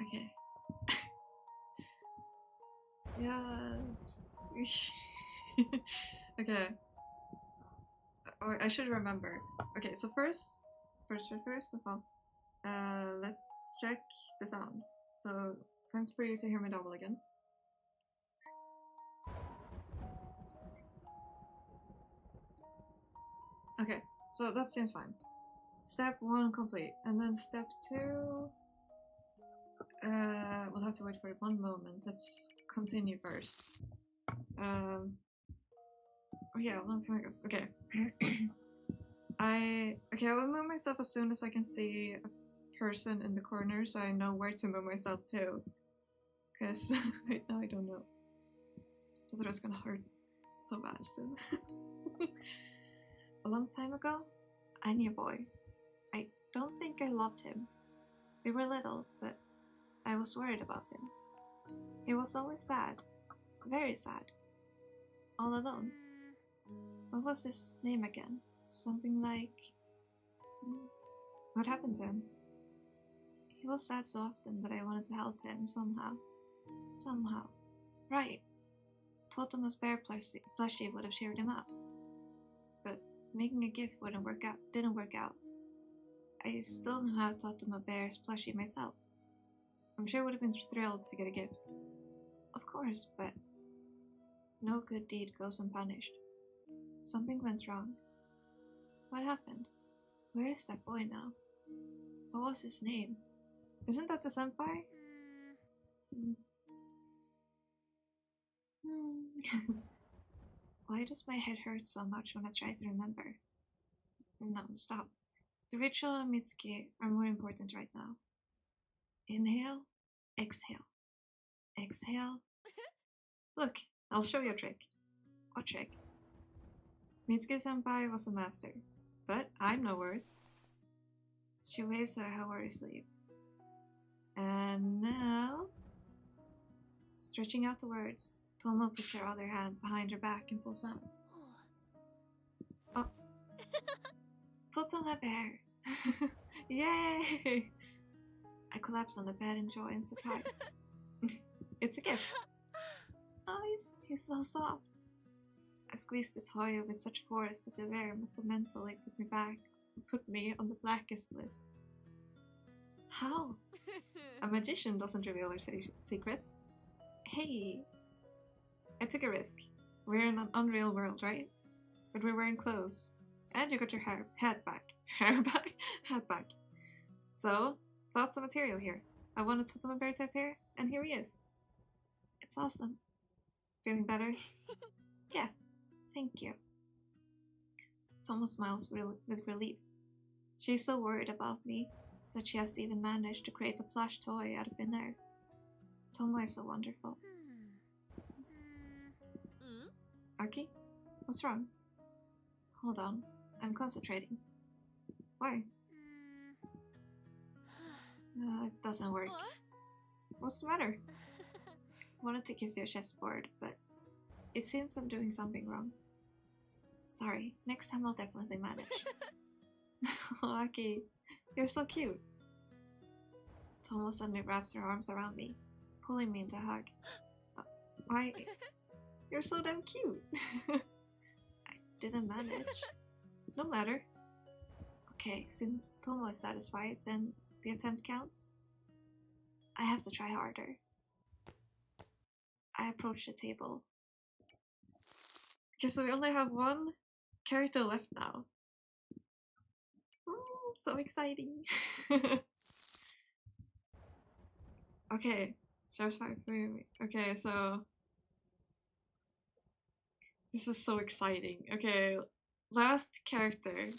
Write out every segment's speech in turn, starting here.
Okay. Yeah. Okay. Oh, I should remember. Okay, so first of all, let's check the sound. So, time for you to hear me double again. Okay, so that seems fine. Step 1 complete, and then step 2... we'll have to wait for it one moment. Let's continue first. Oh yeah, a long time ago. Okay. I will move myself as soon as I can see a person in the corner, so I know where to move myself to. Because right now I don't know. I thought it was gonna hurt so bad soon. A long time ago, I knew a boy. I don't think I loved him. We were little, but I was worried about him. He was always sad. Very sad. All alone. What was his name again? Something like... What happened to him? He was sad so often that I wanted to help him somehow. Somehow. Right. Posthumous bear plushie would have cheered him up. But making a gift didn't work out. I still don't have Posthumous bear's plushie myself. I'm sure I would have been thrilled to get a gift. Of course, but no good deed goes unpunished. Something went wrong. What happened? Where is that boy now? What was his name? Isn't that the senpai? Why does my head hurt so much when I try to remember? No, stop. The ritual and Mitsuki are more important right now. Inhale, exhale. Exhale. Look, I'll show you a trick. What trick? Mitsuki-senpai was a master, but I'm no worse. She waves her worry sleeve. And now... Stretching out the words, Tomo puts her other hand behind her back and pulls out. Oh. Totoma bear! Yay! I collapse on the bed in joy and surprise. It's a gift. Oh, he's so soft. I squeezed the toy with such force that the bear must have mentally put me on the blackest list. How? A magician doesn't reveal her secrets. Hey, I took a risk. We're in an unreal world, right? But we're wearing clothes. And you got your hat back. So, lots of material here. I wanted to put a bear type hair, and here he is. It's awesome. Feeling better? Yeah, thank you. Tomo smiles with relief. She's so worried about me that she has even managed to create a plush toy out of thin air. Tomo is so wonderful. Arki? What's wrong? Hold on, I'm concentrating. Why? It doesn't work. What's the matter? Wanted to give you a chessboard, but it seems I'm doing something wrong. Sorry, next time I'll definitely manage. Aki, you're so cute. Tomo suddenly wraps her arms around me, pulling me into a hug. Why? You're so damn cute. I didn't manage. No matter. Okay, since Tomo is satisfied, then the attempt counts. I have to try harder. I approach the table. Okay, so we only have one character left now. Ooh, so exciting. Okay, just 5 for me. Okay, so this is so exciting. Okay, last character.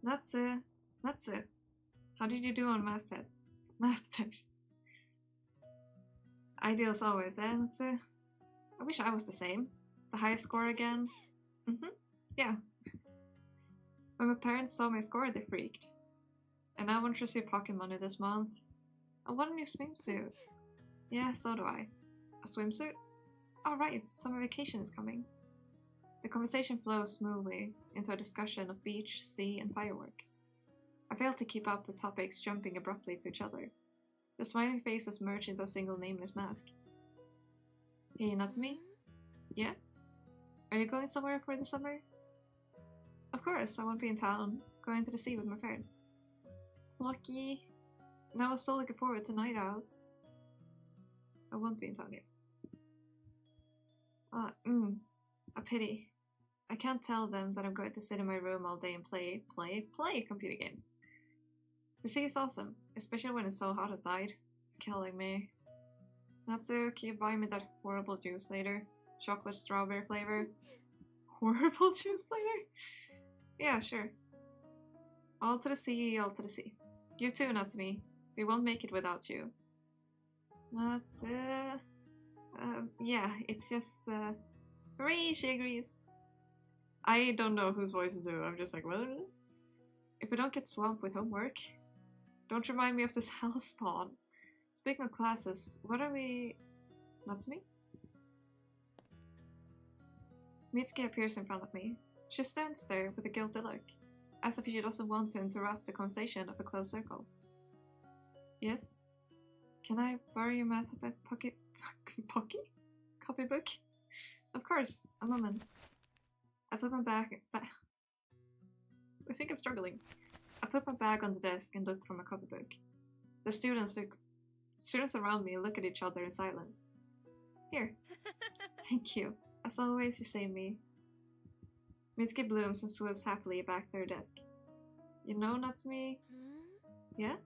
That's it. That's it. How did you do on math test? Math test. Ideal as always, eh? That's it. I wish I was the same. The highest score again. Yeah. When my parents saw my score, they freaked. And I want to receive pocket money this month. I want a new swimsuit. Yeah, so do I. A swimsuit? Oh right, summer vacation is coming. The conversation flows smoothly into a discussion of beach, sea, and fireworks. I fail to keep up with topics jumping abruptly to each other. The smiling faces merge into a single nameless mask. Hey, Natsumi? Yeah? Are you going somewhere for the summer? Of course, I won't be in town. Going to the sea with my parents. Lucky. And I was so looking forward to night outs. I won't be in town yet. A pity. I can't tell them that I'm going to sit in my room all day and play computer games. The sea is awesome, especially when it's so hot outside. It's killing me. Natsu, can you buy me that horrible juice later? Chocolate strawberry flavor. Horrible juice later? Yeah, sure. All to the sea, all to the sea. You too, Natsumi. We won't make it without you. That's, yeah, it's just, hooray, she agrees. I don't know whose voice is who, I'm just like, what? If we don't get swamped with homework, don't remind me of this hell spawn. Speaking of classes, what are we... Natsumi? Mitsuki appears in front of me. She stands there with a guilty look, as if she doesn't want to interrupt the conversation of a close circle. Yes? Can I borrow your math copybook? Of course, a moment. I put my bag... I think I'm struggling. I put my bag on the desk and look for my copybook. The students around me look at each other in silence. Here. Thank you. As always, you save me. Mitsuki blooms and swoops happily back to her desk. You know, Natsumi? Yeah?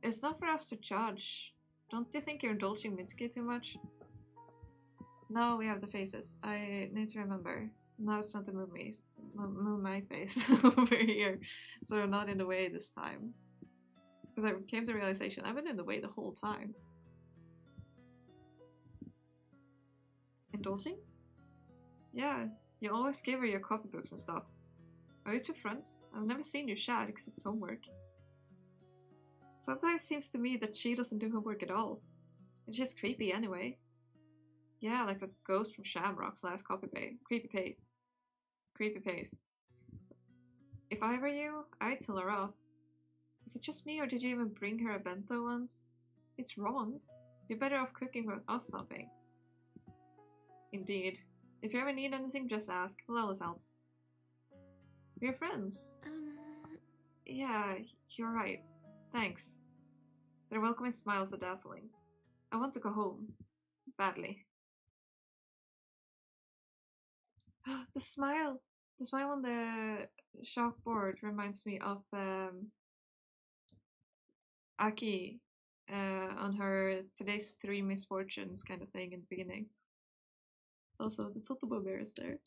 It's not for us to judge. Don't you think you're indulging Mitsuki too much? No, we have the faces. I need to remember. Now it's not to move my face over here. So not in the way this time. Because I came to the realization I've been in the way the whole time. Indulging? Yeah, you always give her your copybooks and stuff. Are you two friends? I've never seen you chat except homework. Sometimes it seems to me that she doesn't do homework at all. And she's creepy anyway. Yeah, like that ghost from Shamrock's last creepy paste. If I were you, I'd tell her off. Is it just me or did you even bring her a bento once? It's wrong. You're better off cooking for us something. Indeed. If you ever need anything, just ask. We'll always help. We're friends. Yeah, you're right. Thanks. Their welcoming smiles are dazzling. I want to go home. Badly. The smile! The smile on the chalkboard reminds me of Aki on her today's 3 misfortunes kind of thing in the beginning. Also, the Totoro bear is there.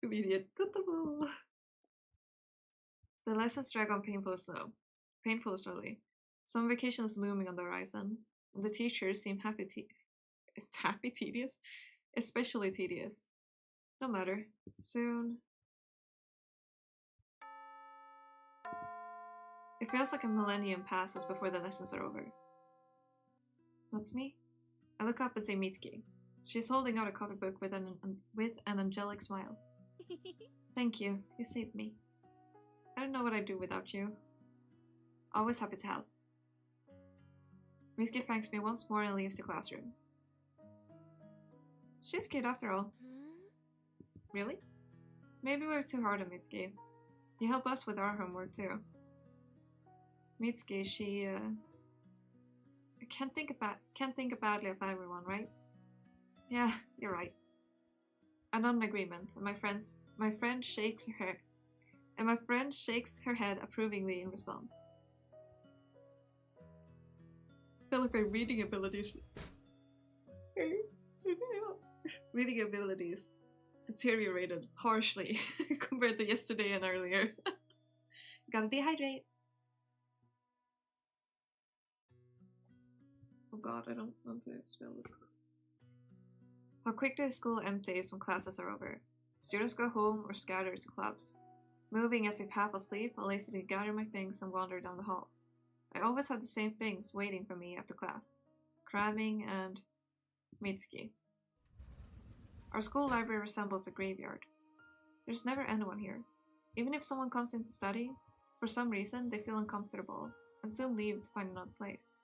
Immediate Totoro! The lessons drag on painfully slowly. Some vacation is looming on the horizon, and the teachers seem tedious? Especially tedious. No matter. Soon. It feels like a millennium passes before the lessons are over. That's me? I look up and see Mitsuki. She's holding out a copybook with an angelic smile. Thank you. You saved me. I don't know what I'd do without you. Always happy to help. Mitsuki thanks me once more and leaves the classroom. She's cute after all. Really? Maybe we're too hard on Mitsuki. You help us with our homework too. Mitsuki, she can't think badly of everyone, right? Yeah, you're right. I'm not in agreement, and my friend shakes her head approvingly in response. I feel like my reading abilities deteriorated harshly compared to yesterday and earlier. Gotta dehydrate. Oh god, I don't want to spill this. How quickly school empties when classes are over. Students go home or scatter to clubs. Moving as if half asleep, I lazily gather my things and wander down the hall. I always have the same things waiting for me after class. Cramming and Mitsuki. Our school library resembles a graveyard. There's never anyone here. Even if someone comes in to study, for some reason they feel uncomfortable and soon leave to find another place.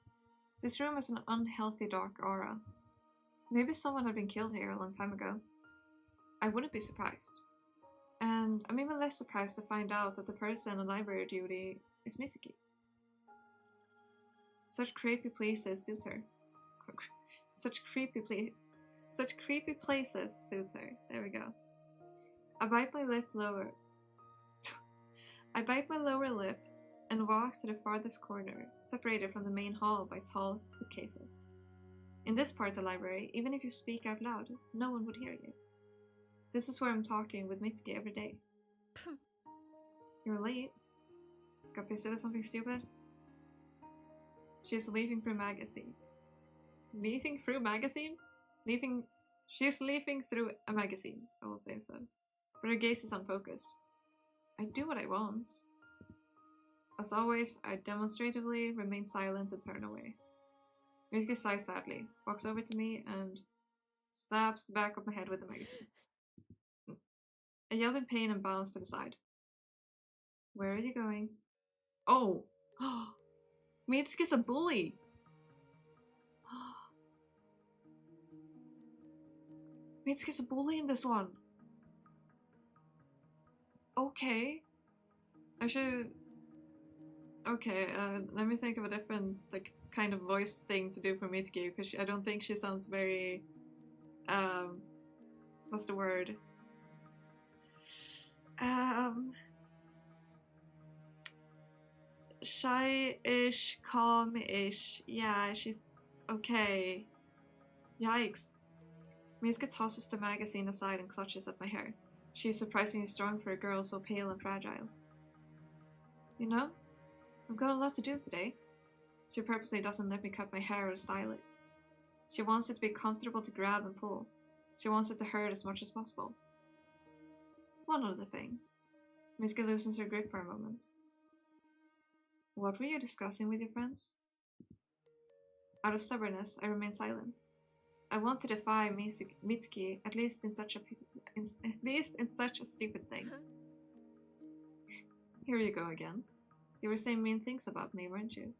This room has an unhealthy dark aura. Maybe someone had been killed here a long time ago. I wouldn't be surprised. And I'm even less surprised to find out that the person on library duty is Mitsuki. Such creepy places suit her. Such creepy places suit her. There we go. I bite my lower lip and walk to the farthest corner, separated from the main hall by tall bookcases. In this part of the library, even if you speak out loud, no one would hear you. This is where I'm talking with Mitsuki every day. You're late. Got busy with something stupid? She's leafing through magazine. Leafing through magazine? She's leafing through a magazine, I will say instead. But her gaze is unfocused. I do what I want. As always, I demonstratively remain silent and turn away. Mitsuki sighs sadly, walks over to me, and slaps the back of my head with the magazine. I yell in pain and bounce to the side. Where are you going? Oh! Mitsuki's a bully! Mitsuki's a bully in this one! Okay. I should... Okay, let me think of a different, like, kind of voice thing to do for Mitsuki, because I don't think she sounds very... what's the word? Shy-ish, calm-ish. Yeah, she's okay. Yikes. Mitsuki tosses the magazine aside and clutches at my hair. She is surprisingly strong for a girl so pale and fragile. You know, I've got a lot to do today. She purposely doesn't let me cut my hair or style it. She wants it to be comfortable to grab and pull. She wants it to hurt as much as possible. One other thing. Mitsuki loosens her grip for a moment. What were you discussing with your friends? Out of stubbornness, I remain silent. I want to defy Mitsuki, at least in such a stupid thing. Here you go again. You were saying mean things about me, weren't you?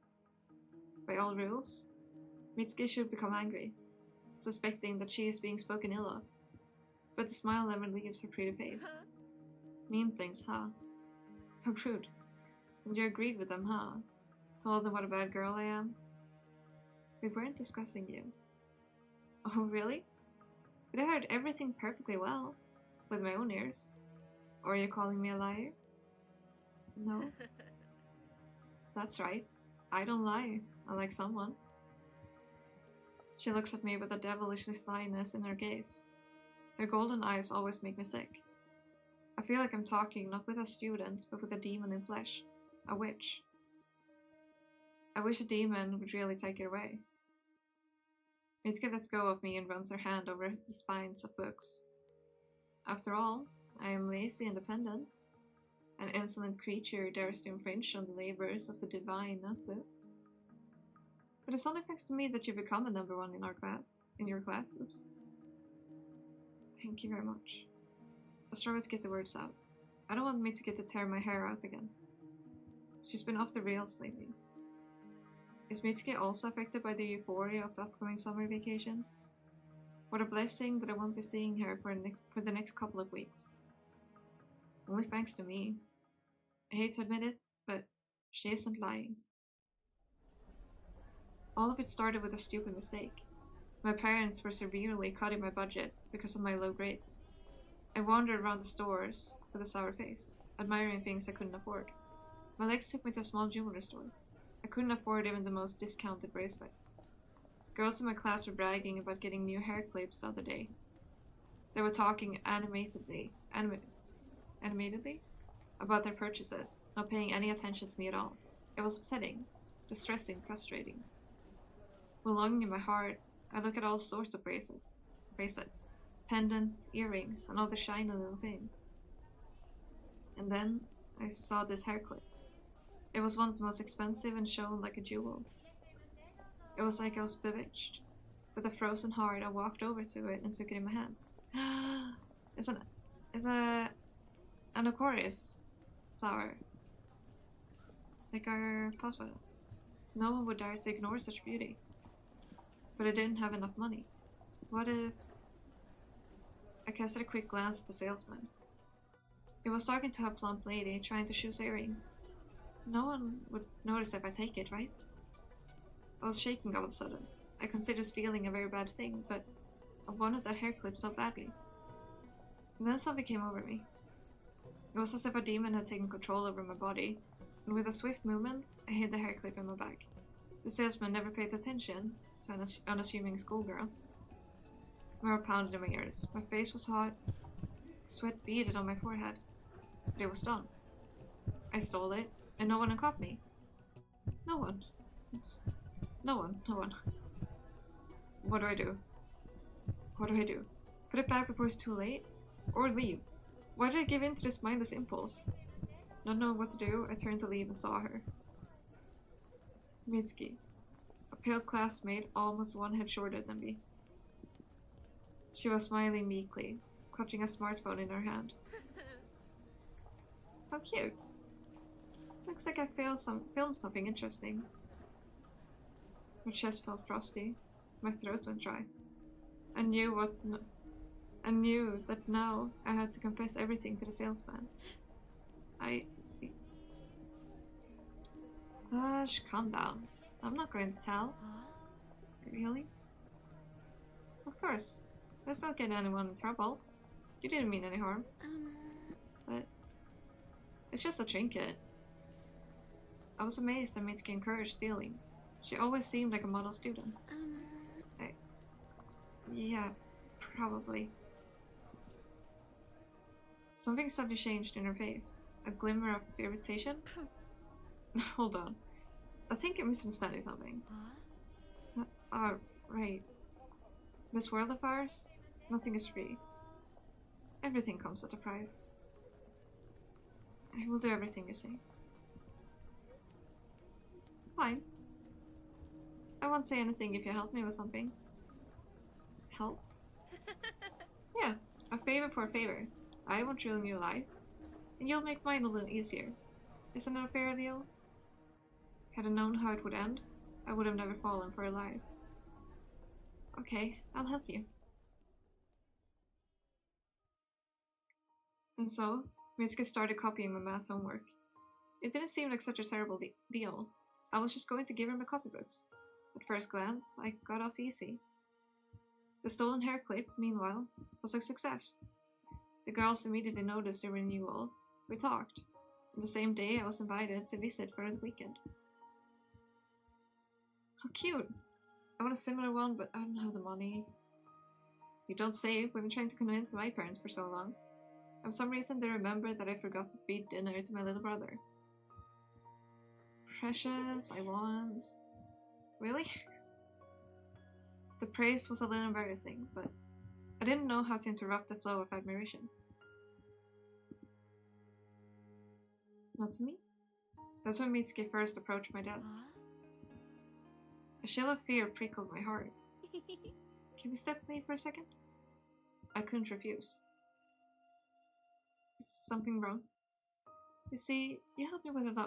By all rules, Mitsuki should become angry, suspecting that she is being spoken ill of. But the smile never leaves her pretty face. Mean things, huh? How rude. And you agreed with them, huh? Told them what a bad girl I am? We weren't discussing you. Oh, really? But I heard everything perfectly well, with my own ears. Or are you calling me a liar? No. That's right. I don't lie, unlike someone. She looks at me with a devilish slyness in her gaze. Her golden eyes always make me sick. I feel like I'm talking not with a student, but with a demon in flesh. A witch. I wish a demon would really take it away. Mitsuki lets go of me and runs her hand over the spines of books. After all, I am lazy and dependent. An insolent creature dares to infringe on the labors of the divine, not so. But it's only thanks to me that you become a number one in our class. In your class, oops. Thank you very much. I struggle to get the words out. I don't want Mitsuki to tear my hair out again. She's been off the rails lately. Is Mitsuki also affected by the euphoria of the upcoming summer vacation? What a blessing that I won't be seeing her for the next couple of weeks. Only thanks to me. I hate to admit it, but she isn't lying. All of it started with a stupid mistake. My parents were severely cutting my budget because of my low grades. I wandered around the stores with a sour face, admiring things I couldn't afford. My legs took me to a small jewelry store. I couldn't afford even the most discounted bracelet. Girls in my class were bragging about getting new hair clips the other day. They were talking animatedly about their purchases, not paying any attention to me at all. It was upsetting, distressing, frustrating. With longing in my heart, I look at all sorts of bracelets, pendants, earrings, and other shiny little things. And then I saw this hair clip. It was one of the most expensive and shone like a jewel. It was like I was bewitched. With a frozen heart, I walked over to it and took it in my hands. It's an Aquarius flower. Like our Posthumous. No one would dare to ignore such beauty. But I didn't have enough money. What if... I casted a quick glance at the salesman. He was talking to a plump lady trying to choose earrings. No one would notice if I take it, right? I was shaking all of a sudden. I considered stealing a very bad thing, but I wanted that hair clip so badly. And then something came over me. It was as if a demon had taken control over my body, and with a swift movement, I hid the hair clip in my bag. The salesman never paid attention to an unassuming schoolgirl. My heart pounded in my ears. My face was hot. Sweat beaded on my forehead. But it was done. I stole it, and no one caught me. No one. No one. What do I do? What do I do? Put it back before it's too late? Or leave? Why did I give in to this mindless impulse? Not knowing what to do, I turned to leave and saw her. Mitsuki. A pale classmate almost one head shorter than me. She was smiling meekly, clutching a smartphone in her hand. How cute. Looks like I filmed something interesting. My chest felt frosty. My throat went dry. I knew that now I had to confess everything to the salesman. Hush, calm down. I'm not going to tell. Really? Of course. Let's not get anyone in trouble. You didn't mean any harm. But it's just a trinket. I was amazed that Mitsuki encouraged stealing. She always seemed like a model student. Yeah, probably. Something suddenly changed in her face. A glimmer of irritation. Hold on. I think you're misunderstanding something. Right. This world of ours, nothing is free. Everything comes at a price. I will do everything you say. Fine. I won't say anything if you help me with something. Help? Yeah, a favor for a favor. I won't ruin your life, and you'll make mine a little easier. Isn't that a fair deal? Had I known how it would end, I would have never fallen for her lies. Okay, I'll help you. And so, Mitsuki started copying my math homework. It didn't seem like such a terrible deal. I was just going to give her my copybooks. At first glance, I got off easy. The stolen hair clip, meanwhile, was a success. The girls immediately noticed the renewal. We talked. And the same day, I was invited to visit for the weekend. How cute! I want a similar one, but I don't have the money. You don't say. We've been trying to convince my parents for so long. For some reason, they remembered that I forgot to feed dinner to my little brother. Precious, I want... Really? The praise was a little embarrassing, but I didn't know how to interrupt the flow of admiration. Lonesome? That's when Mitsuki first approached my desk. A chill of fear prickled my heart. Can we step away for a second? I couldn't refuse. Is something wrong? You see, you helped me with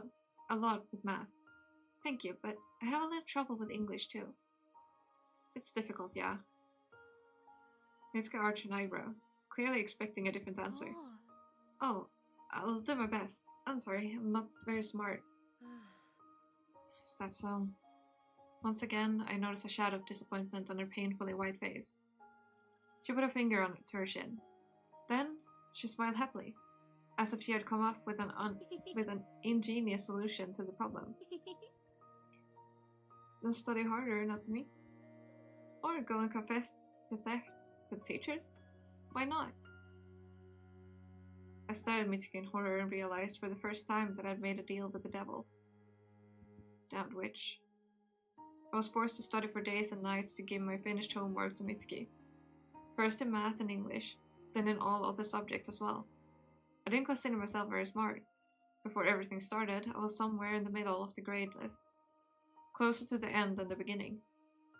a lot with math. Thank you, but I have a little trouble with English too. It's difficult, yeah. Mitsuki arched an eyebrow, clearly expecting a different answer. Oh, I'll do my best. I'm sorry, I'm not very smart. Is that so? Once again, I noticed a shadow of disappointment on her painfully white face. She put a finger to her chin. Then, she smiled happily, as if she had come up with an ingenious solution to the problem. Don't study harder, not to me. Or go and confess to theft to the teachers? Why not? I stared at Mitsuki in horror and realized for the first time that I'd made a deal with the devil. Damned witch. I was forced to study for days and nights to give my finished homework to Mitsuki. First in math and English, then in all other subjects as well. I didn't consider myself very smart. Before everything started, I was somewhere in the middle of the grade list. Closer to the end than the beginning.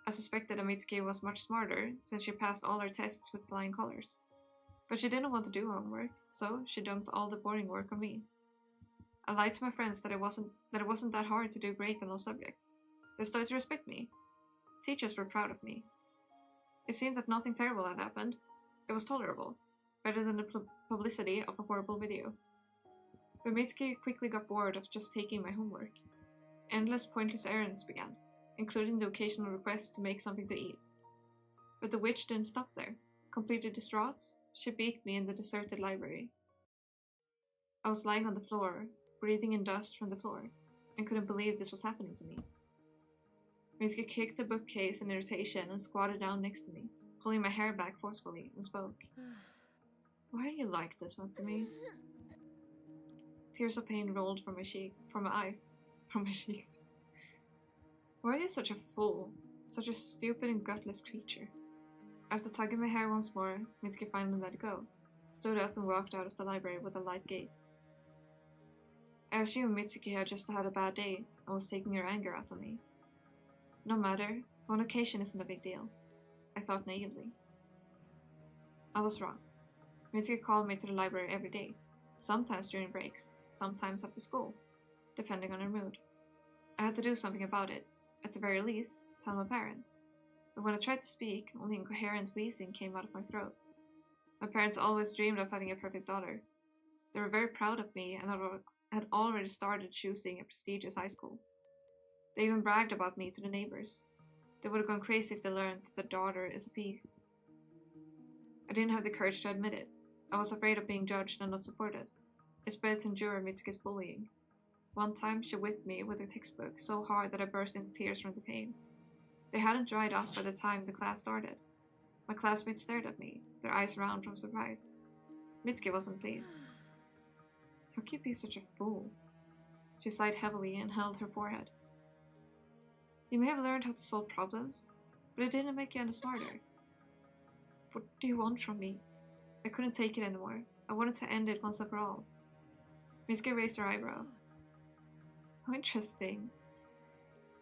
I suspected that Mitsuki was much smarter, since she passed all her tests with flying colors. But she didn't want to do homework, so she dumped all the boring work on me. I lied to my friends that it wasn't that hard to do great on all subjects. They started to respect me. Teachers were proud of me. It seemed that nothing terrible had happened. It was tolerable, better than the publicity of a horrible video. But Mitsuki quickly got bored of just taking my homework. Endless pointless errands began, including the occasional request to make something to eat. But the witch didn't stop there. Completely distraught, she beat me in the deserted library. I was lying on the floor, breathing in dust from the floor, and couldn't believe this was happening to me. Mitsuki kicked the bookcase in irritation and squatted down next to me, pulling my hair back forcefully, and spoke. Why are you like this, Matsumi? Tears of pain rolled from my eyes. Why are you such a fool? Such a stupid and gutless creature? After tugging my hair once more, Mitsuki finally let go, stood up and walked out of the library with a light gait. I assumed Mitsuki had just had a bad day and was taking her anger out on me. No matter, one occasion isn't a big deal, I thought naively. I was wrong. Mitsuki called me to the library every day, sometimes during breaks, sometimes after school, depending on her mood. I had to do something about it, at the very least, tell my parents. But when I tried to speak, only incoherent wheezing came out of my throat. My parents always dreamed of having a perfect daughter. They were very proud of me and had already started choosing a prestigious high school. They even bragged about me to the neighbors. They would have gone crazy if they learned that their daughter is a thief. I didn't have the courage to admit it. I was afraid of being judged and not supported. It's better to endure Mitsuki's bullying. One time, she whipped me with a textbook so hard that I burst into tears from the pain. They hadn't dried up by the time the class started. My classmates stared at me, their eyes round from surprise. Mitsuki wasn't pleased. How can you be such a fool? She sighed heavily and held her forehead. You may have learned how to solve problems, but it didn't make you any smarter. What do you want from me? I couldn't take it anymore. I wanted to end it once and for all. Mitsuki raised her eyebrow. How interesting.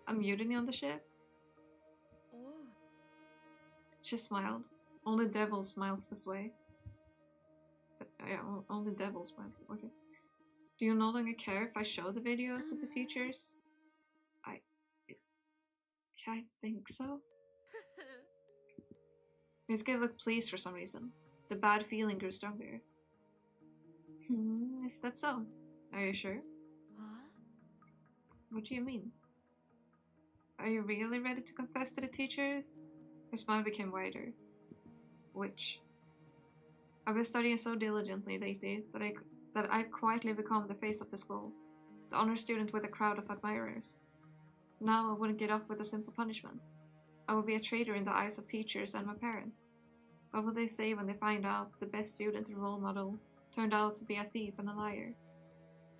A mutiny on the ship? She smiled. Only devil smiles this way. Only devil smiles. Okay. Do you no longer care if I show the video to the teachers? I think so. Mitsuki looked pleased for some reason. The bad feeling grew stronger. Is that so? Are you sure? What do you mean? Are you really ready to confess to the teachers? Her smile became wider. Which? I've been studying so diligently lately that I've quietly become the face of the school, the honor student with a crowd of admirers. Now I wouldn't get off with a simple punishment. I would be a traitor in the eyes of teachers and my parents. What would they say when they find out the best student and role model turned out to be a thief and a liar?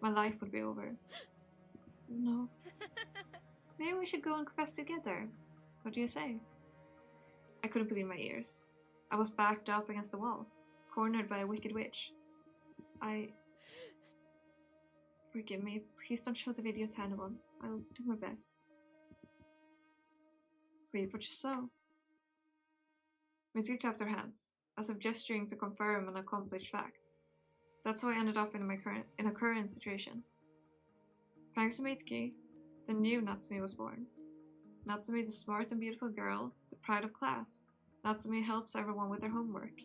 My life would be over. No. Maybe we should go and confess together. What do you say? I couldn't believe my ears. I was backed up against the wall, cornered by a wicked witch. Forgive me. Please don't show the video to anyone. I'll do my best. Reap what you sow. Mitsuki clapped her hands, as if gesturing to confirm an accomplished fact. That's how I ended up in a current situation. Thanks to Mitsuki, the new Natsumi was born. Natsumi, the smart and beautiful girl, the pride of class. Natsumi helps everyone with their homework.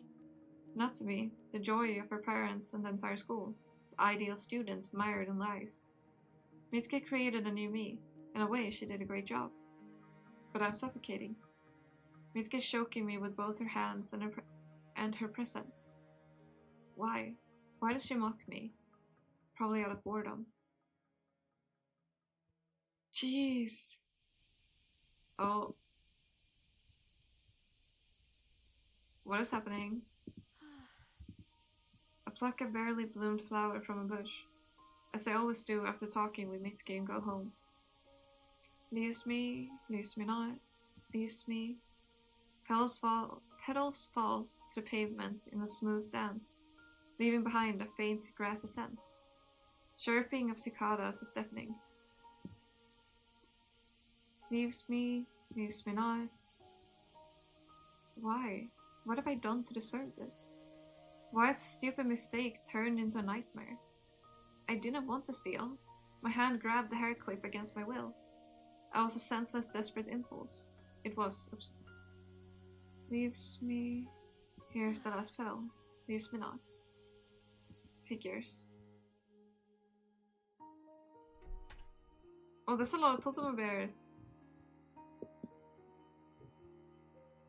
Natsumi, the joy of her parents and the entire school, the ideal student mired in lies. Mitsuki created a new me. In a way, she did a great job. But I'm suffocating. Mitsuki is choking me with both her hands and her presence. Why? Why does she mock me? Probably out of boredom. Jeez. Oh. What is happening? I pluck a barely bloomed flower from a bush, as I always do after talking with Mitsuki and go home. Leaves me not, leaves me. Petals fall to the pavement in a smooth dance, leaving behind a faint grassy scent. Chirping of cicadas is deafening. Leaves me not. Why? What have I done to deserve this? Why has a stupid mistake turned into a nightmare? I didn't want to steal. My hand grabbed the hair clip against my will. I was a senseless, desperate impulse. It was. Oops. Leaves me. Here's the last petal. Leaves me not. Figures. Oh, there's a lot of totem bears.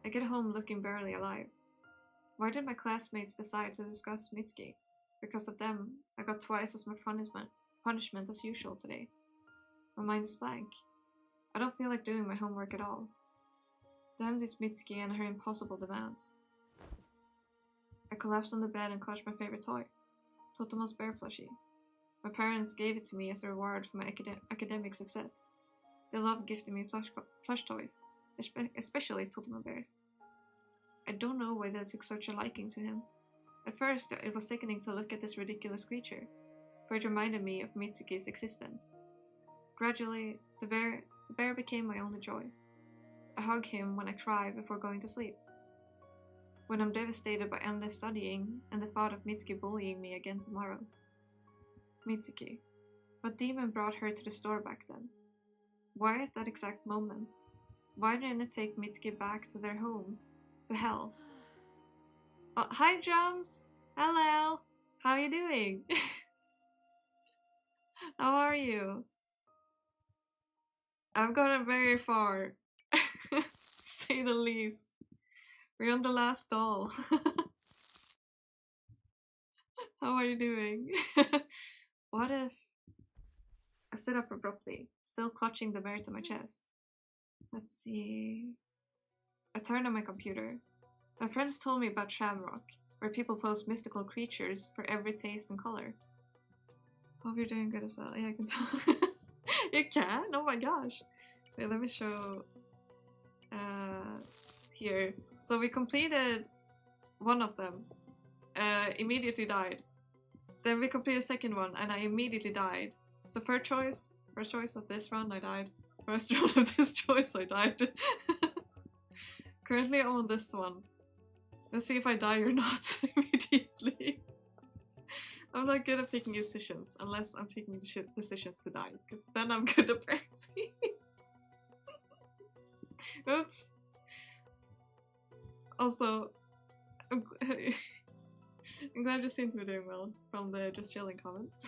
I get home looking barely alive. Why did my classmates decide to discuss Mitsuki? Because of them, I got twice as much punishment as usual today. My mind is blank. I don't feel like doing my homework at all. Damn this Mitsuki and her impossible demands. I collapsed on the bed and clutched my favorite toy, Totomo's bear plushie. My parents gave it to me as a reward for my academic success. They love gifting me plush toys, especially Totomo bears. I don't know why they took such a liking to him. At first, it was sickening to look at this ridiculous creature, for it reminded me of Mitsuki's existence. Gradually, the bear became my only joy. I hug him when I cry before going to sleep. When I'm devastated by endless studying and the thought of Mitsuki bullying me again tomorrow. Mitsuki. What demon brought her to the store back then? Why at that exact moment? Why didn't it take Mitsuki back to their home? To hell? Oh, hi Drums! Hello! How are you doing? How are you? I've gotten very far. To say the least. We're on the last doll. How are you doing? What if... I stood up abruptly, still clutching the bear to my chest. Let's see... I turned on my computer. My friends told me about Shamrock, where people post mystical creatures for every taste and color. Hope you're doing good as well. Yeah, I can tell. You can? Oh my gosh. Wait, let me show... here. So we completed one of them. Immediately died. Then we completed a second one and I immediately died. So first choice of this run, I died. First run of this choice, I died. Currently I'm on this one. Let's see if I die or not immediately. I'm not good at picking decisions unless I'm taking decisions to die, because then I'm good apparently. Oops. Also, I'm glad you seem to be doing well from the just chilling comments.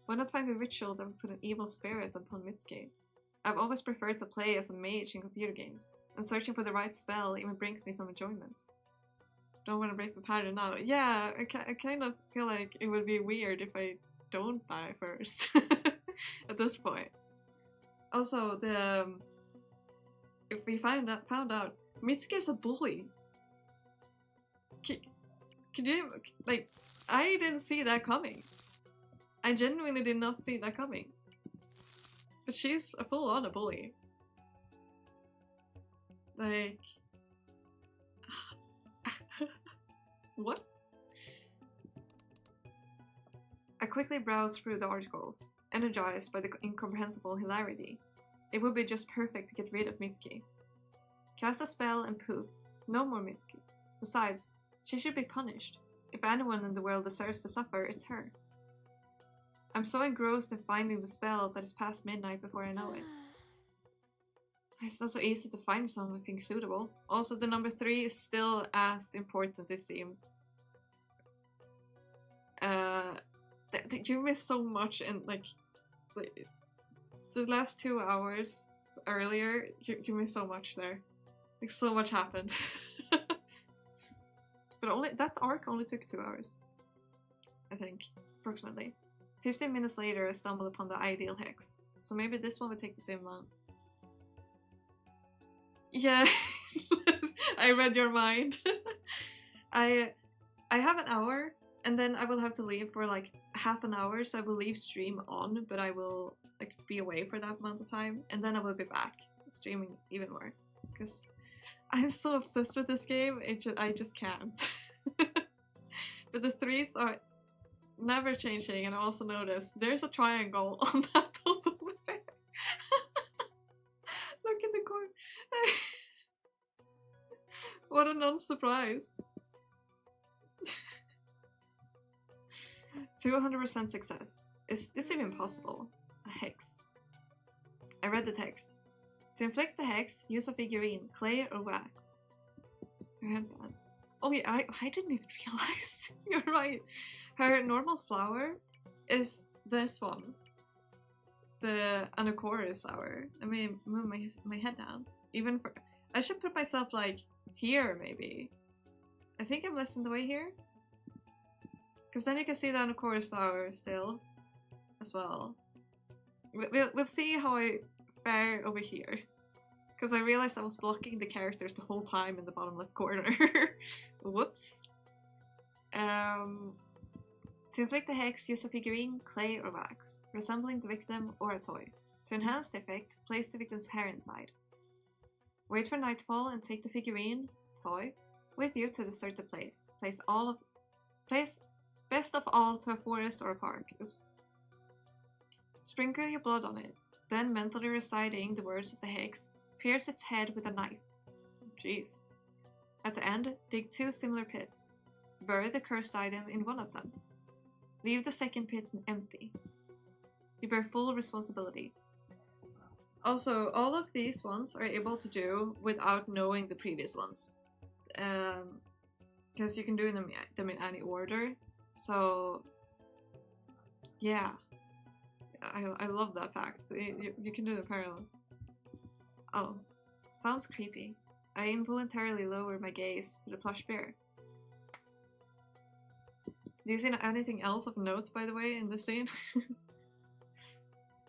Why not find a ritual that would put an evil spirit upon Mitsuki? I've always preferred to play as a mage in computer games, and searching for the right spell even brings me some enjoyment. Don't want to break the pattern now. Yeah, I kind of feel like it would be weird if I don't die first at this point. Also, if we found out Mitsuki is a bully. Can you, like, I didn't see that coming. I genuinely did not see that coming. But she's a full-on a bully. Like... What? I quickly browsed through the articles, energized by the incomprehensible hilarity. It would be just perfect to get rid of Mitsuki. Cast a spell and poof, no more Mitsuki. Besides, she should be punished. If anyone in the world deserves to suffer, it's her. I'm so engrossed in finding the spell that it's past midnight before I know it. It's not so easy to find something suitable. Also, the number 3 is still as important, it seems. You missed so much in, like, the last 2 hours earlier, you missed so much there. Like, so much happened. But that arc only took 2 hours. I think, approximately. 15 minutes later, I stumbled upon the ideal hex. So maybe this one would take the same amount. Yeah, I read your mind. I have an hour, and then I will have to leave for like half an hour, so I will leave stream on, but I will like be away for that amount of time, and then I will be back streaming even more, because I'm so obsessed with this game. I just can't. But the 3s are never changing, and I also noticed there's a triangle on that total bear. Look in the corner. What a non-surprise. 200% success. Is this even possible? A hex. I read the text. To inflict the hex, use a figurine, clay, or wax. Her headbands. Oh yeah, I didn't even realize. You're right. Her normal flower is this one. The Anacoris flower. I may move my head down. Even for... I should put myself like here maybe. I think I'm less in the way here. Because then you can see the Anacoris flower still as well. We'll see how I fare over here. Because I realized I was blocking the characters the whole time in the bottom left corner. Whoops. To inflict the hex, use a figurine, clay, or wax, resembling the victim or a toy. To enhance the effect, place the victim's hair inside. Wait for nightfall and take the figurine, toy, with you to desert the place. Place best of all to a forest or a park. Oops. Sprinkle your blood on it, then mentally reciting the words of the hex, pierce its head with a knife. Jeez. At the end, dig 2 similar pits. Bury the cursed item in one of them. Leave the second pit empty. You bear full responsibility. Also, all of these ones are able to do without knowing the previous ones. Because you can do them in any order. So, yeah. I love that fact. You can do them parallel. Oh, sounds creepy. I involuntarily lower my gaze to the plush bear. Do you see anything else of note, by the way, in this scene?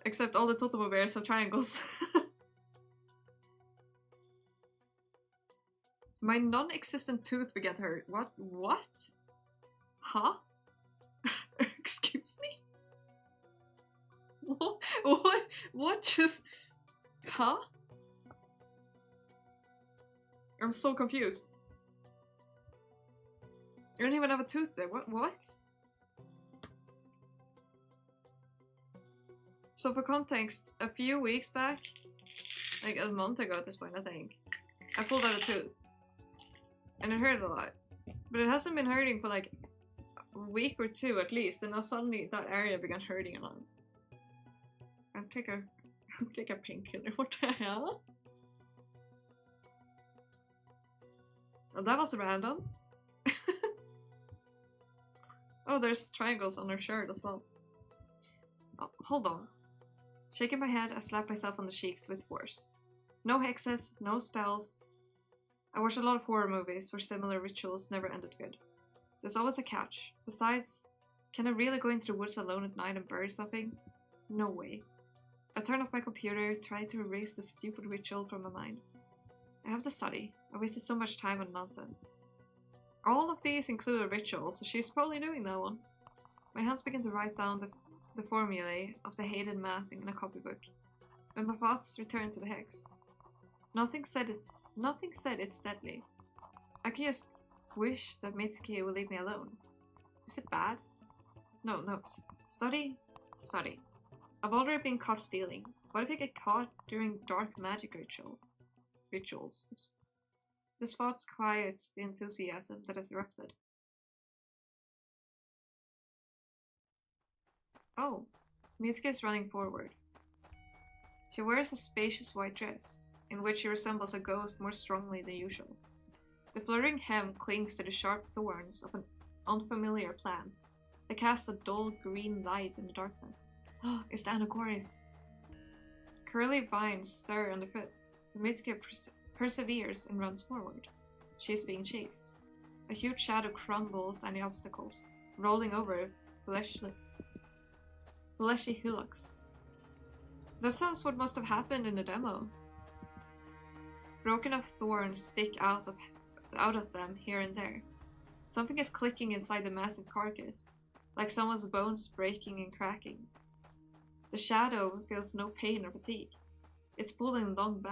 Except all the Totemo bears have triangles. My non-existent tooth began to hurt. What? What? Huh? Excuse me? What? What just... Huh? I'm so confused. I don't even have a tooth there. What? So for context, a few weeks back, like a month ago at this point I think, I pulled out a tooth. And it hurt a lot. But it hasn't been hurting for like a week or 2 at least, and now suddenly that area began hurting a lot. I'll take a painkiller. What the hell? Oh, that was random. Oh, there's triangles on her shirt as well. Oh, hold on. Shaking my head, I slap myself on the cheeks with force. No hexes, no spells. I watched a lot of horror movies where similar rituals never ended good. There's always a catch. Besides, can I really go into the woods alone at night and bury something? No way. I turn off my computer, try to erase the stupid ritual from my mind. I have to study. I wasted so much time on nonsense. All of these include a ritual, so she's probably doing that one. My hands begin to write down the formulae of the hated math in a copybook. When my thoughts return to the hex. Nothing said it's deadly. I can just wish that Mitsuki will leave me alone. Is it bad? No. Study. I've already been caught stealing. What if I get caught during dark magic rituals? Oops. This thought quiets the enthusiasm that has erupted. Oh, Mitsuki is running forward. She wears a spacious white dress, in which she resembles a ghost more strongly than usual. The fluttering hem clings to the sharp thorns of an unfamiliar plant that casts a dull green light in the darkness. Oh, it's the Anacoris. Curly vines stir underfoot. Mitsuki perseveres and runs forward. She is being chased. A huge shadow crumbles any obstacles, rolling over fleshy hillocks. That sounds what must have happened in the demo. Broken off thorns stick out of them here and there. Something is clicking inside the massive carcass, like someone's bones breaking and cracking. The shadow feels no pain or fatigue. It's pulling long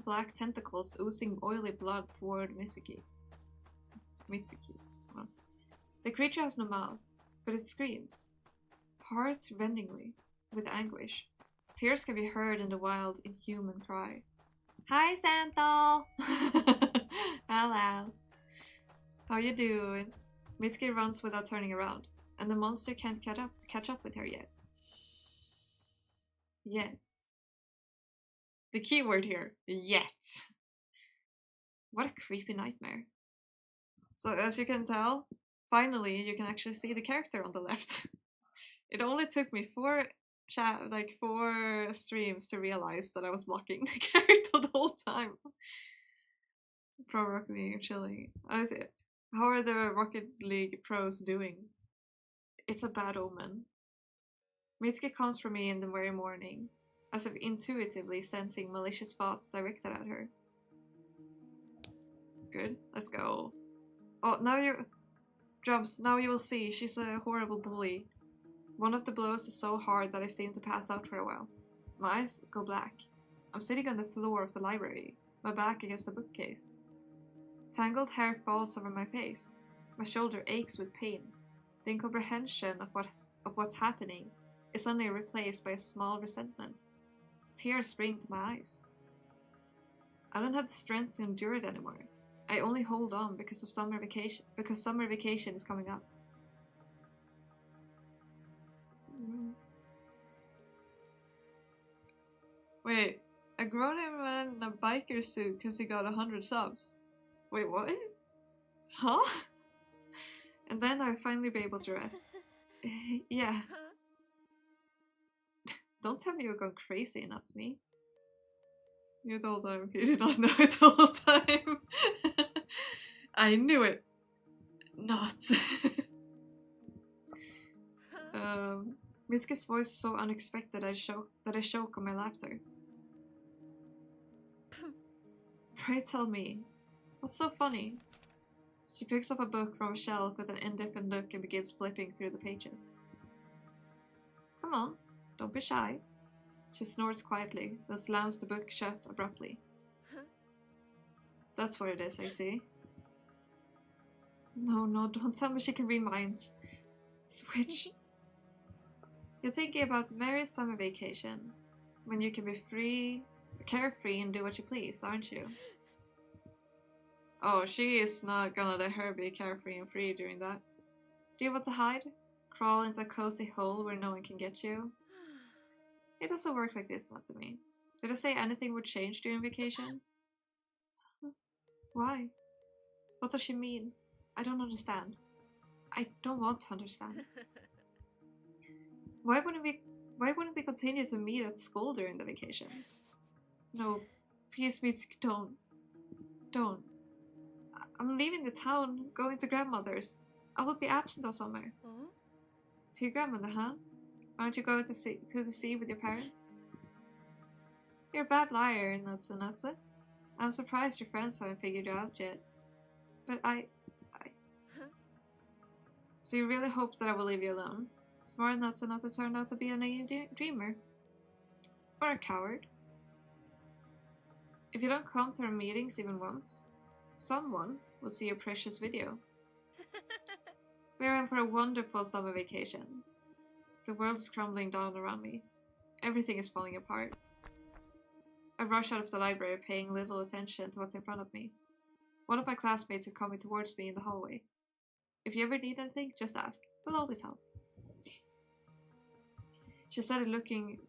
black tentacles oozing oily blood toward Mitsuki. Well, the creature has no mouth, but it screams, heart-rendingly, with anguish. Tears can be heard in the wild, inhuman cry. Hi, Santal! Hello. How you doing? Mitsuki runs without turning around. and the monster can't catch up with her yet. Yet. The keyword here, yet. What a creepy nightmare. So as you can tell, finally you can actually see the character on the left. It only took me four streams to realize that I was blocking the character the whole time. Pro Rocket League chilling. I see it. How are the Rocket League pros doing? It's a bad omen. Mitsuki comes for me in the very morning, as if intuitively sensing malicious thoughts directed at her. Good, let's go. Oh, now you... Drums, now you will see, she's a horrible bully. One of the blows is so hard that I seem to pass out for a while. My eyes go black. I'm sitting on the floor of the library, my back against the bookcase. Tangled hair falls over my face. My shoulder aches with pain. The incomprehension of what's happening is suddenly replaced by a small resentment. Tears spring to my eyes. I don't have the strength to endure it anymore. I only hold on because summer vacation is coming up. Wait, a grown-up man in a biker suit because he got 100 subs. Wait, what? Huh? And then I'll finally be able to rest. Yeah. Don't tell me you're going crazy and that's me. You told him you did not know it the whole time. I knew it. Not. Mitsuki's voice is so unexpected that I choke on my laughter. Pray tell me, what's so funny? She picks up a book from a shelf with an indifferent look and begins flipping through the pages. Come on, don't be shy. She snores quietly, then slams the book shut abruptly. That's what it is, I see. No, don't tell me she can read minds. Switch. You're thinking about very summer vacation, when you can be carefree and do what you please, aren't you? Oh, she is not gonna let her be carefree and free during that. Do you want to hide? Crawl into a cozy hole where no one can get you? It doesn't work like this, Natsumi. Did I say anything would change during vacation? Why? What does she mean? I don't understand. I don't want to understand. Why wouldn't we continue to meet at school during the vacation? No, please, Mitsuki, don't. I'm leaving the town, going to grandmother's. I will be absent all summer. Huh? To your grandmother, huh? Aren't you going to the sea with your parents? You're a bad liar, Natsu. I'm surprised your friends haven't figured you out yet. But I... So you really hope that I will leave you alone? Smart Natsu not to turn out to be a naive dreamer. Or a coward. If you don't come to our meetings even once, someone will see your precious video. We're in for a wonderful summer vacation. The world is crumbling down around me. Everything is falling apart. I rush out of the library, paying little attention to what's in front of me. One of my classmates is coming towards me in the hallway. If you ever need anything, just ask. We'll always help. She said it looking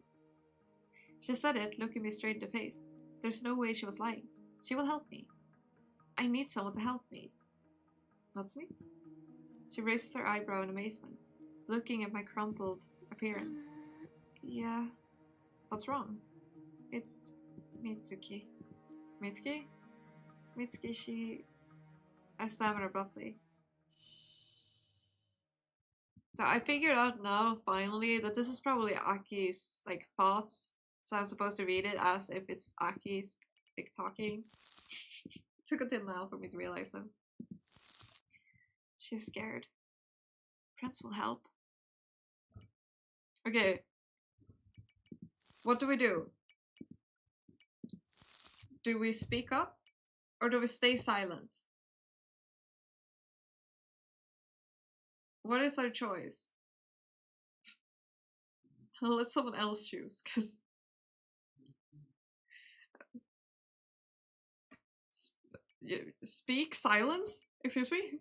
me straight in the face. There's no way she was lying. She will help me. I need someone to help me. Natsumi? She raises her eyebrow in amazement, looking at my crumpled appearance. Yeah. What's wrong? It's Mitsuki. Mitsuki? Mitsuki, I stammered abruptly. So I figured out now, finally, that this is probably Aki's, thoughts. So I'm supposed to read it as if it's Aki's talking. Took until now for me to realize so. She's scared. Prince will help. Okay. What do we do? Do we speak up? Or do we stay silent? What is our choice? I'll let someone else choose, because... Speak? Silence? Excuse me?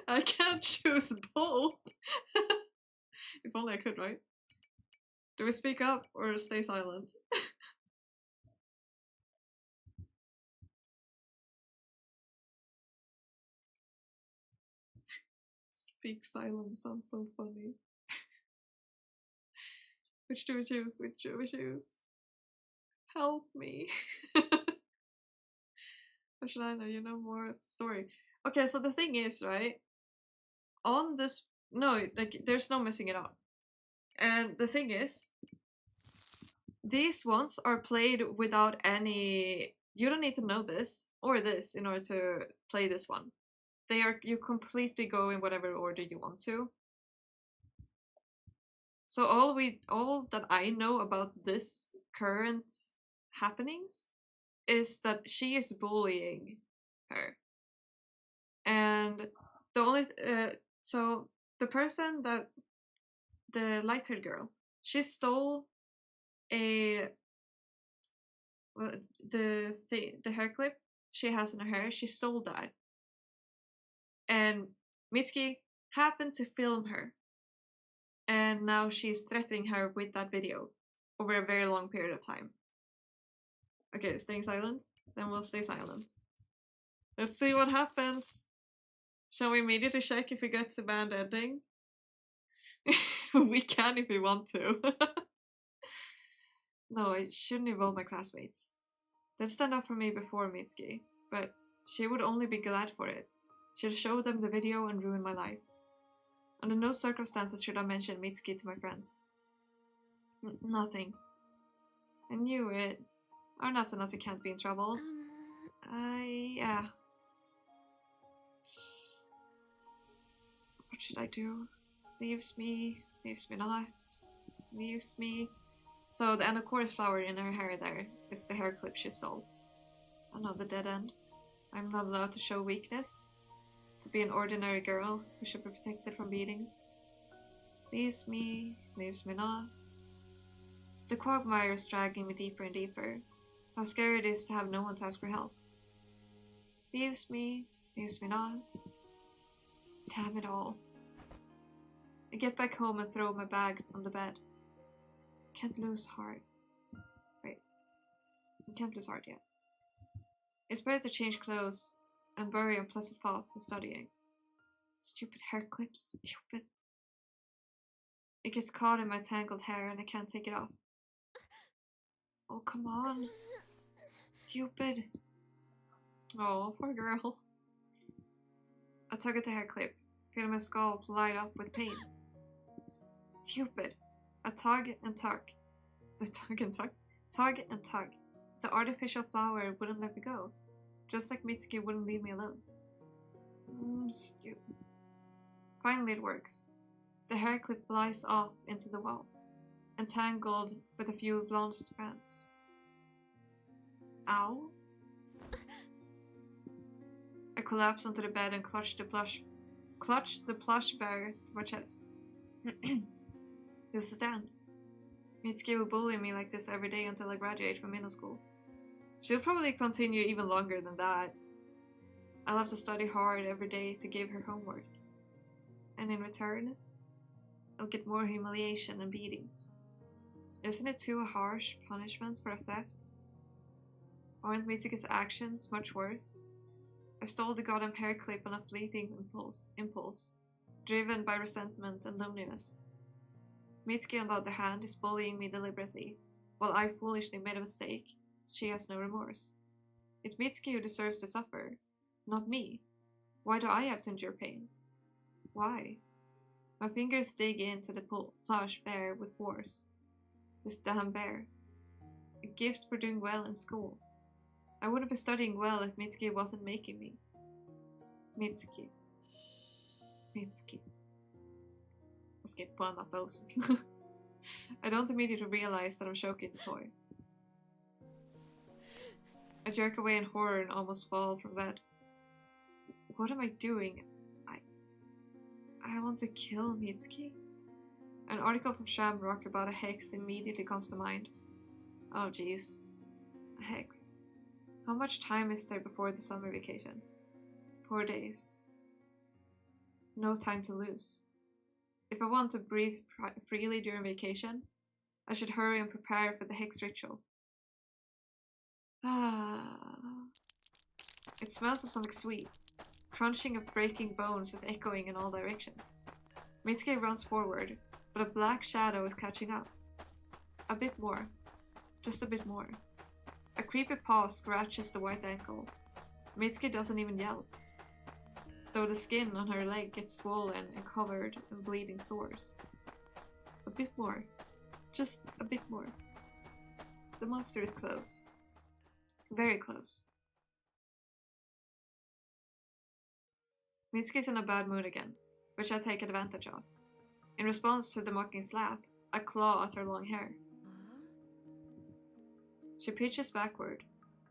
I can't choose both. If only I could, right? Do we speak up or stay silent? Speak silent sounds so funny. Which do we choose? Which do we choose? Help me. How should I know? You know more of the story. Okay, so the thing is, right? On this... No, like, there's no messing it up. And the thing is, these ones are played without any... You don't need to know this or this in order to play this one. They are... You completely go in whatever order you want to. So all that I know about this current happenings is that she is bullying her. And the only... so the person that... The light-haired girl, she stole a... Well, the hair clip she has in her hair, she stole that. And Mitsuki happened to film her. And now she's threatening her with that video over a very long period of time. Okay, staying silent? Then we'll stay silent. Let's see what happens. Shall we immediately check if we get to band ending? We can if we want to. No, I shouldn't involve my classmates. They'd stand up for me before Mitsuki, but she would only be glad for it. She'd show them the video and ruin my life. Under no circumstances should I mention Mitsuki to my friends. Nothing. I knew it. Our Nazi can't be in trouble. Yeah. What should I do? Leaves me not. Leaves me. So the anacorus flower in her hair there is the hair clip she stole. Another dead end. I'm not allowed to show weakness. To be an ordinary girl who should be protected from beatings. Leaves me not. The quagmire is dragging me deeper and deeper. How scary it is to have no one to ask for help. Leaves me not. Damn it all. I get back home and throw my bags on the bed. Can't lose heart. Wait. I can't lose heart yet. It's better to change clothes and bury unpleasant thoughts than studying. Stupid hair clips. Stupid. It gets caught in my tangled hair and I can't take it off. Oh, come on. Stupid. Oh, poor girl. I tug at the hair clip, feeling my scalp light up with pain. Stupid. I tug and tug. Tug and tug. Tug and tug. The artificial flower wouldn't let me go. Just like Mitsuki wouldn't leave me alone. Stupid. Finally it works. The hair clip flies off into the wall, entangled with a few blonde strands. Ow. I collapse onto the bed and clutch the plush bear to my chest. This is Dan. Mitsuki will bully me like this every day until I graduate from middle school. She'll probably continue even longer than that. I'll have to study hard every day to give her homework. And in return, I'll get more humiliation and beatings. Isn't it too harsh punishment for a theft? Aren't Mitsuki's actions much worse? I stole the goddamn hair clip on a fleeting impulse, driven by resentment and loneliness. Mitsuki, on the other hand, is bullying me deliberately, while I foolishly made a mistake. She has no remorse. It's Mitsuki who deserves to suffer, not me. Why do I have to endure pain? Why? My fingers dig into the plush bear with force. This damn bear. A gift for doing well in school. I wouldn't be studying well if Mitsuki wasn't making me. Mitsuki. Let's get one of those. I don't immediately realize that I'm choking the toy. I jerk away in horror and almost fall from bed. What am I doing? I want to kill Mitsuki? An article from Shamrock about a hex immediately comes to mind. Oh jeez. A hex. How much time is there before the summer vacation? 4 days. No time to lose. If I want to breathe freely during vacation, I should hurry and prepare for the Hex ritual. It smells of something sweet. Crunching of breaking bones is echoing in all directions. Mitsuki runs forward, but a black shadow is catching up. A bit more. Just a bit more. A creepy paw scratches the white ankle. Mitsuki doesn't even yell, though the skin on her leg gets swollen and covered in bleeding sores. A bit more. Just a bit more. The monster is close. Very close. Mitsuki's in a bad mood again, which I take advantage of. In response to the mocking slap, I claw at her long hair. She pitches backward,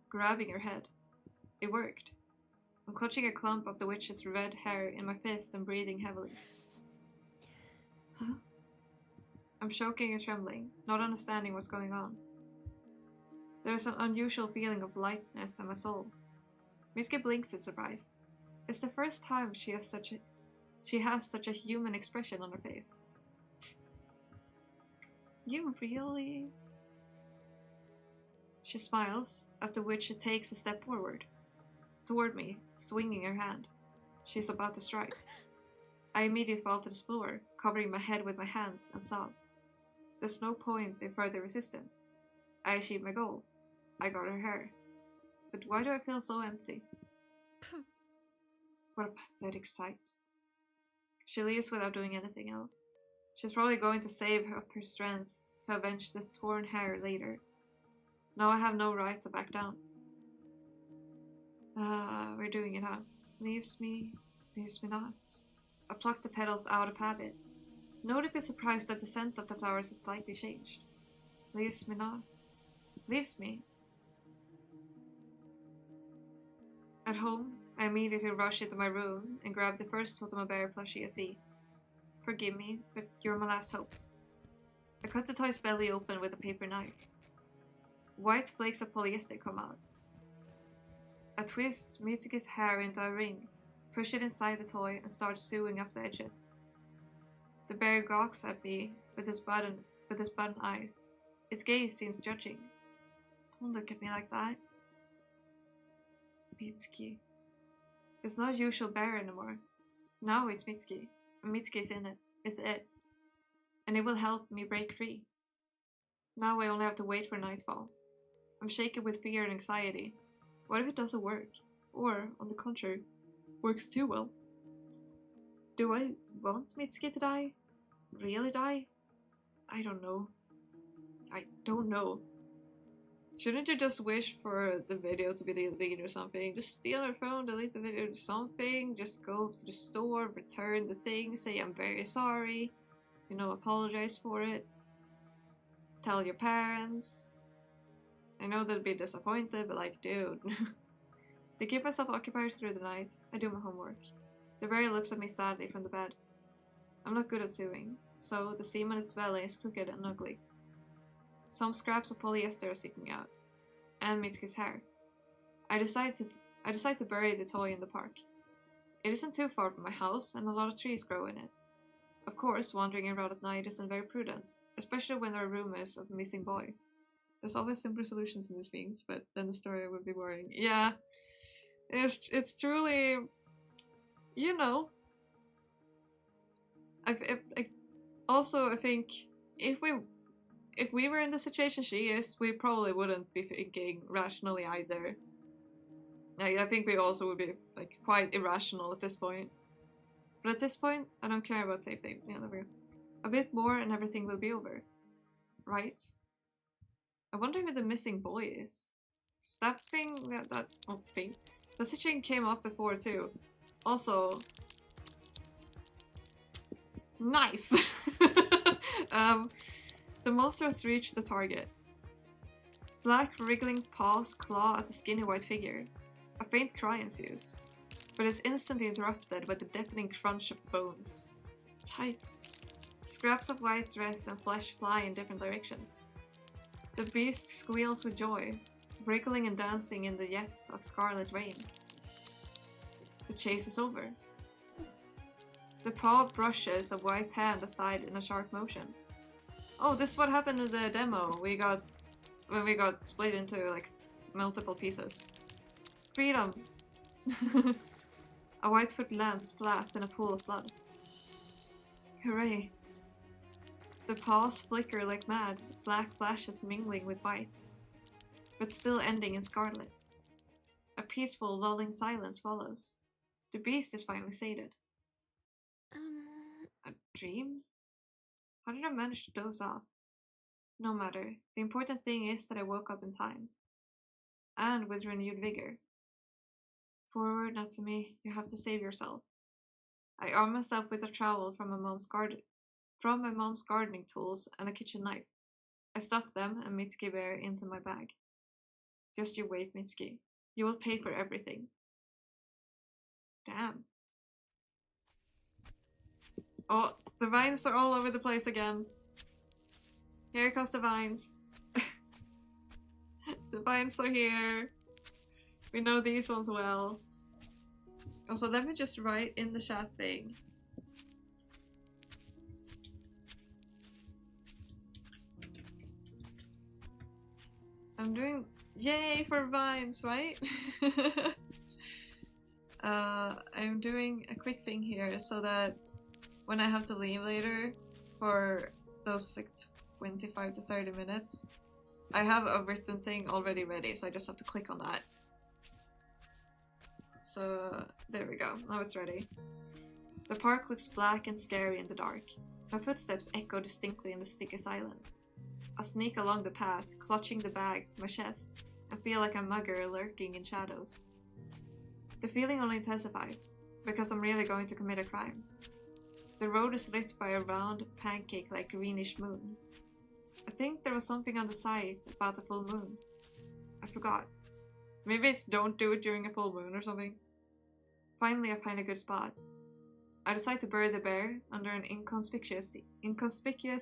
grabbing her head. It worked. I'm clutching a clump of the witch's red hair in my fist and breathing heavily. Huh? I'm choking and trembling, not understanding what's going on. There is an unusual feeling of lightness in my soul. Mitsuki blinks in surprise. It's the first time she has such a human expression on her face. You really? She smiles, after which she takes a step forward. Toward me, swinging her hand. She's about to strike. I immediately fall to the floor, covering my head with my hands, and sob. There's no point in further resistance. I achieved my goal. I got her hair. But why do I feel so empty? What a pathetic sight. She leaves without doing anything else. She's probably going to save up her strength to avenge the torn hair later. Now I have no right to back down. We're doing it, huh? Leaves me not. I pluck the petals out of habit. No to be surprised that the scent of the flowers has slightly changed. Leaves me not. Leaves me. At home, I immediately rush into my room and grab the first Posthumous bear plushie I see. Forgive me, but you're my last hope. I cut the toy's belly open with a paper knife. White flakes of polyester come out. I twist Mitsuki's hair into a ring, push it inside the toy, and start sewing up the edges. The bear gawks at me with his button eyes. Its gaze seems judging. Don't look at me like that. Mitsuki. It's not usual bear anymore. Now it's Mitsuki. And Mitsuki's in it. Is it. And it will help me break free. Now I only have to wait for nightfall. I'm shaken with fear and anxiety. What if it doesn't work? Or, on the contrary, works too well? Do I want Mitsuki to die? Really die? I don't know. Shouldn't you just wish for the video to be deleted or something? Just steal her phone, delete the video or something. Just go to the store, return the thing, say I'm very sorry. Apologize for it. Tell your parents. I know they'll be disappointed, but dude. To keep myself occupied through the night, I do my homework. The bear looks at me sadly from the bed. I'm not good at sewing, so the seam on its belly is crooked and ugly. Some scraps of polyester are sticking out, and Mitsuki's hair. I decide to bury the toy in the park. It isn't too far from my house, and a lot of trees grow in it. Of course, wandering around at night isn't very prudent, especially when there are rumors of a missing boy. There's always simpler solutions in these things, but then the story would be boring. Yeah, it's truly, I think if we were in the situation she is, we probably wouldn't be thinking rationally either. I think we also would be quite irrational at this point. But at this point, I don't care about safety. A bit more and everything will be over. Right? I wonder who the missing boy is. That situation came up before too. Also, nice! The monster has reached the target. Black wriggling paws claw at the skinny white figure. A faint cry ensues, but is instantly interrupted by the deafening crunch of bones. Tights. Scraps of white dress and flesh fly in different directions. The beast squeals with joy, wriggling and dancing in the jets of scarlet rain. The chase is over. The paw brushes a white hand aside in a sharp motion. Oh, this is what happened in the demo. When we got split into like multiple pieces. Freedom! A white foot lands splat in a pool of blood. Hooray! The paws flicker like mad, black flashes mingling with white, but still ending in scarlet. A peaceful, lulling silence follows. The beast is finally sated. A dream? How did I manage to doze off? No matter. The important thing is that I woke up in time. And with renewed vigor. Forward, Natsumi. You have to save yourself. I arm myself with a trowel from my mom's gardening tools and a kitchen knife. I stuff them and Mitsuki Bear into my bag. Just you wait, Mitsuki. You will pay for everything. Damn. Oh, the vines are all over the place again. Here comes the vines. The vines are here. We know these ones well. Also, let me just write in the chat thing. I'm doing yay for vines, right? I'm doing a quick thing here so that when I have to leave later for those like 25 to 30 minutes, I have a written thing already ready, so I just have to click on that. So there we go, now it's ready. The park looks black and scary in the dark. My footsteps echo distinctly in the sticky silence. I sneak along the path, clutching the bag to my chest, and feel like a mugger lurking in shadows. The feeling only intensifies, because I'm really going to commit a crime. The road is lit by a round, pancake-like greenish moon. I think there was something on the site about the full moon. I forgot. Maybe it's don't do it during a full moon or something. Finally, I find a good spot. I decide to bury the bear under an inconspicuous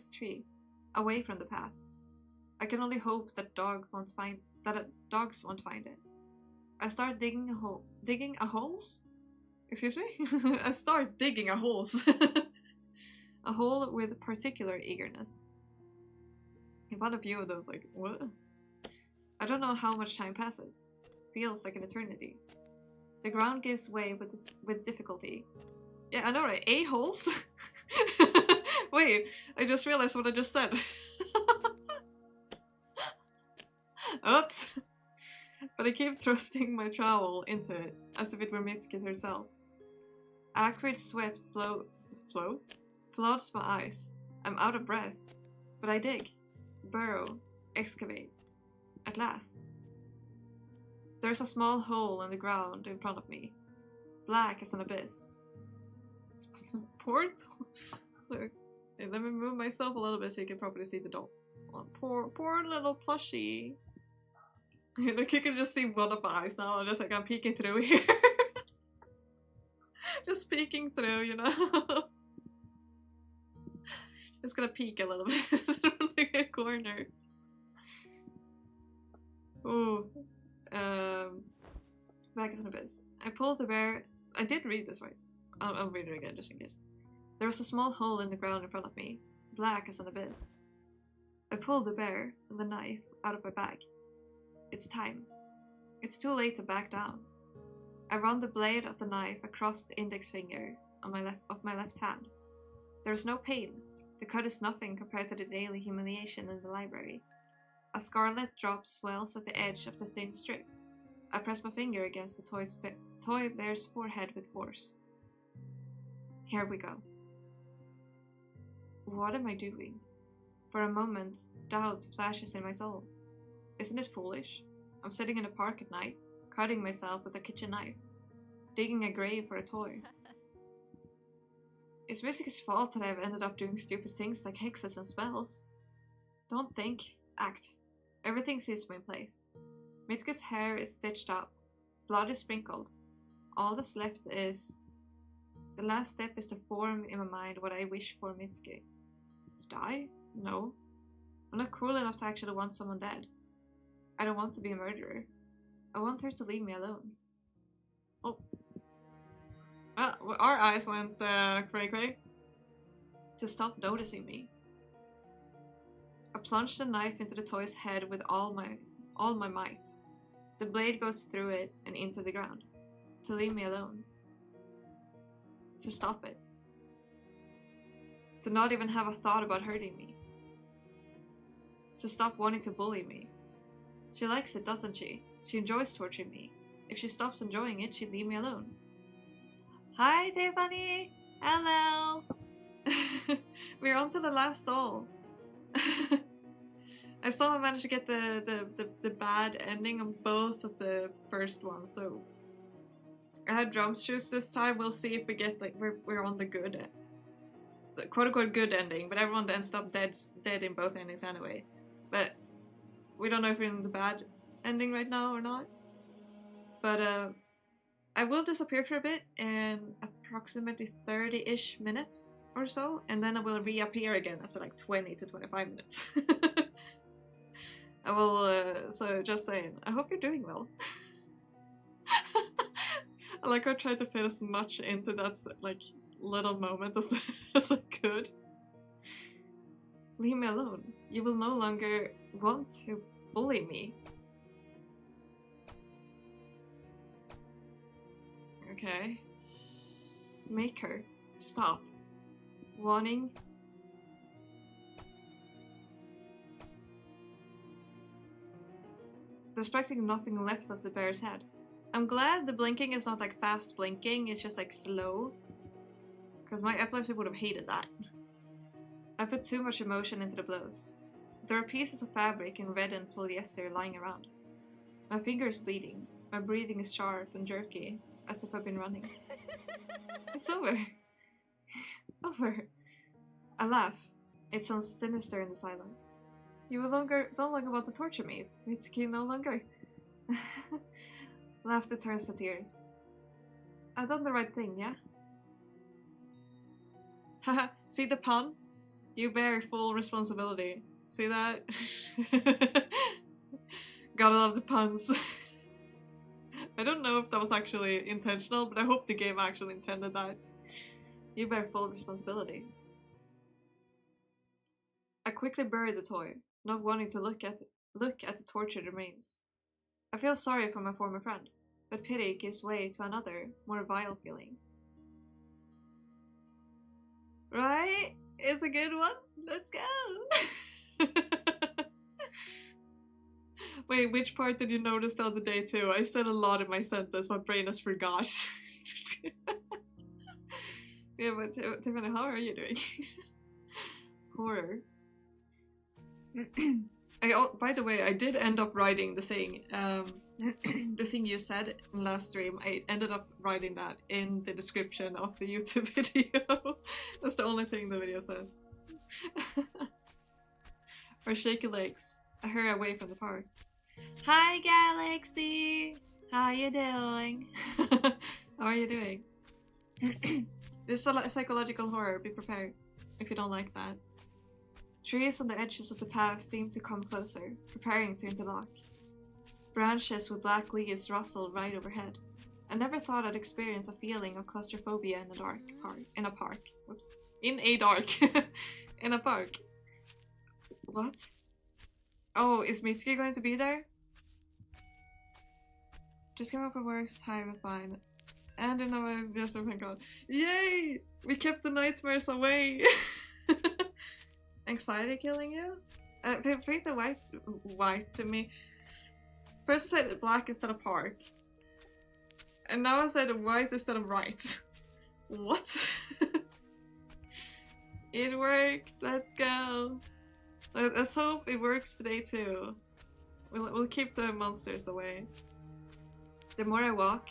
tree, away from the path. I can only hope that dogs won't find it. I start digging a holes? Excuse me? I start digging a holes. A hole with particular eagerness. I found a few of those, like, what? I don't know how much time passes. Feels like an eternity. The ground gives way with difficulty. Yeah, I know, right? A-holes? Wait, I just realized what I just said. Oops. But I keep thrusting my trowel into it, as if it were Mitsuki herself. Acrid sweat floods my eyes. I'm out of breath. But I dig. Burrow. Excavate. At last. There's a small hole in the ground in front of me. Black as an abyss. Look, let me move myself a little bit so you can properly see the doll. Oh, poor little plushie. Look, you can just see one of my eyes now. I'm just like, I'm peeking through here. Just peeking through, you know. Just gonna peek a little bit from the corner. Ooh. Back as an abyss. I pulled the bear. I did read this right. I'll read it again just in case. There was a small hole in the ground in front of me, black as an abyss. I pulled the bear and the knife out of my bag. It's time. It's too late to back down. I run the blade of the knife across the index finger on my left hand. There is no pain. The cut is nothing compared to the daily humiliation in the library. A scarlet drop swells at the edge of the thin strip. I press my finger against the toy bear's forehead with force. Here we go. What am I doing? For a moment, doubt flashes in my soul. Isn't it foolish? I'm sitting in the park at night, cutting myself with a kitchen knife, digging a grave for a toy. It's Mitsuki's fault that I've ended up doing stupid things like hexes and spells. Don't think, act. Everything seems to be in place. Mitsuki's hair is stitched up. Blood is sprinkled. All that's left is... The last step is to form in my mind what I wish for Mitsuki. To die? No. I'm not cruel enough to actually want someone dead. I don't want to be a murderer. I want her to leave me alone. Oh. Our eyes went cray-cray. To stop noticing me. I plunged the knife into the toy's head with all my might. The blade goes through it and into the ground. To leave me alone. To stop it. To not even have a thought about hurting me. To stop wanting to bully me. She likes it, doesn't she? She enjoys torturing me. If she stops enjoying it, she'd leave me alone. Hi, Tiffany! Hello! We're on to the last doll. I somehow managed to get the bad ending on both of the first ones, so I had drumshoes this time. We'll see if we get like we're on the good, the quote unquote good ending, but everyone ends up dead in both endings anyway. But we don't know if we're in the bad ending right now or not. But I will disappear for a bit in approximately 30-ish minutes or so, and then I will reappear again after like 20 to 25 minutes. I will, so just saying, I hope you're doing well. I tried to fit as much into that like little moment as I could. Leave me alone. You will no longer want to bully me. Okay. Make her stop wanting. There's practically nothing left of the bear's head. I'm glad the blinking is not like fast blinking, it's just like slow. Because my epilepsy would have hated that. I put too much emotion into the blows. There are pieces of fabric in red and polyester lying around. My finger is bleeding. My breathing is sharp and jerky, as if I've been running. It's over. Over. I laugh. It sounds sinister in the silence. You will no longer want to torture me. Mitsuki, no longer. Laughter turns to tears. I've done the right thing, yeah? Haha, see the pun? You bear full responsibility. See that? Gotta love the puns. I don't know if that was actually intentional, but I hope the game actually intended that. You bear full responsibility. I quickly buried the toy, not wanting to look at the tortured remains. I feel sorry for my former friend, but pity gives way to another, more vile feeling. Right? It's a good one. Let's go! Wait, which part did you notice the other day too? I said a lot in my sentence, my brain has forgot. Yeah, but Tiffany, how are you doing? Horror. By the way, I did end up writing the thing. The thing you said in last stream, I ended up writing that in the description of the YouTube video. That's the only thing the video says. Or shaky legs. I hurry away from the park. Hi, Galaxy! How you doing? How are you doing? This is a psychological horror. Be prepared if you don't like that. Trees on the edges of the path seem to come closer, preparing to interlock. Branches with black leaves rustle right overhead. I never thought I'd experience a feeling of claustrophobia in a dark park. In a park. Whoops. In a dark. In a park. What? Oh, is Mitsuki going to be there? Just came up from work, so tired but fine. And in a yes, oh my god. Yay! We kept the nightmares away! Anxiety killing you? Read the white to me. First I said black instead of park. And now I said white instead of right. What? It worked! Let's go! Let's hope it works today too. We'll keep the monsters away. The more I walk,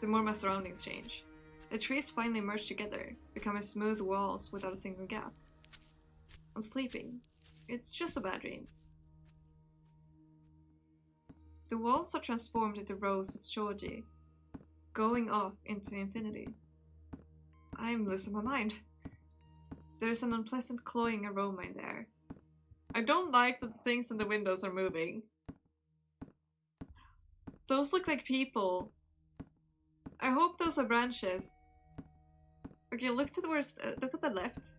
the more my surroundings change. The trees finally merge together, becoming smooth walls without a single gap. I'm sleeping. It's just a bad dream. The walls are transformed into rows of shoji, going off into infinity. I'm losing my mind. There's an unpleasant cloying aroma in the air. I don't like that the things in the windows are moving. Those look like people. I hope those are branches. Okay, look to the worst. Look at the left.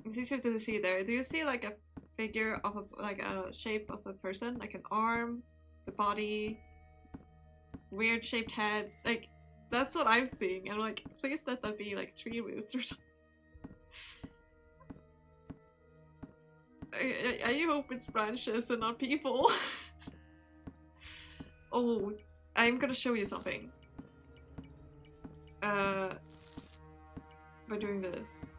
It's easier to see there. Do you see like a figure of a shape of a person, like an arm, the body, weird shaped head? Like that's what I'm seeing. I'm like, please let that be like tree roots or something. I hope it's branches and not people. Oh, I'm gonna show you something. By doing this.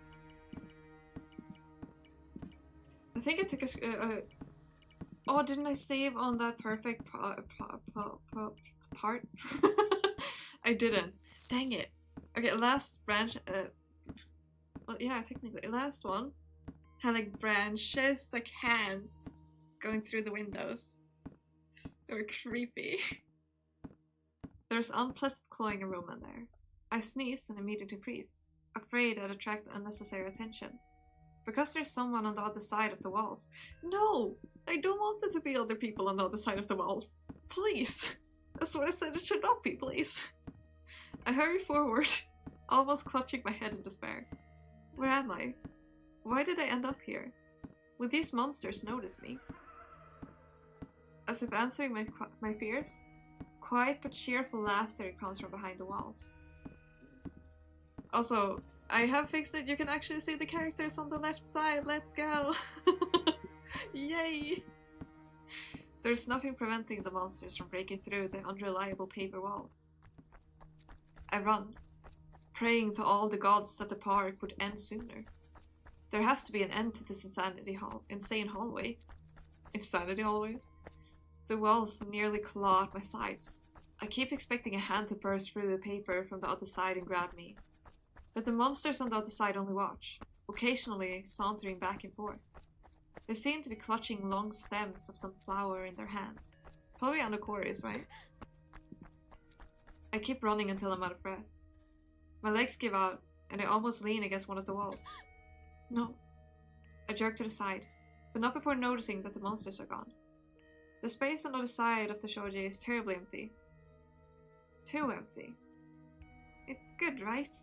I think I took a oh, didn't I save on that perfect part? I didn't. Dang it. Okay, last branch. Well, yeah, technically, last one had like branches, like hands, going through the windows. They were creepy. There's unpleasant clawing aroma in there. I sneeze and immediately freeze, afraid I'd attract unnecessary attention. Because there's someone on the other side of the walls. No! I don't want it to be other people on the other side of the walls. Please! That's what I said it should not be, please. I hurry forward, almost clutching my head in despair. Where am I? Why did I end up here? Will these monsters notice me? As if answering my fears, quiet but cheerful laughter comes from behind the walls. Also, I have fixed it. You can actually see the characters on the left side. Let's go! Yay! There's nothing preventing the monsters from breaking through the unreliable paper walls. I run, praying to all the gods that the park would end sooner. There has to be an end to this insane hallway. Insanity hallway? The walls nearly claw at my sides. I keep expecting a hand to burst through the paper from the other side and grab me. But the monsters on the other side only watch, occasionally sauntering back and forth. They seem to be clutching long stems of some flower in their hands. Probably anacoris, right? I keep running until I'm out of breath. My legs give out, and I almost lean against one of the walls. No. I jerk to the side, but not before noticing that the monsters are gone. The space on the other side of the shoji is terribly empty. Too empty. It's good, right?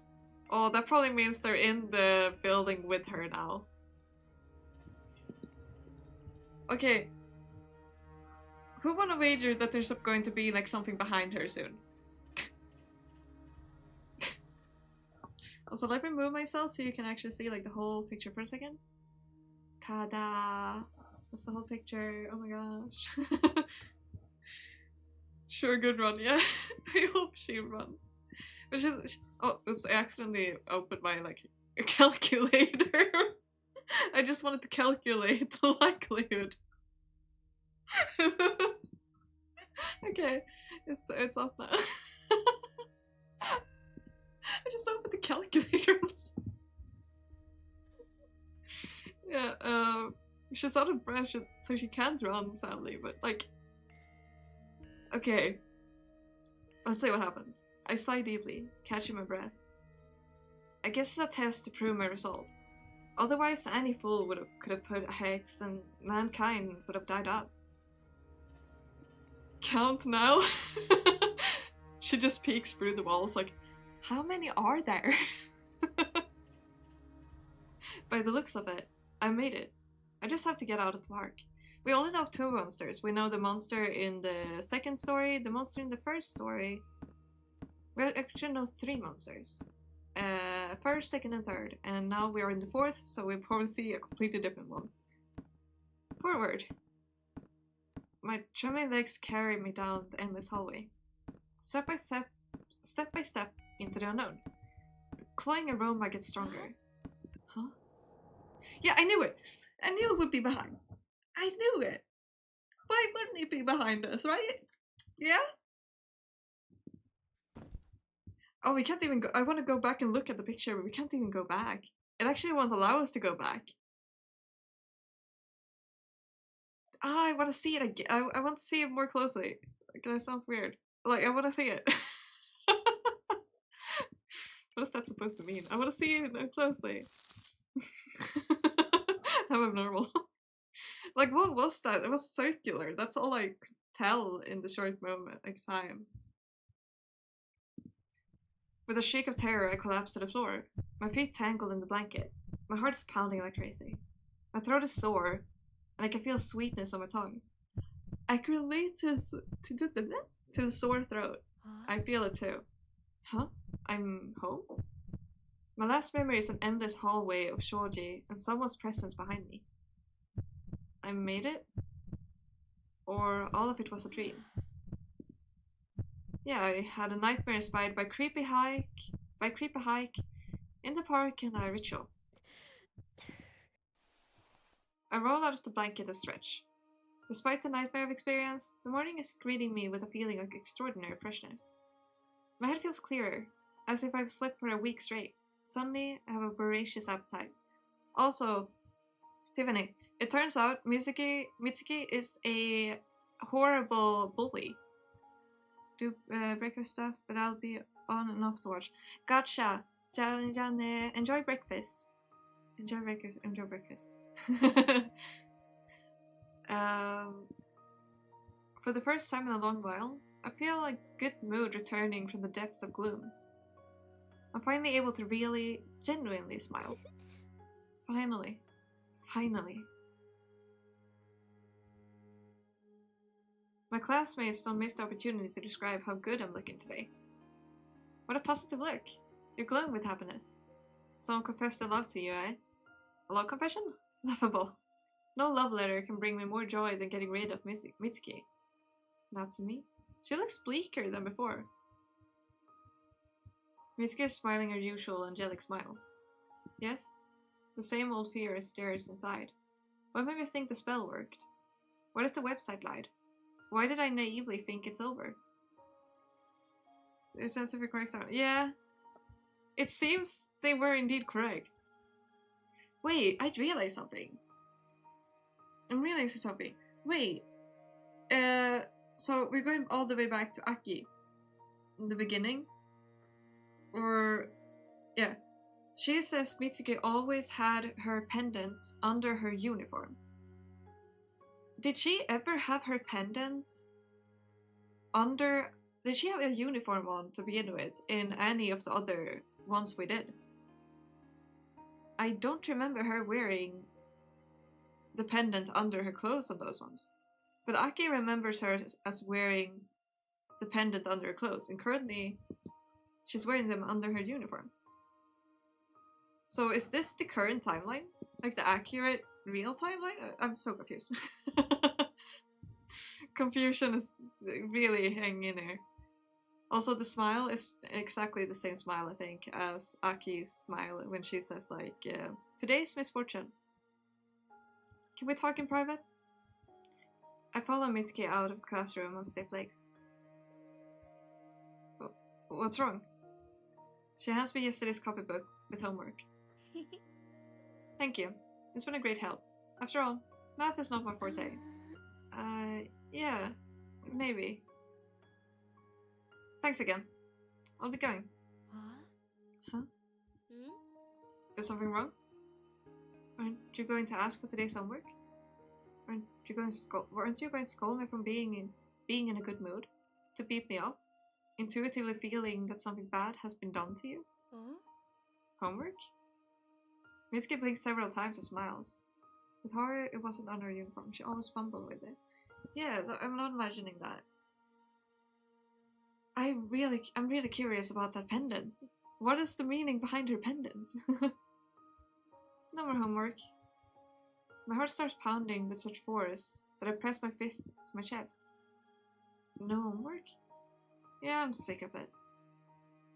Oh, that probably means they're in the building with her now. Okay. Who wanna wager that there's going to be like something behind her soon? Also, let me move myself so you can actually see like the whole picture for a second. Ta-da! That's the whole picture. Oh my gosh. Sure, good run, yeah. I hope she runs. But oh, oops, I accidentally opened my like calculator. I just wanted to calculate the likelihood. Oops. Okay, it's off now. I just opened the calculator. Yeah, she's out of breath, so she can't run, sadly, but like... Okay. Let's see what happens. I sigh deeply, catching my breath. I guess it's a test to prove my resolve. Otherwise, any fool could have put a hex and mankind would have died out. Count now? She just peeks through the walls like, how many are there? By the looks of it, I made it. I just have to get out of the park. We only know of 2 monsters. We know the monster in the second story, the monster in the first story. We actually know 3 monsters. First, second, and third. And now we are in the 4th, so we'll probably see a completely different one. Forward. My trembling legs carry me down the endless hallway. Step by step into the unknown. The clawing aroma gets stronger. Huh? Yeah, I knew it! I knew it would be behind. I knew it! Why wouldn't it be behind us, right? Yeah? Oh, we can't even go. I want to go back and look at the picture, but we can't even go back. It actually won't allow us to go back. Ah, I want to see it again. I want to see it more closely. That sounds weird. Like, I want to see it. What is that supposed to mean? I want to see it closely. I'm abnormal. Like, what was that? It was circular. That's all I could tell in the short moment, like time. With a shriek of terror, I collapsed to the floor. My feet tangled in the blanket. My heart is pounding like crazy. My throat is sore, and I can feel sweetness on my tongue. I can relate to the sore throat. I feel it too. Huh? I'm home? My last memory is an endless hallway of shoji and someone's presence behind me. I made it? Or all of it was a dream? Yeah, I had a nightmare inspired by creepy hike in the park and a ritual. I roll out of the blanket and stretch. Despite the nightmare I've experienced, the morning is greeting me with a feeling of extraordinary freshness. My head feels clearer, as if I've slept for a week straight. Suddenly, I have a voracious appetite. Also, Tiffany, it turns out Mitsuki is a horrible bully. Do breakfast stuff, but I'll be on and off to watch. Gotcha! Enjoy breakfast. Enjoy breakfast. For the first time in a long while, I feel a good mood returning from the depths of gloom. I'm finally able to really, genuinely smile. Finally. My classmates don't miss the opportunity to describe how good I'm looking today. What a positive look. You're glowing with happiness. Someone confessed their love to you, eh? A love confession? Laughable. No love letter can bring me more joy than getting rid of Mitsuki. Natsumi? She looks bleaker than before. Mitsuki is smiling her usual angelic smile. Yes? The same old fear stares inside. What made me think the spell worked? What if the website lied? Why did I naively think it's over? It says if you're correct or not. Yeah. It seems they were indeed correct. Wait, I realized something. I'm realizing something. Wait. So we're going all the way back to Aki. In the beginning. Or, yeah. She says Mitsuki always had her pendants under her uniform. Did she ever have her pendants under... Did she have a uniform on to begin with in any of the other ones we did? I don't remember her wearing the pendant under her clothes on those ones. But Aki remembers her as wearing the pendant under her clothes, and currently she's wearing them under her uniform. So is this the current timeline? Like the accurate, real timeline? I'm so confused. Confusion is really hanging in there. Also, the smile is exactly the same smile, I think, as Aki's smile when she says, like, today's misfortune. Can we talk in private? I follow Mitsuki out of the classroom on stiff legs. What's wrong? She hands me yesterday's copybook with homework. Thank you. It's been a great help. After all, math is not my forte. Yeah, maybe. Thanks again. I'll be going. Huh? Is something wrong? Aren't you going to ask for today's homework? Aren't you going to scold me from being in a good mood? To beat me up? Intuitively feeling that something bad has been done to you? Homework? Mitsuki blinks several times and smiles. With horror, it wasn't on her uniform. She always fumbled with it. Yeah, so I'm not imagining that. I'm really curious about that pendant. What is the meaning behind her pendant? No more homework. My heart starts pounding with such force that I press my fist to my chest. No homework? Yeah, I'm sick of it.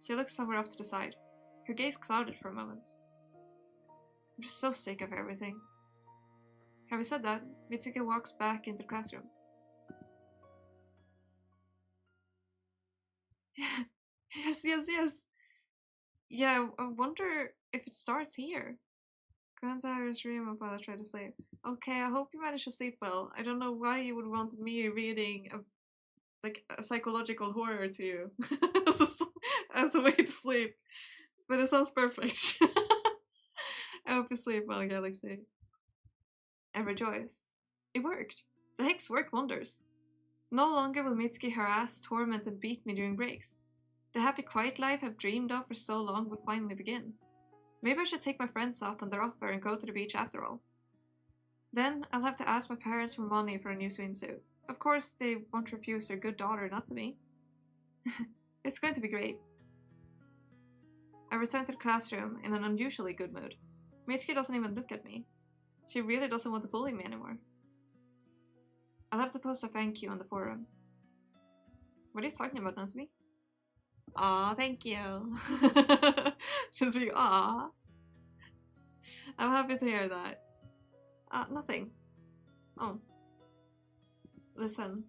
She looks somewhere off to the side. Her gaze clouded for a moment. I'm just so sick of everything. Having said that, Mitsuki walks back into the classroom. Yes. Yeah, I wonder if it starts here. Can't have a dream while I try to sleep. Okay, I hope you manage to sleep well. I don't know why you would want me reading a psychological horror to you as a way to sleep. But it sounds perfect. I hope you sleep well, Galaxy. And rejoice. It worked. The hex worked wonders. No longer will Mitsuki harass, torment, and beat me during breaks. The happy quiet life I've dreamed of for so long will finally begin. Maybe I should take my friends up on their offer and go to the beach after all. Then I'll have to ask my parents for money for a new swimsuit. Of course, they won't refuse their good daughter not to me. It's going to be great. I return to the classroom in an unusually good mood. Mitsuki doesn't even look at me. She really doesn't want to bully me anymore. I'll have to post a thank you on the forum. What are you talking about, Natsumi? Aw, thank you. Just being aw. I'm happy to hear that. Nothing. Oh. Listen.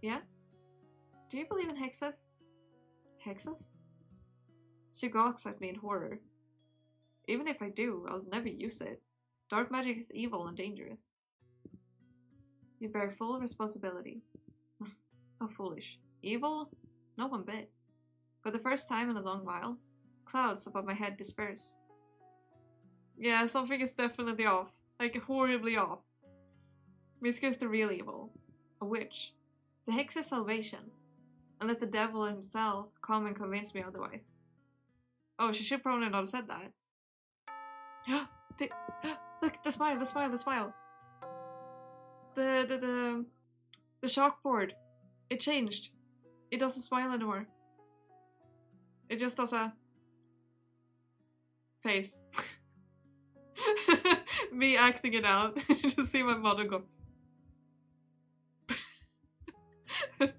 Yeah? Do you believe in hexes? Hexes? She gawks at me in horror. Even if I do, I'll never use it. Dark magic is evil and dangerous. You bear full responsibility. How foolish. Evil? No one bit. For the first time in a long while, clouds above my head disperse. Yeah, something is definitely off. Like, horribly off. Mitsuko is the real evil. A witch. The hex is salvation. And let the devil himself come and convince me otherwise. Oh, she should probably not have said that. Look, the smile, the smile, the smile. The chalkboard. It changed. It doesn't smile anymore. It just does a face. Me acting it out. Just see my mother go.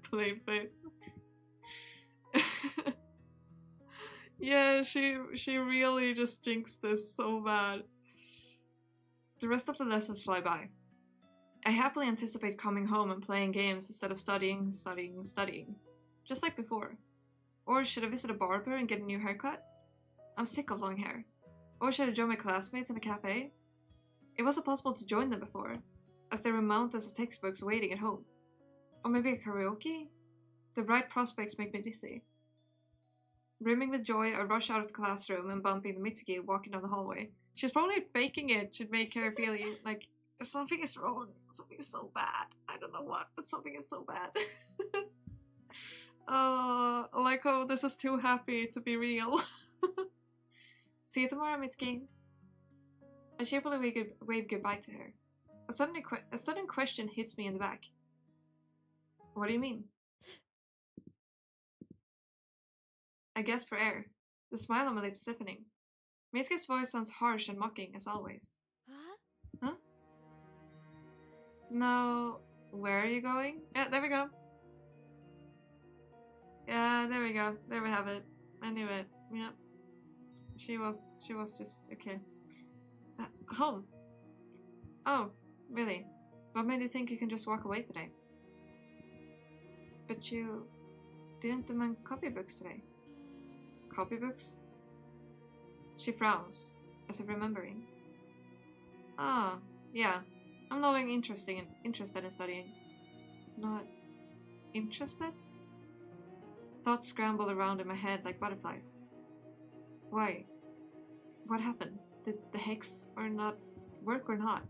Plain face. Yeah, she really just jinxed this so bad. The rest of the lessons fly by. I happily anticipate coming home and playing games instead of studying. Just like before. Or should I visit a barber and get a new haircut? I'm sick of long hair. Or should I join my classmates in a cafe? It wasn't possible to join them before, as there were mountains of textbooks waiting at home. Or maybe a karaoke? The bright prospects make me dizzy. Brimming with joy, I rush out of the classroom and bump into Mitsuki walking down the hallway. She's probably faking it to make her feel like something is wrong. Something is so bad. I don't know what, but something is so bad. Like, oh, this is too happy to be real. See you tomorrow, Mitsuki. I cheerfully wave goodbye to her. A sudden question hits me in the back. What do you mean? I gasp for air, the smile on my lips stiffening. Mitsuki's voice sounds harsh and mocking, as always. Huh? No, where are you going? Yeah, there we go. Yeah, there we go. There we have it. I knew it. Yep. She was just okay. Home. Oh, really? What made you think you can just walk away today? But you didn't demand copybooks today. Copybooks? She frowns, as if remembering. Ah, yeah. I'm no longer interested in studying. Not interested? Thoughts scramble around in my head like butterflies. Why? What happened? Did the hex or not work or not?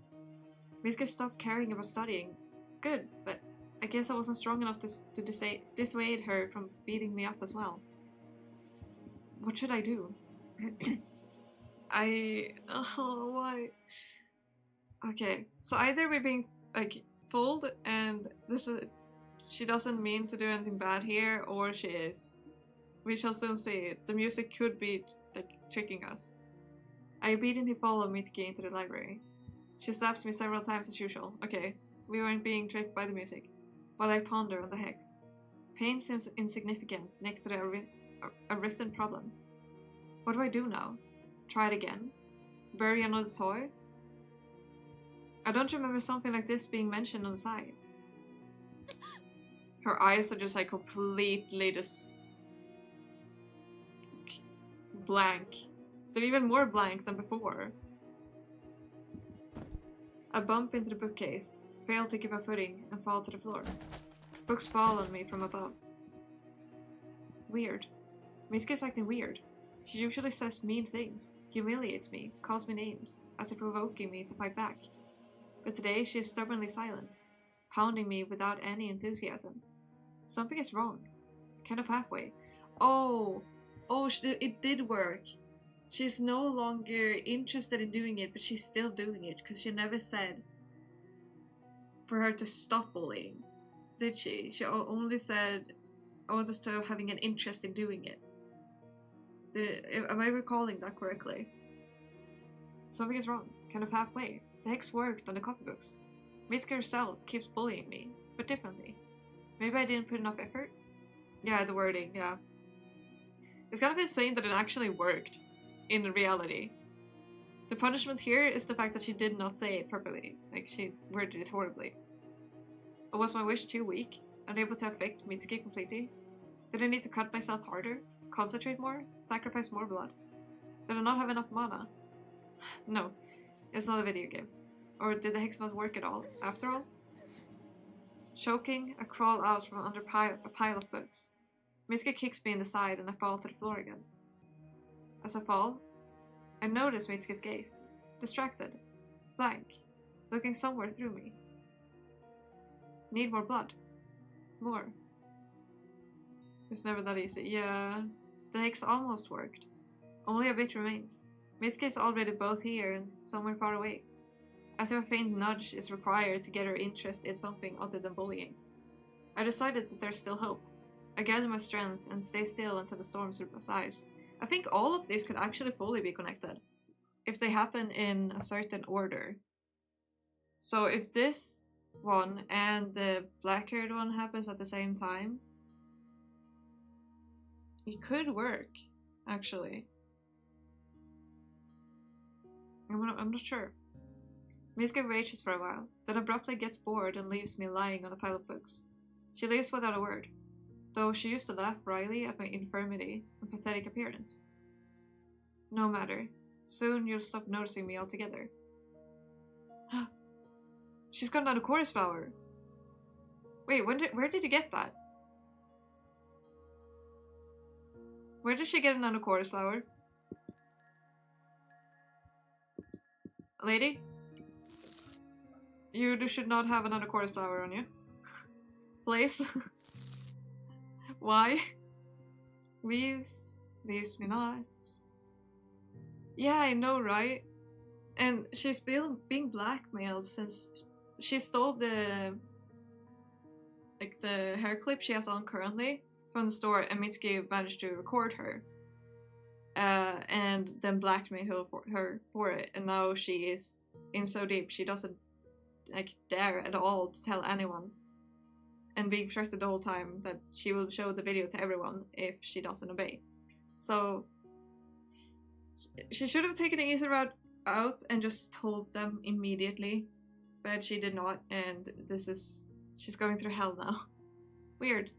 Mitsuki stopped caring about studying. Good, but I guess I wasn't strong enough to dissuade her from beating me up as well. What should I do? Why? Okay, so either we're being like fooled and she doesn't mean to do anything bad here, or she is. We shall soon see. The music could be like tricking us. I obediently follow Mitsuki into the library. She slaps me several times as usual. Okay, we weren't being tricked by the music. While I ponder on the hex. Pain seems insignificant next to the arisen problem. What do I do now? Try it again? Bury another toy? I don't remember something like this being mentioned on the side. Her eyes are just like completely just blank. They're even more blank than before. I bump into the bookcase, fail to keep my footing, and fall to the floor. Books fall on me from above. Weird. Mitsuki's acting weird. She usually says mean things, humiliates me, calls me names, as if provoking me to fight back. But today she is stubbornly silent, pounding me without any enthusiasm. Something is wrong. Kind of halfway. Oh, it did work. She's no longer interested in doing it, but she's still doing it because she never said for her to stop bullying, did she? She only said, I want to start having an interest in doing it. Am I recalling that correctly? Something is wrong, kind of halfway. The hex worked on the copybooks. Mitsuki herself keeps bullying me, but differently. Maybe I didn't put enough effort? Yeah, the wording, yeah. It's kind of insane that it actually worked in reality. The punishment here is the fact that she did not say it properly. Like, she worded it horribly. Or was my wish too weak? Unable to affect Mitsuki completely? Did I need to cut myself harder? Concentrate more? Sacrifice more blood? Did I not have enough mana? No, it's not a video game. Or did the hex not work at all, after all? Choking, I crawl out from under a pile of books. Mitsuki kicks me in the side and I fall to the floor again. As I fall, I notice Mitsuki's gaze. Distracted. Blank. Looking somewhere through me. Need more blood. More. It's never that easy. Yeah, the hex almost worked. Only a bit remains. Mitsuki is already both here and somewhere far away. As if a faint nudge is required to get her interest in something other than bullying. I decided that there's still hope. I gather my strength and stay still until the storm subsides. I think all of these could actually fully be connected, if they happen in a certain order. So if this one and the black-haired one happens at the same time, it could work, actually. I'm not sure. Mitsuki rages for a while, then abruptly gets bored and leaves me lying on a pile of books. She leaves without a word, though she used to laugh wryly at my infirmity and pathetic appearance. No matter. Soon you'll stop noticing me altogether. She's got an chorus flower. Wait, where did you get that? Where did she get an chorus flower? Lady? You should not have an chorus flower on you. Please. Why? Leaves me not. Yeah, I know, right? And she's being blackmailed since she stole the hair clip she has on currently from the store, and Mitsuki managed to record her. And then blackmail her for it, and now she is in so deep she doesn't dare at all to tell anyone, and being threatened the whole time that she will show the video to everyone if she doesn't obey. So she should have taken the easy route out and just told them immediately, but she did not, and she's going through hell now. Weird.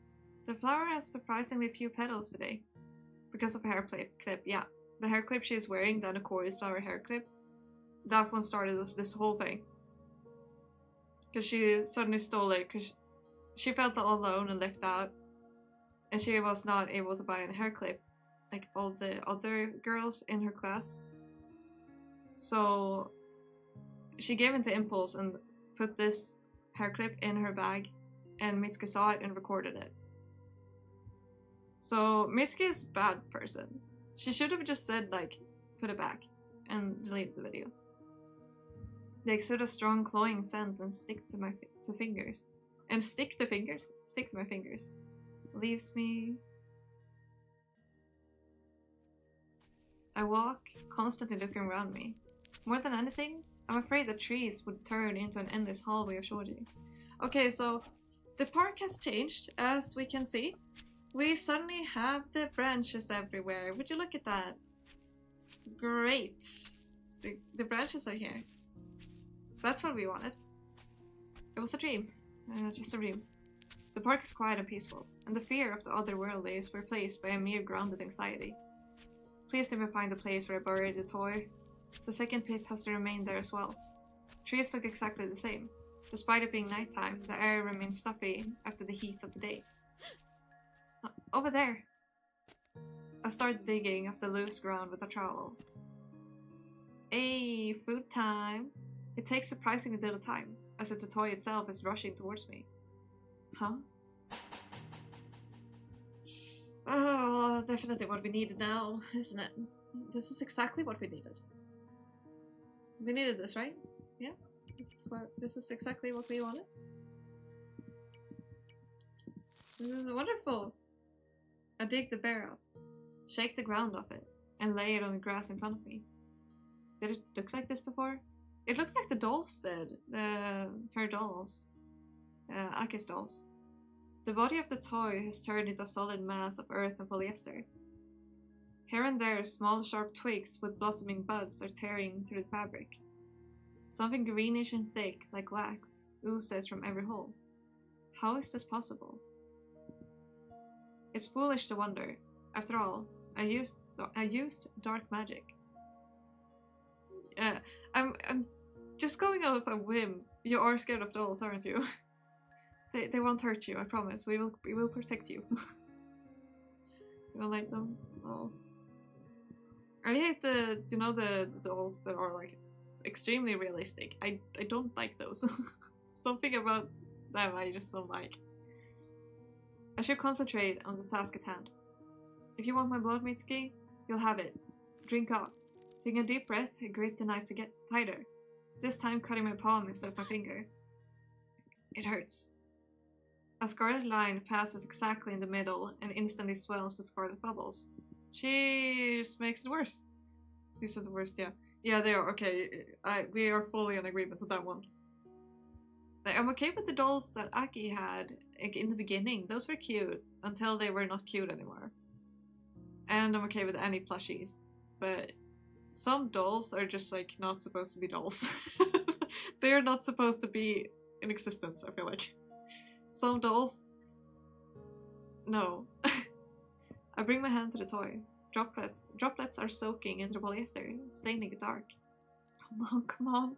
The flower has surprisingly few petals today. Because of a hair clip, yeah. The hair clip she's wearing, the Anacortes flower hair clip, that one started this whole thing. Because she suddenly stole it because she felt all alone and left out. And she was not able to buy a hair clip like all the other girls in her class. So she gave into impulse and put this hair clip in her bag, and Mitsuki saw it and recorded it. So Mitsuki is a bad person. She should have just said put it back and delete the video. They exude a strong clawing scent and stick to my fingers. And stick to my fingers. Leaves me. I walk, constantly looking around me. More than anything, I'm afraid that trees would turn into an endless hallway of shorting. Okay, so the park has changed, as we can see. We suddenly have the branches everywhere. Would you look at that? Great. The branches are here. That's what we wanted. It was a dream. Just a dream. The park is quiet and peaceful, and the fear of the otherworldly is replaced by a mere grounded anxiety. Please let me find the place where I buried the toy. The second pit has to remain there as well. Trees look exactly the same. Despite it being nighttime, the air remains stuffy after the heat of the day. Over there! I start digging up the loose ground with a trowel. Hey, food time! It takes surprisingly little time, as if the toy itself is rushing towards me. Huh? Oh, definitely what we needed now, isn't it? This is exactly what we needed. We needed this, right? Yeah? This is exactly what we wanted. This is wonderful. I dig the bear up, shake the ground off it, and lay it on the grass in front of me. Did it look like this before? It looks like the dolls did. Her dolls. Aki's dolls. The body of the toy has turned into a solid mass of earth and polyester. Here and there, small sharp twigs with blossoming buds are tearing through the fabric. Something greenish and thick, like wax, oozes from every hole. How is this possible? It's foolish to wonder. After all, I used dark magic. I'm just going out of a whim. You are scared of dolls, aren't you? They won't hurt you, I promise. We will protect you. You don't like them? Oh. I hate the dolls that are like extremely realistic. I don't like those. Something about them I just don't like. I should concentrate on the task at hand. If you want my blood, Mitsuki, you'll have it. Drink up. Take a deep breath and grip the knife to get tighter. This time cutting my palm instead of my finger. It hurts. A scarlet line passes exactly in the middle and instantly swells with scarlet bubbles. She just makes it worse. These are the worst, yeah. Yeah, they are. Okay, we are fully in agreement with that one. Like, I'm okay with the dolls that Aki had in the beginning. Those were cute until they were not cute anymore. And I'm okay with any plushies. But some dolls are just like not supposed to be dolls. They are not supposed to be in existence, I feel like. Some dolls? No. I bring my hand to the toy. Droplets are soaking into the polyester, staining it dark. Come on, come on.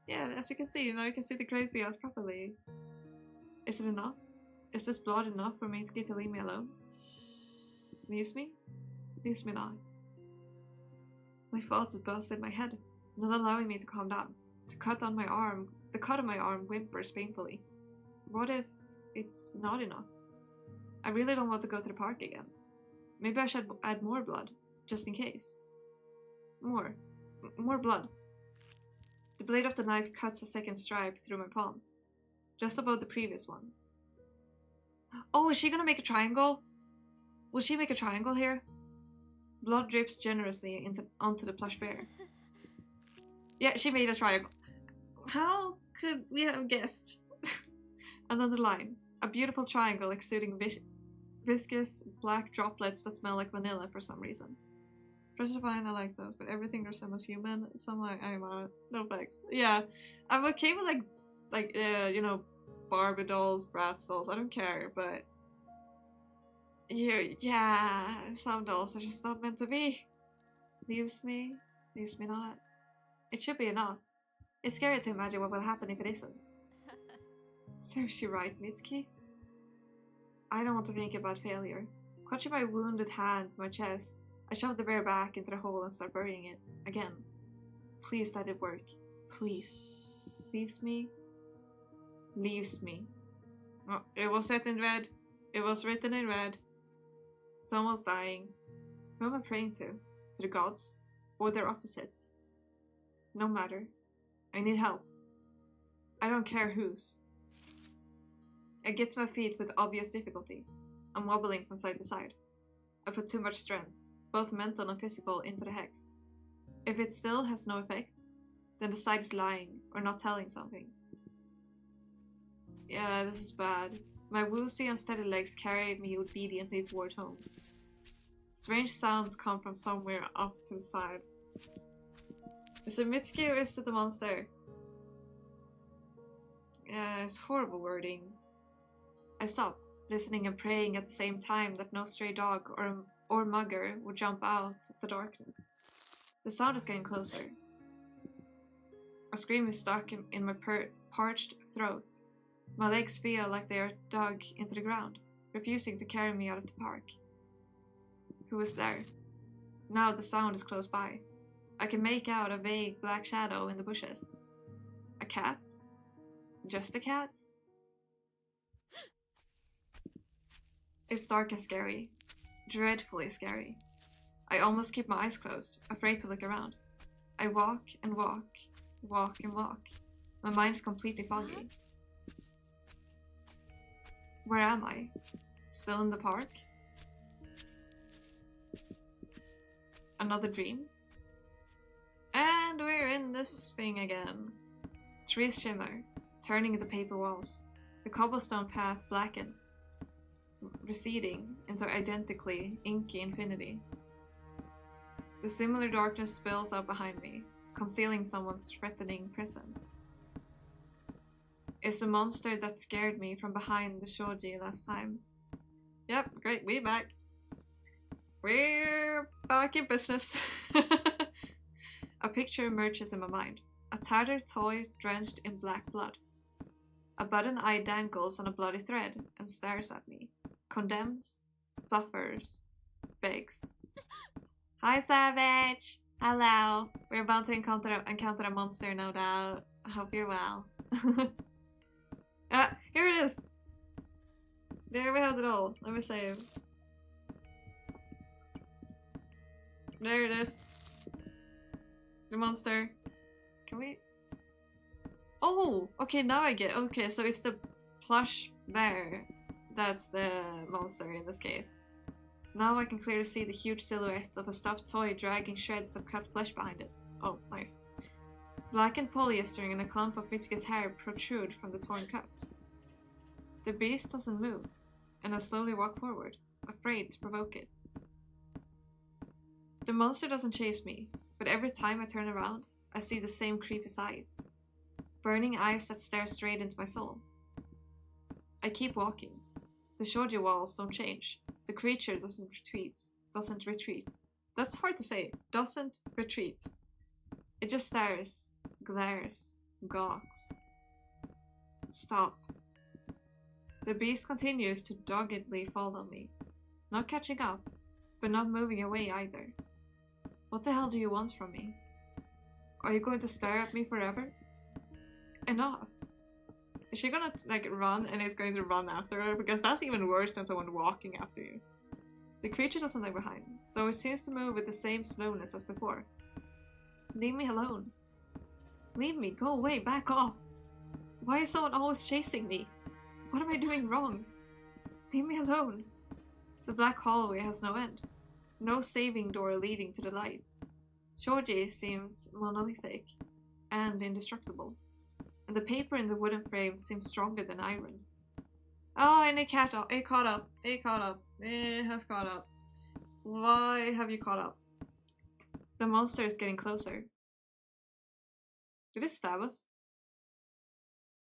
Yeah, as you can see, now you can see the crazy eyes properly. Is it enough? Is this blood enough for Mitsuki to leave me alone? Leaves me? Leaves me not. My thoughts buzz in my head, not allowing me to calm down. The cut on my arm whimpers painfully. What if it's not enough? I really don't want to go to the park again. Maybe I should add more blood, just in case. More blood. The blade of the knife cuts a second stripe through my palm, just above the previous one. Oh, is she gonna make a triangle? Will she make a triangle here? Blood drips generously onto the plush bear. Yeah, she made a triangle. How could we have guessed? Another line. A beautiful triangle exuding viscous black droplets that smell like vanilla for some reason. Pressure fine, I like those, but everything resembles human. Some I'm no thanks. Yeah, I'm okay with Barbie dolls, Bratz dolls. I don't care, but yeah, some dolls are just not meant to be. Leaves me not. It should be enough. It's scary to imagine what will happen if it isn't. Serves you right, Mitsuki. I don't want to think about failure. Clutching my wounded hand to my chest, I shove the bear back into the hole and start burying it. Again. Please let it work. Please. Leaves me. Leaves me. Oh, it was set in red. It was written in red. Someone's dying. Who am I praying to? To the gods? Or their opposites? No matter. I need help. I don't care whose. I get to my feet with obvious difficulty. I'm wobbling from side to side. I put too much strength, both mental and physical, into the hex. If it still has no effect, then the side is lying or not telling something. Yeah, this is bad. My woozy, unsteady legs carried me obediently toward home. Strange sounds come from somewhere off to the side. Is it Mitsuki or is it the monster? Yeah, it's horrible wording. I stop, listening and praying at the same time that no stray dog or mugger would jump out of the darkness. The sound is getting closer. A scream is stuck in my parched throat. My legs feel like they are dug into the ground, refusing to carry me out of the park. Who is there? Now the sound is close by. I can make out a vague black shadow in the bushes. A cat? Just a cat? It's dark and scary. dreadfully scary. I almost keep my eyes closed, afraid to look around. I walk and walk, walk and walk. My mind's completely foggy. Where am I? Still in the park? Another dream? And we're in this thing again. Trees shimmer, turning into paper walls. The cobblestone path blackens, receding into identically inky infinity. The similar darkness spills out behind me, concealing someone's threatening presence. It's the monster that scared me from behind the shoji last time. Yep, great, we're back. We're back in business. A picture emerges in my mind. A tattered toy drenched in black blood. A button eye dangles on a bloody thread and stares at me. Condemns, suffers, begs. Hi, Savage! Hello! We're about to encounter a monster, no doubt. I hope you're well. Ah, here it is! There we have it all. Let me save. There it is. The monster. Can we... Oh! Okay, now I get... Okay, so it's the plush bear that's the monster in this case. Now I can clearly see the huge silhouette of a stuffed toy dragging shreds of cut flesh behind it. Oh, nice. Blackened polyester and a clump of Mitsuki's hair protrude from the torn cuts. The beast doesn't move, and I slowly walk forward, afraid to provoke it. The monster doesn't chase me, but every time I turn around, I see the same creepy sight. Burning eyes that stare straight into my soul. I keep walking. The shoji walls don't change. The creature doesn't retreat. That's hard to say. Doesn't retreat. It just stares, glares, gawks. Stop. The beast continues to doggedly follow me. Not catching up, but not moving away either. What the hell do you want from me? Are you going to stare at me forever? Enough. Is she gonna, like, run and it's going to run after her? Because that's even worse than someone walking after you. The creature doesn't lag behind, though it seems to move with the same slowness as before. Leave me alone. Leave me, go away, back off. Why is someone always chasing me? What am I doing wrong? Leave me alone. The black hallway has no end. No saving door leading to the light. Shoji seems monolithic and indestructible. And the paper in the wooden frame seems stronger than iron. Oh, and it caught up. It caught up. It caught up. It has caught up. Why have you caught up? The monster is getting closer. Did it stab us?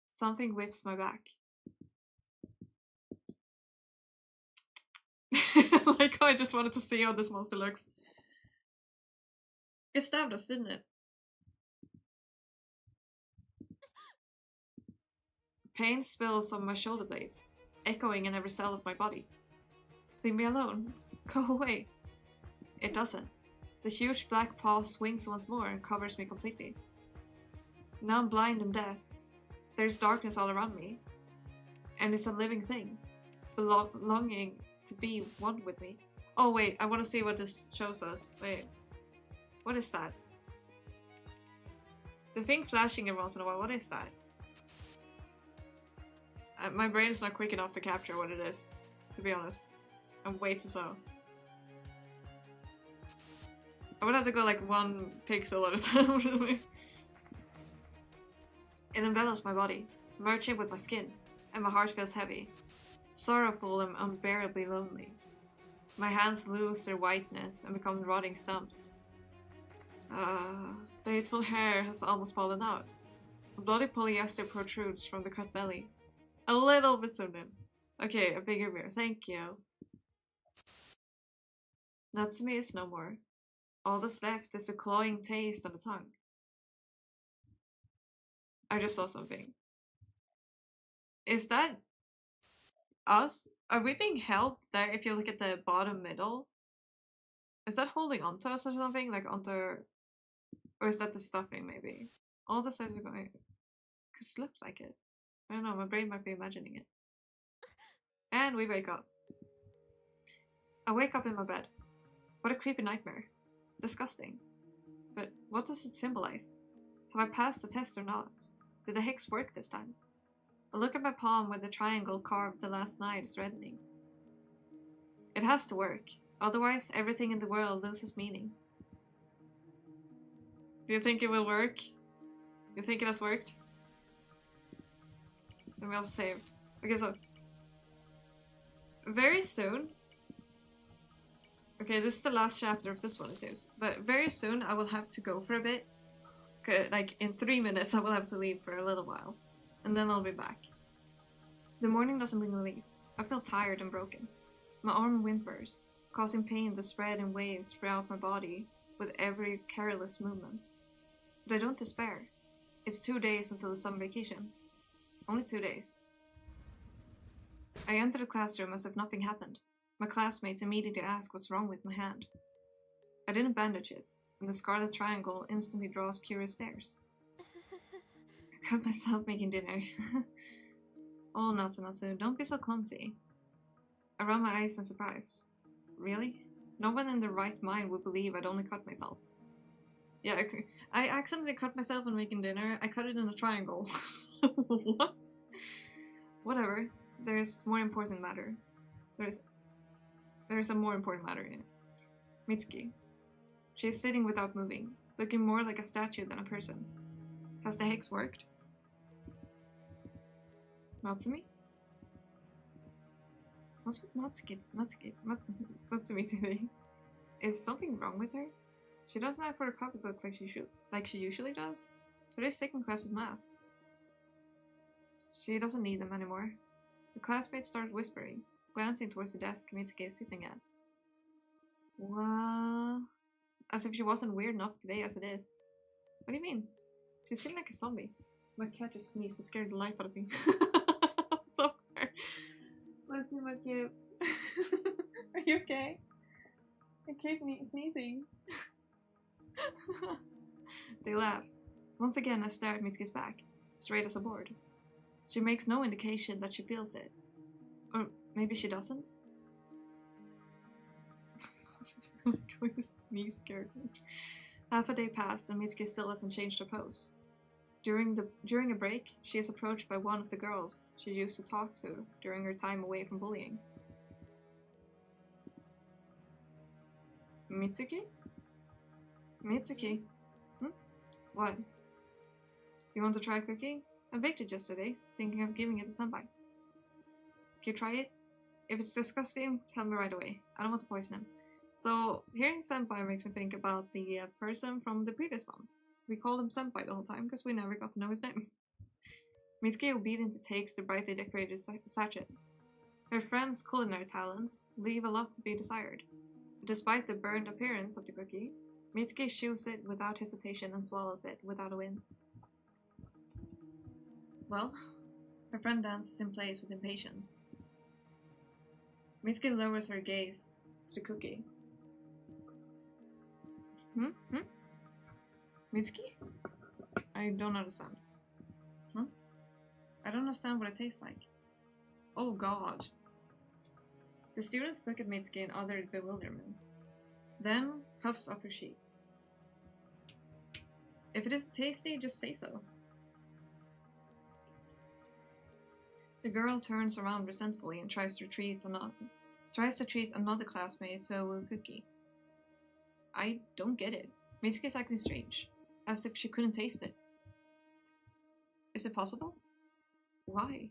Something whips my back. Like, I just wanted to see how this monster looks. It stabbed us, didn't it? Pain spills on my shoulder blades, echoing in every cell of my body. Leave me alone. Go away. It doesn't. The huge black paw swings once more and covers me completely. Now I'm blind and deaf. There's darkness all around me. And it's a living thing, longing to be one with me. Oh wait, I want to see what this shows us. Wait. What is that? The thing flashing every once in a while, what is that? My brain is not quick enough to capture what it is, to be honest. I'm way too slow. I would have to go like 1 pixel at a time. It envelops my body, merging with my skin, and my heart feels heavy, sorrowful and unbearably lonely. My hands lose their whiteness and become rotting stumps. The hateful hair has almost fallen out. Bloody polyester protrudes from the cut belly. A little bit zoomed in. Okay, a bigger mirror. Thank you. Natsumi is no more. All that's left is a cloying taste on the tongue. I just saw something. Is that us? Are we being held there if you look at the bottom middle? Is that holding onto us or something? Like onto... Or is that the stuffing maybe? All the sides are going... Cause it looked like it. I don't know, my brain might be imagining it. And we wake up. I wake up in my bed. What a creepy nightmare. Disgusting. But what does it symbolize? Have I passed the test or not? Did the hex work this time? A look at my palm with the triangle carved the last night is reddening. It has to work, otherwise everything in the world loses meaning. Do you think it will work? Do you think it has worked? Let me also save. Okay, so very soon. Okay, this is the last chapter of this one, it seems. But very soon I will have to go for a bit. Like in 3 minutes I will have to leave for a little while. And then I'll be back. The morning doesn't bring relief. I feel tired and broken. My arm whimpers, causing pain to spread in waves throughout my body with every careless movement. But I don't despair. It's 2 days until the summer vacation. Only 2 days. I enter the classroom as if nothing happened. My classmates immediately ask what's wrong with my hand. I didn't bandage it, and the scarlet triangle instantly draws curious stares. I cut myself making dinner. Oh, Natsu, don't be so clumsy. I rub my eyes in surprise. Really? No one in their right mind would believe I'd only cut myself. Yeah, I accidentally cut myself when making dinner. I cut it in a triangle. What? Whatever. There's more important matter. There's a more important matter in it. Mitsuki. She is sitting without moving, looking more like a statue than a person. Has the hex worked? Natsumi? What's with Natsumi today? Is something wrong with her? She doesn't have her copybooks like she usually does. Today's second class is math. She doesn't need them anymore. The classmates started whispering, glancing towards the desk Mitsuki is sitting at. What? As if she wasn't weird enough today as it is. What do you mean? She's sitting like a zombie. My cat just sneezed. It scared the life out of me. Stop her. Let's see my kid. Are you okay? I keep sneezing. They laugh. Once again, I stare at Mitsuki's back, straight as a board. She makes no indication that she feels it. Or maybe she doesn't? Going to sneeze scared me. Half a day passed and Mitsuki still hasn't changed her pose. During a break, she is approached by one of the girls she used to talk to during her time away from bullying. Mitsuki? Mitsuki? What? Do you want to try cooking? I baked it yesterday, thinking of giving it to senpai. Can you try it? If it's disgusting, tell me right away. I don't want to poison him. So, hearing senpai makes me think about the person from the previous one. We called him senpai the whole time because we never got to know his name. Mitsuki obediently takes the brightly decorated sachet. Her friend's culinary talents leave a lot to be desired. Despite the burned appearance of the cookie, Mitsuki chews it without hesitation and swallows it without a wince. Well, her friend dances in place with impatience. Mitsuki lowers her gaze to the cookie. Mitsuki? I don't understand. Huh? I don't understand what it tastes like. Oh god. The students look at Mitsuki in utter bewilderment. Then puffs up her cheeks. If it isn't tasty, just say so. The girl turns around resentfully and tries to treat another classmate to a cookie. I don't get it. Mitsuki's acting strange, as if she couldn't taste it. Is it possible? Why?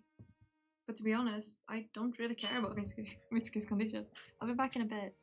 But to be honest, I don't really care about Mitsuki's condition. I'll be back in a bit.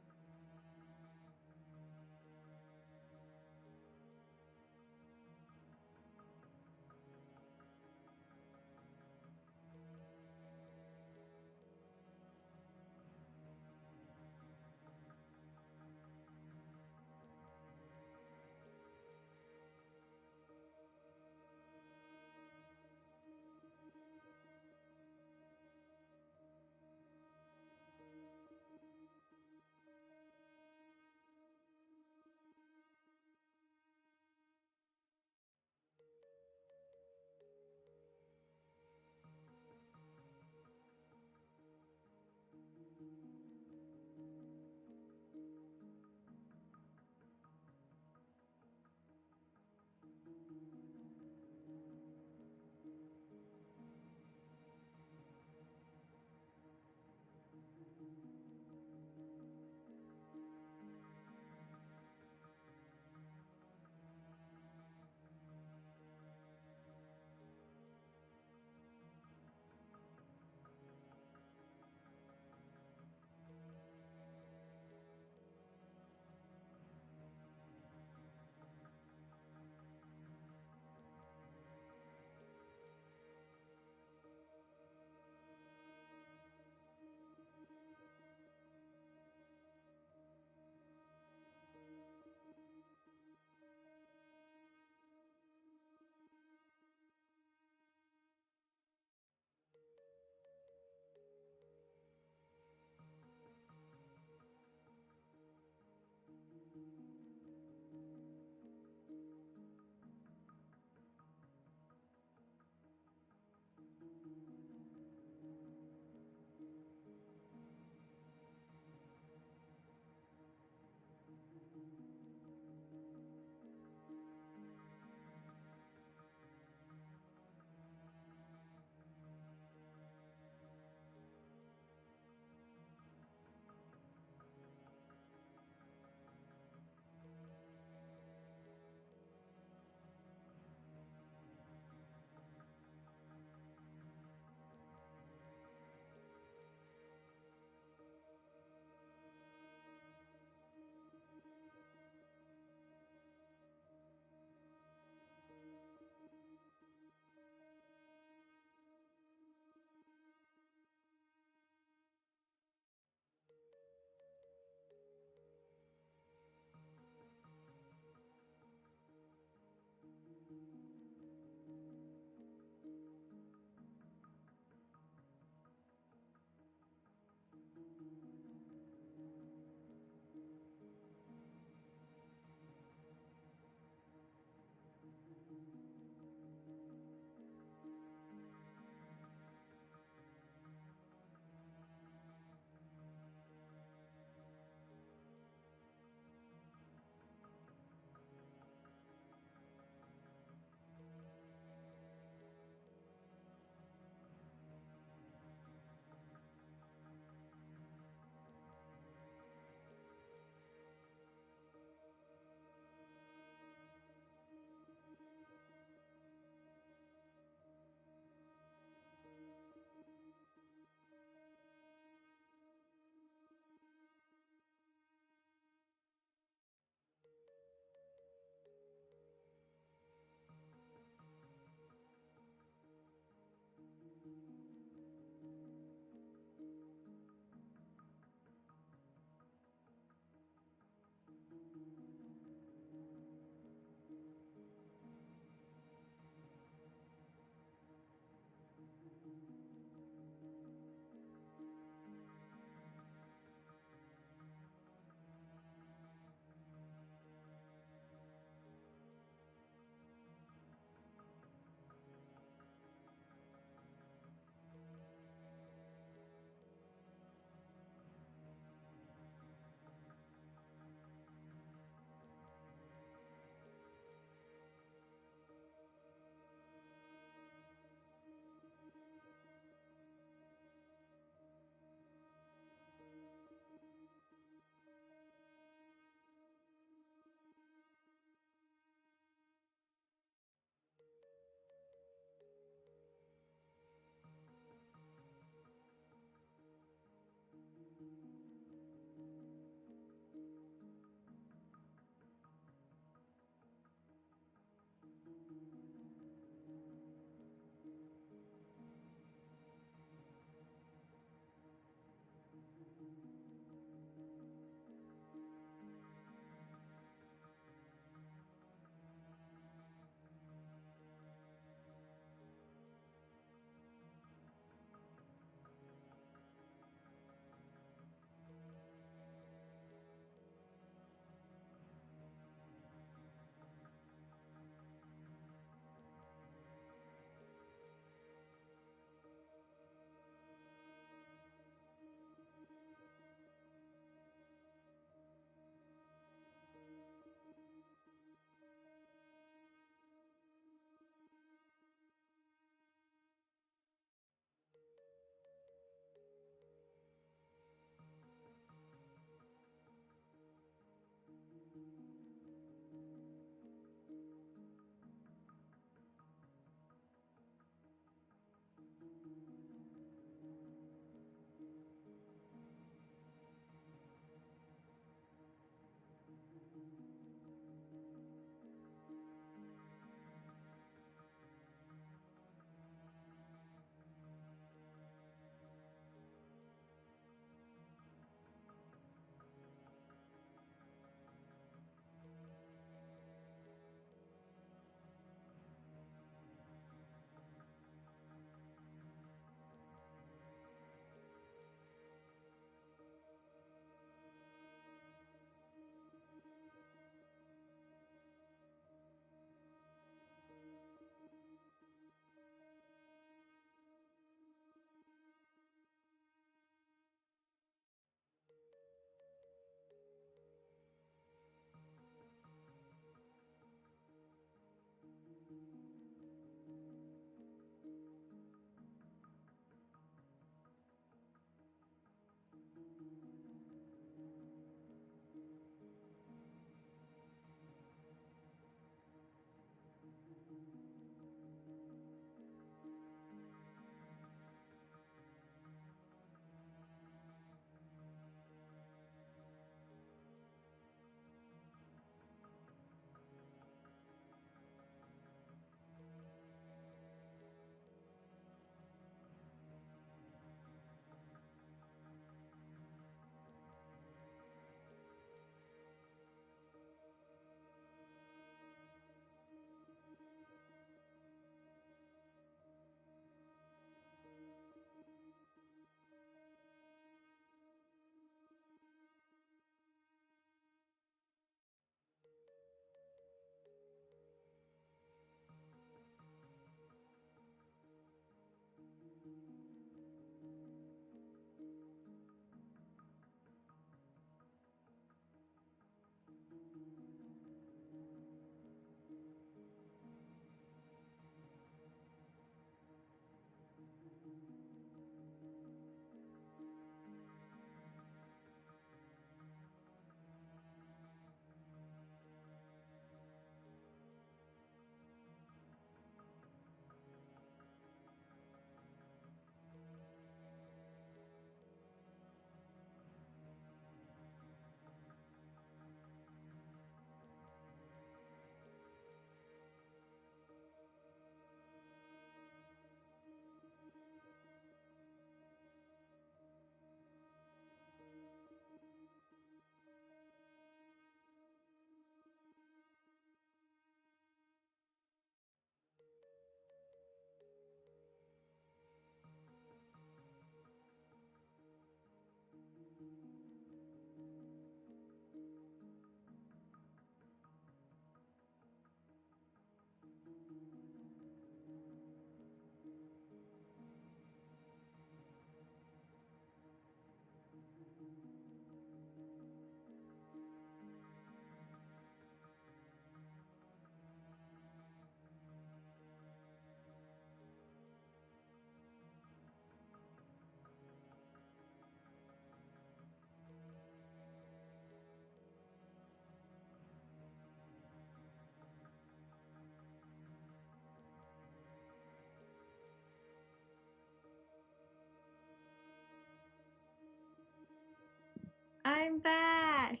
I'm back!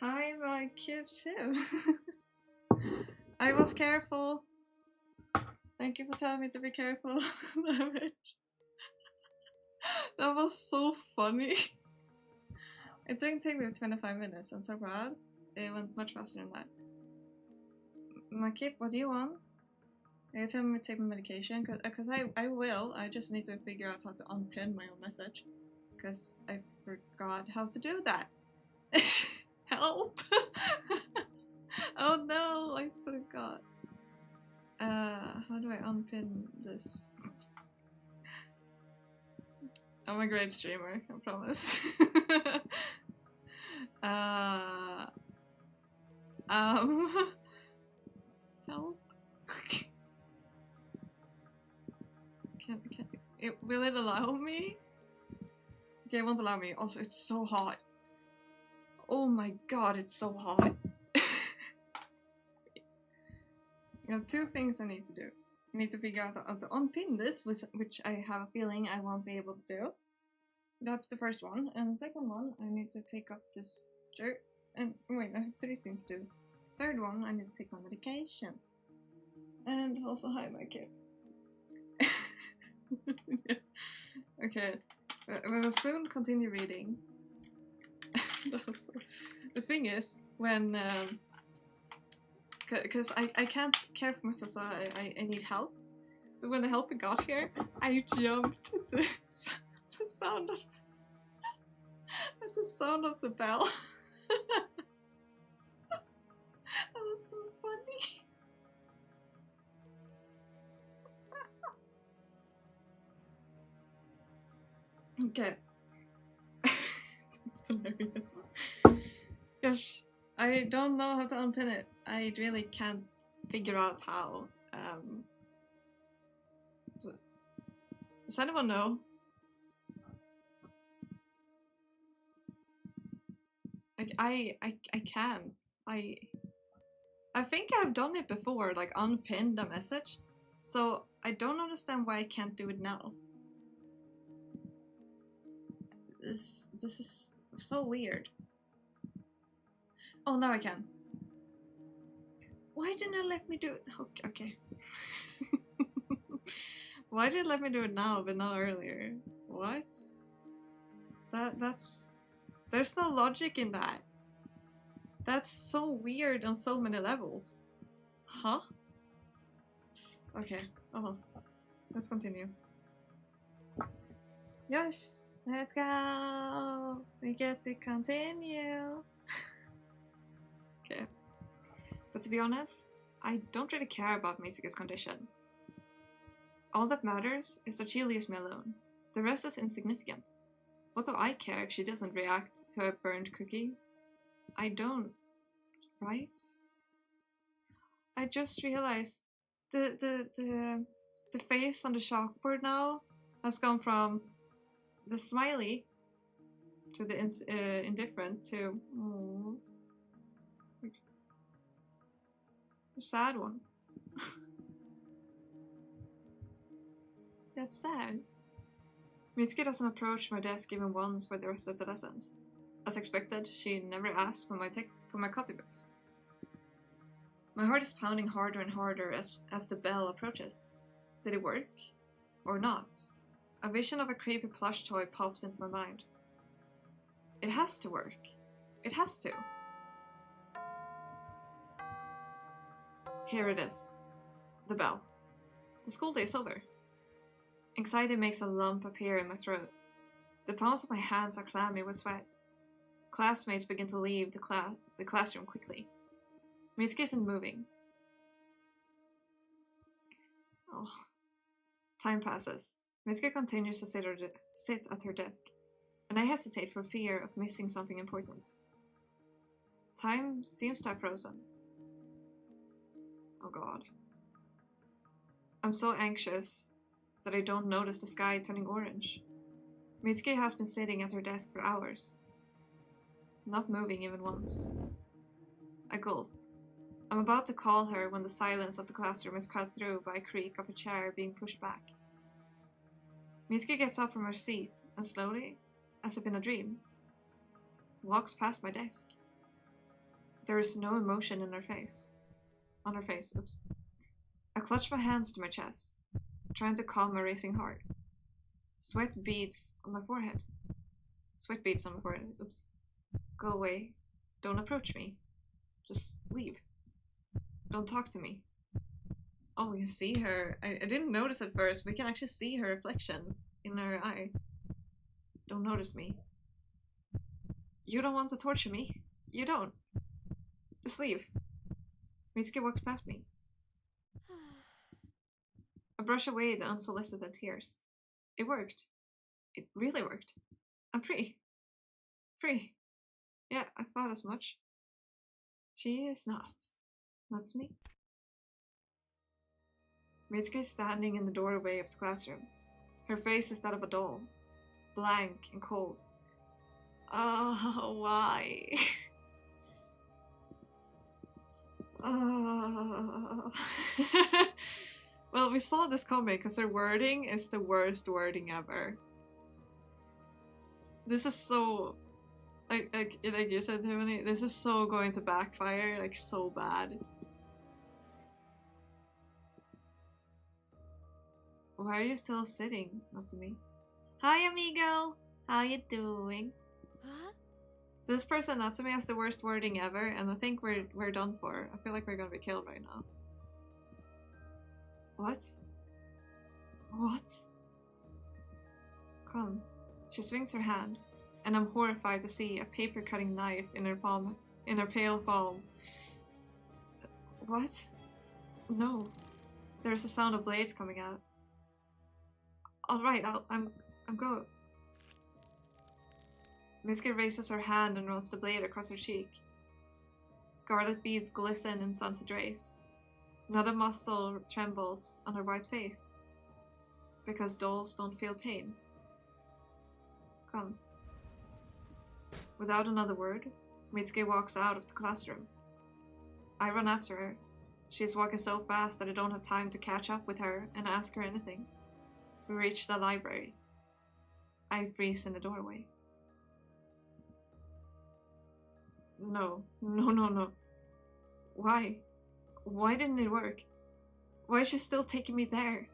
Hi, my cute too. I was careful. Thank you for telling me to be careful. Damn it. That was so funny. It didn't take me 25 minutes, I'm so proud. It went much faster than that. My kid, what do you want? Are you telling me to take my medication? Cause I will, I just need to figure out how to unpin my own message. Cause I forgot how to do that. Help! Oh no, I forgot. How do I unpin this? I'm a great streamer, I promise. Help. Will it allow me? Okay, it won't allow me. Also, it's so hot. Oh my god, it's so hot. I have two things I need to do. I need to figure out how to unpin this, which I have a feeling I won't be able to do. That's the first one. And the second one, I need to take off this shirt. And wait, I have three things to do. Third one, I need to take my medication. And also hide my kid. Okay, we will soon continue reading. The thing is, when because I can't care for myself, so I need help. But when the helper got here, I jumped at the sound of the sound of the bell. That was so funny. Okay. That's hilarious. Gosh, I don't know how to unpin it. I really can't figure out how. Does anyone know? Like I can't. I think I've done it before, like unpinned a message. So I don't understand why I can't do it now. This is so weird. Oh, now I can. Why didn't it let me do it? Okay. Why did it let me do it now but not earlier? What? That's... There's no logic in that. That's so weird on so many levels. Huh? Okay. Oh, let's continue. Yes, let's go. We get to continue. Okay. But to be honest, I don't really care about Mitsuki's condition. All that matters is that she leaves me alone. The rest is insignificant. What do I care if she doesn't react to a burned cookie? I don't, right? I just realized the face on the chalkboard now has gone from the smiley to the indifferent to the sad one. That's sad. Mitsuki doesn't approach my desk even once for the rest of the lessons. As expected, she never asked for my copybooks. My heart is pounding harder and harder as the bell approaches. Did it work? Or not? A vision of a creepy plush toy pops into my mind. It has to work. It has to. Here it is. The bell. The school day is over. Anxiety makes a lump appear in my throat. The palms of my hands are clammy with sweat. Classmates begin to leave the classroom quickly. Mitsuki isn't moving. Oh. Time passes. Mitsuki continues to sit at her desk, and I hesitate for fear of missing something important. Time seems to have frozen. Oh god. I'm so anxious that I don't notice the sky turning orange. Mitsuki has been sitting at her desk for hours, not moving even once. I gulp. I'm about to call her when the silence of the classroom is cut through by a creak of a chair being pushed back. Mitsuki gets up from her seat and slowly, as if in a dream, walks past my desk. There is no emotion in her face. On her face, oops. I clutch my hands to my chest, trying to calm my racing heart. Sweat beads on my forehead. Sweat beads on my forehead, oops. Go away. Don't approach me. Just leave. Don't talk to me. Oh, we can see her. I didn't notice at first. We can actually see her reflection in her eye. Don't notice me. You don't want to torture me. You don't. Just leave. Mitsuki walks past me. I brush away the unsolicited tears. It worked. It really worked. I'm free. Free. Yeah, I thought as much. She is not. That's me. Mitsuki is standing in the doorway of the classroom. Her face is that of a doll. Blank and cold. Oh, why? Well, we saw this coming because her wording is the worst wording ever. This is so... Like you said, Tiffany, this is so going to backfire, like, so bad. Why are you still sitting, Natsumi? Hi, amigo! How you doing? Huh? This person, Natsumi, has the worst wording ever, and I think we're done for. I feel like we're gonna be killed right now. What? What? Come. She swings her hand, and I'm horrified to see a paper-cutting knife in her palm, in her pale palm. What? No. There's a sound of blades coming out. Alright, I'm go. Mitsuki raises her hand and runs the blade across her cheek. Scarlet beads glisten in sunset rays. Not a muscle trembles on her white face. Because dolls don't feel pain. Come. Without another word, Mitsuki walks out of the classroom. I run after her. She is walking so fast that I don't have time to catch up with her and ask her anything. We reach the library. I freeze in the doorway. No. Why? Why didn't it work? Why is she still taking me there?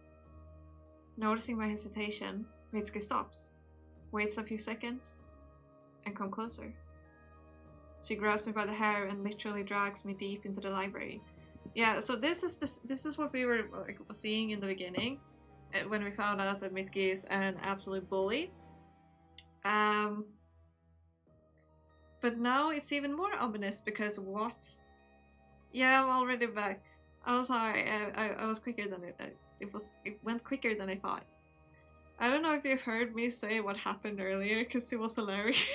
Noticing my hesitation, Mitsuki stops, waits a few seconds, and comes closer. She grabs me by the hair and literally drags me deep into the library. Yeah, so this is what we were like, seeing in the beginning, when we found out that Mitsuki is an absolute bully. But now it's even more ominous because what? Yeah, I'm already back. I'm sorry, I was quicker than it went quicker than I thought. I don't know if you heard me say what happened earlier because it was hilarious.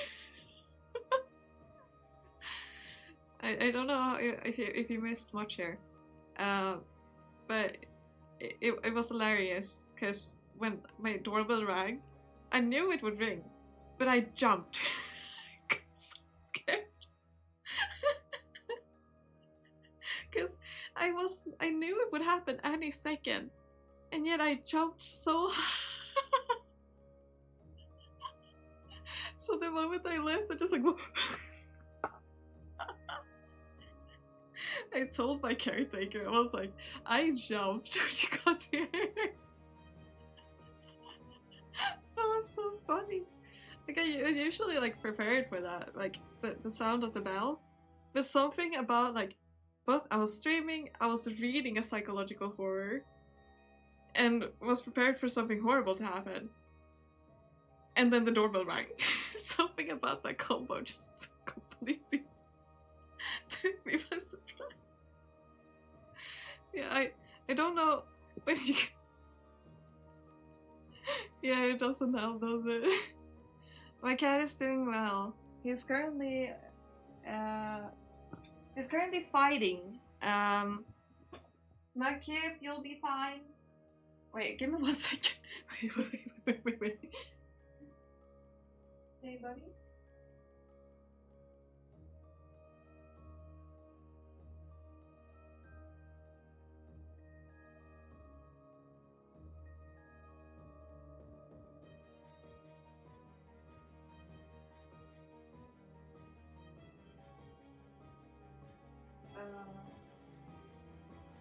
I don't know if you missed much here, but it was hilarious because when my doorbell rang, I knew it would ring, but I jumped. I got so scared because I knew it would happen any second, and yet I jumped so high. So the moment I left, I just like. I told my caretaker, I was like, I jumped when you got here. That was so funny. Like, I usually, like, prepared for that, like, the sound of the bell. But something about, like, both I was streaming, I was reading a psychological horror, and was prepared for something horrible to happen. And then the doorbell rang. Something about that combo just completely took me by surprise. Yeah, I don't know when you... Yeah, it doesn't help, does it? My cat is doing well. He's currently fighting. My kid, you'll be fine. Wait, give me 1 second. Wait. Hey, buddy.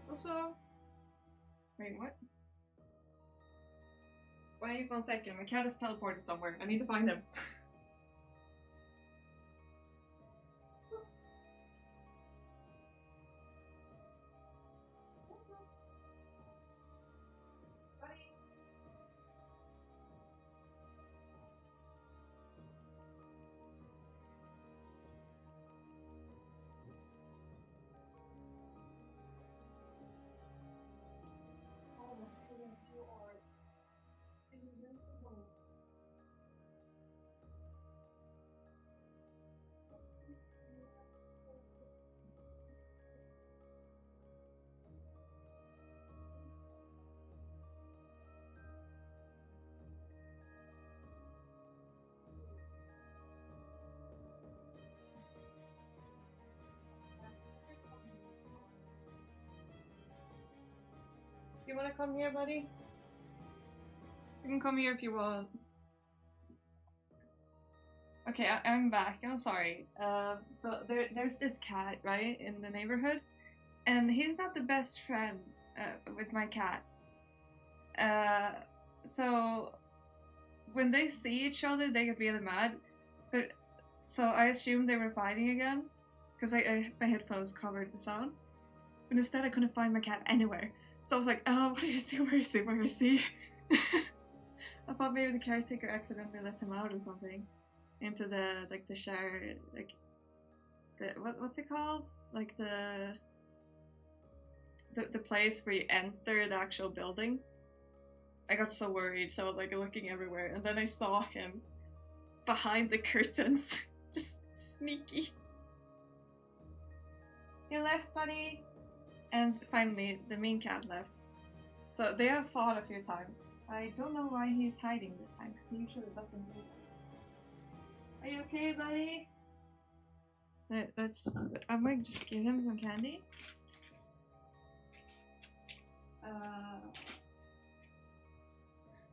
Also, wait, what? Wait 1 second, my cat is teleported somewhere. I need to find him. You wanna come here, buddy? You can come here if you want. Okay, I'm back. I'm sorry. So there's this cat, right, in the neighborhood, and he's not the best friend with my cat. So when they see each other, they get really mad. But so I assumed they were fighting again, because my headphones covered the sound. But instead, I couldn't find my cat anywhere. So I was like, oh, what is he? Where is he? Where is he? I thought maybe the caretaker accidentally let him out or something. Into the, like, the share, like, the, what's it called? Like the place where you enter the actual building. I got so worried, so I was like looking everywhere, and then I saw him behind the curtains. Just sneaky. He left, buddy! And finally, the main cat left. So they have fought a few times. I don't know why he's hiding this time, because he usually doesn't do that. Are you okay, buddy? I might just give him some candy.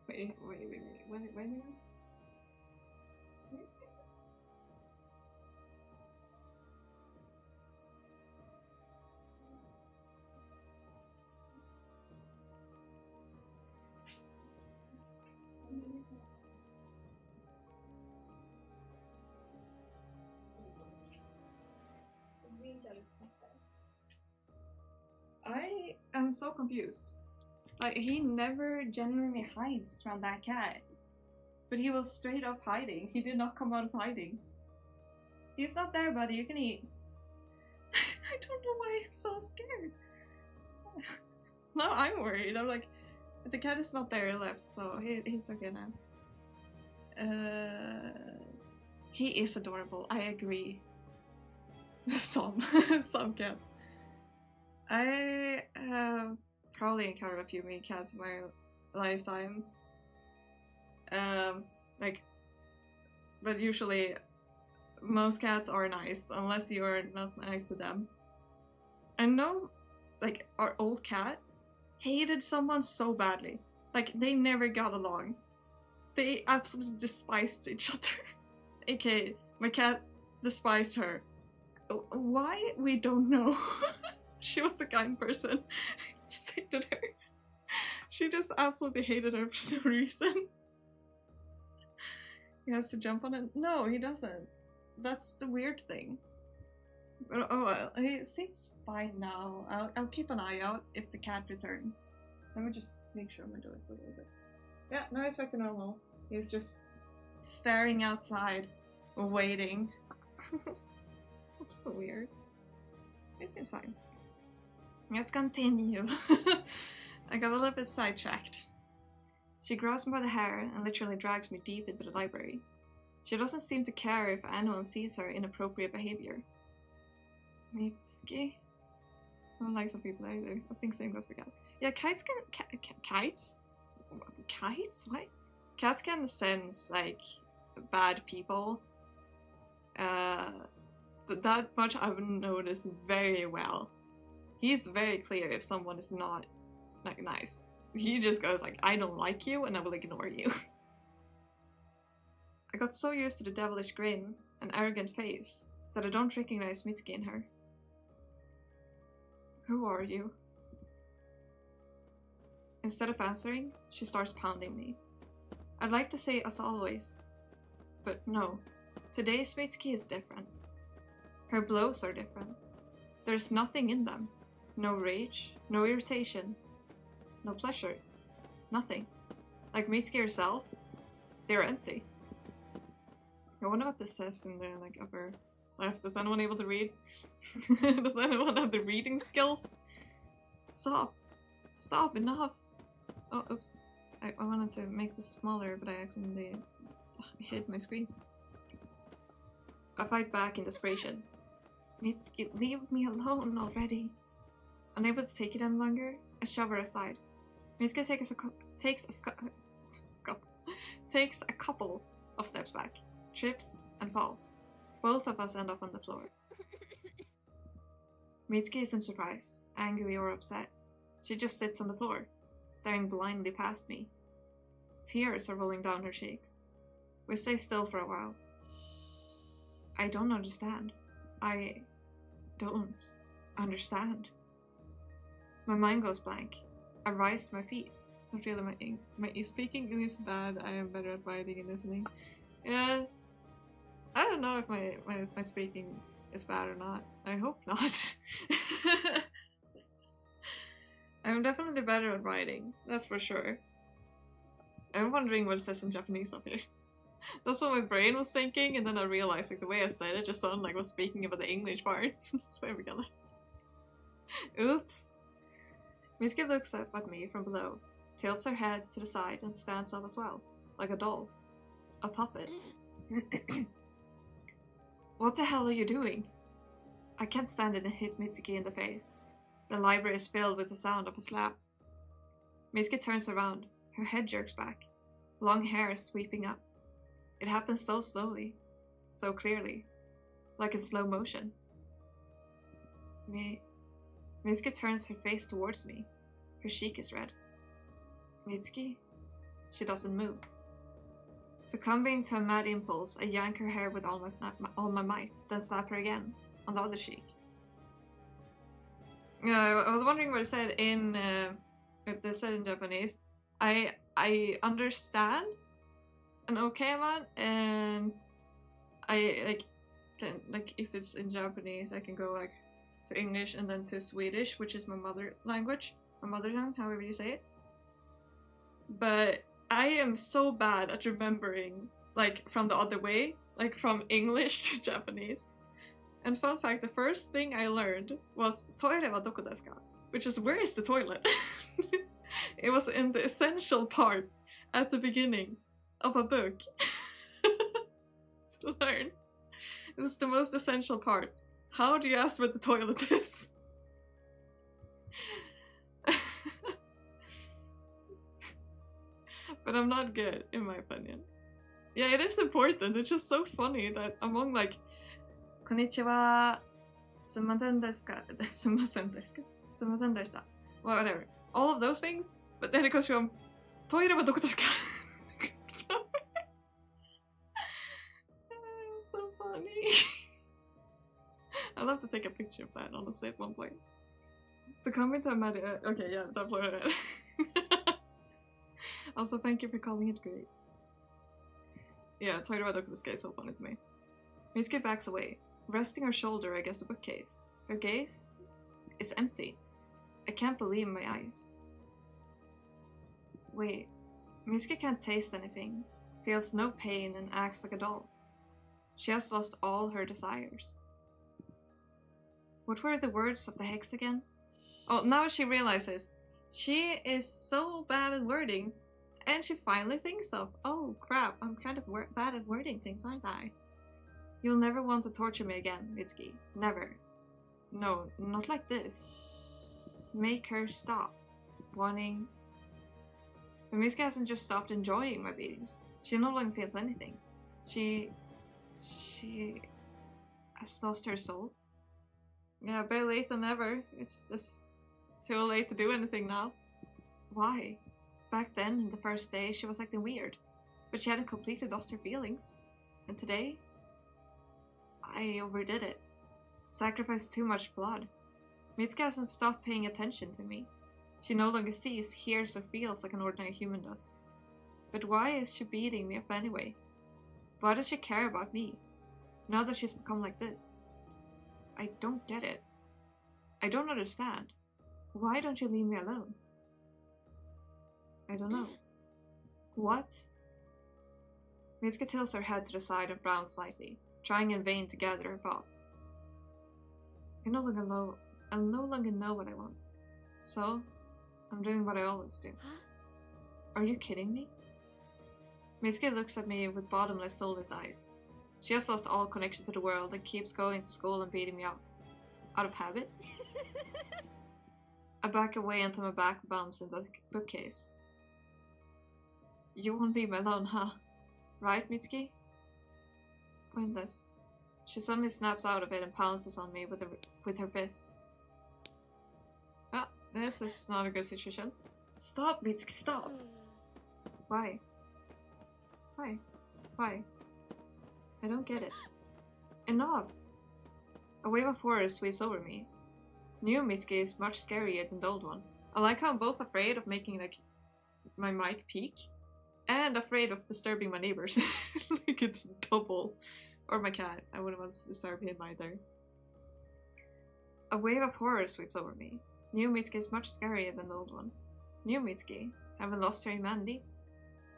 Wait. Wait. I am so confused. Like, he never genuinely hides from that cat. But he was straight up hiding. He did not come out of hiding. He's not there, buddy. You can eat. I don't know why he's so scared. Now I'm worried. I'm like, the cat is not there, he left, so he's okay now. He is adorable. I agree. Some cats. I have probably encountered a few mean cats in my lifetime. But usually most cats are nice, unless you're not nice to them. I know, like, our old cat hated someone so badly. Like, they never got along. They absolutely despised each other. Okay, my cat despised her. Why? We don't know. She was a kind person. Just hated her. She just absolutely hated her for no reason. He has to jump on it? No, he doesn't. That's the weird thing. But, oh well, he seems fine now. I'll keep an eye out if the cat returns. Let me just make sure my door's a little bit. Yeah, now he's back to normal. He's just staring outside, waiting. That's so weird. It seems fine. Let's continue. I got a little bit sidetracked. She grabs me by the hair and literally drags me deep into the library. She doesn't seem to care if anyone sees her inappropriate behavior. Mitsuki? I don't like some people either. I think same goes for cats. Yeah, kites can... kites? Kites? What? Cats can sense, like, bad people. That much I've noticed very well. He's very clear if someone is not, like, nice. He just goes like, I don't like you and I will ignore you. I got so used to the devilish grin and arrogant face that I don't recognize Mitsuki in her. Who are you? Instead of answering, she starts pounding me. I'd like to say as always, but no. Today's Mitsuki is different. Her blows are different. There's nothing in them. No rage, no irritation, no pleasure, nothing. Like Mitsuki herself, they're empty. I wonder what this says in the like upper left. Is anyone able to read? Does anyone have the reading skills? Stop. Stop, enough. Oh, oops. I wanted to make this smaller, but I accidentally hid my screen. I fight back in desperation. Mitsuki, leave me alone already. Unable to take it any longer, I shove her aside. Mitsuki takes a couple of steps back, trips and falls. Both of us end up on the floor. Mitsuki isn't surprised, angry or upset. She just sits on the floor, staring blindly past me. Tears are rolling down her cheeks. We stay still for a while. I don't understand. I don't understand. My mind goes blank. I rise to my feet. I feel my speaking English is bad. I am better at writing and listening. Yeah, I don't know if my speaking is bad or not. I hope not. I'm definitely better at writing, that's for sure. I'm wondering what it says in Japanese up here. That's what my brain was thinking, and then I realized like the way I said it just sounded like I was speaking about the English part. That's why we got it. Oops. Mitsuki looks up at me from below, tilts her head to the side, and stands up as well, like a doll. A puppet. What the hell are you doing? I can't stand it and hit Mitsuki in the face. The library is filled with the sound of a slap. Mitsuki turns around, her head jerks back, long hair sweeping up. It happens so slowly, so clearly, like in slow motion. Mitsuki turns her face towards me. Her cheek is red. Mitsuki? She doesn't move. Succumbing to a mad impulse, I yank her hair with all my might, then slap her again, on the other cheek. I was wondering what it said in, they said in Japanese. I understand an okay amount, and I if it's in Japanese, I can go like to English and then to Swedish, which is my mother language, my mother tongue, however you say it. But I am so bad at remembering like from the other way, like from English to Japanese. And fun fact, the first thing I learned was "toire wa doko desu ka?" which is where is the toilet? It was in the essential part at the beginning of a book to learn. This is the most essential part. How do you ask where the toilet is? But I'm not good, in my opinion. Yeah, it is important. It's just so funny that among like konnichiwa, sumimasen desu ka? Sumimasen desu ka? Sumimasen deshita. Well, whatever. All of those things, but then it goes from toire wa doko desu ka? So funny. I'll have to take a picture of that, honestly, at one point. Succumbing to a okay, yeah, that blurred it. Also, thank you for calling it great. Yeah, toire wa doko desu ka is so funny to me. Mitsuki backs away, resting her shoulder against the bookcase. Her gaze is empty. I can't believe my eyes. Wait, Mitsuki can't taste anything, feels no pain, and acts like a doll. She has lost all her desires. What were the words of the hex again? Oh, now she realizes she is so bad at wording, and she finally thinks of, oh crap, I'm kind of bad at wording things, aren't I? You'll never want to torture me again, Mitsuki. Never. No, not like this. Make her stop. Wanting. But Mitsuki hasn't just stopped enjoying my beatings. She no longer feels anything. She has lost her soul. Yeah, better late than never. It's just too late to do anything now. Why? Back then, in the first day, she was acting weird. But she hadn't completely lost her feelings. And today, I overdid it. Sacrificed too much blood. Mitsuki hasn't stopped paying attention to me. She no longer sees, hears, or feels like an ordinary human does. But why is she beating me up anyway? Why does she care about me, now that she's become like this? I don't get it. I don't understand. Why don't you leave me alone? I don't know. What? Mitsuki tilts her head to the side and frowns slightly, trying in vain to gather her thoughts. I no longer know what I want. So, I'm doing what I always do. Are you kidding me? Mitsuki looks at me with bottomless, soulless eyes. She has lost all connection to the world and keeps going to school and beating me up. Out of habit? I back away until my back bumps into the bookcase. You won't leave me alone, huh? Right, Mitsuki? Pointless. She suddenly snaps out of it and pounces on me with her fist. Ah, this is not a good situation. Stop, Mitsuki, stop! Why? Why? Why? I don't get it. Enough! A wave of horror sweeps over me. New Mitsuki is much scarier than the old one. I like how I'm both afraid of making my mic peak and afraid of disturbing my neighbors. Like it's double. Or my cat. I wouldn't want to disturb him either. A wave of horror sweeps over me. New Mitsuki is much scarier than the old one. New Mitsuki, having lost her humanity,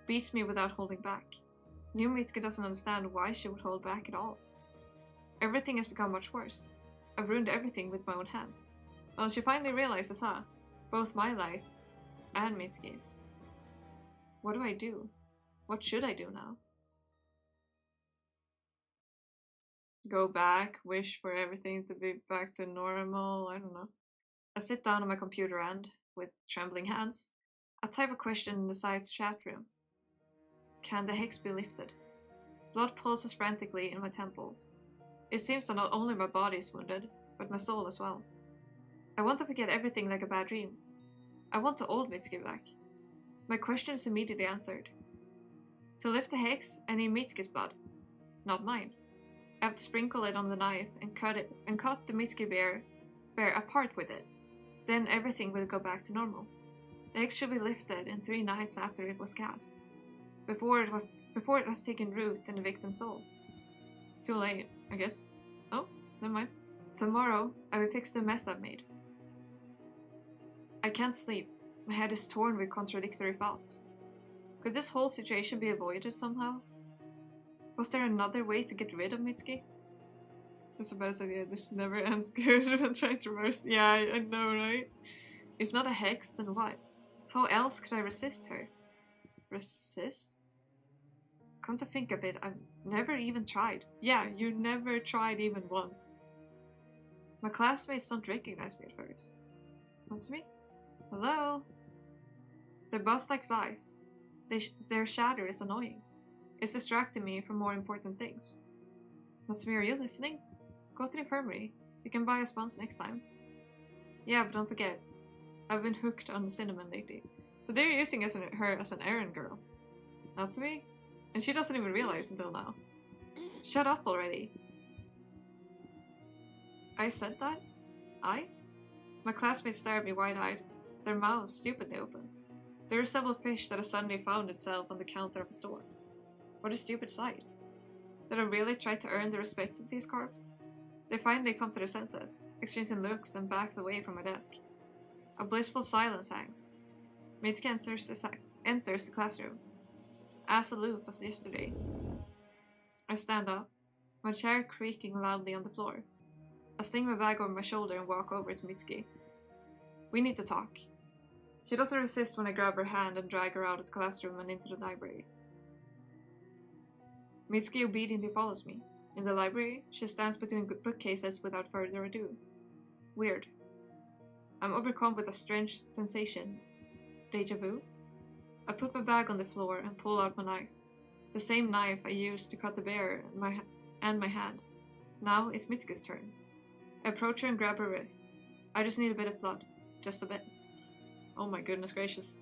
beats me without holding back. New Mitsuki doesn't understand why she would hold back at all. Everything has become much worse. I've ruined everything with my own hands. Well, she finally realizes, huh? Both my life and Mitsuki's. What do I do? What should I do now? Go back, wish for everything to be back to normal, I don't know. I sit down on my computer and, with trembling hands, I type a question in the site's chat room. Can the hex be lifted? Blood pulses frantically in my temples. It seems that not only my body is wounded, but my soul as well. I want to forget everything like a bad dream. I want the old Mitsuki back. My question is immediately answered. To lift the hex, I need Mitsuki's blood, not mine. I have to sprinkle it on the knife and cut the Mitsuki bear apart with it. Then everything will go back to normal. The hex should be lifted in 3 nights after it was cast, before it has taken root in the victim's soul. Too late, I guess. Oh, never mind. Tomorrow, I will fix the mess I've made. I can't sleep. My head is torn with contradictory thoughts. Could this whole situation be avoided somehow? Was there another way to get rid of Mitsuki? That's the best idea. This never ends good. I'm trying to reverse. Yeah, I know, right? If not a hex, then what? How else could I resist her? Resist? Come to think of it, I've never even tried. Yeah, you never tried even once. My classmates don't recognize me at first. That's me? Hello? They buzz like flies. Their shatter is annoying. It's distracting me from more important things. Natsumi, are you listening? Go to the infirmary. You can buy a sponge next time. Yeah, but don't forget, I've been hooked on the cinnamon lately. So they're using her as an errand girl. Natsumi? And she doesn't even realize until now. Shut up already. I said that? I? My classmates stare at me wide-eyed, their mouths stupidly open. They resemble fish that has suddenly found itself on the counter of a store. What a stupid sight. Did I really try to earn the respect of these corps? They finally come to their senses, exchanging looks and backs away from my desk. A blissful silence hangs. Mitsuki enters the classroom, as aloof as yesterday. I stand up, my chair creaking loudly on the floor. I sling my bag over my shoulder and walk over to Mitsuki. We need to talk. She doesn't resist when I grab her hand and drag her out of the classroom and into the library. Mitsuki obediently follows me. In the library, she stands between bookcases without further ado. Weird. I'm overcome with a strange sensation. Deja vu? I put my bag on the floor and pull out my knife. The same knife I used to cut the bear and my hand. Now it's Mitsuki's turn. I approach her and grab her wrist. I just need a bit of blood. Just a bit. Oh my goodness gracious.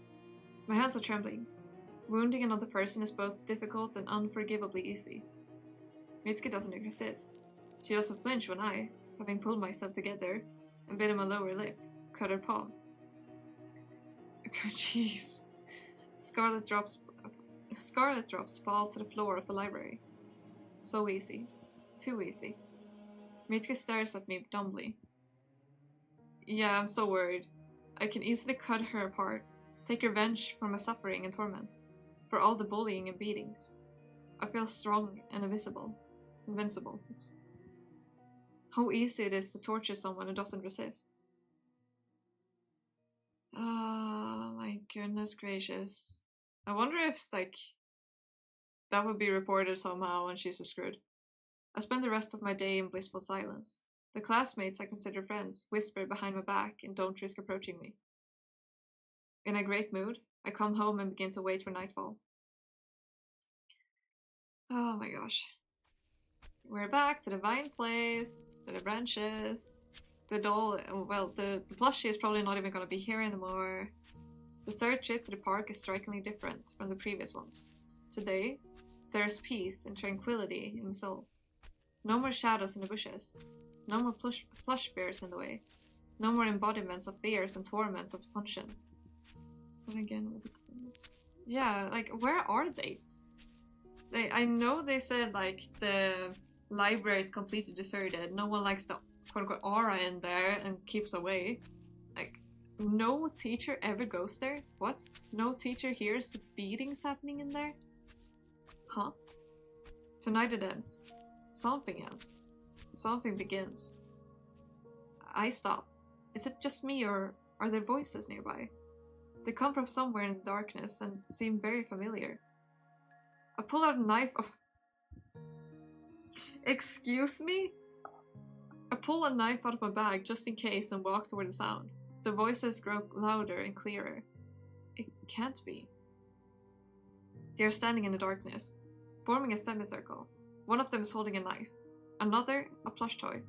My hands are trembling. Wounding another person is both difficult and unforgivably easy. Mitsuki doesn't resist. She doesn't flinch when I, having pulled myself together and bit in my lower lip, cut her palm. Jeez. Scarlet drops fall to the floor of the library. So easy. Too easy. Mitsuki stares at me dumbly. Yeah, I'm so worried. I can easily cut her apart, take revenge for my suffering and torment, for all the bullying and beatings. I feel strong and invincible. Oops. How easy it is to torture someone who doesn't resist. Oh my goodness gracious. I wonder if, like, that would be reported somehow and she's screwed. I spend the rest of my day in blissful silence. The classmates I consider friends whisper behind my back and don't risk approaching me. In a great mood, I come home and begin to wait for nightfall. Oh my gosh. We're back to the vine place, to the branches. The doll, well, the plushie is probably not even going to be here anymore. The third trip to the park is strikingly different from the previous ones. Today, there's peace and tranquility in my soul. No more shadows in the bushes. No more plush bears in the way. No more embodiments of fears and torments of conscience. But again with the clues. Yeah, like, where are they? I know they said, like, the library is completely deserted. No one likes the quote-unquote aura in there and keeps away. Like, no teacher ever goes there? What? No teacher hears beatings happening in there? Huh? Tonight it ends. Something else. Something begins. I stop. Is it just me, or are there voices nearby? They come from somewhere in the darkness and seem very familiar. I pull out a knife of... Excuse me? I pull a knife out of my bag just in case and walk toward the sound. The voices grow louder and clearer. It can't be. They are standing in the darkness, forming a semicircle. One of them is holding a knife. Another, a plush toy.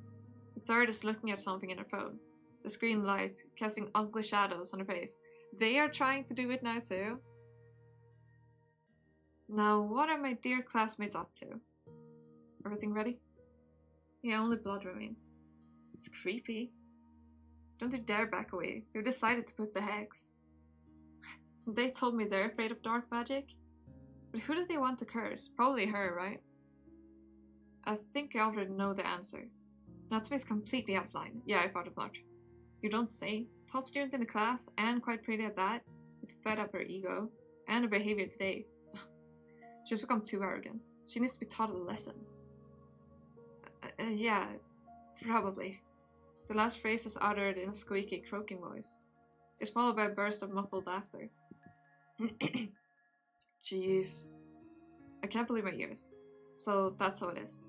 The third is looking at something in her phone. The screen light, casting ugly shadows on her face. They are trying to do it now too. Now, what are my dear classmates up to? Everything ready? Yeah, only blood remains. It's creepy. Don't you dare back away. We've decided to put the hex. They told me they're afraid of dark magic. But who do they want to curse? Probably her, right? I think I already know the answer. Natsume's completely out of line. Yeah, I thought as much. You don't say. Top student in the class, and quite pretty at that. It fed up her ego, and her behavior today. She's become too arrogant. She needs to be taught a lesson. Yeah, probably. The last phrase is uttered in a squeaky, croaking voice. It's followed by a burst of muffled laughter. Jeez. I can't believe my ears. So that's how it is.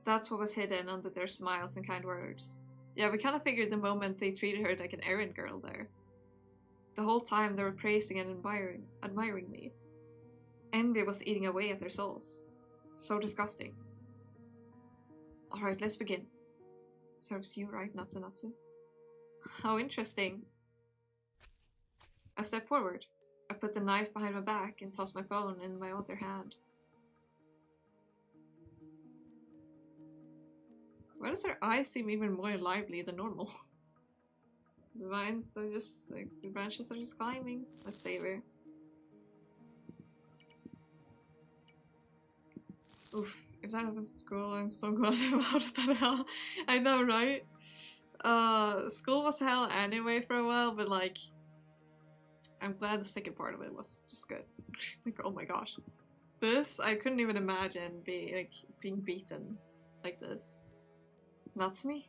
That's what was hidden under their smiles and kind words. Yeah, we kind of figured the moment they treated her like an errand girl there. The whole time they were praising and admiring me. Envy was eating away at their souls. So disgusting. Alright, let's begin. Serves you, right, Natsu? How interesting. I step forward. I put the knife behind my back and toss my phone in my other hand. Why does her eyes seem even more lively than normal? The vines are just, like, the branches are just climbing. Let's save her. Oof, if that happens to school, I'm so glad I'm out of that hell. I know, right? School was hell anyway for a while, but like, I'm glad the second part of it was just good. Like, oh my gosh. This, I couldn't even imagine being beaten like this. Natsumi?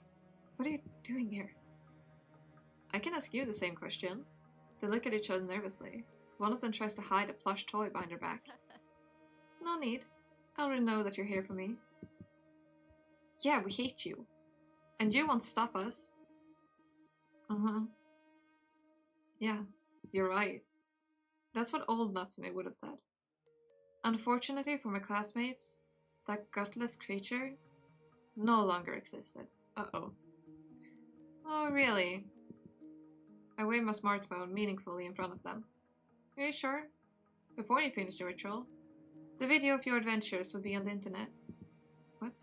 What are you doing here? I can ask you the same question. They look at each other nervously. One of them tries to hide a plush toy behind her back. No need. I already know that you're here for me. Yeah, we hate you. And you won't stop us. Uh-huh. Yeah, you're right. That's what old Natsume would have said. Unfortunately for my classmates, that gutless creature no longer existed. Uh-oh. Oh, really? I wave my smartphone meaningfully in front of them. Are you sure? Before you finish the ritual, the video of your adventures will be on the internet. What?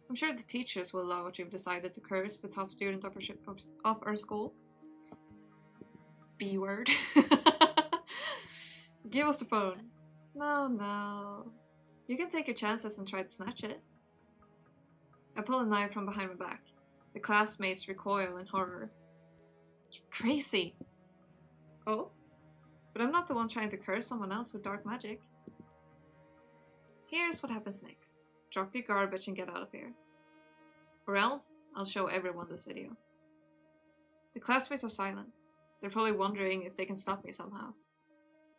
I'm sure the teachers will love what you've decided to curse the top student of our school. B-word. Give us the phone. No, no. You can take your chances and try to snatch it. I pull a knife from behind my back. The classmates recoil in horror. You're crazy. Oh? But I'm not the one trying to curse someone else with dark magic. Here's what happens next. Drop your garbage and get out of here. Or else, I'll show everyone this video. The classmates are silent. They're probably wondering if they can stop me somehow.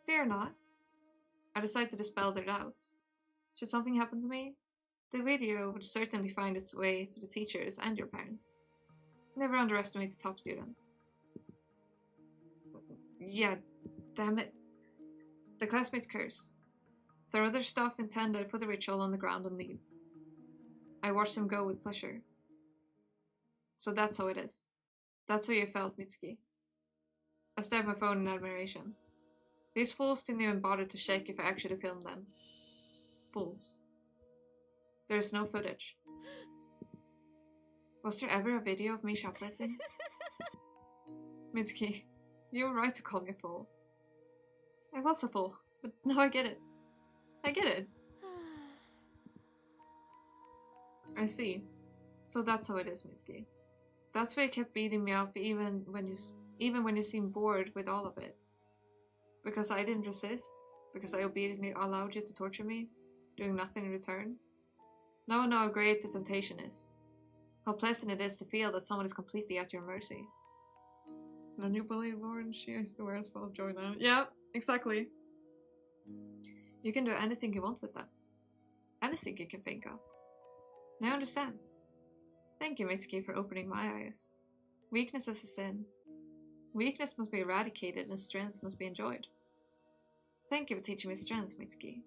Fear not. I decide to dispel their doubts. Should something happen to me, the video would certainly find its way to the teachers and your parents. Never underestimate the top student. Yeah, damn it. The classmates curse. Throw their stuff intended for the ritual on the ground and leave. I watch them go with pleasure. So that's how it is. That's how you felt, Mitsuki. I stare at my phone in admiration. These fools didn't even bother to check if I actually filmed them. Fools. There is no footage. Was there ever a video of me shoplifting? Mitsuki, you were right to call me a fool. I was a fool, but now I get it. I get it. I see. So that's how it is, Mitsuki. That's why you kept beating me up even when you seemed bored with all of it. Because I didn't resist? Because I obediently allowed you to torture me, doing nothing in return? Now I know how great the temptation is. How pleasant it is to feel that someone is completely at your mercy. No new bully born, she is the world's full of joy now. Yeah, exactly. You can do anything you want with that. Anything you can think of. Now I understand. Thank you, Mitsuki, for opening my eyes. Weakness is a sin. Weakness must be eradicated and strength must be enjoyed. Thank you for teaching me strength, Mitsuki.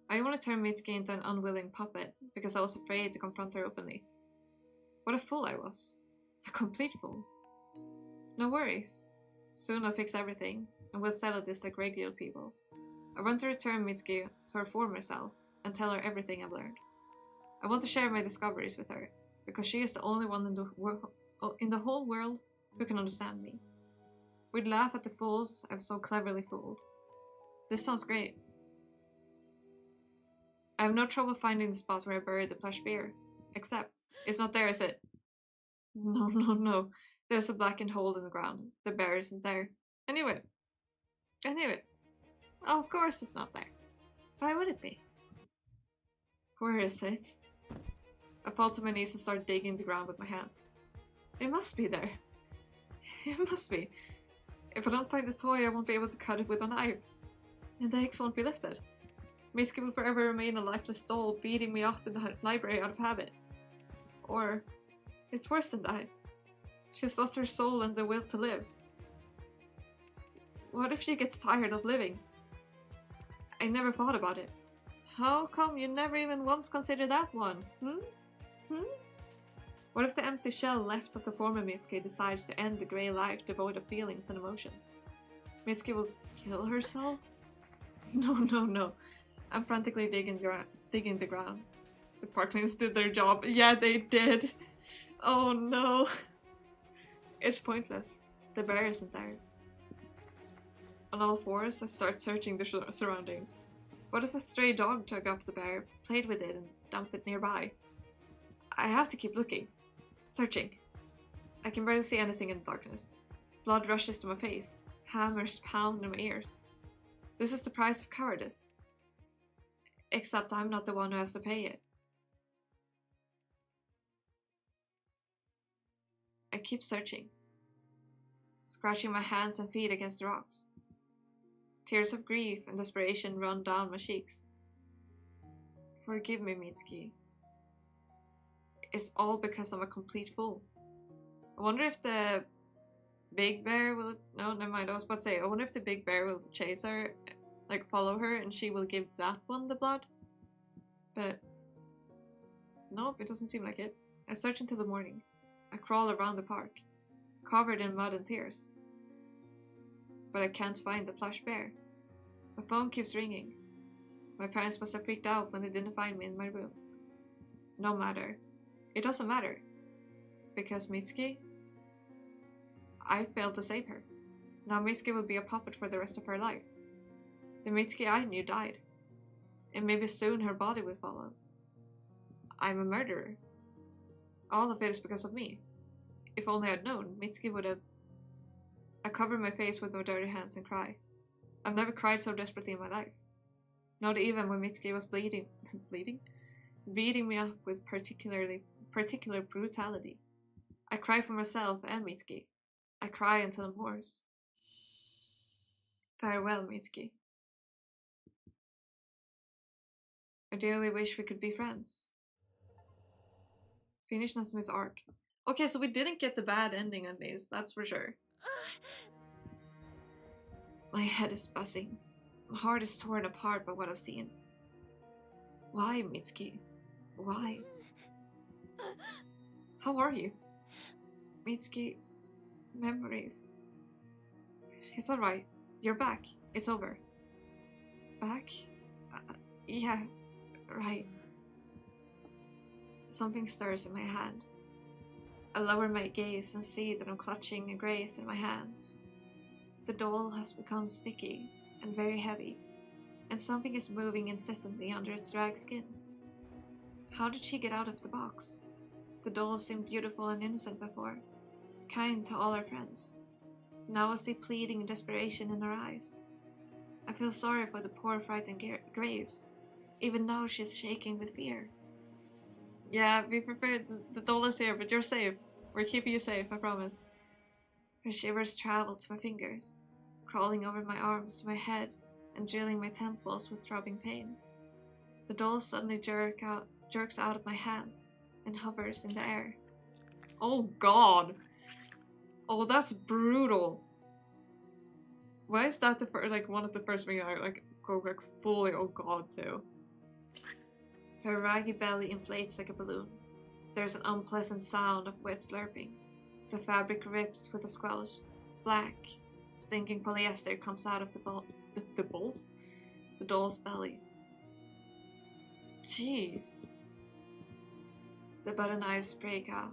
I only turned Mitsuki into an unwilling puppet because I was afraid to confront her openly. What a fool I was. A complete fool. No worries. Soon I'll fix everything, and we'll settle this like regular people. I want to return Mitsuki to her former self and tell her everything I've learned. I want to share my discoveries with her, because she is the only one in the whole world who can understand me. We'd laugh at the fools I've so cleverly fooled. This sounds great. I have no trouble finding the spot where I buried the plush bear. Except, it's not there, is it? No, no, no. There's a blackened hole in the ground. The bear isn't there. Anyway. Oh, of course it's not there. Why would it be? Where is it? I fall to my knees and start digging the ground with my hands. It must be there. It must be. If I don't find the toy, I won't be able to cut it with a knife. And the eggs won't be lifted. Mitsuki will forever remain a lifeless doll beating me up in the library out of habit. Or, it's worse than that. She's lost her soul and the will to live. What if she gets tired of living? I never thought about it. How come you never even once considered that one? What if the empty shell left of the former Mitsuki decides to end the grey life devoid of feelings and emotions? Mitsuki will kill herself? No, no, no. I'm frantically digging the ground. The parklings did their job. Yeah, they did. Oh no. It's pointless. The bear isn't there. On all fours, I start searching the surroundings. What if a stray dog took up the bear, played with it, and dumped it nearby? I have to keep looking. Searching. I can barely see anything in the darkness. Blood rushes to my face. Hammers pound in my ears. This is the price of cowardice. Except I'm not the one who has to pay it. I keep searching. Scratching my hands and feet against the rocks. Tears of grief and desperation run down my cheeks. Forgive me, Mitsuki. It's all because I'm a complete fool. I wonder if the big bear will... No, never mind, I was about to say, I wonder if the big bear will chase her, like follow her, and she will give that one the blood. But... nope, it doesn't seem like it. I search until the morning. I crawl around the park, covered in mud and tears. But I can't find the plush bear. My phone keeps ringing. My parents must have freaked out when they didn't find me in my room. No matter. It doesn't matter. Because Mitsuki? I failed to save her. Now Mitsuki will be a puppet for the rest of her life. The Mitsuki I knew died, and maybe soon her body will follow. I'm a murderer. All of it is because of me. If only I'd known, Mitsuki would have... I covered my face with my dirty hands and cry. I've never cried so desperately in my life. Not even when Mitsuki was bleeding? Beating me up with particular brutality. I cry for myself and Mitsuki. I cry until I'm hoarse. Farewell, Mitsuki. I dearly wish we could be friends. Finish Natsume's arc. Okay, so we didn't get the bad ending on these, that's for sure. My head is buzzing. My heart is torn apart by what I've seen. Why, Mitsuki? Why? How are you? Mitsuki... Memories. It's alright. You're back. It's over. Back? Yeah, right. Something stirs in my hand. I lower my gaze and see that I'm clutching a grace in my hands. The doll has become sticky and very heavy, and something is moving incessantly under its rag skin. How did she get out of the box? The doll seemed beautiful and innocent before, kind to all her friends. Now I see pleading and desperation in her eyes. I feel sorry for the poor frightened Grace. Even now she's shaking with fear. Yeah, be prepared. The doll is here, but you're safe. We're keeping you safe, I promise. Her shivers travel to my fingers, crawling over my arms to my head and drilling my temples with throbbing pain. The doll suddenly jerks out of my hands and hovers in the air. Oh god! Oh, that's brutal. Why is that one of the first things I go fully oh god to? Her raggy belly inflates like a balloon. There's an unpleasant sound of wet slurping. The fabric rips with a squelch. Black, stinking polyester comes out of the doll's belly. Jeez. The button eyes break off.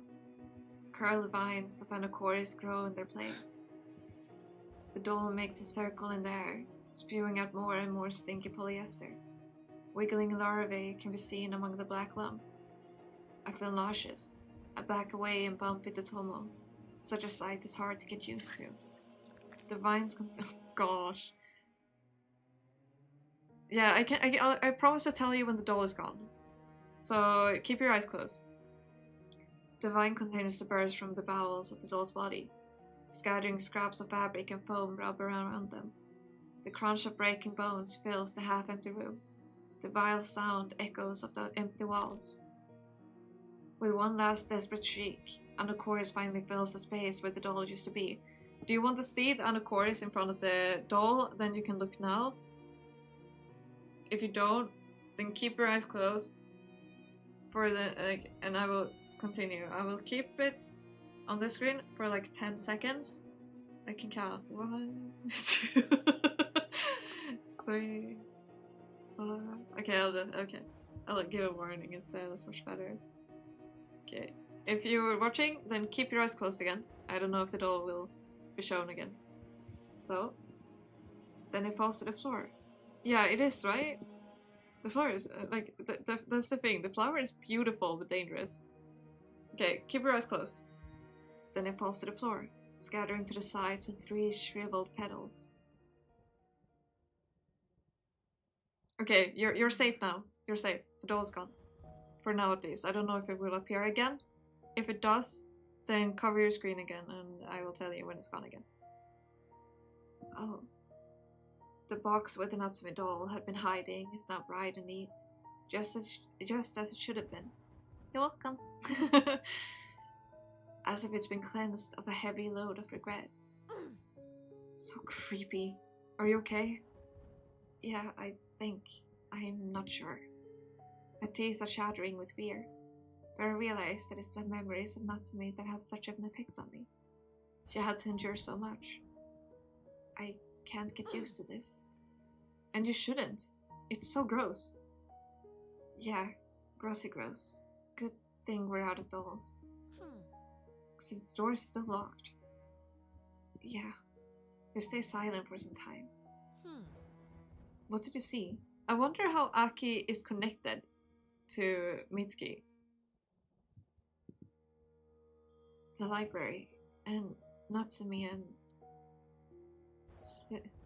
Curled vines of anacoris grow in their place. The doll makes a circle in the air, spewing out more and more stinky polyester. Wiggling larvae can be seen among the black lumps. I feel nauseous. I back away and bump into Tomo. Such a sight is hard to get used to. The vines oh gosh. Yeah, I promise to tell you when the doll is gone. So keep your eyes closed. The vine continues to burst from the bowels of the doll's body, scattering scraps of fabric and foam rub around them. The crunch of breaking bones fills the half-empty room. The vile sound echoes of the empty walls. With one last desperate shriek, Anacoris finally fills the space where the doll used to be. Do you want to see the Anacoris in front of the doll? Then you can look now. If you don't, then keep your eyes closed for the and I will continue. I will keep it on the screen for 10 seconds. I can count 1, 2, 3, 4. Okay, I'll give a warning instead. That's much better. Okay, if you were watching, then keep your eyes closed again. I don't know if the doll will be shown again. So, then it falls to the floor. Yeah, it is, right? The floor is, that's the thing. The flower is beautiful but dangerous. Okay, keep your eyes closed. Then it falls to the floor, scattering to the sides in 3 shriveled petals. Okay, you're safe now. You're safe. The doll's gone. For now at least. I don't know if it will appear again. If it does, then cover your screen again and I will tell you when it's gone again. Oh. The box where the Natsume doll had been hiding is now bright and neat, just as it should have been. You're welcome. As if it's been cleansed of a heavy load of regret. So creepy. Are you okay? Yeah, I think. I'm not sure. My teeth are chattering with fear, but I realize that it's the memories of Natsume that have such an effect on me. She had to endure so much. I can't get used to this. And you shouldn't. It's so gross. Yeah, grossy gross. Good thing we're out of dolls. So the door is still locked. Yeah. We stay silent for some time. What did you see? I wonder how Aki is connected to Mitsuki. The library, and Natsumi and...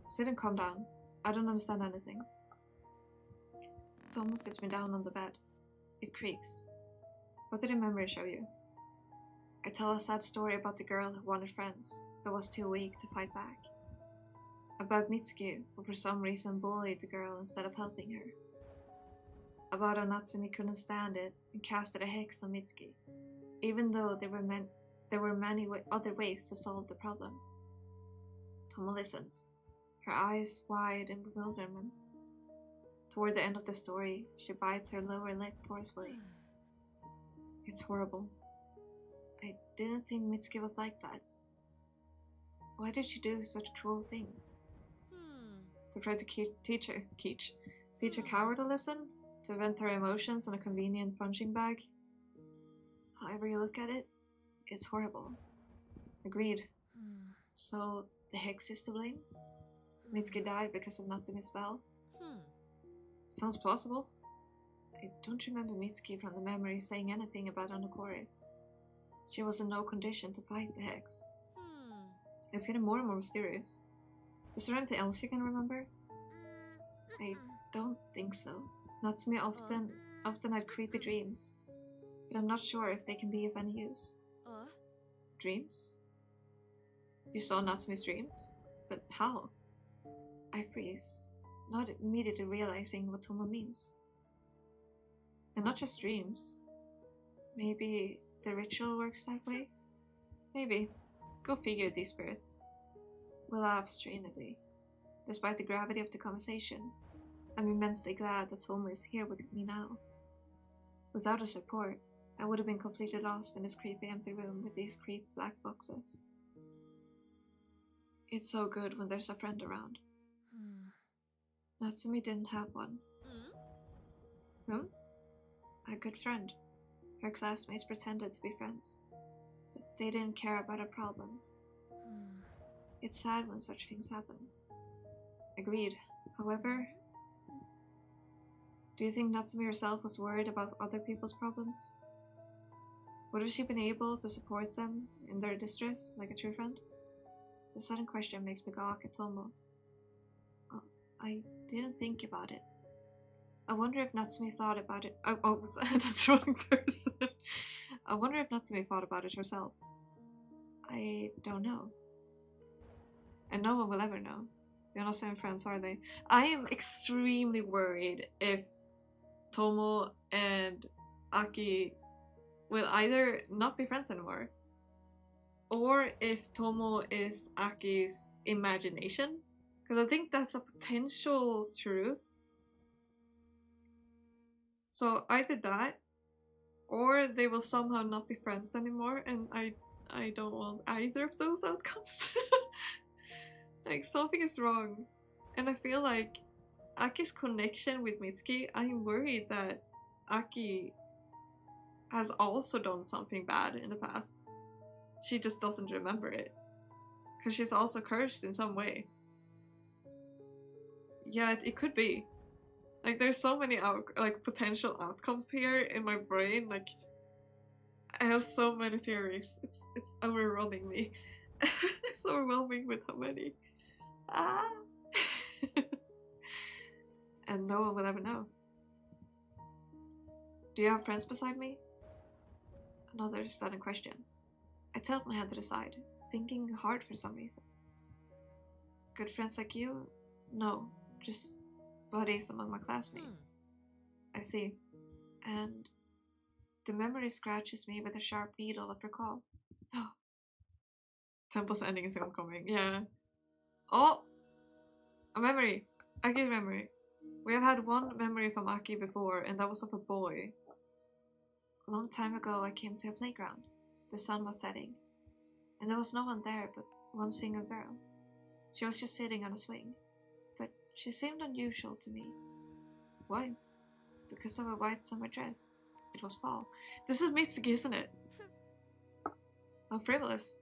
Sit and calm down. I don't understand anything. Tomo sits me down on the bed. It creaks. What did the memory show you? I tell a sad story about the girl who wanted friends, but was too weak to fight back. About Mitsuki, who for some reason bullied the girl instead of helping her. About how Natsumi couldn't stand it and casted a hex on Mitsuki, even though there were many other ways to solve the problem. Tomo listens, her eyes wide in bewilderment. Toward the end of the story, she bites her lower lip forcefully. It's horrible. I didn't think Mitsuki was like that. Why did she do such cruel things? To try to teach a coward a lesson? To vent her emotions in a convenient punching bag? However you look at it, it's horrible. Agreed. So, the hex is to blame? Mitsuki died because of Natsumi's spell? Sounds plausible. I don't remember Mitsuki from the memory saying anything about Onokoris. She was in no condition to fight the hex. It's getting more and more mysterious. Is there anything else you can remember? I don't think so. Natsumi often had creepy dreams, but I'm not sure if they can be of any use. Dreams? You saw Natsumi's dreams? But how? I freeze, not immediately realizing what Tomo means. And not just dreams. Maybe the ritual works that way? Maybe. Go figure, these spirits. We laugh strainedly. Despite the gravity of the conversation, I'm immensely glad that Tomo is here with me now. Without her support, I would have been completely lost in this creepy empty room with these creepy black boxes. It's so good when there's a friend around. Natsumi didn't have one. A good friend. Her classmates pretended to be friends, but they didn't care about her problems. It's sad when such things happen. Agreed. However, do you think Natsumi herself was worried about other people's problems? Would have she been able to support them in their distress like a true friend? The sudden question makes me gawk at Tomo. I didn't think about it. I wonder if Natsumi thought about it. That's the wrong person. I wonder if Natsumi thought about it herself. I don't know. And no one will ever know. They're not same friends, are they? I am extremely worried if Tomo and Aki will either not be friends anymore, or if Tomo is Aki's imagination. Because I think that's a potential truth. So either that, or they will somehow not be friends anymore, and I don't want either of those outcomes. Like, something is wrong. And I feel like Aki's connection with Mitsuki, I'm worried that Aki has also done something bad in the past. She just doesn't remember it. Because she's also cursed in some way. Yeah, it could be. Like, there's so many potential outcomes here in my brain. Like, I have so many theories. It's overwhelming me. It's overwhelming with how many. And no one will ever know. Do you have friends beside me? Another sudden question. I tilt my head to the side, thinking hard for some reason. Good friends like you? No, just buddies among my classmates. I see. And the memory scratches me with a sharp needle of recall. Oh. Temple's ending is coming. Yeah. Oh! A memory. Aki's memory. We have had one memory from Aki before, and that was of a boy. A long time ago, I came to a playground. The sun was setting, and there was no one there but one single girl. She was just sitting on a swing, but she seemed unusual to me. Why? Because of a white summer dress. It was fall. This is Mitsuki, isn't it? How frivolous.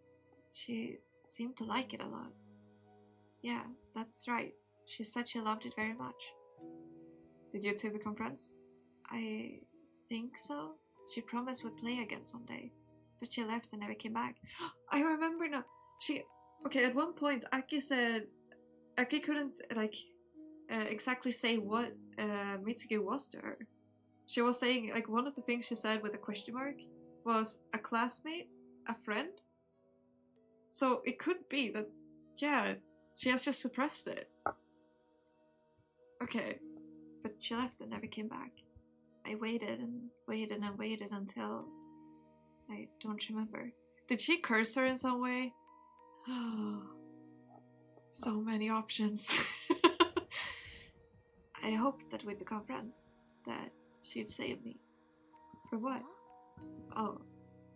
She seemed to like it a lot. Yeah, that's right. She said she loved it very much. Did you two become friends? I think so. She promised we'd play again someday, but she left and never came back. I remember now. Okay, at one point, Aki couldn't, like, exactly say what Mitsuki was to her. She was saying, like, one of the things she said with a question mark was a classmate, a friend. So it could be that, yeah, she has just suppressed it. Okay. But she left and never came back. I waited and waited and waited until... I don't remember. Did she curse her in some way? So many options. I hoped that we'd become friends, that she'd save me. For what? Oh,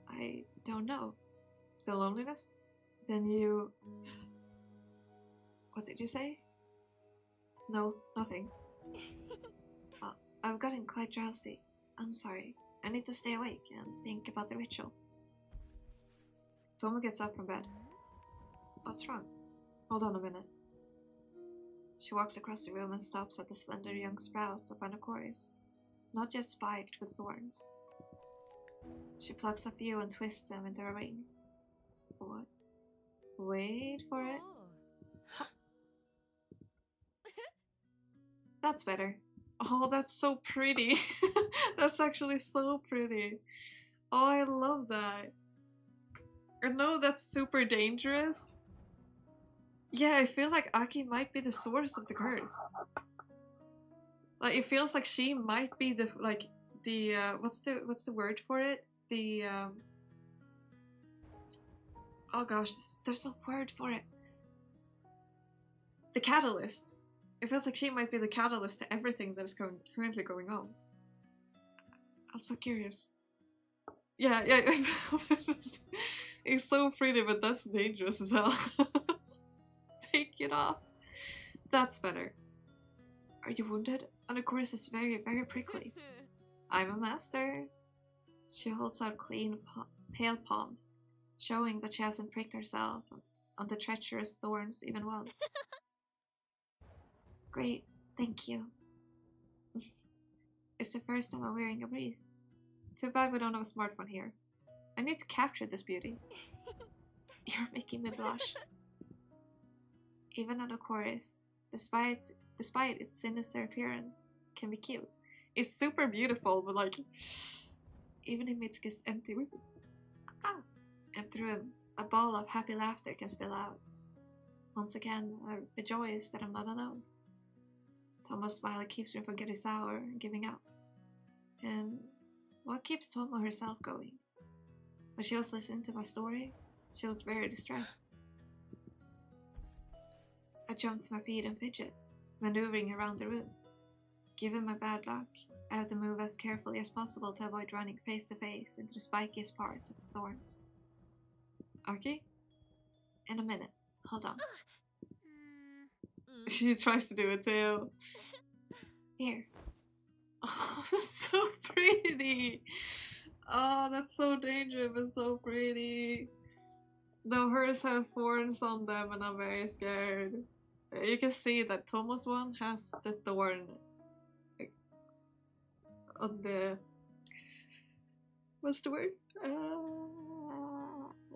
I don't know. The loneliness? Then you... What did you say? No, nothing. I've gotten quite drowsy. I'm sorry. I need to stay awake and think about the ritual. Tomo gets up from bed. What's wrong? Hold on a minute. She walks across the room and stops at the slender young sprouts of anacoris, not yet spiked with thorns. She plucks a few and twists them into a ring. What? Wait for it. That's better. Oh, that's so pretty. That's actually so pretty. Oh, I love that. I know that's super dangerous. Yeah, I feel like Aki might be the source of the curse. Like, it feels like she might be the, like, the, what's the word for it? The, oh gosh, there's a word for it. The catalyst. It feels like she might be the catalyst to everything that is currently going on. I'm so curious. Yeah. It's so pretty, but that's dangerous as hell. Take it off. That's better. Are you wounded? And of course, it's very, very prickly. I'm a master. She holds out clean, pale palms, showing that she hasn't pricked herself on the treacherous thorns even once. Great, thank you. It's the first time I'm wearing a wreath. Too bad we don't have a smartphone here. I need to capture this beauty. You're making me blush. Even anacoris, despite its sinister appearance, can be cute. It's super beautiful, but like... Even in Mitsuki's empty room. And through him, a ball of happy laughter can spill out. Once again, I rejoice that I'm not alone. Tomo's smile keeps me from getting sour and giving up. And what keeps Tomo herself going? When she was listening to my story, she looked very distressed. I jump to my feet and fidget, maneuvering around the room. Given my bad luck, I have to move as carefully as possible to avoid running face to face into the spikiest parts of the thorns. Aki? In a minute. Hold on. She tries to do it too. Here. Oh, that's so pretty. Oh, that's so dangerous but so pretty. Though hers have thorns on them and I'm very scared. You can see that Tomo's one has the thorn on the... What's the word?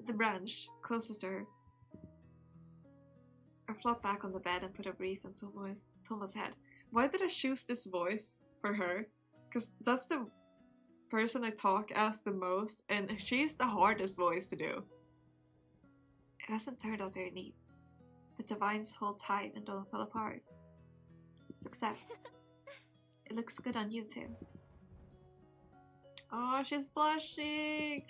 The branch closest to her. I flop back on the bed and put a wreath on Tomo's head. Why did I choose this voice for her? Because that's the person I talk as the most, and she's the hardest voice to do. It hasn't turned out very neat, but the vines hold tight and don't fall apart. Success. It looks good on you too. Oh, she's blushing!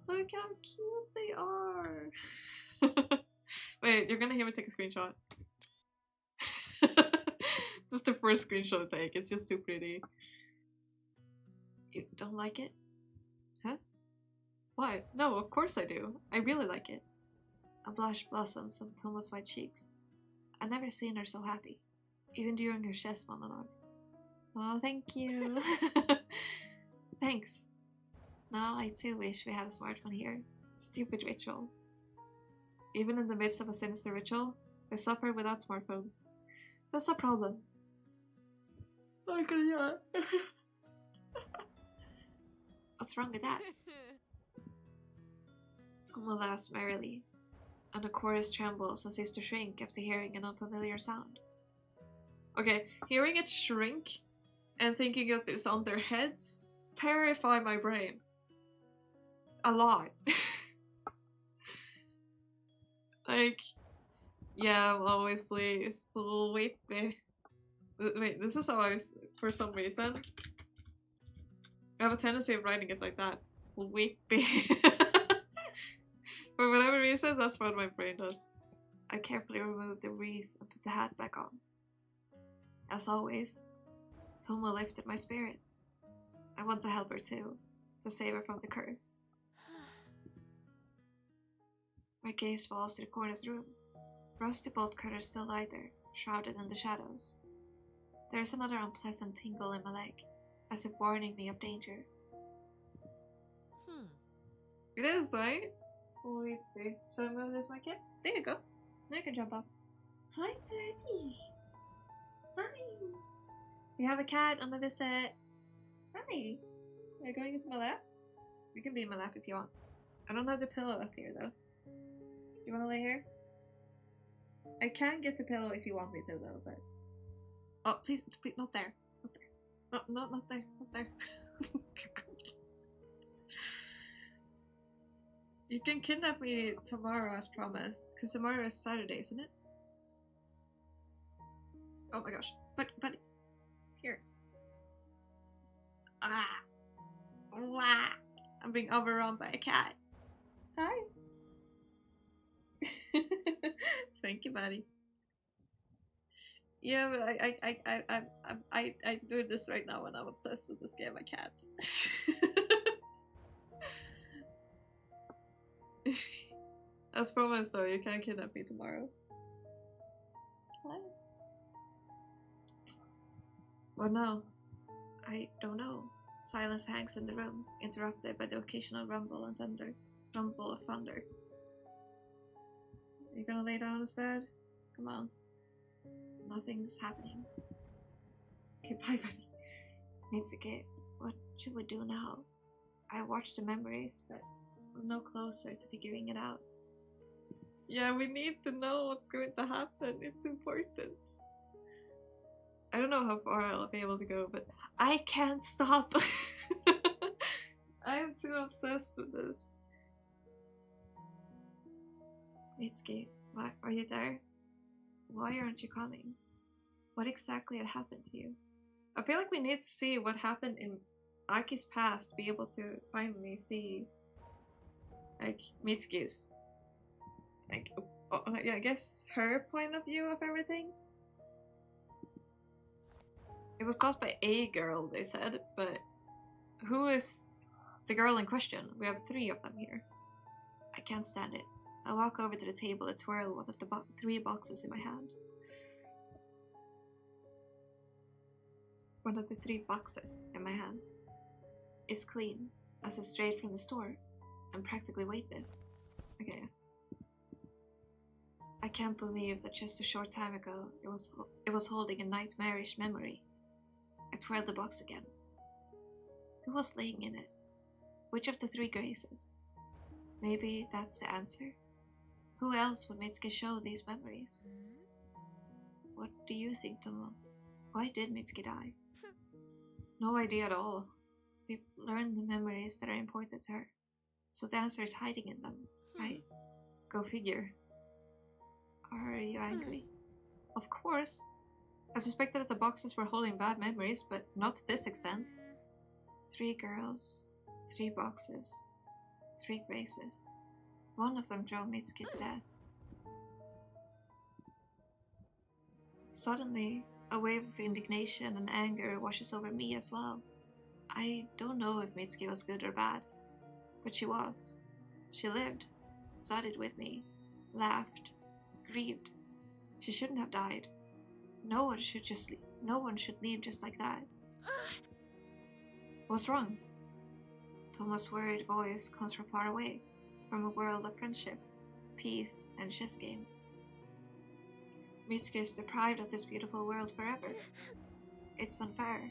Look how cute they are! Wait, you're gonna hear me take a screenshot. This is the first screenshot I take, it's just too pretty. You don't like it? Huh? Why? No, of course I do. I really like it. A blush blossoms on Tomo's white cheeks. I've never seen her so happy, even during her chess monologues. Oh, thank you. Thanks. Now I too wish we had a smartphone here. Stupid ritual. Even in the midst of a sinister ritual, they suffer without smartphones. That's a problem. I can do it. What's wrong with that? Tomo laughs merrily, and the chorus trembles and seems to shrink after hearing an unfamiliar sound. Okay, hearing it shrink and thinking of this on their heads terrify my brain. A lot. Like, yeah, I'm obviously sleepy. Wait, this is how I, for some reason, I have a tendency of writing it like that. Sleepy. For whatever reason, that's what my brain does. I carefully remove the wreath and put the hat back on. As always, Tomo lifted my spirits. I want to help her too, to save her from the curse. My gaze falls to the corner of the room. Rusty bolt cutters still lie there, shrouded in the shadows. There is another unpleasant tingle in my leg, as if warning me of danger. It is, right? Sleepy. Should I move this mic? There you go. Now you can jump up. Hi, Patty. Hi. We have a cat on the visit. Hi. Are you going into my lap? You can be in my lap if you want. I don't have the pillow up here, though. You want to lay here? I can get the pillow if you want me to, though, but... Oh, please, not there. Not there. No, not there. Not there. You can kidnap me tomorrow as promised, because tomorrow is Saturday, isn't it? Oh my gosh. But, here. Ah. Wah. I'm being overrun by a cat. Hi. Thank you, buddy. Yeah, but I'm doing this right now and I'm obsessed with this game of cats. As promised though, you can't kidnap me tomorrow. What? What now? I don't know. Silence hangs in the room, interrupted by the occasional rumble of thunder. You gonna lay down instead? Come on. Nothing's happening. Okay, bye, buddy. Mitsuki, what should we do now? I watched the memories, but I'm no closer to figuring it out. Yeah, we need to know what's going to happen. It's important. I don't know how far I'll be able to go, but I can't stop. I am too obsessed with this. Mitsuki, what? Are you there? Why aren't you coming? What exactly had happened to you? I feel like we need to see what happened in Aki's past to be able to finally see, like, Mitsuki's, like, yeah, I guess her point of view of everything. It was caused by a girl, they said, but who is the girl in question? We have 3 of them here. I can't stand it. I walk over to the table and twirl one of the 3 boxes in my hand. One of the 3 boxes in my hands. It's clean, as if straight from the store, and practically weightless. Okay. I can't believe that just a short time ago it was holding a nightmarish memory. I twirled the box again. Who was laying in it? Which of the 3 graces? Maybe that's the answer. Who else would Mitsuki show these memories? What do you think, Tomo? Why did Mitsuki die? No idea at all. We've learned the memories that are important to her, so the answer is hiding in them, right? Go figure. Are you angry? Of course. I suspected that the boxes were holding bad memories, but not to this extent. 3 girls, 3 boxes, 3 graces. One of them drove Mitsuki to death. Suddenly, a wave of indignation and anger washes over me as well. I don't know if Mitsuki was good or bad, but she was. She lived, studied with me, laughed, grieved. She shouldn't have died. No one should leave just like that. What's wrong? Tomo's worried voice comes from far away, from a world of friendship, peace, and chess games. Mitsuki is deprived of this beautiful world forever. It's unfair.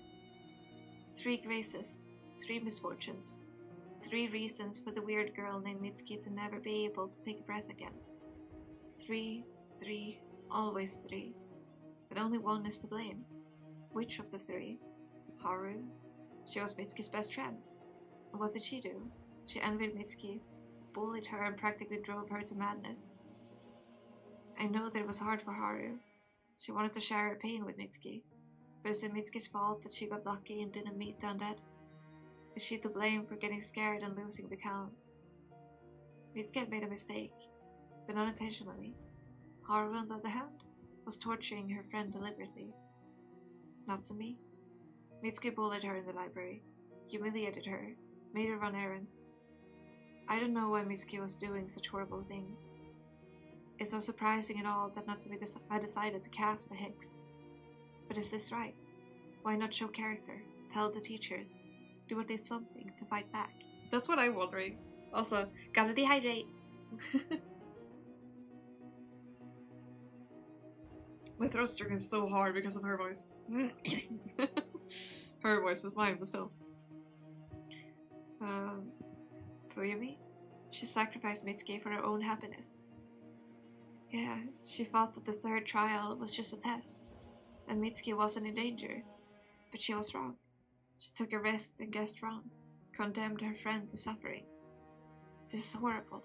3 graces, 3 misfortunes, 3 reasons for the weird girl named Mitsuki to never be able to take a breath again. 3, 3, always 3. But only one is to blame. Which of the 3? Haru. She was Mitsuki's best friend. And what did she do? She envied Mitsuki, bullied her, and practically drove her to madness. I know that it was hard for Haru. She wanted to share her pain with Mitsuki. But is it Mitsuki's fault that she got lucky and didn't meet the undead? Is she to blame for getting scared and losing the count? Mitsuki had made a mistake, but unintentionally. Haru, on the other hand, was torturing her friend deliberately. Natsume. Mitsuki bullied her in the library, humiliated her, made her run errands. I don't know why Mitsuki was doing such horrible things. It's not surprising at all that Natsume had decided to cast a Hex. But is this right? Why not show character, tell the teachers, do at least something to fight back? That's what I'm wondering. Also, gotta dehydrate. My throat's drinking so hard because of her voice. Her voice is mine, but still. Fuyumi? She sacrificed Mitsuki for her own happiness. Yeah, she thought that the 3rd trial was just a test, and Mitsuki wasn't in danger. But she was wrong. She took a risk and guessed wrong, condemned her friend to suffering. This is horrible.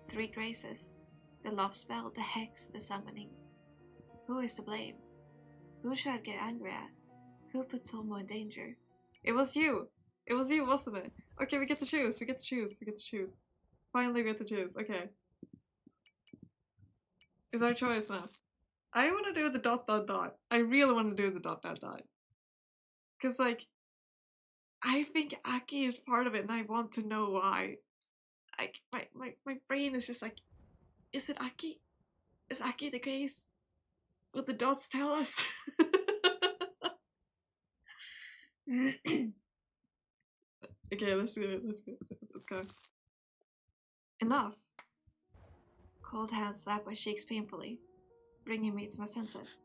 3 graces. The love spell, the hex, the summoning. Who is to blame? Who should I get angry at? Who put Tomo in danger? It was you! It was you, wasn't it? Okay, we get to choose, we get to choose, we get to choose. Finally we get to choose, okay. It's our choice now. I want to do the ... I really want to do the ... Because, like, I think Aki is part of it and I want to know why. Like, my brain is just like, is it Aki? Is Aki the case? Will the dots tell us? Okay, let's do it. Let's go. Enough. Cold hands slapped my cheeks painfully, bringing me to my senses.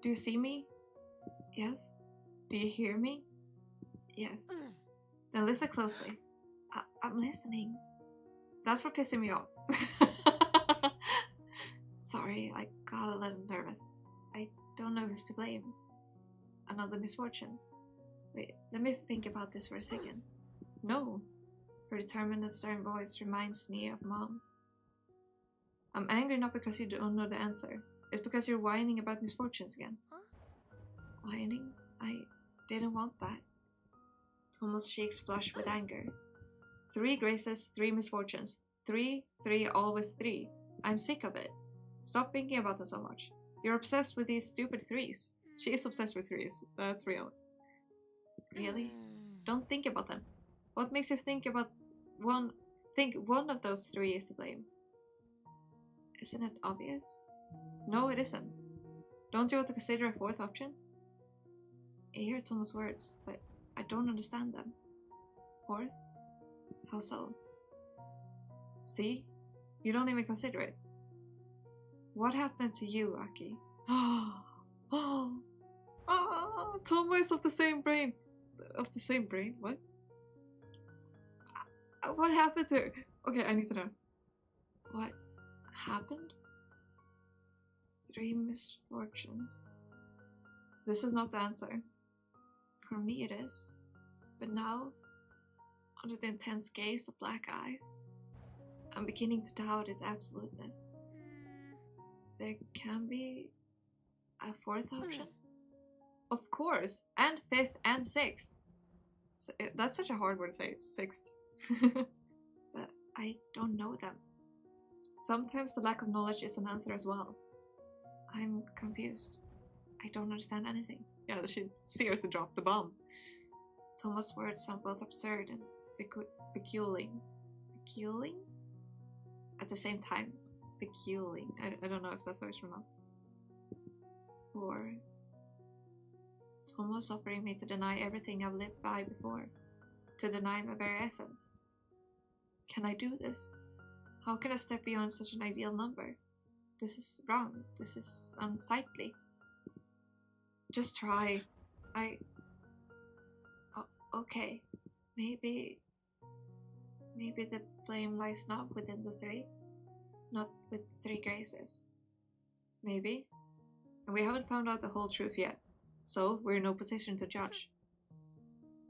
Do you see me? Yes. Do you hear me? Yes. Then listen closely. I'm listening. That's for pissing me off. Sorry, I got a little nervous. I don't know who's to blame. Another misfortune. Wait, let me think about this for a second. No. Her determined and stern voice reminds me of Mom. I'm angry not because you don't know the answer. It's because you're whining about misfortunes again. Whining? I didn't want that. Tomo's cheeks flushed with anger. 3 graces, 3 misfortunes. 3, 3, always 3. I'm sick of it. Stop thinking about them so much. You're obsessed with these stupid 3s. She is obsessed with 3s. That's real. Really? Don't think about them. What makes you think one of those 3 is to blame? Isn't it obvious? No, it isn't. Don't you want to consider a 4th option? I hear Tomo's words, but I don't understand them. 4th? How so? See? You don't even consider it. What happened to you, Aki? Tomo is of the same brain. Of the same brain? What? What happened to her? Okay, I need to know. What happened? 3 misfortunes. This is not the answer. For me it is. But now, under the intense gaze of black eyes, I'm beginning to doubt its absoluteness. There can be a 4th option? Of course! And 5th and 6th. So, that's such a hard word to say. 6th. But I don't know them. Sometimes the lack of knowledge is an answer as well. I'm confused. I don't understand anything. Yeah, she seriously dropped the bomb. Tomo's words sound both absurd and peculiar. Peculiar? At the same time. Peculiar. I don't know if that's how it's pronounced. 4th. Tomo's offering me to deny everything I've lived by before. To deny my very essence. Can I do this? How can I step beyond such an ideal number? This is wrong. This is unsightly. Just try. Okay. Maybe the blame lies not within the three. Not with the three graces. Maybe. And we haven't found out the whole truth yet. So, we're in no position to judge.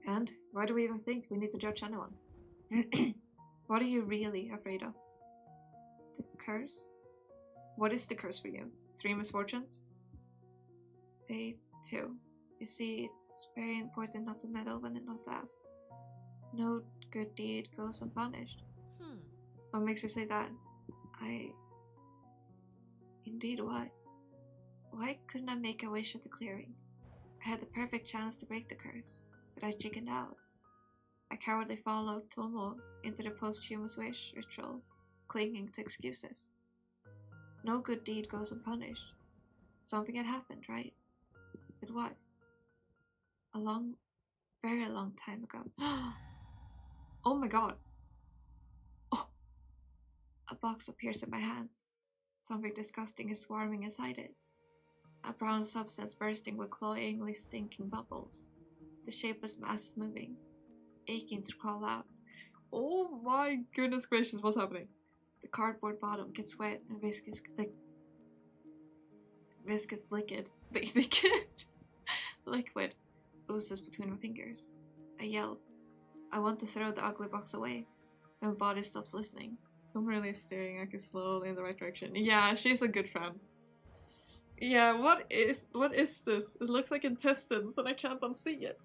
And why do we even think we need to judge anyone? What are you really afraid of? The curse? What is the curse for you? 3 misfortunes? They too. You see, it's very important not to meddle when not asked. No good deed goes unpunished. What makes you say that? Indeed, what? Why couldn't I make a wish at the clearing? I had the perfect chance to break the curse, but I chickened out. I cowardly followed Tomo into the posthumous wish ritual, clinging to excuses. No good deed goes unpunished. Something had happened, right? But what? Very long time ago. Oh my god. Oh. A box appears in my hands. Something disgusting is swarming inside it. A brown substance bursting with cloyingly stinking bubbles. The shapeless mass is moving, aching to crawl out. Oh my goodness gracious, what's happening? The cardboard bottom gets wet and viscous liquid oozes between my fingers. I yelp. I want to throw the ugly box away. My body stops listening. I'm really steering Aki slowly in the right direction. Yeah, she's a good friend. Yeah, what is this? It looks like intestines and I can't unsee it.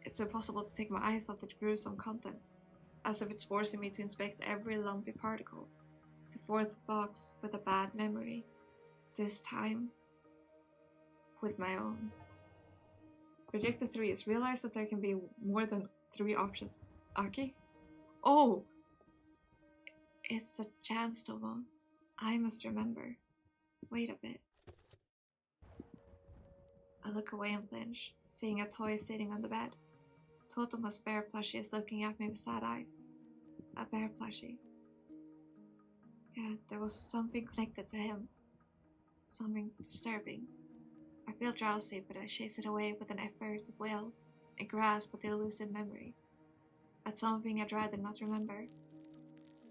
It's impossible to take my eyes off the gruesome contents, as if it's forcing me to inspect every lumpy particle. The 4th box with a bad memory. This time, with my own. Reject the 3s. Realize that there can be more than 3 options. Aki? Oh! It's a chance, Tomo. I must remember. Wait a bit. I look away and flinch, seeing a toy sitting on the bed. Totomo's bear plushie is looking at me with sad eyes. A bear plushie. Yeah, there was something connected to him. Something disturbing. I feel drowsy, but I chase it away with an effort of will and grasp at the elusive memory. At something I'd rather not remember.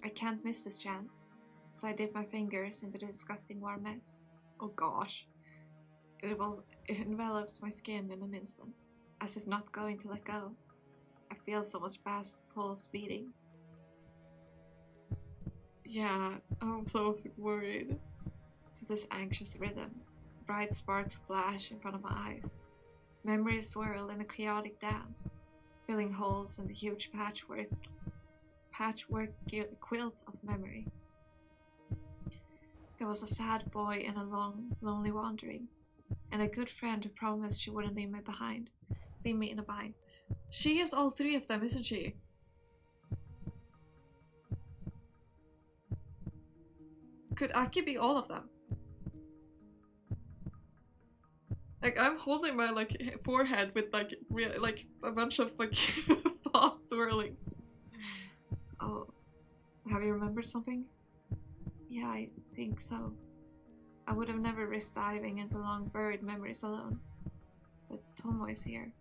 I can't miss this chance, so I dip my fingers into the disgusting warm mess. Oh gosh. It envelops my skin in an instant, as if not going to let go. I feel someone's fast pulse beating. Yeah, I'm so worried. To this anxious rhythm, bright sparks flash in front of my eyes. Memories swirl in a chaotic dance, filling holes in the huge patchwork quilt of memory. There was a sad boy in a long, lonely wandering, and a good friend who promised she wouldn't leave me in a bind. She is all 3 of them, isn't she? Could Aki be all of them? Like, I'm holding my, like, forehead with, like, a bunch of, like, thoughts swirling. Oh, have you remembered something? Yeah, I think so. I would have never risked diving into long buried memories alone. But Tomo is here.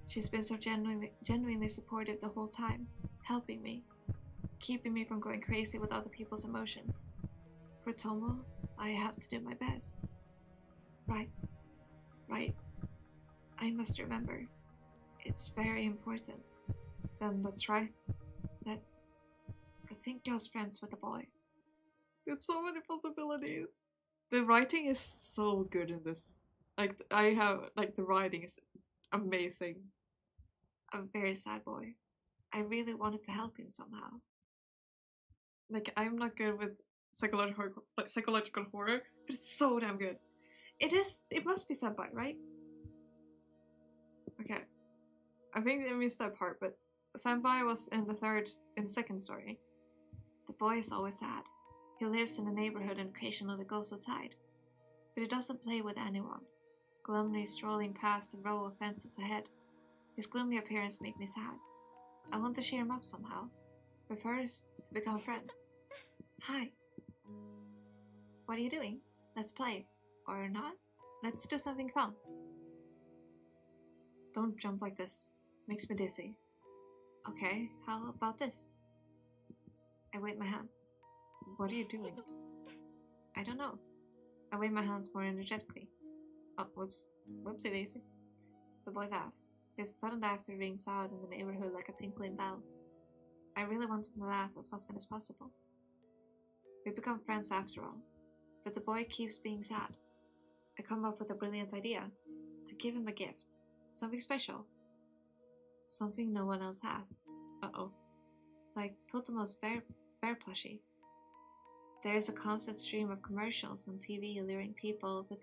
She's been so genuinely supportive the whole time, helping me, keeping me from going crazy with other people's emotions. For Tomo, I have to do my best. Right. I must remember. It's very important. Then let's try. I think I was friends with the boy. There's so many possibilities. The writing is so good in this. Like, the writing is amazing. A very sad boy. I really wanted to help him somehow. Like, I'm not good with psychological horror, but it's so damn good. It must be senpai, right? Okay. I think I missed that part, but senpai was in the 2nd story. The boy is always sad. He lives in the neighborhood and occasionally goes outside. But he doesn't play with anyone, gloomily strolling past a row of fences ahead. His gloomy appearance makes me sad. I want to cheer him up somehow, but first to become friends. Hi. What are you doing? Let's play. Or not? Let's do something fun. Don't jump like this. Makes me dizzy. Okay, how about this? I wave my hands. What are you doing? I don't know. I wave my hands more energetically. Oh, whoops. Whoopsie daisy. The boy laughs. His sudden laughter rings out in the neighborhood like a tinkling bell. I really want him to laugh as often as possible. We become friends after all, but the boy keeps being sad. I come up with a brilliant idea. To give him a gift. Something special. Something no one else has. Uh-oh. Like Posthumous bear plushie. There is a constant stream of commercials on TV alluring people with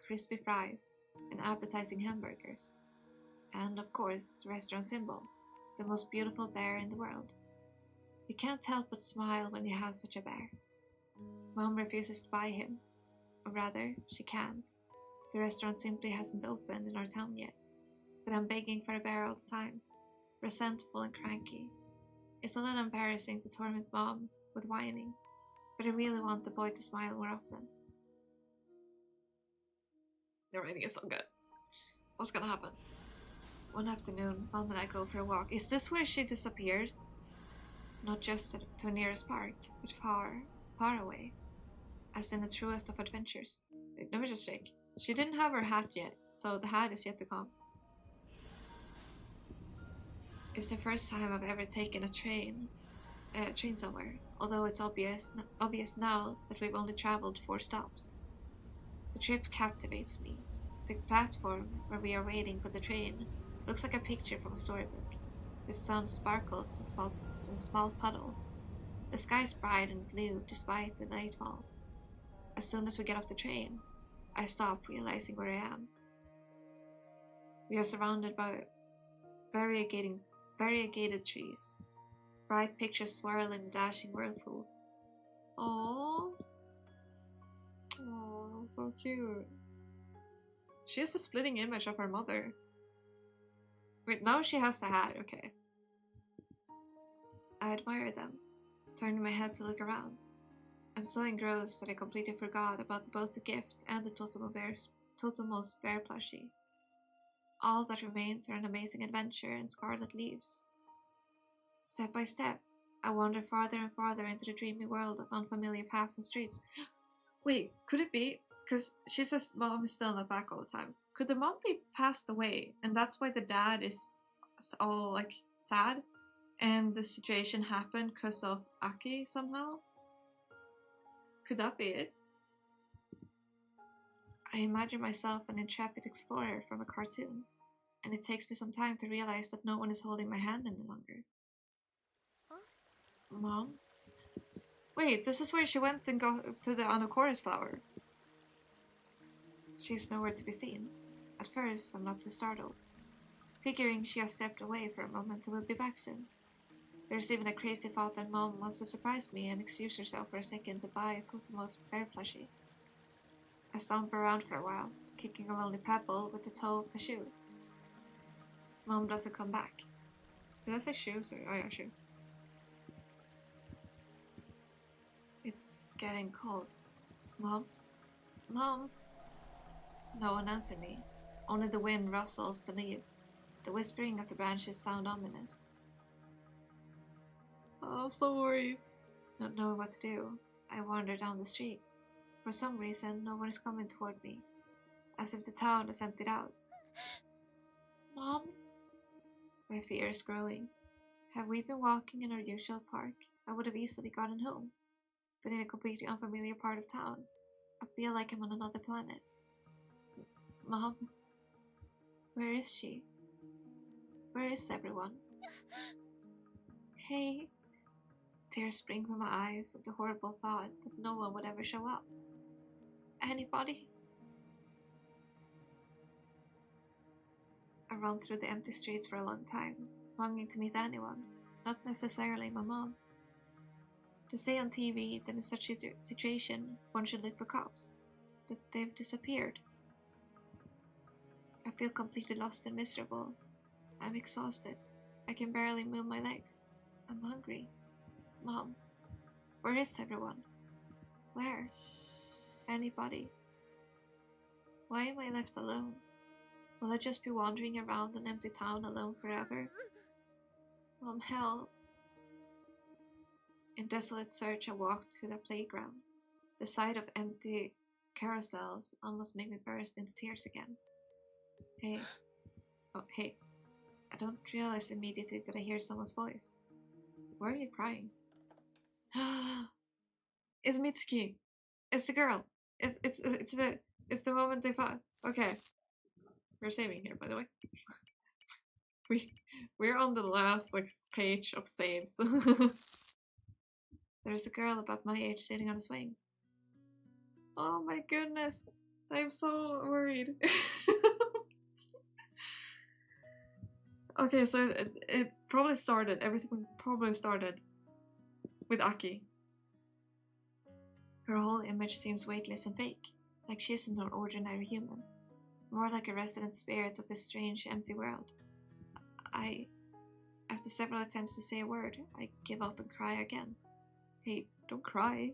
crispy fries and appetizing hamburgers. And of course, the restaurant symbol, the most beautiful bear in the world. You can't help but smile when you have such a bear. Mom refuses to buy him. Or rather, she can't. The restaurant simply hasn't opened in our town yet. But I'm begging for a bear all the time, resentful and cranky. It's a little embarrassing to torment Mom with whining, but I really want the boy to smile more often. The writing is so good. What's gonna happen? One afternoon, Mom and I go for a walk. Is this where she disappears? Not just to nearest park, but far, far away. As in the truest of adventures. Wait, let me just check. She didn't have her hat yet, so the hat is yet to come. It's the first time I've ever taken a train somewhere, although it's obvious now that we've only traveled 4 stops. The trip captivates me. The platform where we are waiting for the train looks like a picture from a storybook. The sun sparkles in small puddles. The sky is bright and blue despite the late fall. As soon as we get off the train, I stop, realizing where I am. We are surrounded by variegated trees. Bright pictures swirl in a dashing whirlpool. Oh, so cute. She has a splitting image of her mother. Wait, now she has the hat, okay. I admire them, turning my head to look around. I'm so engrossed that I completely forgot about both the gift and the Posthumous bear plushie. All that remains are an amazing adventure and scarlet leaves. Step by step, I wander farther and farther into the dreamy world of unfamiliar paths and streets. Wait, could it be? Because she says Mom is still in the back all the time. Could the mom be passed away, and that's why the dad is all like sad, and the situation happened because of Aki somehow? Could that be it? I imagine myself an intrepid explorer from a cartoon, and it takes me some time to realize that no one is holding my hand any longer. Huh? Mom? Wait, this is where she went and got to the Anocorus flower. She's nowhere to be seen. At first, I'm not too startled, figuring she has stepped away for a moment and will be back soon. There's even a crazy thought that Mom wants to surprise me and excuse herself for a second to buy a Posthumous bear plushie. I stomp around for a while, kicking a lonely pebble with the toe of my shoe. Mom doesn't come back. Did I say shoes? Oh yeah, shoe. It's getting cold. Mom? Mom? No one answers me. Only the wind rustles the leaves. The whispering of the branches sound ominous. Oh, so worried. Not knowing what to do, I wander down the street. For some reason, no one is coming toward me, as if the town is emptied out. Mom? My fear is growing. Had we been walking in our usual park, I would have easily gotten home. But in a completely unfamiliar part of town, I feel like I'm on another planet. Mom? Where is she? Where is everyone? Hey? Tears spring from my eyes at the horrible thought that no one would ever show up. Anybody? I run through the empty streets for a long time, longing to meet anyone, not necessarily my mom. They say on TV that in such a situation one should look for cops, but they've disappeared. I feel completely lost and miserable. I'm exhausted. I can barely move my legs. I'm hungry. Mom, where is everyone? Where? Anybody. Why am I left alone? Will I just be wandering around an empty town alone forever? Mom, help. In desolate search, I walked to the playground. The sight of empty carousels almost made me burst into tears again. Hey. Oh, hey. I don't realize immediately that I hear someone's voice. Why are you crying? It's Mitsuki. It's the girl. It's the moment they fought. Okay. We're saving here, by the way. We're on the last page of saves. There's a girl about my age sitting on a swing. Oh my goodness. I'm so worried. Okay, so it probably started, everything probably started with Aki. Her whole image seems weightless and fake, like she isn't an ordinary human, more like a resident spirit of this strange, empty world. After several attempts to say a word, I give up and cry again. Hey, don't cry.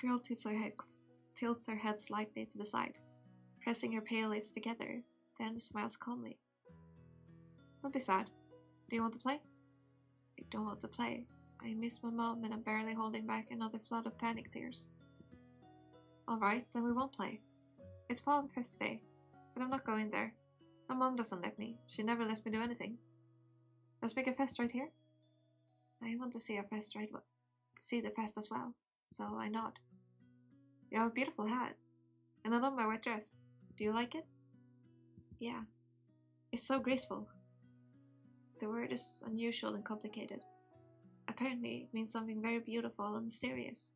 Girl tilts her head slightly to the side, pressing her pale lips together, then smiles calmly. Don't be sad. Do you want to play? I don't want to play. I miss my mom and I'm barely holding back another flood of panic tears. Alright, then we won't play. It's Fall Fest today, but I'm not going there. My mom doesn't let me. She never lets me do anything. Let's make a fest right here. I want to see see the fest as well, so I nod. You have a beautiful hat, and I love my white dress. Do you like it? Yeah. It's so graceful. The word is unusual and complicated. Apparently, it means something very beautiful and mysterious.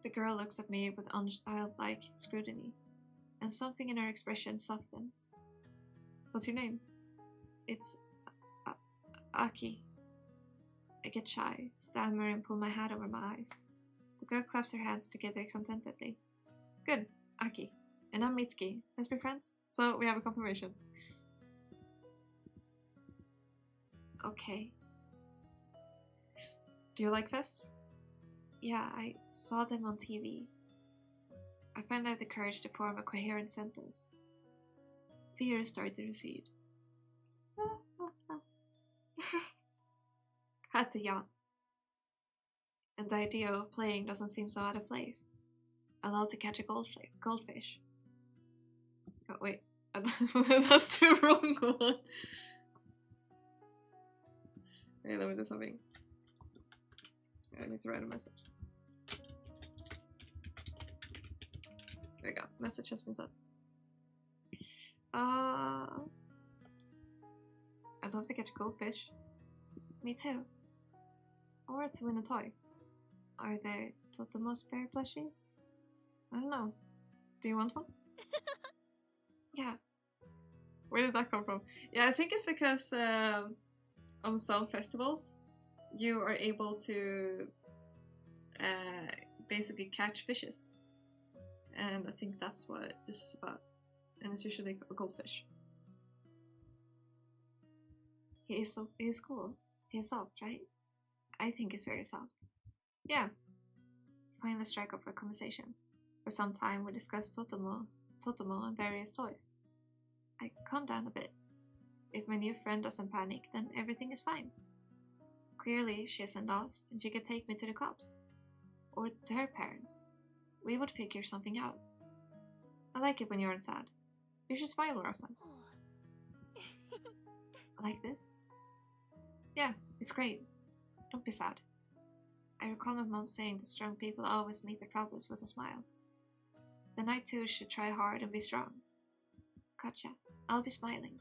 The girl looks at me with unchildlike scrutiny, and something in her expression softens. What's your name? It's Aki. I get shy, stammer, and pull my hat over my eyes. The girl claps her hands together contentedly. Good, Aki. And I'm Mitsuki. Let's be friends? So we have a confirmation. Okay. Do you like fests? Yeah, I saw them on TV. I finally have the courage to form a coherent sentence. Fear started to recede. Had to yawn. And the idea of playing doesn't seem so out of place. Allowed to catch a goldfish. Oh wait, that's the wrong one. Hey, let me do something. I need to write a message. There we go. Message has been sent. I'd love to catch a goldfish. Me too. Or to win a toy. Are there Posthumous bear plushies? I don't know. Do you want one? Yeah. Where did that come from? Yeah, I think it's because on some festivals you are able to basically catch fishes. And I think that's what this is about. And it's usually a goldfish. He is cool. He is soft, right? I think he's very soft. Yeah. Finally strike up a conversation. For some time we discussed Totomo and various toys. I calm down a bit. If my new friend doesn't panic, then everything is fine. Clearly, she isn't lost, and she could take me to the cops. Or to her parents. We would figure something out. I like it when you aren't sad. You should smile more often. Like this? Yeah, it's great. Don't be sad. I recall my mom saying that strong people always meet their problems with a smile. Then I too should try hard and be strong. Gotcha. I'll be smiling.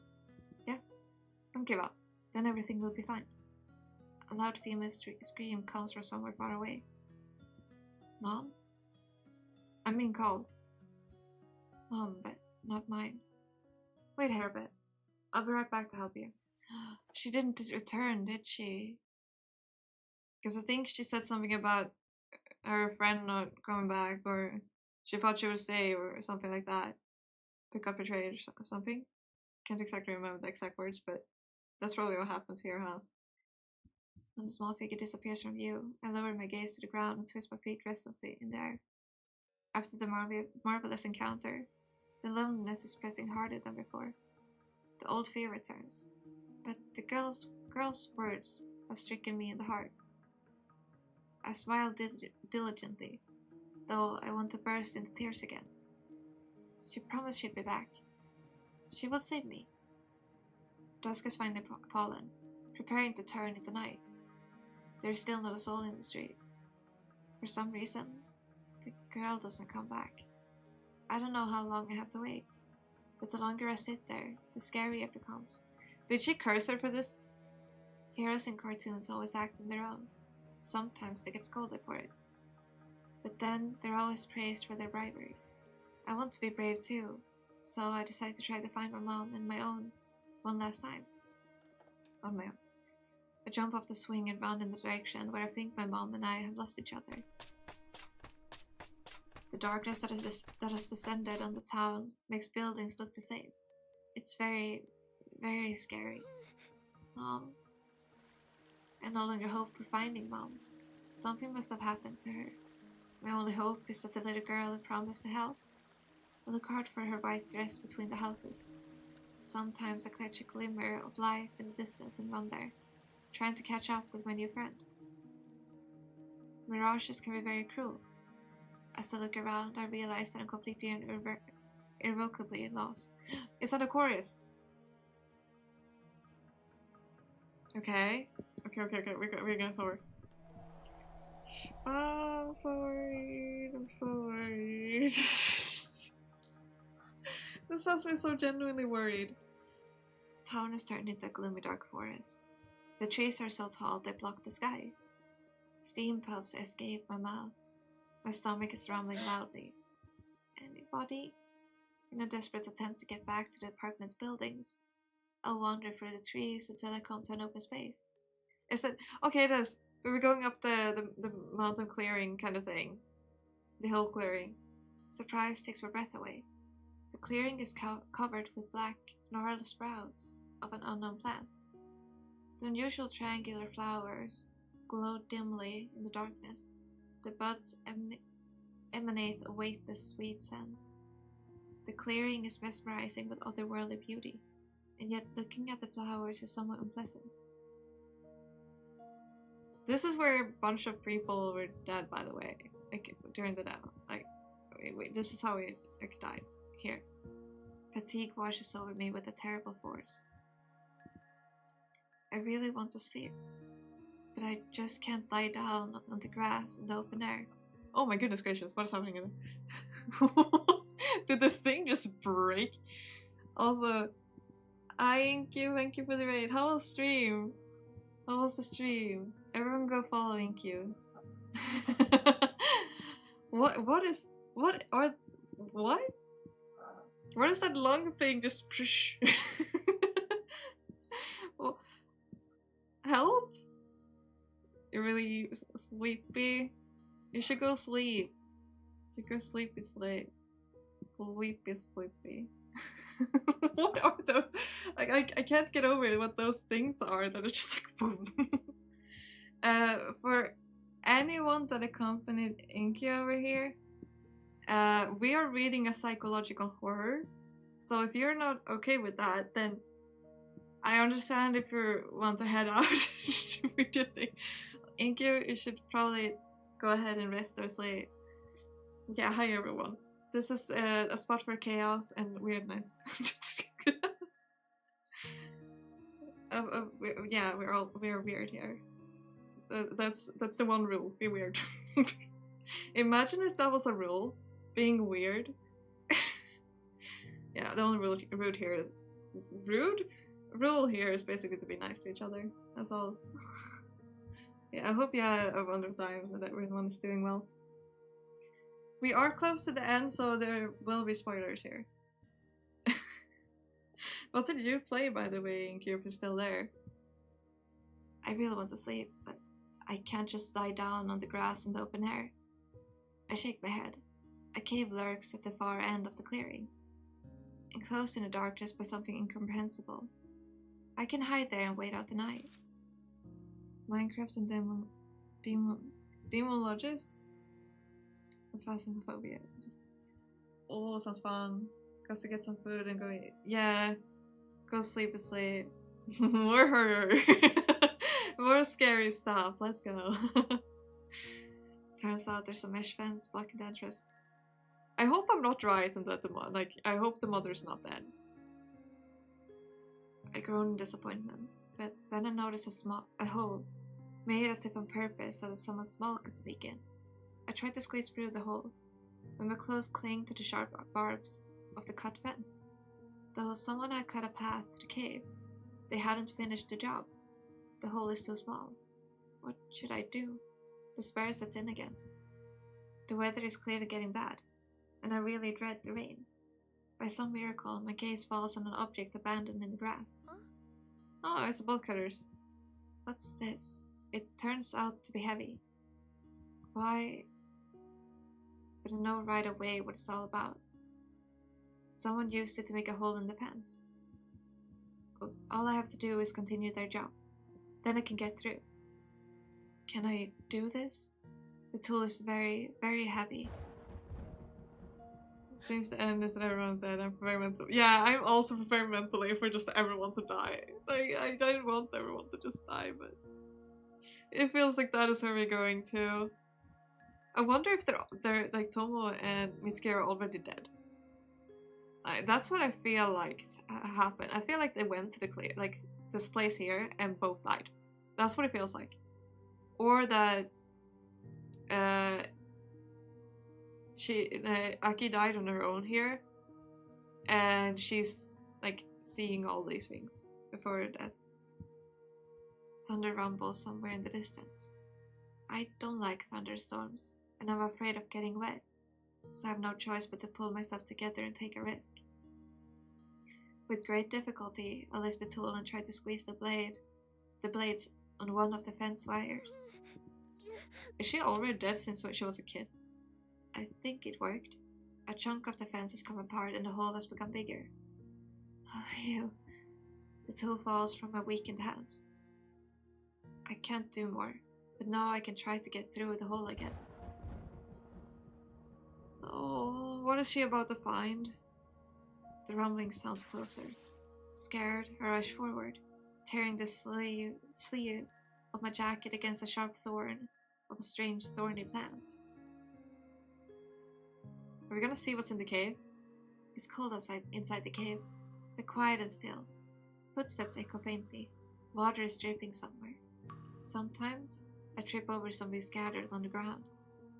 Yeah? Don't give up. Then everything will be fine. A loud female scream comes from somewhere far away. Mom? I'm being called. Mom, but not mine. Wait here a bit. I'll be right back to help you. She didn't return, did she? Because I think she said something about her friend not coming back, or she thought she would stay, or something like that. Pick up her trade or something. Can't exactly remember the exact words, but that's probably what happens here, huh? When the small figure disappears from view, I lower my gaze to the ground and twist my feet restlessly in the air. After the marvelous encounter, the loneliness is pressing harder than before. The old fear returns, but the girl's words have stricken me in the heart. I smile diligently, though I want to burst into tears again. She promised she'd be back. She will save me. Dusk has finally fallen, preparing to turn into night. There is still not a soul in the street. For some reason, the girl doesn't come back. I don't know how long I have to wait, but the longer I sit there, the scarier it becomes. Did she curse her for this? Heroes in cartoons always act on their own. Sometimes they get scolded for it. But then they're always praised for their bravery. I want to be brave too, so I decide to try to find my mom and my own one last time. On my own. I jump off the swing and run in the direction where I think my mom and I have lost each other. The darkness that has descended on the town makes buildings look the same. It's very, very scary. Mom. I no longer hope for finding Mom. Something must have happened to her. My only hope is that the little girl I promised to help will look hard for her white dress between the houses. Sometimes I catch a glimmer of light in the distance and run there, trying to catch up with my new friend. Mirages can be very cruel. As I look around, I realize that I'm completely and irrevocably lost. Is that a chorus? Okay. Okay. We're going somewhere. Oh, I'm so worried. I'm so worried. This has me so genuinely worried. The town has turned into a gloomy dark forest. The trees are so tall they block the sky. Steam puffs escape my mouth. My stomach is rumbling loudly. Anybody? In a desperate attempt to get back to the apartment buildings, I'll wander through the trees until I come to an open space. Is it? Okay, it is. We were going up the mountain clearing kind of thing. The hill clearing. Surprise takes my breath away. The clearing is covered with black, gnarled sprouts of an unknown plant. The unusual triangular flowers glow dimly in the darkness. The buds emanate a weightless, sweet scent. The clearing is mesmerizing with otherworldly beauty, and yet looking at the flowers is somewhat unpleasant. This is where a bunch of people were dead, by the way, like during the demo. Like, this is how we died here. Fatigue washes over me with a terrible force. I really want to sleep, but I just can't lie down on the grass in the open air. Oh my goodness gracious, what is happening in there? Did the thing just break? Also, thank you for the raid. How was stream? How was the stream? Everyone go follow Inkyu. What? What is that long thing just well, help? You're really sleepy? You should go sleep. You should go sleepy. Sleepy. What are those? Like, I can't get over what those things are that are just like boom. For anyone that accompanied Inky over here, we are reading a psychological horror. So if you're not okay with that, then I understand if you want to head out immediately. Inky, you should probably go ahead and rest or sleep. Yeah, hi everyone. This is a spot for chaos and weirdness. Yeah, we're weird here. That's the one rule. Be weird. Imagine if that was a rule, being weird. Yeah, the only rule here is rule here is basically to be nice to each other. That's all. Yeah, I hope you had a wonderful time and that everyone is doing well. We are close to the end, so there will be spoilers here. What did you play, by the way, Inky, if you're still there? I really want to sleep, but I can't just lie down on the grass in the open air. I shake my head. A cave lurks at the far end of the clearing, enclosed in the darkness by something incomprehensible. I can hide there and wait out the night. Minecraft and Demonologist? Phasmophobia. Oh, sounds fun. Goes to get some food and go eat. Yeah. Go sleep asleep. More horror. More scary stuff. Let's go. Turns out there's a mesh fence blocking the entrance. I hope I'm not right and that I hope the mother's not dead. I groan in disappointment, but then I notice a hole, made as if on purpose so that someone small could sneak in. I tried to squeeze through the hole, but my clothes cling to the sharp barbs of the cut fence. Though someone had cut a path to the cave, they hadn't finished the job. The hole is too small. What should I do? Despair sets in again. The weather is clearly getting bad, and I really dread the rain. By some miracle, my gaze falls on an object abandoned in the grass. Oh, it's a bolt cutters. What's this? It turns out to be heavy. Why? But I know right away what it's all about. Someone used it to make a hole in the fence. All I have to do is continue their job. Then I can get through. Can I do this? The tool is very, very heavy. Seems to end as everyone said. I'm preparing mentally. Yeah, I'm also preparing mentally for just everyone to die. Like, I don't want everyone to just die, but it feels like that is where we're going to. I wonder if they're like Tomo and Mitsuki are already dead. That's what I feel like happened. I feel like they went to this place here and both died. That's what it feels like. Or that Aki died on her own here, and she's like seeing all these things before her death. Thunder rumbles somewhere in the distance. I don't like thunderstorms, and I'm afraid of getting wet, so I have no choice but to pull myself together and take a risk. With great difficulty, I lift the tool and try to squeeze the blades on one of the fence wires. Is she already dead since she was a kid? I think it worked. A chunk of the fence has come apart and the hole has become bigger. Oh, phew. The tool falls from my weakened hands. I can't do more, but now I can try to get through the hole again. Oh, what is she about to find? The rumbling sounds closer. Scared, I rush forward, tearing the sleeve of my jacket against a sharp thorn of a strange thorny plant. Are we gonna see what's in the cave? It's cold inside the cave, but quiet and still. Footsteps echo faintly. Water is dripping somewhere. Sometimes I trip over something scattered on the ground,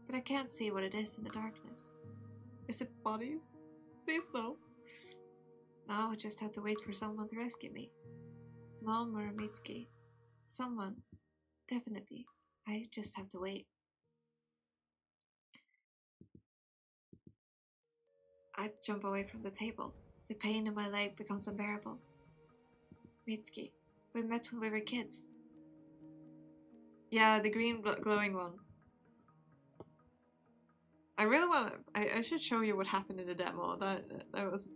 but I can't see what it is in the darkness. Is it bodies? Please no. Now I just have to wait for someone to rescue me. Mom or Mitsuki. Someone. Definitely. I just have to wait. I jump away from the table. The pain in my leg becomes unbearable. Mitsuki. We met when we were kids. Yeah, the green glowing one. I really want to... I should show you what happened in the demo. That was...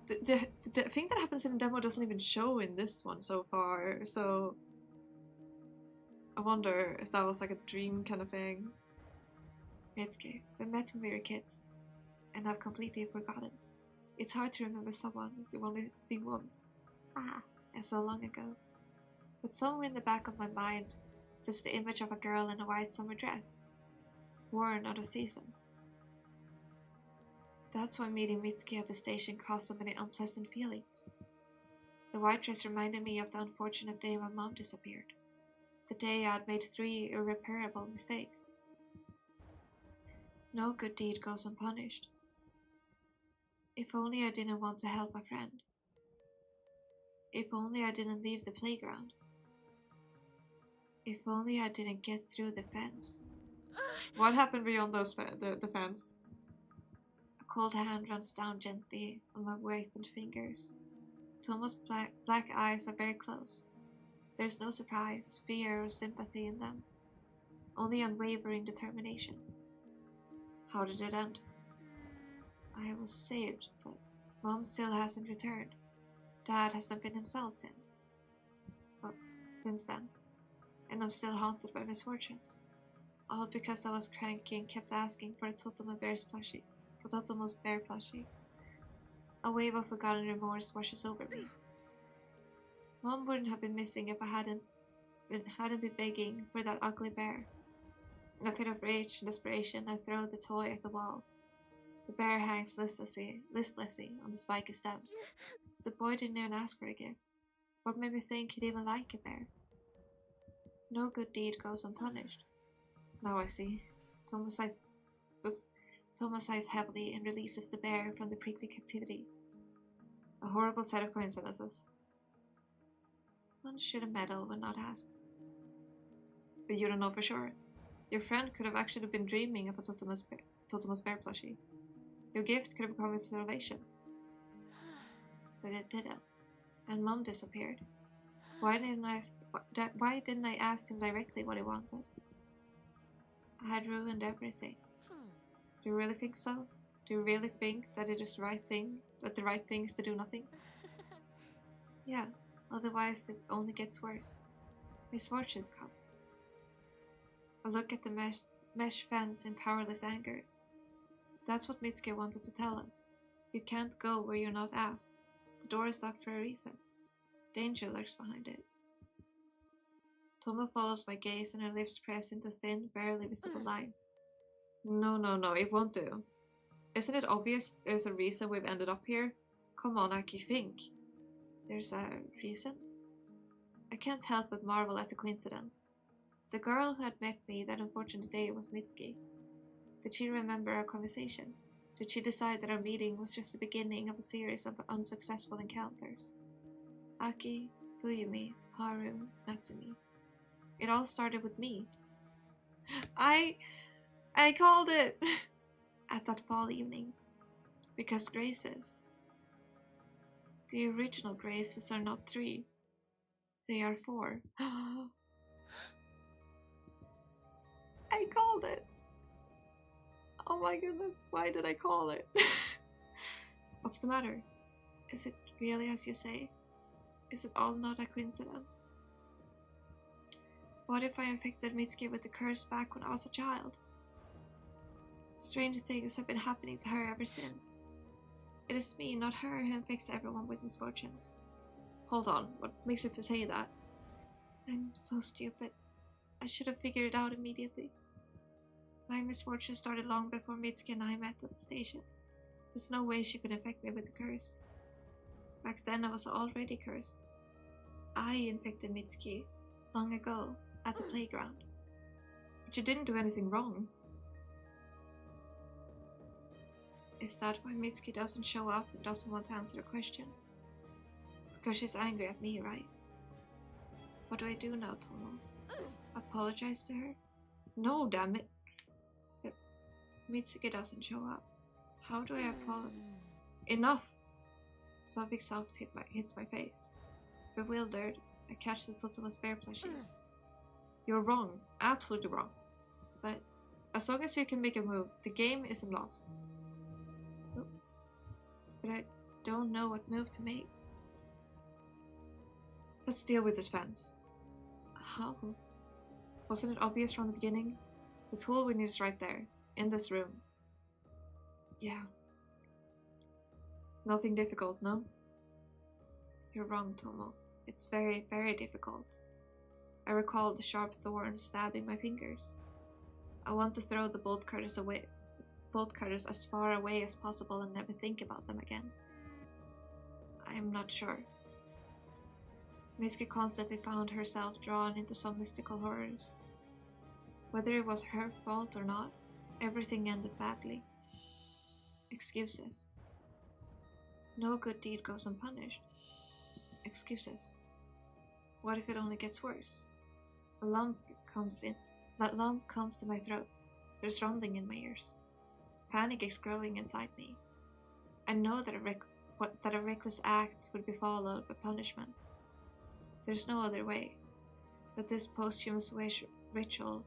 The thing that happens in the demo doesn't even show in this one so far, so... I wonder if that was like a dream kind of thing. Mitsuki, we met when we were kids, and I've completely forgotten. It's hard to remember someone we've only seen once. And so long ago. But somewhere in the back of my mind sits the image of a girl in a white summer dress, worn out of season. That's why meeting Mitsuki at the station caused so many unpleasant feelings. The white dress reminded me of the unfortunate day my mom disappeared. The day I had made 3 irreparable mistakes. No good deed goes unpunished. If only I didn't want to help my friend. If only I didn't leave the playground. If only I didn't get through the fence. What happened beyond the fence? A cold hand runs down gently on my whitened fingers. Tomo's black eyes are very close. There's no surprise, fear, or sympathy in them. Only unwavering determination. How did it end? I was saved, but Mom still hasn't returned. Dad hasn't been himself since then. and I'm still haunted by misfortunes. All because I was cranky and kept asking for a Posthumous bear plushie. A wave of forgotten remorse washes over me. Mom wouldn't have been missing if I hadn't been begging for that ugly bear. In a fit of rage and desperation, I throw the toy at the wall. The bear hangs listlessly on the spiky stems. The boy didn't even ask for a gift. What made me think he'd even like a bear? No good deed goes unpunished. Now I see. Thomas sighs heavily and releases the bear from the prickly captivity. A horrible set of coincidences. One shouldn't meddle when not asked. But you don't know for sure. Your friend could have actually been dreaming of a Posthumous bear plushie. Your gift could have become his salvation. But it didn't. And Mom disappeared. Why didn't I ask him directly what he wanted? I had ruined everything. Do you really think so? Do you really think that it is the right thing? That the right thing is to do nothing? Yeah, otherwise it only gets worse. Misfortunes come. I look at the mesh fence in powerless anger. That's what Mitsuki wanted to tell us. You can't go where you're not asked. The door is locked for a reason. Danger lurks behind it. Toma follows my gaze and her lips press into thin, barely visible line. No, it won't do. Isn't it obvious there's a reason we've ended up here? Come on, Aki, think. There's a reason? I can't help but marvel at the coincidence. The girl who had met me that unfortunate day was Mitsuki. Did she remember our conversation? Did she decide that our meeting was just the beginning of a series of unsuccessful encounters? Aki, Fuyumi, Haru, Natsumi. It all started with me. I called it! At that fall evening. Because graces. The original graces are not 3. They are 4. I called it! Oh my goodness, why did I call it? What's the matter? Is it really as you say? Is it all not a coincidence? What if I infected Mitsuki with the curse back when I was a child? Strange things have been happening to her ever since. It is me, not her, who infects everyone with misfortunes. Hold on, what makes you say that? I'm so stupid. I should have figured it out immediately. My misfortune started long before Mitsuki and I met at the station. There's no way she could infect me with the curse. Back then I was already cursed. I infected Mitsuki long ago at the playground. But you didn't do anything wrong. Is that why Mitsuki doesn't show up and doesn't want to answer the question? Because she's angry at me, right? What do I do now, Tomo? Apologize to her? No, damn it. But Mitsuki doesn't show up. How do I apologize? Enough! Something soft hits my face. Bewildered, I catch the Posthumous bear plushie. You're wrong. Absolutely wrong. But as long as you can make a move, the game isn't lost. But I don't know what move to make. Let's deal with this fence. How? Wasn't it obvious from the beginning? The tool we need is right there, in this room. Yeah. Nothing difficult, no? You're wrong, Tomo. It's very, very difficult. I recall the sharp thorns stabbing my fingers. I want to throw the bolt cutters as far away as possible and never think about them again. I am not sure. Mitsuki constantly found herself drawn into some mystical horrors. Whether it was her fault or not, everything ended badly. Excuses. No good deed goes unpunished. Excuses. What if it only gets worse? A lump comes to my throat. There's rumbling in my ears. Panic is growing inside me. I know that a reckless act would be followed by punishment. There's no other way. That this posthumous ritual,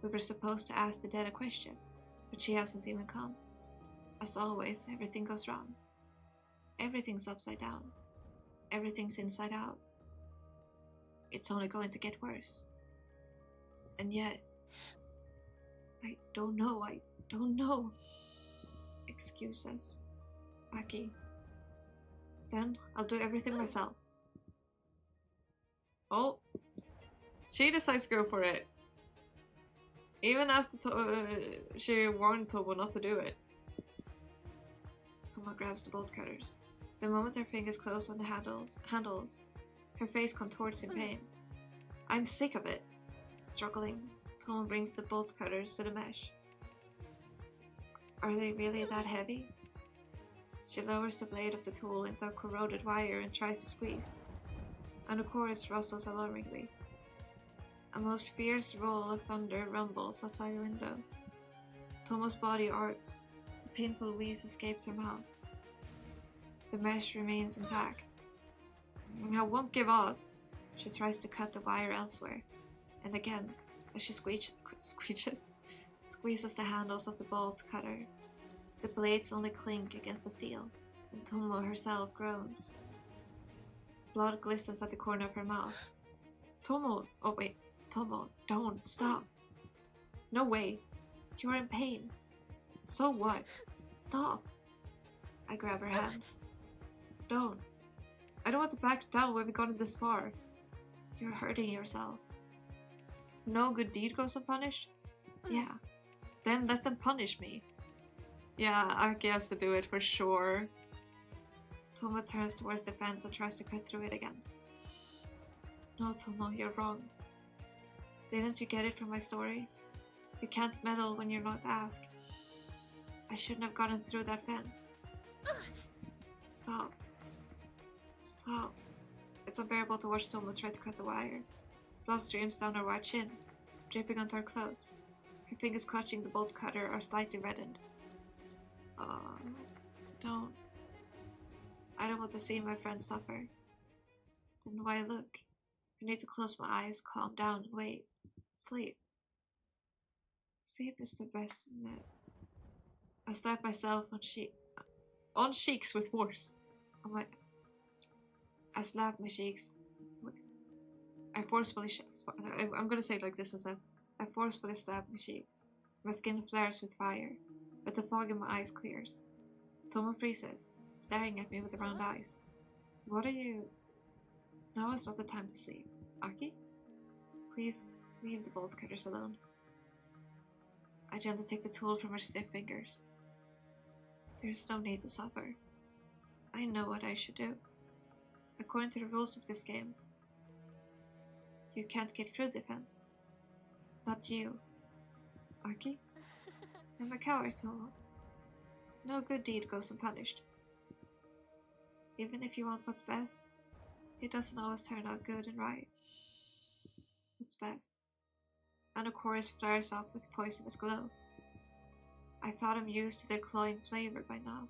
we were supposed to ask the dead a question, but she hasn't even come. As always, everything goes wrong. Everything's upside down. Everything's inside out. It's only going to get worse. And yet, I don't know. Excuses. Aki. Then I'll do everything myself. Oh, she decides to go for it. Even after she warned Tomo not to do it. Tomo grabs the bolt cutters. The moment her fingers close on the handles, her face contorts in pain. I'm sick of it. Struggling, Tomo brings the bolt cutters to the mesh. Are they really that heavy? She lowers the blade of the tool into a corroded wire and tries to squeeze, and the chorus rustles alarmingly. A most fierce roll of thunder rumbles outside the window. Tomo's body arcs. A painful wheeze escapes her mouth. The mesh remains intact. I won't give up. She tries to cut the wire elsewhere, and again, as she squeezes the handles of the bolt cutter, the blades only clink against the steel, and Tomo herself groans. Blood glistens at the corner of her mouth. Tomo, don't, stop. No way. You are in pain. So what? Stop. I grab her hand. Don't. I don't want to back down when we've gotten this far. You're hurting yourself. No good deed goes unpunished? Yeah. Then let them punish me. Yeah, Aki has to do it for sure. Tomo turns towards the fence and tries to cut through it again. No, Tomo, you're wrong. Didn't you get it from my story? You can't meddle when you're not asked. I shouldn't have gotten through that fence. Stop. Stop. It's unbearable to watch Tomo try to cut the wire. Blood streams down her white chin, dripping onto her clothes. Her fingers clutching the bolt cutter are slightly reddened. Don't. I don't want to see my friend suffer. Then why look? I need to close my eyes, calm down, and wait. Sleep. Sleep is the best. I slap myself on cheeks with force. I slap my cheeks. I'm gonna say it like this instead. I forcefully slap my cheeks. My skin flares with fire, but the fog in my eyes clears. Tomo freezes, staring at me with round eyes. What are you? Now is not the time to sleep. Aki? Please leave the bolt cutters alone. I gently take the tool from her stiff fingers. There's no need to suffer. I know what I should do. According to the rules of this game, you can't get through the fence. Not you. Aki? I'm a coward, Tomo. No good deed goes unpunished. Even if you want what's best, it doesn't always turn out good and right. What's best? And the chorus flares up with poisonous glow. I thought I'm used to their cloying flavor by now,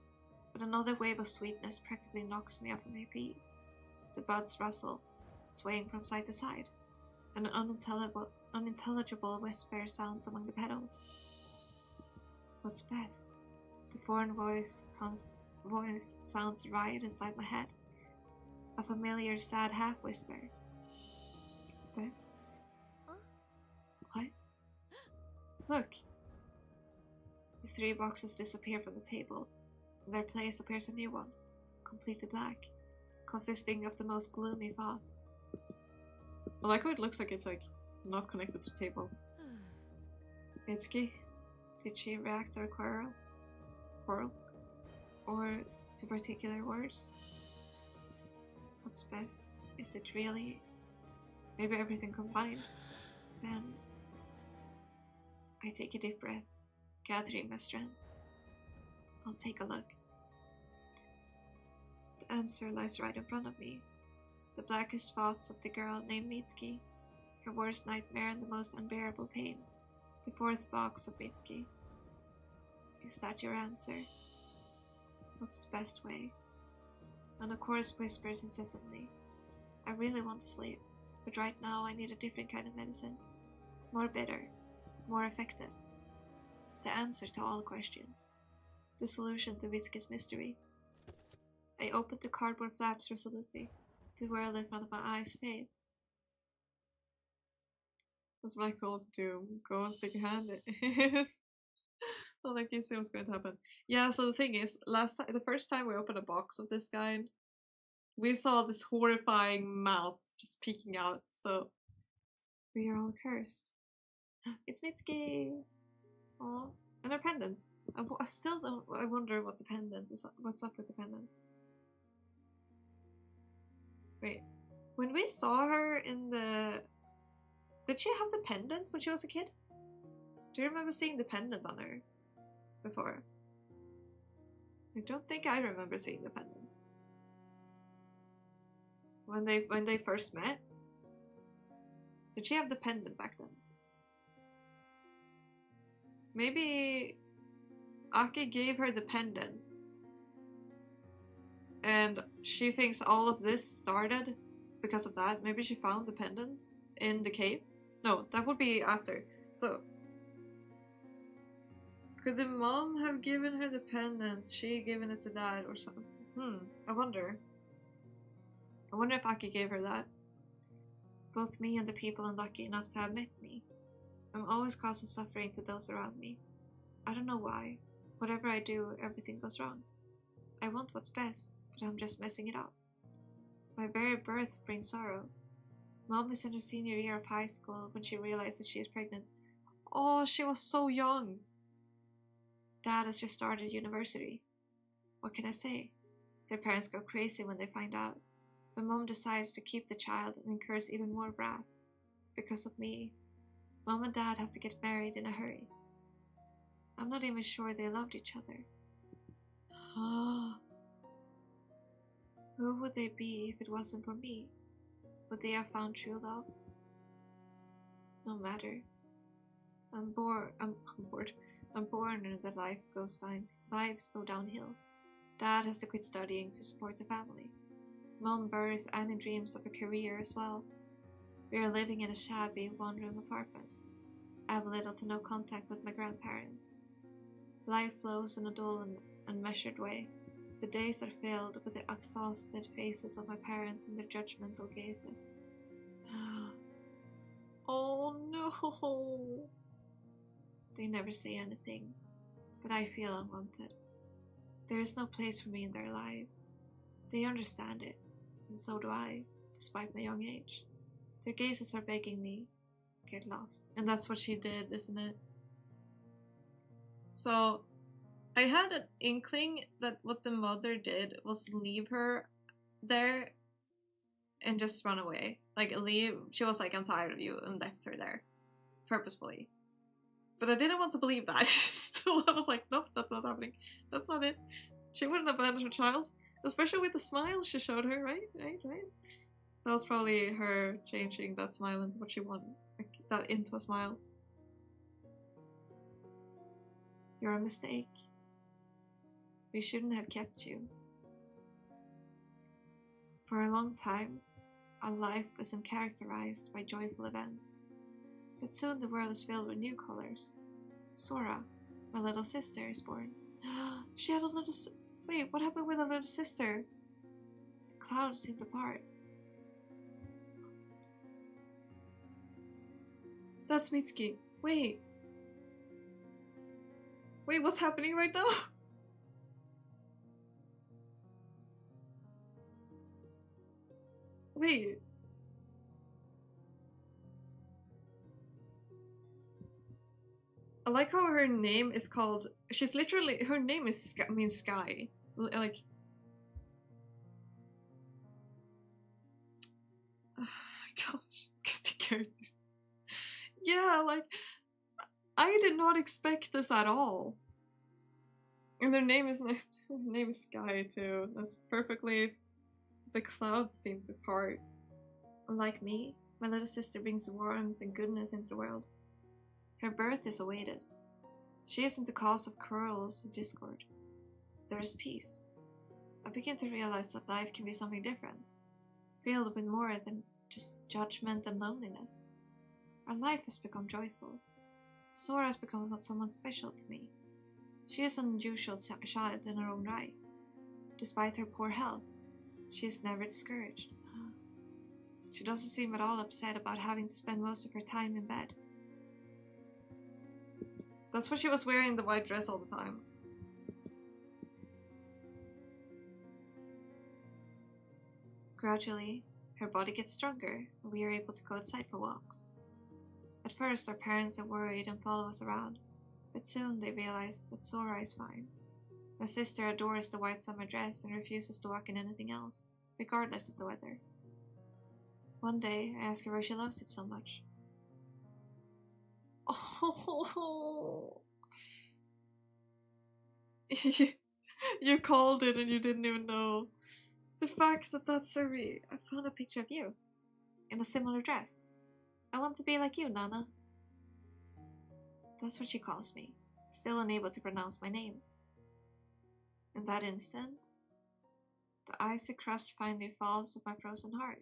but another wave of sweetness practically knocks me off of my feet. The buds rustle, swaying from side to side, and an unintelligible whisper sounds among the petals. What's best? The foreign voice sounds right inside my head. A familiar, sad half-whisper. Best? What? Look! The 3 boxes disappear from the table. In their place appears a new one, completely black, consisting of the most gloomy thoughts. I like how it looks like it's not connected to the table. Mitsuki, did she react to a quarrel? Or to particular words? What's best? Is it really? Maybe everything combined? Then I take a deep breath, gathering my strength. I'll take a look. The answer lies right in front of me. The blackest thoughts of the girl named Mitsuki, her worst nightmare and the most unbearable pain. The 4th box of Mitsuki. Is that your answer? What's the best way? And the chorus whispers incessantly. I really want to sleep, but right now I need a different kind of medicine. More bitter, more effective. The answer to all questions. The solution to Mitsuki's mystery. I opened the cardboard flaps resolutely. The world in front of my eyes fades. This black hole of doom. Go and stick your hand in. Well, like you see what's going to happen. Yeah, so the thing is, the first time we opened a box of this kind, we saw this horrifying mouth just peeking out, so we are all cursed. It's Mitsuki! Aw. And her pendant. I still don't. I wonder what the pendant is. What's up with the pendant? Wait. When we saw her in the. Did she have the pendant when she was a kid? Do you remember seeing the pendant on her before? I don't think I remember seeing the pendant. When they first met? Did she have the pendant back then? Maybe Aki gave her the pendant and she thinks all of this started because of that. Maybe she found the pendant in the cave? No, that would be after. So, could the mom have given her the pendant, she given it to dad or something? I wonder. I wonder if Aki gave her that. Both me and the people unlucky enough to have met me. I'm always causing suffering to those around me. I don't know why. Whatever I do, everything goes wrong. I want what's best, but I'm just messing it up. My very birth brings sorrow. Mom is in her senior year of high school when she realized that she is pregnant. Oh, she was so young. Dad has just started university. What can I say? Their parents go crazy when they find out. But Mom decides to keep the child and incurs even more wrath. Because of me. Mom and Dad have to get married in a hurry. I'm not even sure they loved each other. Who would they be if it wasn't for me? Would they have found true love? No matter. I'm bored and that lives go downhill. Dad has to quit studying to support the family. Mom buries any dreams of a career as well. We are living in a shabby one-room apartment. I have little to no contact with my grandparents. Life flows in a dull and unmeasured way. The days are filled with the exhausted faces of my parents and their judgmental gazes. Oh no! They never say anything, but I feel unwanted. There is no place for me in their lives. They understand it, and so do I, despite my young age. Their gazes are begging me, get lost. And that's what she did, isn't it? So, I had an inkling that what the mother did was leave her there and just run away. Like, leave. She was like, I'm tired of you, and left her there. Purposefully. But I didn't want to believe that. So I was like, nope, that's not happening. That's not it. She wouldn't abandon her child. Especially with the smile she showed her, right? That was probably her changing that smile into what she wanted. Like, that into a smile. You're a mistake. We shouldn't have kept you. For a long time, our life wasn't characterized by joyful events. But soon the world is filled with new colors. Sora, my little sister, is born. She had a little Wait, what happened with her little sister? The clouds seemed to part. That's Mitsuki. Wait, what's happening right now? Wait. I like how her name is called. She's literally. Her name is means sky. Like. Oh my gosh. Casting characters. Yeah, like. I did not expect this at all. And their name is Sky too. That's perfectly. The clouds seem to part. Unlike me, my little sister brings warmth and goodness into the world. Her birth is awaited. She isn't the cause of quarrels or discord. There is peace. I begin to realize that life can be something different, filled with more than just judgment and loneliness. Our life has become joyful. Sora has become someone special to me. She is an unusual child in her own right. Despite her poor health, she is never discouraged. She doesn't seem at all upset about having to spend most of her time in bed. That's why she was wearing the white dress all the time. Gradually, her body gets stronger, and we are able to go outside for walks. At first, our parents are worried and follow us around, but soon they realize that Sora is fine. My sister adores the white summer dress and refuses to walk in anything else, regardless of the weather. One day, I ask her why she loves it so much. Oh, you called it and you didn't even know. The fact that that's SWE. I found a picture of you, in a similar dress. I want to be like you, Nana. That's what she calls me, still unable to pronounce my name. In that instant, the icy crust finally falls of my frozen heart.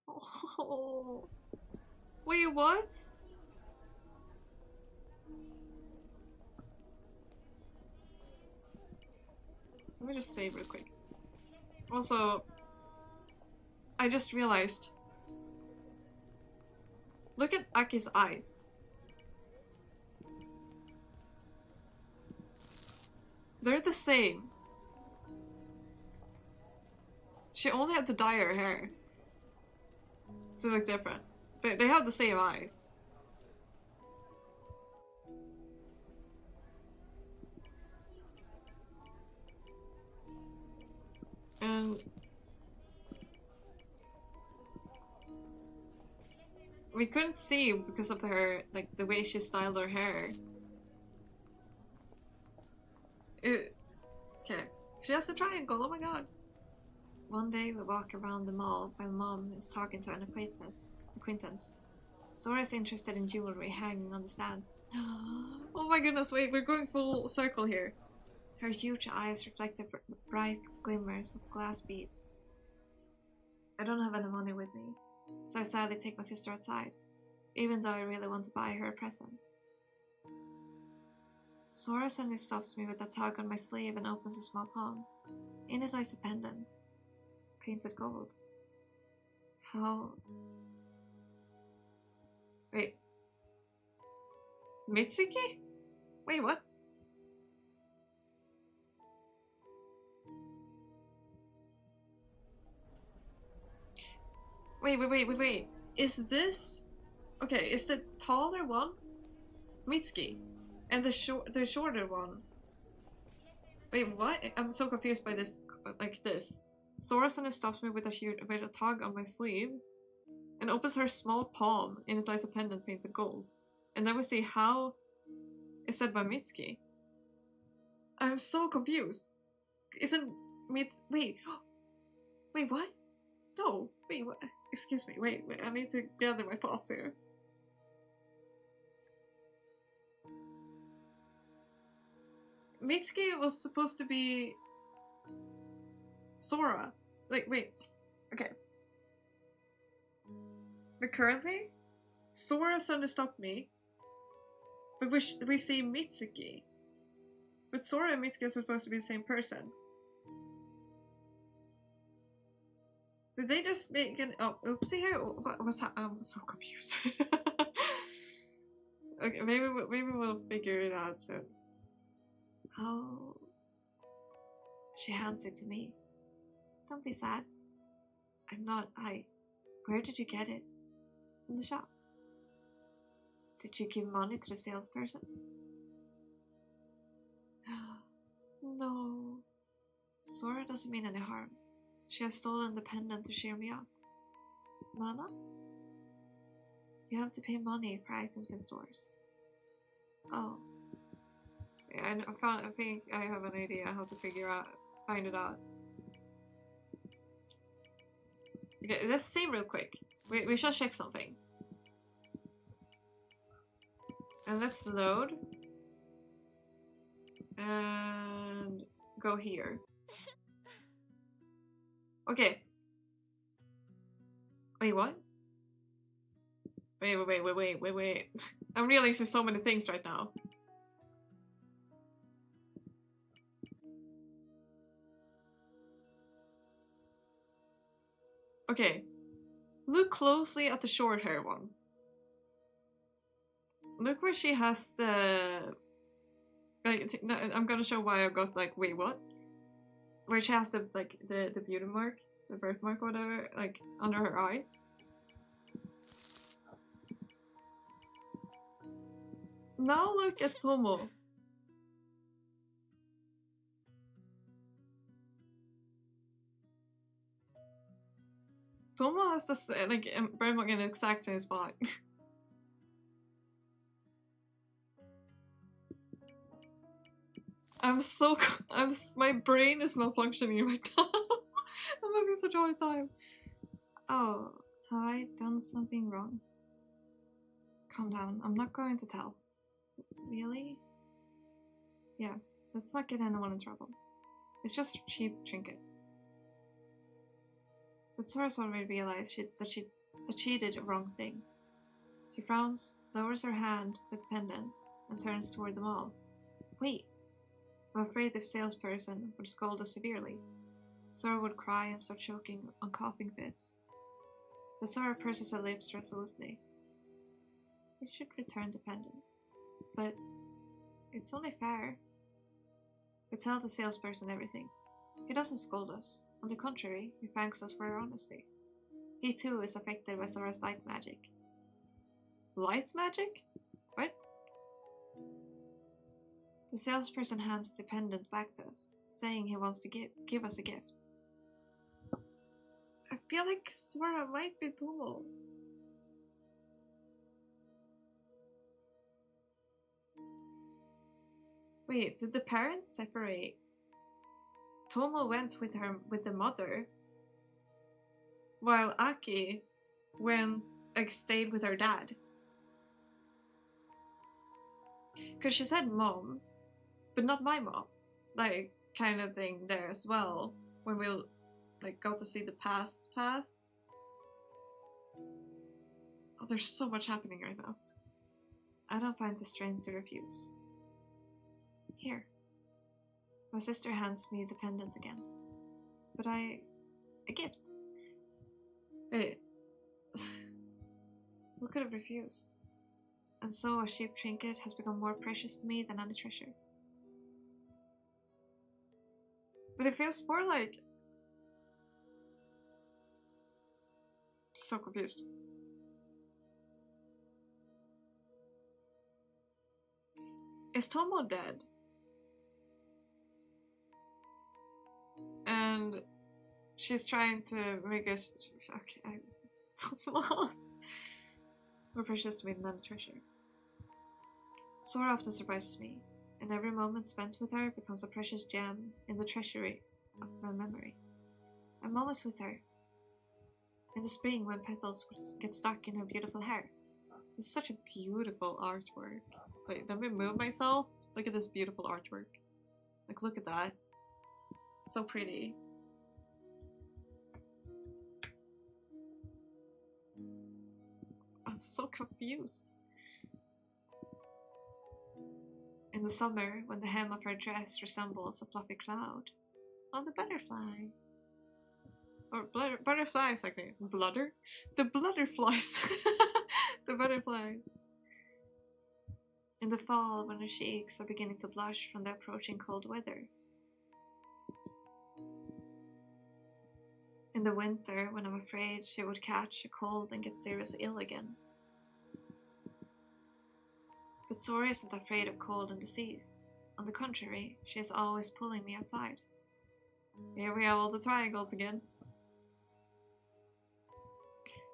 Oh. Wait, what? Let me just save real quick. Also, I just realized. Look at Aki's eyes. They're the same. She only had to dye her hair to look different. They have the same eyes. And we couldn't see because of her, like, the way she styled her hair. Okay. She has the triangle, oh my god. One day we walk around the mall while Mom is talking to an acquaintance. Sora's interested in jewelry hanging on the stands. Oh my goodness, wait, we're going full circle here. Her huge eyes reflect the bright glimmers of glass beads. I don't have any money with me, so I sadly take my sister outside, even though I really want to buy her a present. Sora suddenly stops me with a tug on my sleeve and opens a small palm. In it lies a pendant, painted gold. How... Wait. Mitsuki? Wait, what? Wait. Is this... Okay, is the taller one Mitsuki? And the shorter one... Wait, what? I'm so confused by this, like this. Sora suddenly stops me with a tug on my sleeve and opens her small palm, in it lies a pendant painted gold. And then we see how is said by Mitsuki. I'm so confused. Isn't wait, wait, what? No, wait, what? Excuse me, wait, I need to gather my thoughts here. Mitsuki was supposed to be Sora. Like, wait, okay. But currently, Sora suddenly stopped me, but we see Mitsuki. But Sora and Mitsuki are supposed to be the same person. Did they just make an oopsie here? What's I'm so confused. Okay, maybe we'll figure it out soon. How... She hands it to me. Don't be sad. I'm not... Where did you get it? In the shop. Did you give money to the salesperson? No. Sora doesn't mean any harm. She has stolen the pendant to cheer me up. Nana? You have to pay money for items in stores. Oh. Yeah, I think I have an idea how to find it out. Okay, let's see real quick. We shall check something. And let's load. And go here. Okay. Wait, what? Wait. I'm realizing so many things right now. Okay. Look closely at the short hair one. Look where she has the... Like, no, I'm gonna show why I got like, wait, what? Where she has the, like, the beauty mark, the birthmark or whatever, like, under her eye. Now look at Tomo. Tomo has this, like, birthmark in the exact same spot. My brain is malfunctioning right now. I'm having such a hard time. Oh, have I done something wrong? Calm down, I'm not going to tell. Really? Yeah, let's not get anyone in trouble. It's just a cheap trinket. But Sora's already realized that she did a wrong thing. She frowns, lowers her hand with the pendant, and turns toward them all. Wait! I'm afraid the salesperson would scold us severely. Sora would cry and start choking on coughing fits. But Sora purses her lips resolutely. We should return the pendant. But it's only fair. We tell the salesperson everything. He doesn't scold us. On the contrary, he thanks us for our honesty. He too is affected by Sora's light magic. Light magic? What? The salesperson hands the pendant back to us, saying he wants to give us a gift. I feel like Sora might be Tomo. Wait, did the parents separate? Tomo went with the mother, while Aki stayed with her dad. Cause she said mom, but not my mom, like kind of thing there as well. When we like got to see the past. Oh, there's so much happening right now. I don't find the strength to refuse. Here. My sister hands me the pendant again. But a gift. Wait. Who could have refused? And so a cheap trinket has become more precious to me than any treasure. But it feels more like... So confused. Is Tomo dead? And she's trying to make us... Okay, I'm so lost. More precious to me than any treasure. Sora often surprises me, and every moment spent with her becomes a precious gem in the treasury of my memory. And moments with her. In the spring when petals would get stuck in her beautiful hair. This is such a beautiful artwork. Wait, let me move myself. Look at this beautiful artwork. Like, look at that. So pretty. I'm so confused. In the summer, when the hem of her dress resembles a fluffy cloud. On the butterfly. Or butterflies, okay. Bludder? The bludderflies. The butterflies. In the fall, when her cheeks are beginning to blush from the approaching cold weather. In the winter, when I'm afraid she would catch a cold and get seriously ill again. But Sora isn't afraid of cold and disease. On the contrary, she is always pulling me outside. Here we have all the triangles again.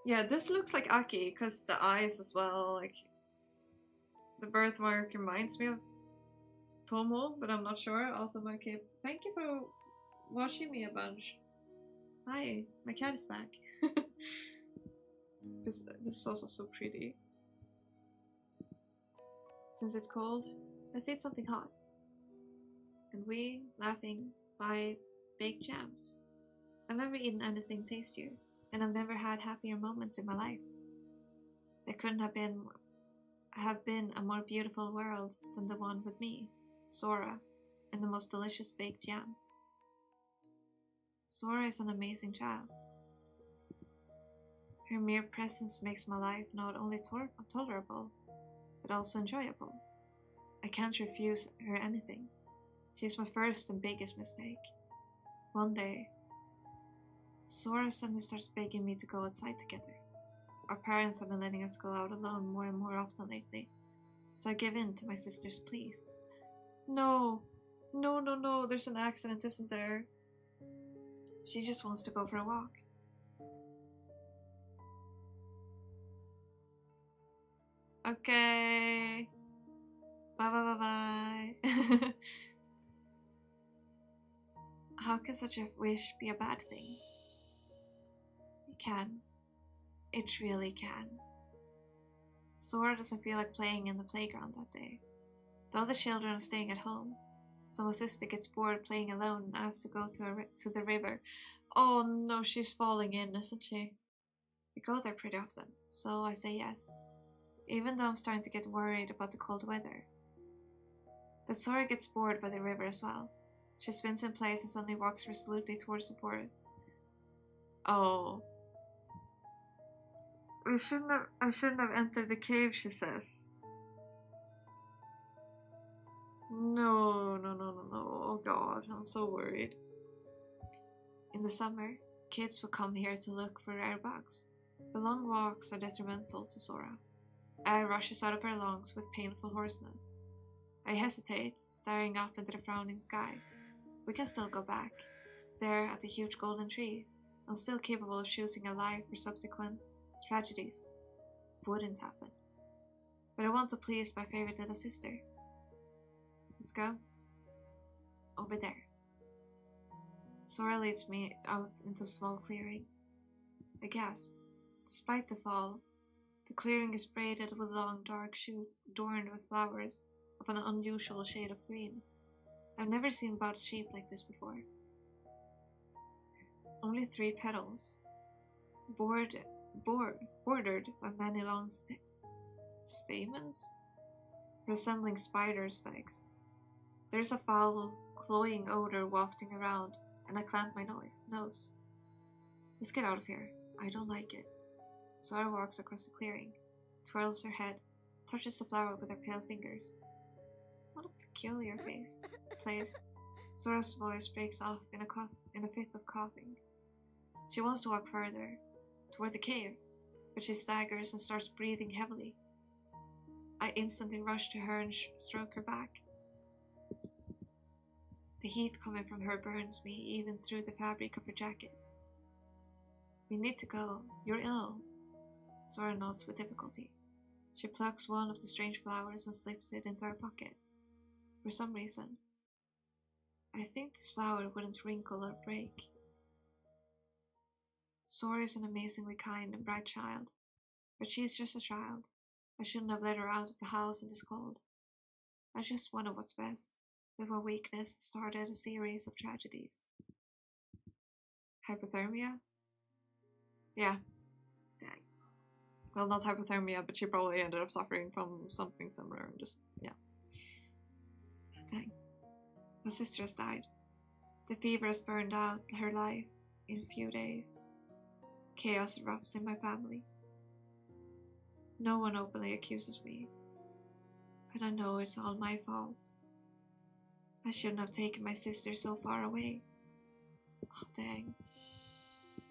Yeah, this looks like Aki, because the eyes as well, like... The birthmark reminds me of Tomo, but I'm not sure. Also, my kid. Thank you for watching me a bunch. Hi, my cat is back. This is also so pretty. Since it's cold, let's eat something hot. And we, laughing, buy baked jams. I've never eaten anything tastier, and I've never had happier moments in my life. There couldn't have been a more beautiful world than the one with me, Sora, and the most delicious baked jams. Sora is an amazing child. Her mere presence makes my life not only tolerable, but also enjoyable. I can't refuse her anything. She's my first and biggest mistake. One day, Sora suddenly starts begging me to go outside together. Our parents have been letting us go out alone more and more often lately, so I give in to my sister's pleas. No, there's an accident, isn't there? She just wants to go for a walk. Okay. Bye. How can such a wish be a bad thing? It can. It really can. Sora doesn't feel like playing in the playground that day. The other children are staying at home, so my sister gets bored playing alone and asks to go to the river. Oh no, she's falling in, isn't she? We go there pretty often, so I say yes, even though I'm starting to get worried about the cold weather. But Sora gets bored by the river as well. She spins in place and suddenly walks resolutely towards the forest. Oh. I shouldn't have entered the cave, she says. No. Oh god, I'm so worried. In the summer, kids will come here to look for rare bugs, but long walks are detrimental to Sora. Air rushes out of her lungs with painful hoarseness. I hesitate, staring up into the frowning sky. We can still go back. There, at the huge golden tree, I'm still capable of choosing a life for subsequent tragedies. Wouldn't happen. But I want to please my favorite little sister. Let's go. Over there. Sora leads me out into a small clearing. I gasp. Despite the fall, the clearing is braided with long dark shoots adorned with flowers of an unusual shade of green. I've never seen buds shaped like this before. Only 3 petals, bordered by many long stamens, resembling spiders' legs. There's a foul, cloying odor wafting around, and I clamp my nose. Let's get out of here. I don't like it. Sora walks across the clearing, twirls her head, touches the flower with her pale fingers. What a peculiar place. Sora's voice breaks off in a fit of coughing. She wants to walk further, toward the cave, but she staggers and starts breathing heavily. I instantly rush to her and stroke her back. The heat coming from her burns me even through the fabric of her jacket. We need to go. You're ill. Sora nods with difficulty. She plucks one of the strange flowers and slips it into her pocket. For some reason, I think this flower wouldn't wrinkle or break. Sora is an amazingly kind and bright child, but she is just a child. I shouldn't have let her out of the house in this cold. I just wanted what's best, but my weakness started a series of tragedies. Hypothermia? Yeah. Dang. Well, not hypothermia, but she probably ended up suffering from something similar and just, yeah. Dang. My sister has died. The fever has burned out her life in a few days. Chaos erupts in my family. No one openly accuses me, but I know it's all my fault. I shouldn't have taken my sister so far away. Oh dang.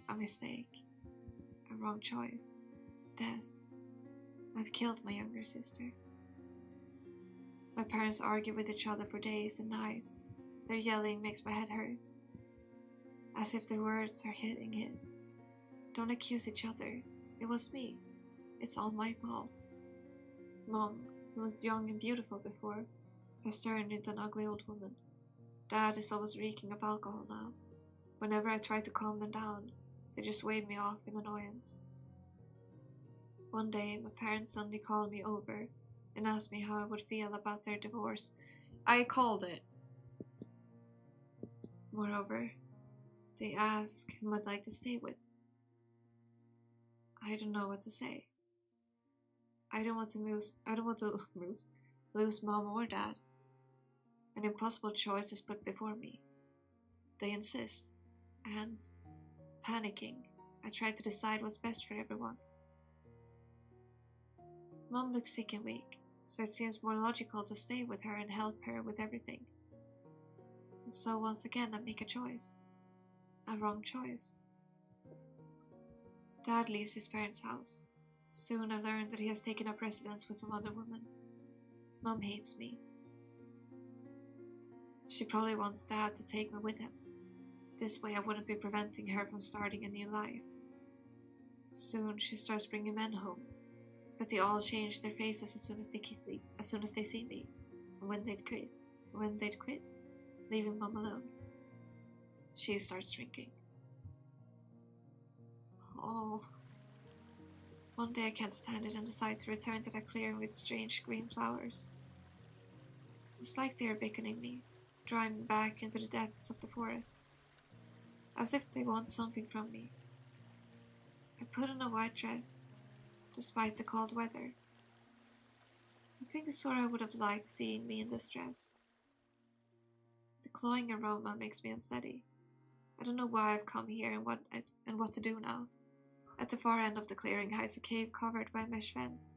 A mistake. A wrong choice. Death. I've killed my younger sister. My parents argue with each other for days and nights. Their yelling makes my head hurt. As if their words are hitting it. Don't accuse each other. It was me. It's all my fault. Mom, who looked young and beautiful before, has turned into an ugly old woman. Dad is always reeking of alcohol now. Whenever I try to calm them down, they just wave me off in annoyance. One day, my parents suddenly called me over and asked me how I would feel about their divorce. I called it. Moreover, they asked whom I'd like to stay with. I don't know what to say. I don't want to lose mom or dad. An impossible choice is put before me. They insist, and panicking, I try to decide what's best for everyone. Mom looks sick and weak, so it seems more logical to stay with her and help her with everything. And so once again I make a choice. A wrong choice. Dad leaves his parents' house. Soon I learn that he has taken up residence with some other woman. Mom hates me. She probably wants Dad to take me with him. This way I wouldn't be preventing her from starting a new life. Soon she starts bringing men home, but they all change their faces as soon as they see me. And when they'd quit, leaving Mom alone. She starts drinking. Oh. One day I can't stand it and decide to return to that clearing with strange green flowers. It's like they are beckoning me, drawing me back into the depths of the forest, as if they want something from me. I put on a white dress, despite the cold weather. I think Sora would have liked seeing me in this dress. The cloying aroma makes me unsteady. I don't know why I've come here and what to do now. At the far end of the clearing hides a cave covered by a mesh fence.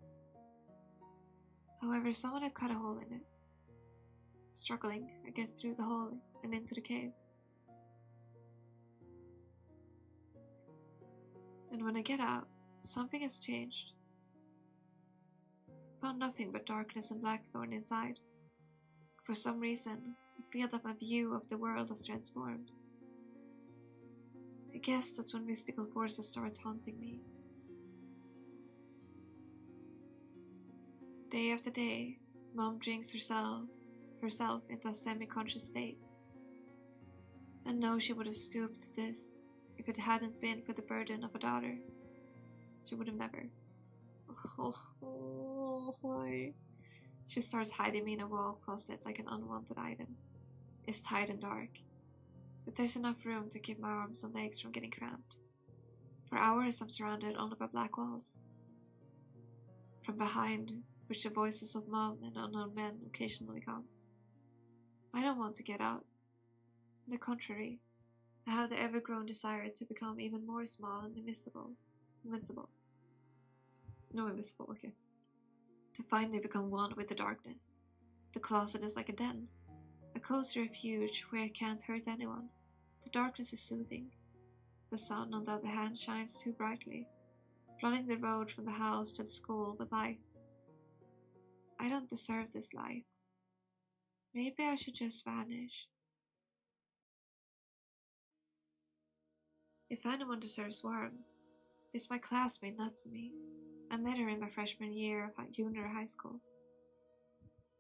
However, someone had cut a hole in it. Struggling, I get through the hole and into the cave. And when I get out, something has changed. I found nothing but darkness and blackthorn inside. For some reason, I feel that my view of the world has transformed. I guess that's when mystical forces start haunting me. Day after day, Mom drinks herself into a semi-conscious state. I know she would have stooped to this if it hadn't been for the burden of a daughter. She would have never. She starts hiding me in a wall closet like an unwanted item. It's tight and dark, but there's enough room to keep my arms and legs from getting cramped. For hours I'm surrounded only by black walls, from behind which the voices of Mom and unknown men occasionally come. I don't want to get out. On the contrary, I have the ever-growing desire to become even more small and invincible. Invisible, okay. To finally become one with the darkness. The closet is like a den, a cozy refuge where I can't hurt anyone. The darkness is soothing. The sun, on the other hand, shines too brightly, flooding the road from the house to the school with light. I don't deserve this light. Maybe I should just vanish. If anyone deserves warmth, it's my classmate Natsumi. I met her in my freshman year of junior high school.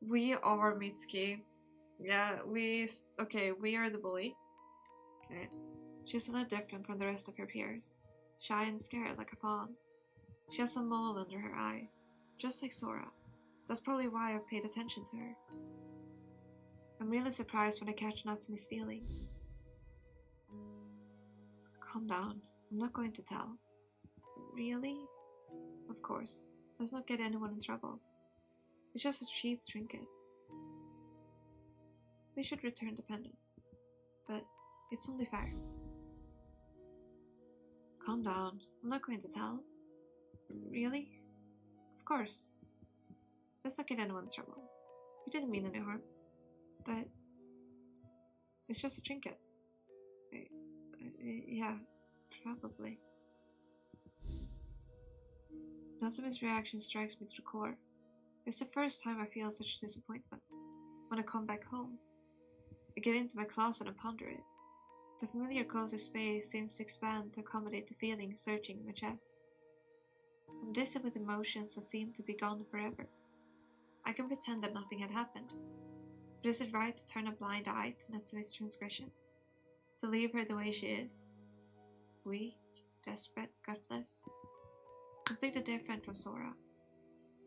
We are Mitsuki. Yeah, we are the bully. Okay. She's a little different from the rest of her peers. Shy and scared like a fawn. She has a mole under her eye, just like Sora. That's probably why I've paid attention to her. I'm really surprised when I catch Natsumi stealing. Calm down. I'm not going to tell. Really? Of course. Let's not get anyone in trouble. It's just a cheap trinket. We should return the pendant. But it's only fair. Calm down. I'm not going to tell. Really? Of course. Let's not get anyone in trouble. You didn't mean any harm. But it's just a trinket. Yeah, probably. Natsumi's reaction strikes me to the core. It's the first time I feel such disappointment. When I come back home, I get into my closet and ponder it. The familiar cozy space seems to expand to accommodate the feeling surging in my chest. I'm dizzy with emotions that seem to be gone forever. I can pretend that nothing had happened. But is it right to turn a blind eye to Natsumi's transgression? To leave her the way she is? Weak, desperate, gutless. Completely different from Sora.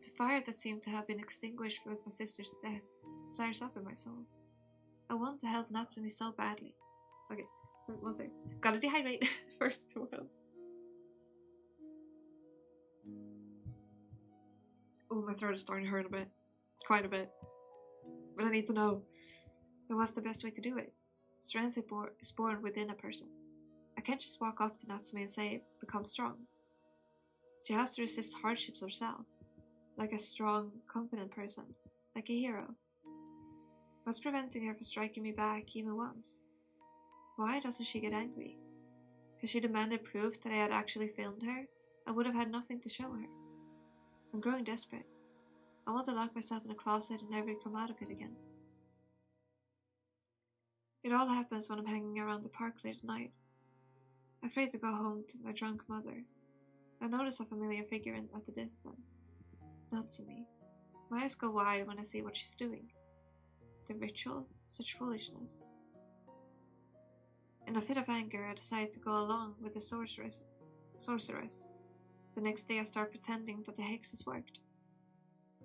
The fire that seemed to have been extinguished with my sister's death flares up in my soul. I want to help Natsumi so badly. Okay, one second. Gotta dehydrate first. Oh, my throat is starting to hurt a bit. Quite a bit. But I need to know. But what's the best way to do it? Strength is born within a person. I can't just walk up to Natsume and say, become strong. She has to resist hardships herself, like a strong, confident person, like a hero. What's preventing her from striking me back even once? Why doesn't she get angry? Because she demanded proof that I had actually filmed her, I would have had nothing to show her. I'm growing desperate. I want to lock myself in a closet and never come out of it again. It all happens when I'm hanging around the park late at night, afraid to go home to my drunk mother. I notice a familiar figure at the distance. Natsume. My eyes go wide when I see what she's doing. The ritual? Such foolishness. In a fit of anger, I decide to go along with the sorceress. The next day I start pretending that the hex has worked.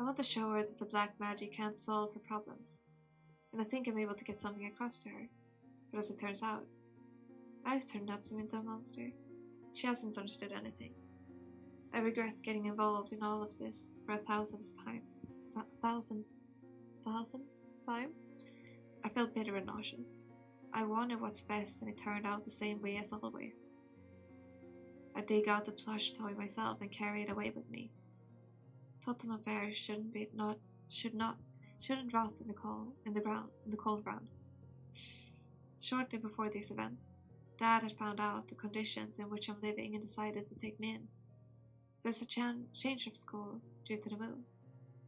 I want to show her that the black magic can't solve her problems, and I think I'm able to get something across to her. But as it turns out, I've turned Natsume into a monster. She hasn't understood anything. I regret getting involved in all of this for a thousandth time. I felt bitter and nauseous. I wanted what's best, and it turned out the same way as always. I dig out the plush toy myself and carry it away with me. Totoma bear shouldn't rot in the cold ground. Shortly before these events, Dad had found out the conditions in which I'm living and decided to take me in. There's a change of school due to the move,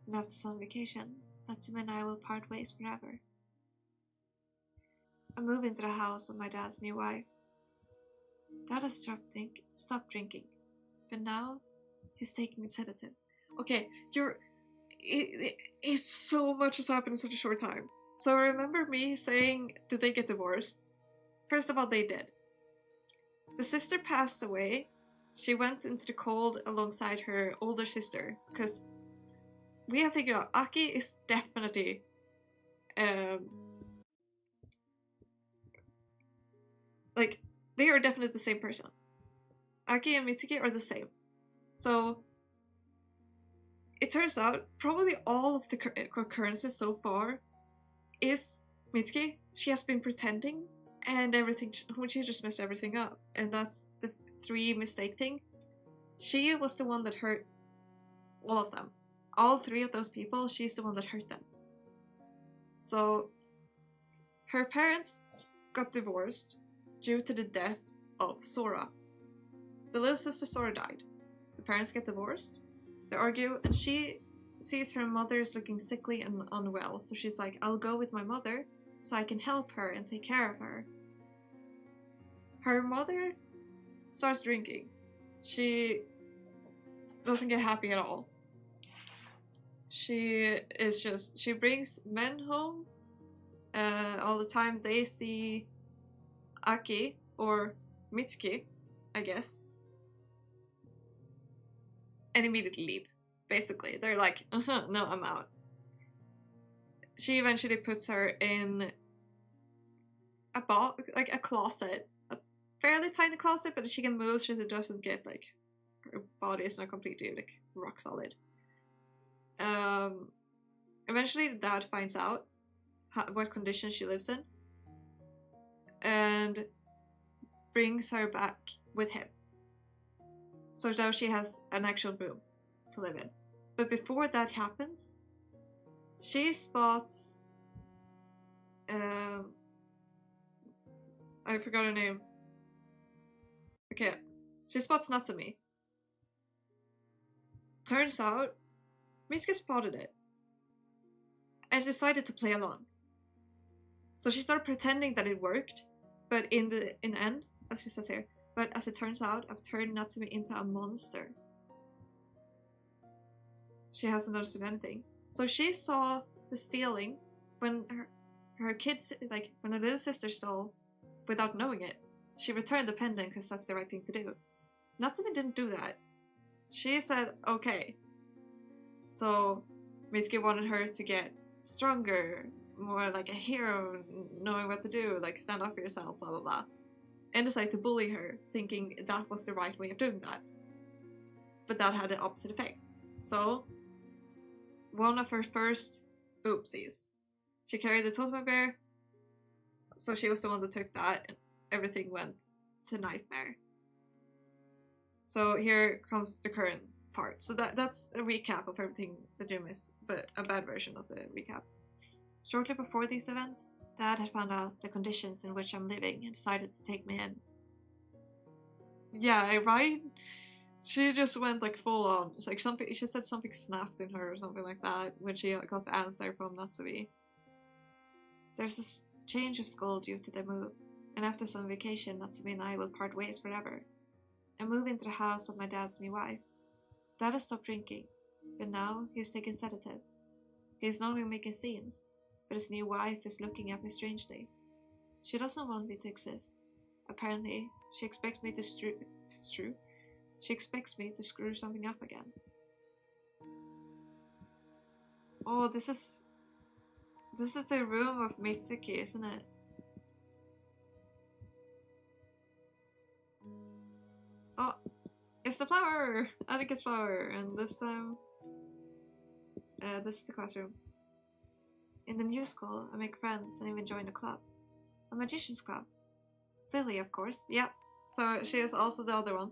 and after some vacation, Natsume and I will part ways forever. I move into the house of my dad's new wife. Dad has stopped drinking, but now he's taking a sedative. Okay, it's so much has happened in such a short time. So I remember me saying, did they get divorced? First of all, they did. The sister passed away. She went into the cold alongside her older sister, because we have figured out Aki is definitely like, they are definitely the same person. Aki and Mitsuki are the same. So it turns out probably all of the occurrences so far is Mitsuki. She has been pretending and everything, she just messed everything up. And that's the 3 mistake thing. She was the one that hurt all of them. All 3 of those people, she's the one that hurt them. So her parents got divorced due to the death of Sora. The little sister Sora died. The parents get divorced. They argue, and she sees her mother is looking sickly and unwell, so she's like, I'll go with my mother so I can help her and take care of her. Her mother starts drinking. She doesn't get happy at all. She brings men home all the time. They see Aki, or Mitsuki, I guess, and immediately leave. Basically, they're like, no, I'm out. She eventually puts her in a closet, a fairly tiny closet, but she can move so it doesn't get like, her body is not completely like rock solid. Eventually the dad finds out what condition she lives in and brings her back with him. So now she has an actual room to live in. But before that happens, she spots I forgot her name. Okay, she spots Natsume. Turns out Mitsuki spotted it and decided to play along. So she started pretending that it worked, but in the end, as she says here, but as it turns out, I've turned Natsume into a monster. She hasn't understood anything. So she saw the stealing when her kids, like when her little sister stole without knowing it. She returned the pendant because that's the right thing to do. Natsume didn't do that. She said, okay. So Mitsuki wanted her to get stronger, more like a hero, knowing what to do, like stand up for yourself, blah blah blah. And decided to bully her, thinking that was the right way of doing that. But that had the opposite effect. So, one of her first oopsies. She carried the totem bear, so she was the one that took that, and everything went to nightmare. So here comes the current part. So that's a recap of everything that you missed, but a bad version of the recap. Shortly before these events, Dad had found out the conditions in which I'm living and decided to take me in. Yeah, right? She just went like full on. It's like something, she said something snapped in her or something like that when she got the answer from SWE. There's a change of school due to the move, and after some vacation, Natsumi and I will part ways forever. I move into the house of my dad's new wife. Dad has stopped drinking, but now he's taking sedative. He's no longer making scenes, but his new wife is looking at me strangely. She doesn't want me to exist. Apparently, she expects me to She expects me to screw something up again. Oh, this is the room of Mitsuki, isn't it? Oh, it's the flower! I think it's flower, and this time, this is the classroom. In the new school, I make friends and even join a club. A magician's club. Silly, of course. Yep. So she is also the other one.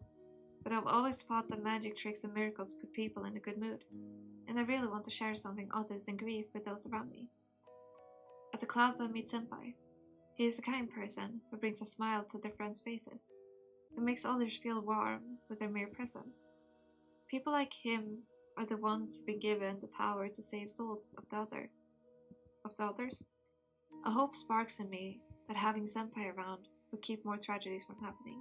But I've always thought that magic tricks and miracles put people in a good mood, and I really want to share something other than grief with those around me. At the club, I meet Senpai. He is a kind person who brings a smile to their friends' faces and makes others feel warm with their mere presence. People like him are the ones who've been given the power to save souls of the others. A hope sparks in me that having Senpai around will keep more tragedies from happening.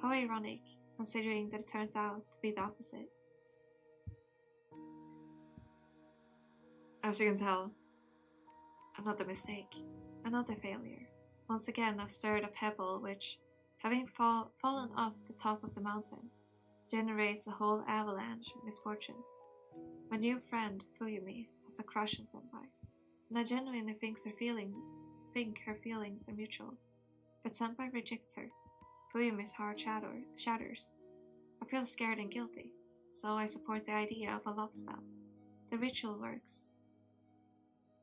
How ironic, considering that it turns out to be the opposite. As you can tell, another mistake, another failure. Once again, I've stirred a pebble which, having fallen off the top of the mountain, generates a whole avalanche of misfortunes. My new friend, Fuyumi, has a crush on Senpai, and I genuinely think her feelings are mutual. But Senpai rejects her. Fuyumi's heart shatters. I feel scared and guilty, so I support the idea of a love spell. The ritual works.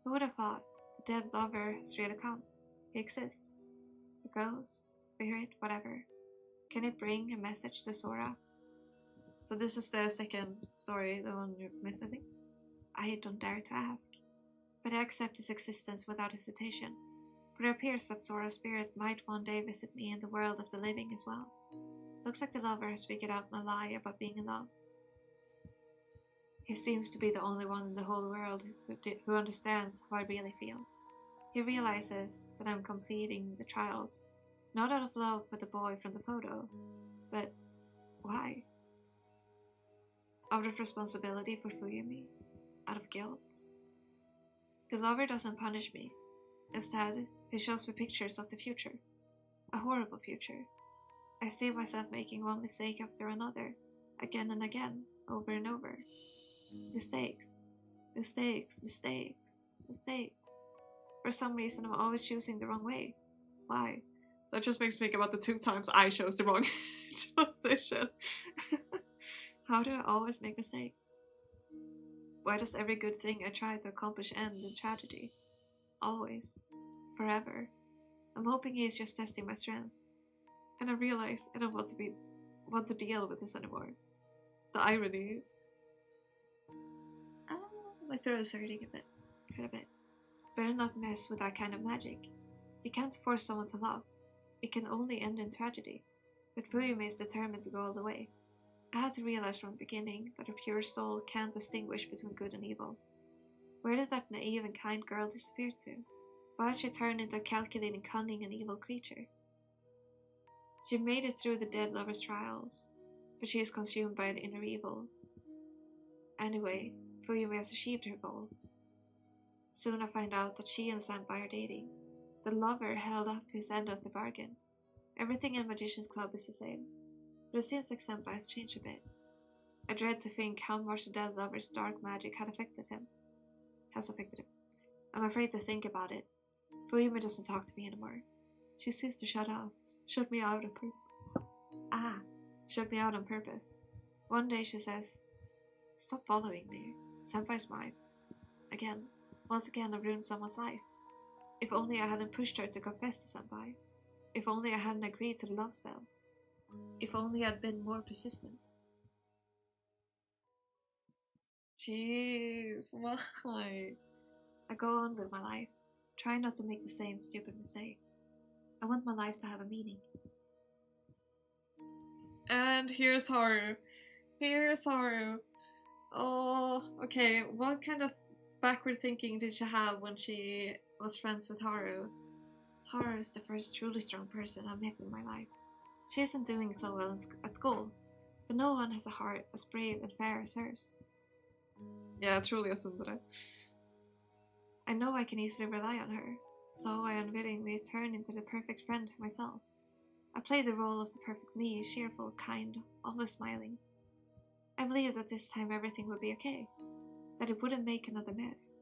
Who would have thought the dead lover has really come? He exists. A ghost, spirit, whatever. Can it bring a message to Sora? So this is the second story, the one you missed, I think. I don't dare to ask, but I accept his existence without hesitation, for it appears that Sora's spirit might one day visit me in the world of the living as well. Looks like the lover has figured out my lie about being in love. He seems to be the only one in the whole world who understands how I really feel. He realizes that I'm completing the trials, not out of love for the boy from the photo, but why? Out of responsibility for Fuyumi, out of guilt. The lover doesn't punish me. Instead, he shows me pictures of the future. A horrible future. I see myself making one mistake after another, again and again, over and over. Mistakes. Mistakes, mistakes, mistakes. For some reason, I'm always choosing the wrong way. Why? That just makes me think about the 2 times I chose the wrong position. How do I always make mistakes? Why does every good thing I try to accomplish end in tragedy? Always. Forever. I'm hoping he's just testing my strength. And I realize I don't want to deal with this anymore. The irony. My throat is hurting a bit. Quite a bit. Better not mess with that kind of magic. You can't force someone to love. It can only end in tragedy. But Fuyumi is determined to go all the way. I had to realize from the beginning that a pure soul can't distinguish between good and evil. Where did that naive and kind girl disappear to? Why did she turn into a calculating, cunning, and evil creature? She made it through the dead lover's trials, but she is consumed by the inner evil. Anyway, Fuyumi has achieved her goal. Soon I find out that she and Senpai are dating. The lover held up his end of the bargain. Everything in Magician's Club is the same, but it seems like Senpai has changed a bit. I dread to think how much the dead lover's dark magic has affected him. I'm afraid to think about it. Fuyumi doesn't talk to me anymore. She seems to shut me out on purpose. One day she says, "Stop following me. Senpai's mine." Once again I ruined someone's life. If only I hadn't pushed her to confess to Senpai. If only I hadn't agreed to the love spell. If only I'd been more persistent. Jeez, why? I go on with my life, trying not to make the same stupid mistakes. I want my life to have a meaning. And here's Haru. Oh, okay, what kind of backward thinking did she have when she was friends with Haru? Haru is the first truly strong person I've met in my life. She isn't doing so well at school, but no one has a heart as brave and fair as hers. Yeah, truly a tsundere. I know I can easily rely on her, so I unwittingly turn into the perfect friend myself. I play the role of the perfect me, cheerful, kind, always smiling. I believed that this time everything would be okay, that it wouldn't make another mess.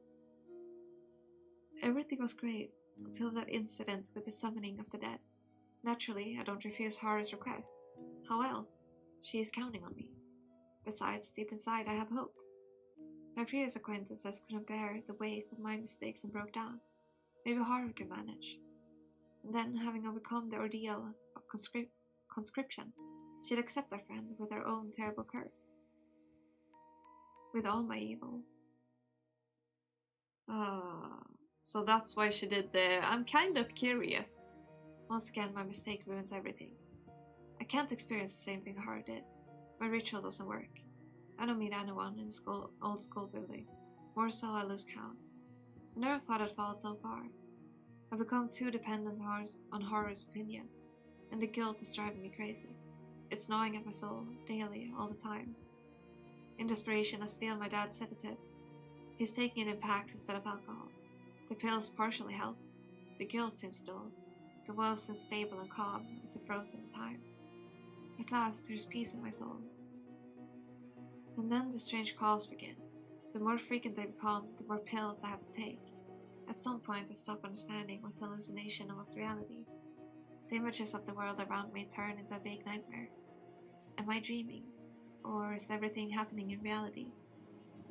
Everything was great until that incident with the summoning of the dead. Naturally, I don't refuse Haru's request. How else? She is counting on me. Besides, deep inside, I have hope. My previous acquaintances couldn't bear the weight of my mistakes and broke down. Maybe Haru can manage. And then, having overcome the ordeal of conscription, she'd accept a friend with her own terrible curse. With all my evil. So that's why she did the I'm kind of curious. Once again, my mistake ruins everything. I can't experience the same thing Haru did. My ritual doesn't work. I don't meet anyone in the old school building. More so, I lose count. I never thought I'd fall so far. I've become too dependent on Haru's opinion, and the guilt is driving me crazy. It's gnawing at my soul, daily, all the time. In desperation, I steal my dad's sedative. He's taking it in packs instead of alcohol. The pills partially help. The guilt seems dull. The world seems stable and calm as if frozen in time. At last, there's peace in my soul. And then the strange calls begin. The more frequent they become, the more pills I have to take. At some point, I stop understanding what's hallucination and what's reality. The images of the world around me turn into a vague nightmare. Am I dreaming? Or is everything happening in reality?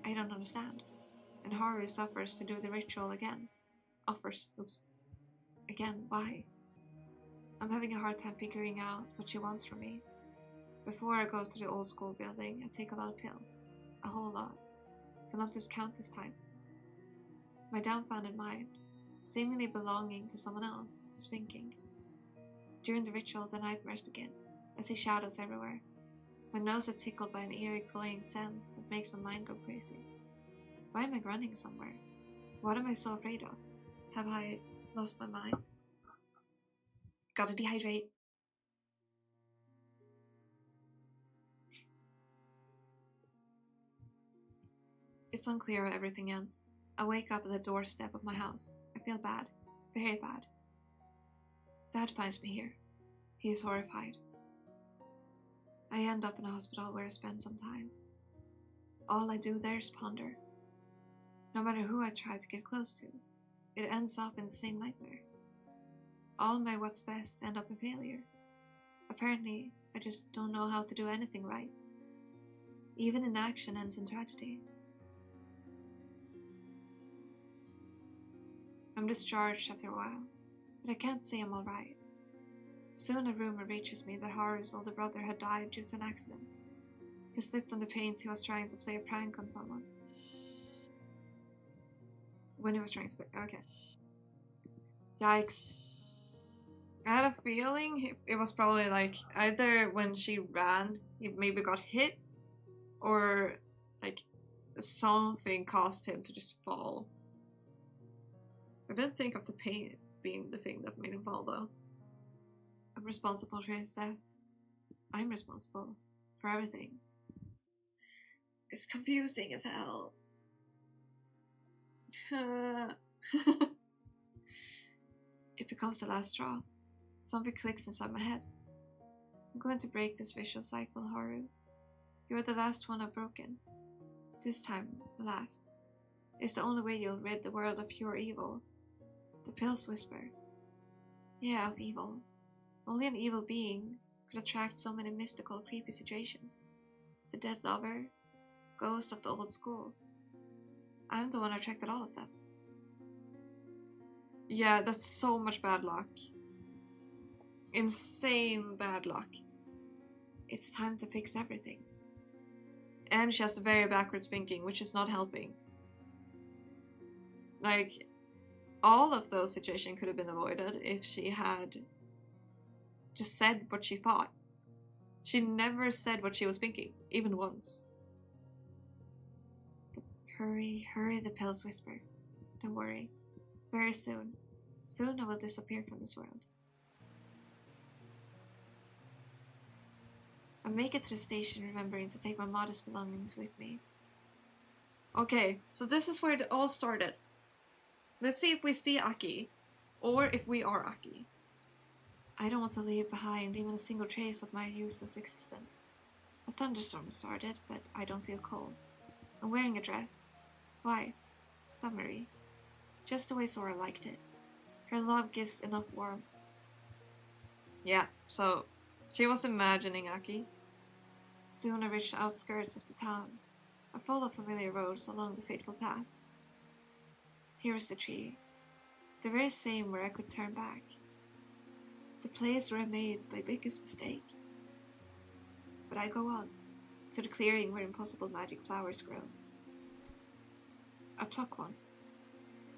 I don't understand. And Haru offers to do the ritual again. Again, why? I'm having a hard time figuring out what she wants from me. Before I go to the old school building, I take a lot of pills. A whole lot. To not lose count this time. My dumbfounded mind, seemingly belonging to someone else, is thinking. During the ritual, the nightmares begin. I see shadows everywhere. My nose is tickled by an eerie, cloying scent that makes my mind go crazy. Why am I running somewhere? What am I so afraid of? Have I lost my mind? Gotta dehydrate. It's unclear how everything ends. I wake up at the doorstep of my house. I feel bad. Very bad. Dad finds me here. He is horrified. I end up in a hospital where I spend some time. All I do there is ponder. No matter who I try to get close to, it ends up in the same nightmare. All my what's best end up in failure. Apparently, I just don't know how to do anything right. Even inaction ends in tragedy. I'm discharged after a while, but I can't say I'm alright. Soon a rumor reaches me that Haru's older brother had died due to an accident. He slipped on the paint he was trying to play a prank on someone. When he was trying to play... Okay. Yikes. I had a feeling it was probably like either when she ran, he maybe got hit, or like something caused him to just fall. I didn't think of the pain being the thing that made him fall though. I'm responsible for his death. I'm responsible for everything. It's confusing as hell. It becomes the last straw. Something clicks inside my head. I'm going to break this vicious cycle, Haru. You are the last one I've broken. This time, the last. It's the only way you'll rid the world of pure evil. The pills whisper. Yeah, of evil. Only an evil being could attract so many mystical, creepy situations. The dead lover, ghost of the old school. I'm the one who attracted all of them. Yeah, that's so much bad luck. insane bad luck. It's time to fix everything. And she has very backwards thinking, which is not helping. Like, all of those situations could have been avoided if she had just said what she thought. She never said what she was thinking, even once. Hurry, hurry, the pills whisper. Don't worry. Very soon. Soon I will disappear from this world. I make it to the station, remembering to take my modest belongings with me. Okay, so this is where it all started. Let's see if we see Aki, or if we are Aki. I don't want to leave behind even a single trace of my useless existence. A thunderstorm has started, but I don't feel cold. I'm wearing a dress. White. Summery. Just the way Sora liked it. Her love gives enough warmth. Yeah, so she was imagining Aki. Soon I reached the outskirts of the town. I followed familiar roads along the fateful path. Here is the tree. The very same where I could turn back. The place where I made my biggest mistake. But I go on, to the clearing where impossible magic flowers grow. I pluck one.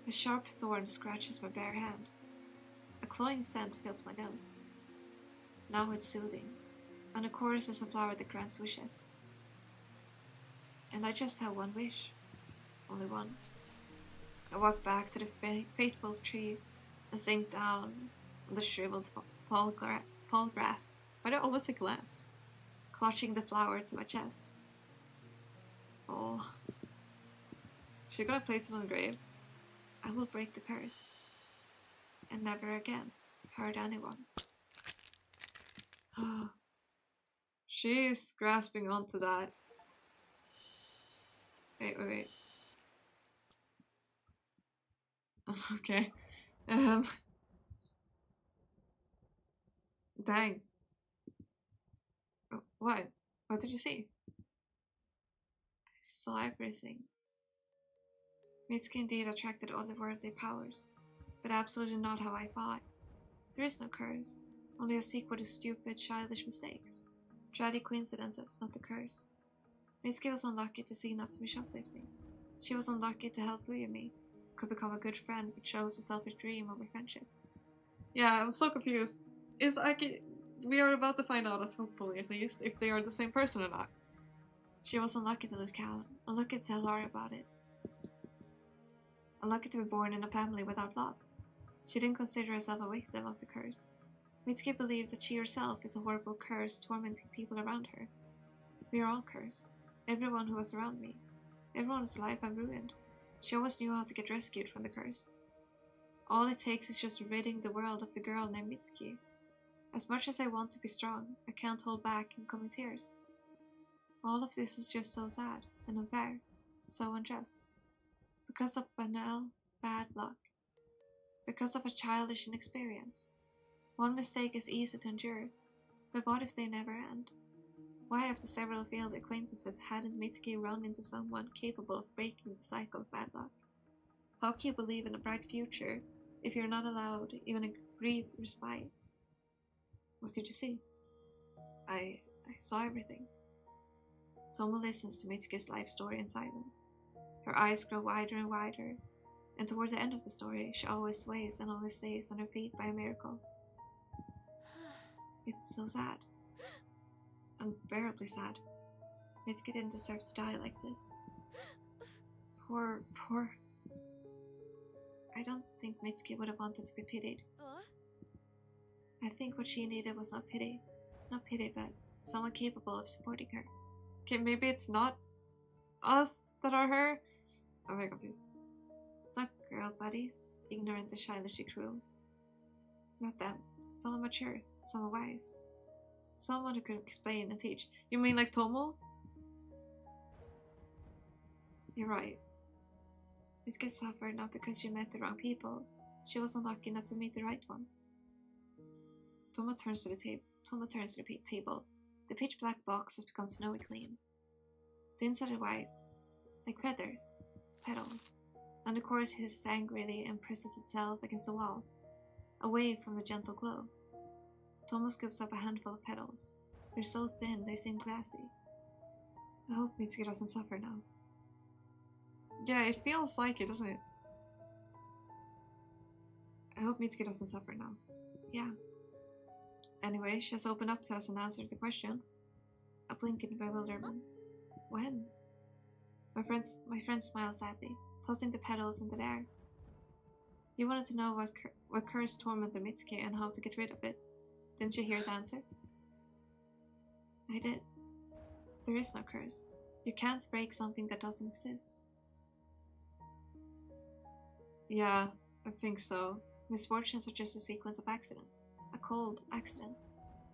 A sharp thorn scratches my bare hand. A cloying scent fills my nose. Now it's soothing, and of course is a flower that grants wishes. And I just have one wish. Only one. I walk back to the fateful tree and sink down on the shriveled fall grass. Why do I always say glass? Clutching the flower to my chest. Oh. She's gonna place it on the grave. I will break the curse. And never again hurt anyone. She's grasping onto that. Wait. Okay. Dang. What? What did you see? I saw everything. Mitsuki indeed attracted otherworldly powers, but absolutely not how I thought. There is no curse, only a sequel to stupid, childish mistakes. Tragic coincidences, not the curse. Mitsuki was unlucky to see Natsume shoplifting. She was unlucky to help Uyumi, could become a good friend but chose a selfish dream over friendship. Yeah, I'm so confused. Is Aki... We are about to find out, hopefully at least, if they are the same person or not. She was unlucky to lose count, unlucky to tell Laura about it. Unlucky to be born in a family without love. She didn't consider herself a victim of the curse. Mitsuki believed that she herself is a horrible curse tormenting people around her. We are all cursed. Everyone who was around me. Everyone's life I've ruined. She always knew how to get rescued from the curse. All it takes is just ridding the world of the girl named Mitsuki. As much as I want to be strong, I can't hold back incoming tears. All of this is just so sad and unfair, so unjust. Because of banal, bad luck. Because of a childish inexperience. One mistake is easy to endure, but what if they never end? Why, after several failed acquaintances, hadn't Mitsuki run into someone capable of breaking the cycle of bad luck? How can you believe in a bright future if you're not allowed even a brief respite? What did you see? I saw everything. Tomo listens to Mitsuki's life story in silence. Her eyes grow wider and wider, and toward the end of the story, she always sways and only stays on her feet by a miracle. It's so sad. Unbearably sad. Mitsuki didn't deserve to die like this. Poor... I don't think Mitsuki would have wanted to be pitied. I think what she needed was not pity. Not pity, but someone capable of supporting her. Okay, maybe it's not us that are her? I'm very confused. Not girl buddies, ignorant and childishly cruel. Not them. Someone mature, someone wise. Someone who could explain and teach. You mean like Tomo? You're right. Mitsuki suffered not because she met the wrong people. She was unlucky not to meet the right ones. Tomo turns to the table. The pitch black box has become snowy clean. The inside is white, like feathers, petals, and the chorus hisses angrily and presses itself against the walls, away from the gentle glow. Tomo scoops up a handful of petals. They're so thin, they seem glassy. I hope Mitsuki doesn't suffer now. Yeah, it feels like it, doesn't it? I hope Mitsuki doesn't suffer now. Yeah. Anyway, she has opened up to us and answered the question. A blink in bewilderment. When? My friend smiles sadly, tossing the petals into the air. You wanted to know what curse tormented Mitsuki and how to get rid of it. Didn't you hear the answer? I did. There is no curse. You can't break something that doesn't exist. Yeah, I think so. Misfortunes are just a sequence of accidents. A cold accident.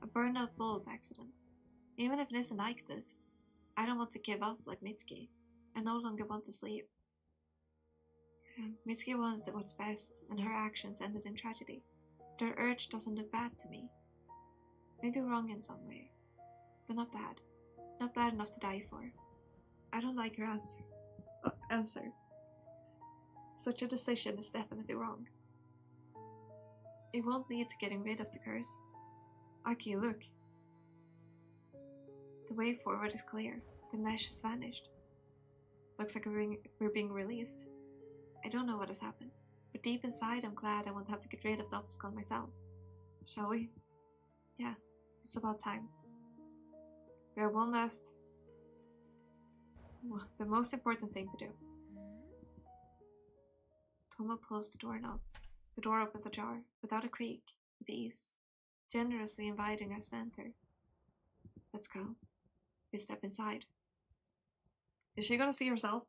A burned out bulb accident. Even if it isn't like this, I don't want to give up like Mitsuki. I no longer want to sleep. Mitsuki wanted what's best, and her actions ended in tragedy. Their urge doesn't look bad to me. Maybe wrong in some way, but not bad. Not bad enough to die for. I don't like her answer. Such a decision is definitely wrong. It won't lead to getting rid of the curse. Aki, look. The way forward is clear. The mesh has vanished. Looks like we're being released. I don't know what has happened, but deep inside I'm glad I won't have to get rid of the obstacle myself. Shall we? Yeah, it's about time. We have one last... the most important thing to do. Tomo pulls the doorknob. The door opens ajar, without a creak, with ease, generously inviting us to enter. Let's go. We step inside. Is she gonna see herself?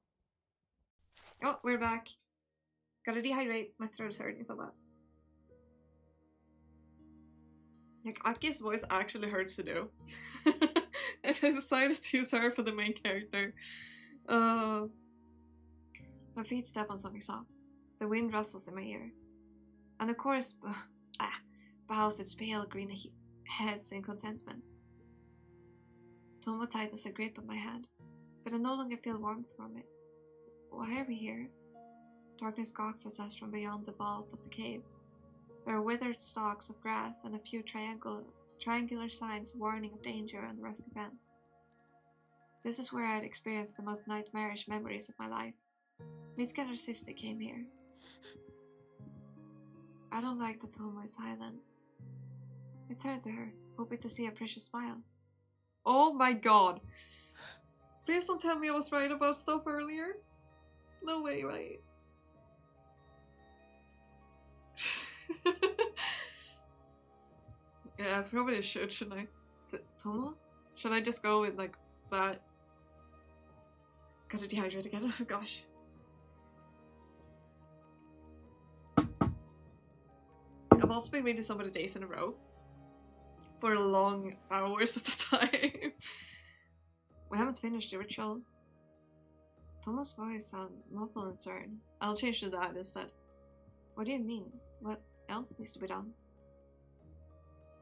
Oh, we're back. Gotta dehydrate. My throat is hurting so bad. Like, Aki's voice actually hurts to do. And I decided to use her for the main character. My feet step on something soft. The wind rustles in my ears. And of course, bows its pale green heads in contentment. Tomo tightens a grip on my hand, but I no longer feel warmth from it. Why are we here? Darkness gawks at us from beyond the vault of the cave. There are withered stalks of grass and a few triangular signs warning of danger on the rusty fence. This is where I had experienced the most nightmarish memories of my life. Mitsuki and her sister came here. I don't like that Tomo is silent. I turned to her, hoping to see a precious smile. Oh my god. Please don't tell me I was right about stuff earlier. No way, right? Yeah, I probably should, shouldn't I? Tomo? Should I just go with like that? Gotta dehydrate again, oh gosh. I've also been reading so many days in a row. For long hours at a time. We haven't finished the ritual. Tomo's voice sounds muffled and stern. I'll change to that instead. What do you mean? What else needs to be done?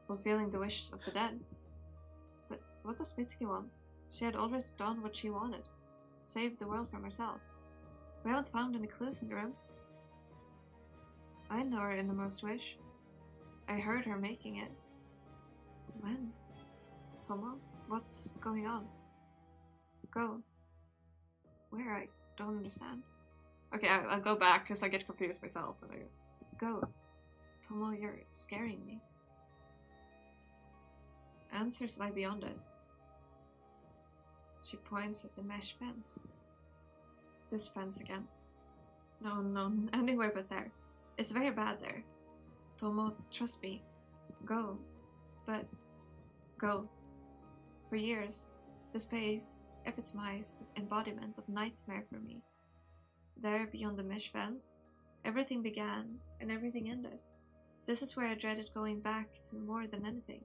Fulfilling the wish of the dead. But what does Mitsuki want? She had already done what she wanted. Saved the world from herself. We haven't found any clues in the room. I know her innermost wish. I heard her making it. When? Tomo? What's going on? Go. Where? I don't understand. Okay, I'll go back because I get confused myself. Go. Tomo, you're scaring me. Answers lie beyond it. She points at the mesh fence. This fence again. No, anywhere but there. It's very bad there. Tomo, trust me. Go. But go. For years, this place epitomized the embodiment of nightmare for me. There, beyond the mesh fence, everything began and everything ended. This is where I dreaded going back to more than anything.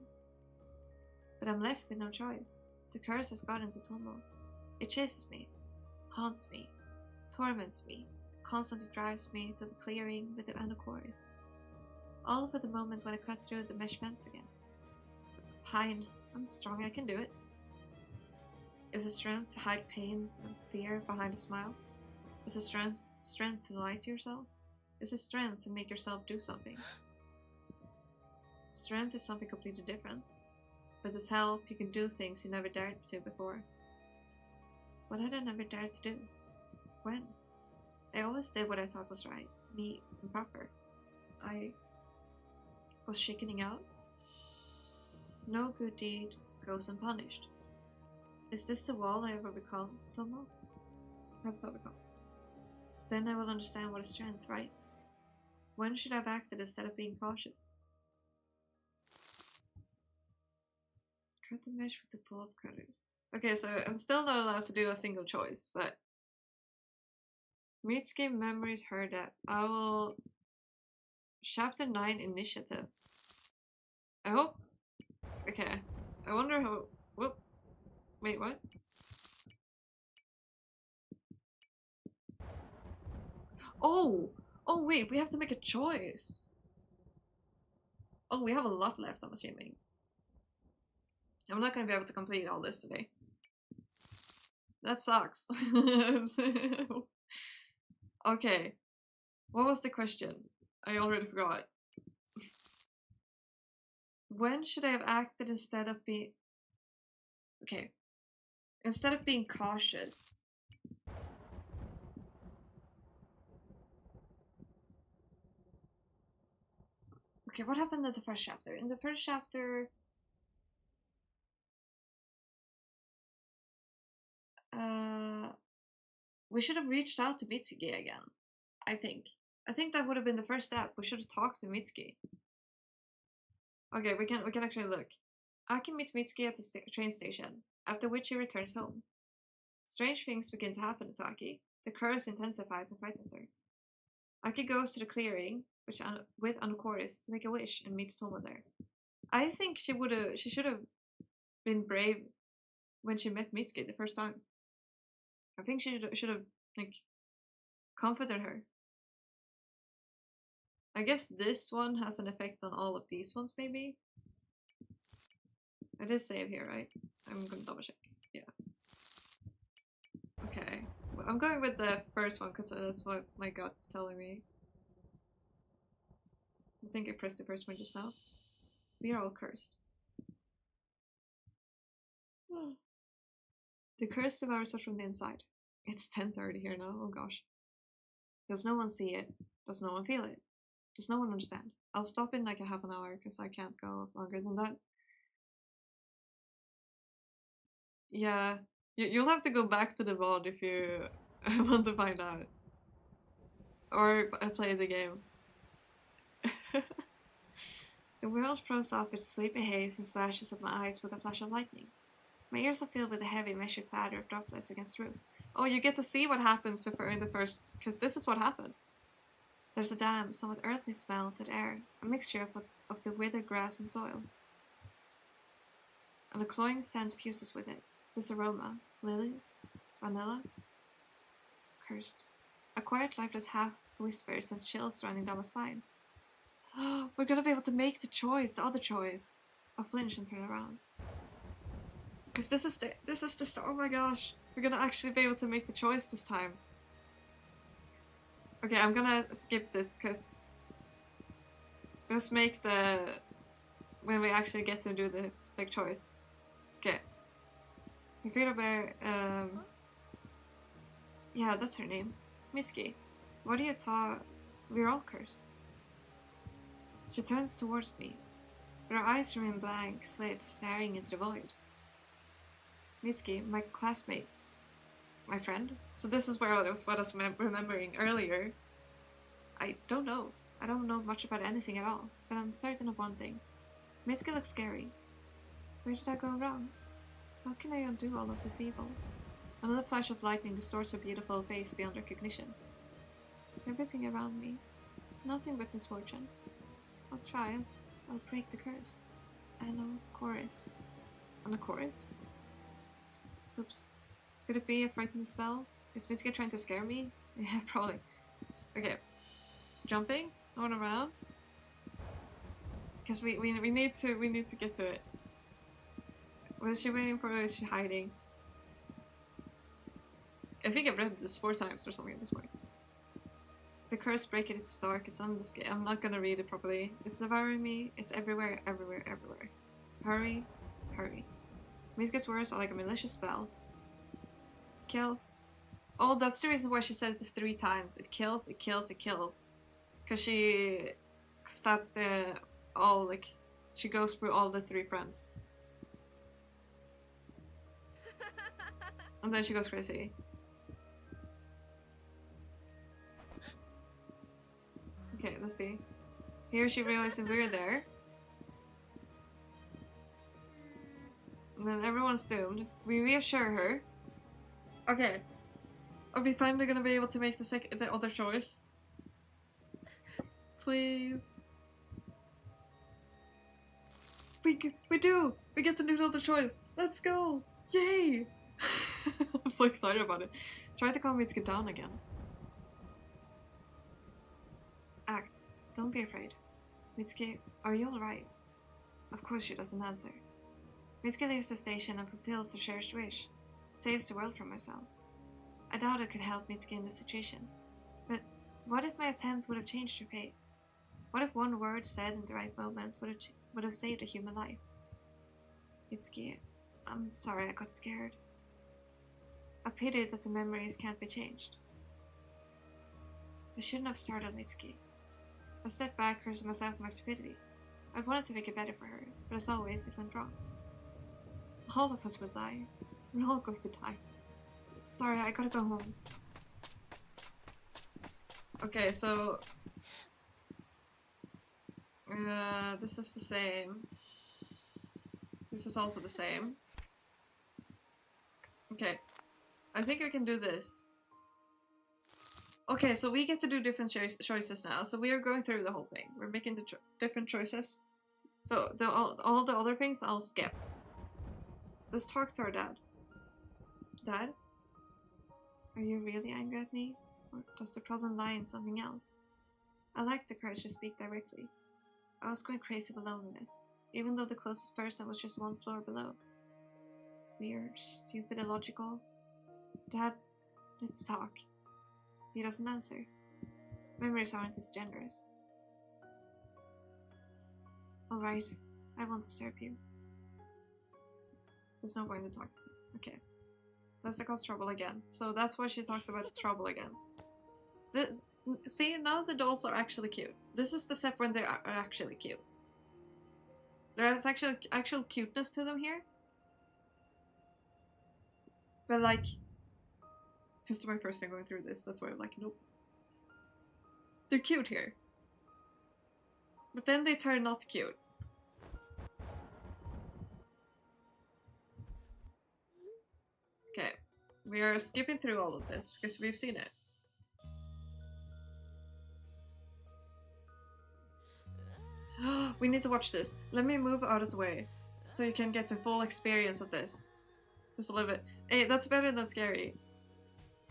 But I'm left with no choice. The curse has gotten to Tomo. It chases me, haunts me, torments me, constantly drives me to the clearing with the Anokores. All for the moment when I cut through the mesh fence again. Fine, I'm strong, I can do it. Is it strength to hide pain and fear behind a smile? Is it strength to lie to yourself? Is it strength to make yourself do something? Strength is something completely different. With his help, you can do things you never dared to before. What had I never dared to do? When? I always did what I thought was right, neat, and proper. I was chickening out. No good deed goes unpunished. Is this the wall I ever become? Don't know. Have to become. Then I will understand what is strength, right? When should I have acted instead of being cautious? Cut the mesh with the bolt cutters. Okay, so I'm still not allowed to do a single choice, but Mitsuki memories her death. I will Chapter 9 initiative. I hope. Okay. I wonder how. Whoop. Wait, what? Oh! Oh, wait, we have to make a choice. Oh, we have a lot left, I'm assuming. I'm not gonna be able to complete all this today. That sucks. Okay. What was the question? I already forgot. When should I have acted instead of being... Okay. Instead of being cautious. Okay, what happened in the first chapter? In the first chapter... we should have reached out to Mitsuki again. I think. I think that would have been the first step. We should have talked to Mitsuki. Okay, we can actually look. Aki meets Mitsuki at the train station, after which he returns home. Strange things begin to happen to Aki. The curse intensifies and frightens her. Aki goes to the clearing with Anukoris to make a wish and meets Tomo there. I think she should have been brave when she met Mitsuki the first time. I think she should have like comforted her. I guess this one has an effect on all of these ones, maybe? I did save here, right? I'm gonna double check. Yeah. Okay. Well, I'm going with the first one because that's what my gut's telling me. I think I pressed the first one just now. We are all cursed. The curse devours us from the inside. It's 10:30 here now, oh gosh. Does no one see it? Does no one feel it? Does no one understand? I'll stop in like a half an hour because I can't go longer than that. Yeah, you'll have to go back to the VOD if you want to find out. Or play the game. The world throws off its sleepy haze and slashes at my eyes with a flash of lightning. My ears are filled with a heavy, measured clatter of droplets against the roof. Oh, you get to see what happens in the first... because this is what happened. There's a damp, somewhat earthly smell to the air, a mixture of the withered grass and soil. And a cloying scent fuses with it. This aroma. Lilies? Vanilla? Cursed. A quiet, lifeless half-whisper sends chills running down my spine. We're gonna be able to make the choice, the other choice. I'll flinch and turn around. Because this is the start. Oh my gosh. We're gonna actually be able to make the choice this time. Okay, I'm gonna skip this because let's make the when we actually get to do the like choice. Okay. Computer bear, yeah, that's her name. Mitsuki. What are you taught? We're all cursed. She turns towards me. But her eyes remain blank, slits staring into the void. Mitsuki, my classmate. My friend? So this is what I was remembering earlier. I don't know. I don't know much about anything at all, but I'm certain of one thing. Mitsuki looks scary. Where did I go wrong? How can I undo all of this evil? Another flash of lightning distorts her beautiful face beyond recognition. Everything around me. Nothing but misfortune. I'll try. I'll break the curse. Chorus. A chorus? Oops. Could it be a frightening spell? Is Mitsuki trying to scare me? Yeah, probably. Okay. Jumping? Going around? Because we need to get to it. What is she waiting for? Or is she hiding? I think I've read this 4 times or something at this point. The curse break it, it's dark, it's on the skin. I'm not gonna read it properly. It's devouring me, it's everywhere, everywhere, everywhere. Hurry, hurry. Mitski's words are like a malicious spell. Kills. Oh, that's the reason why she said it 3 times. It kills, it kills, it kills. Cause that's the, all like, she goes through all the 3 friends. And then she goes crazy. Okay, let's see. Here she realizes we're there. And then everyone's doomed. We reassure her. Okay. Are we finally gonna be able to make the other choice? Please. We do! We get to do the other choice! Let's go! Yay! I'm so excited about it. Try to calm Mitski down again. Act. Don't be afraid. Mitski, are you alright? Of course she doesn't answer. Mitski leaves the station and fulfills her cherished wish. Saves the world from herself. I doubt it could help Mitski in this situation. But what if my attempt would have changed her fate? What if one word said in the right moment would have saved a human life? Mitski, I'm sorry I got scared. A pity that the memories can't be changed. I shouldn't have startled Mitski. I stepped back, cursing myself for my stupidity. I wanted to make it better for her, but as always, it went wrong. All of us will die. We're all going to die. Sorry, I gotta go home. Okay, so... this is the same. This is also the same. Okay. I think we can do this. Okay, so we get to do different choices now. So we are going through the whole thing. We're making the different choices. So all the other things I'll skip. Let's talk to our dad. Dad? Are you really angry at me? Or does the problem lie in something else? I lacked the courage to speak directly. I was going crazy with loneliness, even though the closest person was just 1 floor below. Weird, stupid, illogical. Dad, let's talk. He doesn't answer. Memories aren't as generous. Alright, I won't disturb you. There's no point to talk to. Okay. Let's cause trouble again. So that's why she talked about trouble again. See, now the dolls are actually cute. This is the step when they are actually cute. There's actual cuteness to them here. But like, this is my first time going through this, that's why I'm like, nope. They're cute here. But then they turn not cute. Okay, we are skipping through all of this because we've seen it. We need to watch this. Let me move out of the way so you can get the full experience of this. Just a little bit. Hey, that's better than scary.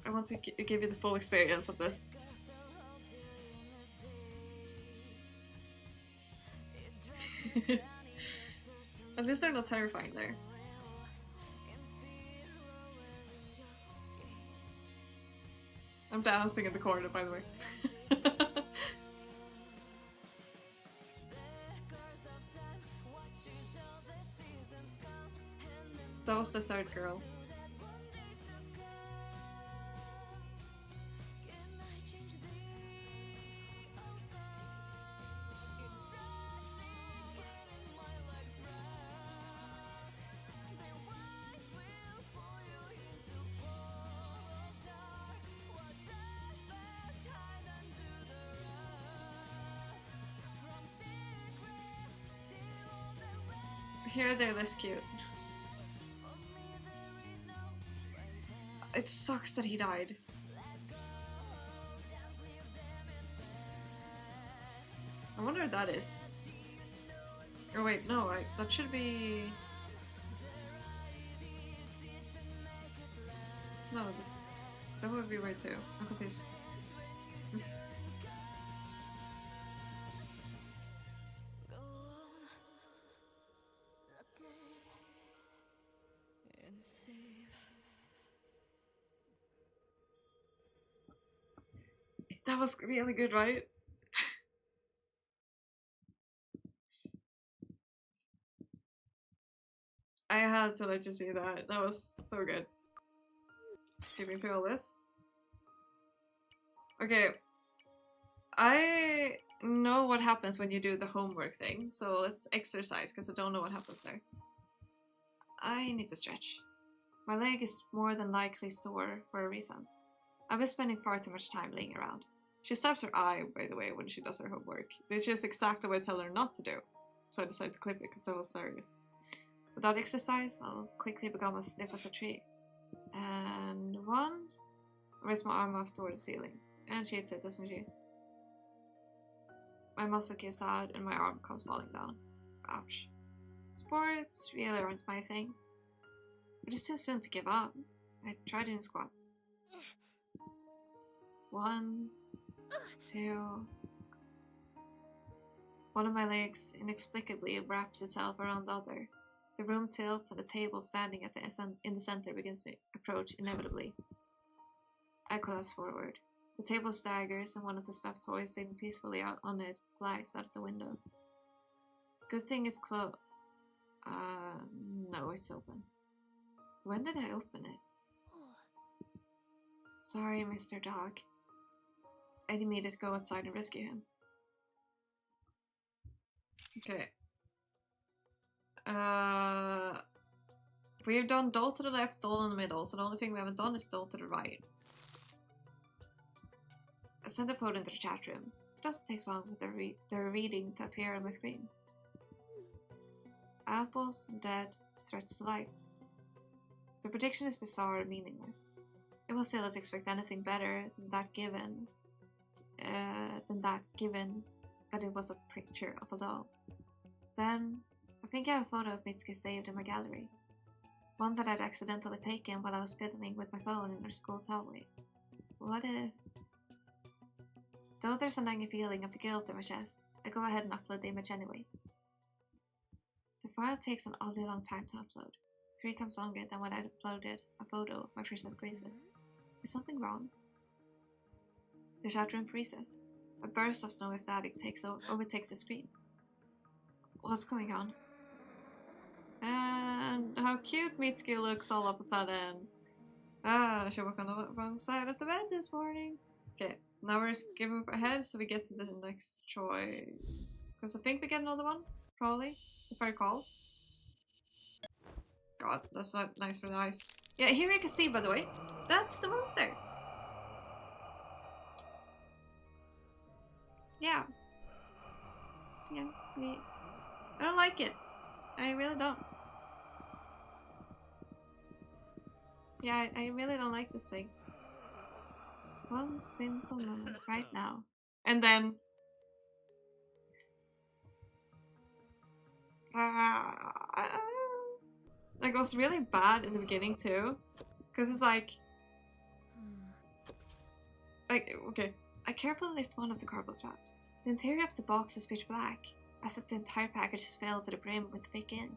I want to give you the full experience of this. At least they're not terrifying there. I'm dancing in the corner, by the way. That was the 3rd girl. Here they're less cute. It sucks that he died. I wonder what that is. Or wait, no, that should be... No, that would be weird too. I'm confused. That was really good, right? I had to let you see that. That was so good. Skipping through all this. Okay. I know what happens when you do the homework thing, so let's exercise because I don't know what happens there. I need to stretch. My leg is more than likely sore for a reason. I've been spending far too much time laying around. She stabs her eye, by the way, when she does her homework, which is exactly what I tell her not to do. So I decided to clip it because that was hilarious. Without exercise, I'll quickly become as stiff as a tree. And one, I raise my arm up toward the ceiling. And she hits it, doesn't she? My muscle gives out and my arm comes falling down. Ouch. Sports really aren't my thing. But it's too soon to give up. I tried doing squats. 1, 2. One of my legs inexplicably wraps itself around the other. The room tilts and the table standing at in the center begins to approach inevitably. I collapse forward. The table staggers and one of the stuffed toys sitting peacefully out on it flies out of the window. Good thing it's closed. No, it's open. When did I open it? Sorry, Mr. Dog. I needed to go outside and rescue him. Okay. We've done doll to the left, doll in the middle, so the only thing we haven't done is doll to the right. I sent a photo into the chat room. It doesn't take long for the reading to appear on my screen. Apples, dead, threats to life. The prediction is bizarre and meaningless. It was silly to expect anything better than that given that it was a picture of a doll. Then, I think I have a photo of Mitsuki saved in my gallery. One that I'd accidentally taken while I was fiddling with my phone in our school's hallway. What if... Though there's a nagging feeling of guilt in my chest, I go ahead and upload the image anyway. The file takes an oddly long time to upload, 3 times longer than when I'd uploaded a photo of my princess Graces. Is something wrong? The chat room freezes. A burst of snowy static overtakes the screen. What's going on? And how cute Mitsuki looks all of a sudden. She woke on the wrong side of the bed this morning. Okay, now we're skipping ahead so we get to the next choice. Because I think we get another one, probably, if I recall. God, that's not nice for the eyes. Yeah, here you can see, by the way, that's the monster. Yeah. Yeah, I don't like it. I really don't. Yeah, I really don't like this thing. One simple moment right now. And then... like, it was really bad in the beginning too. Because it's like... okay. I carefully lift one of the cardboard flaps. The interior of the box is pitch black, as if the entire package is filled to the brim with thick ink.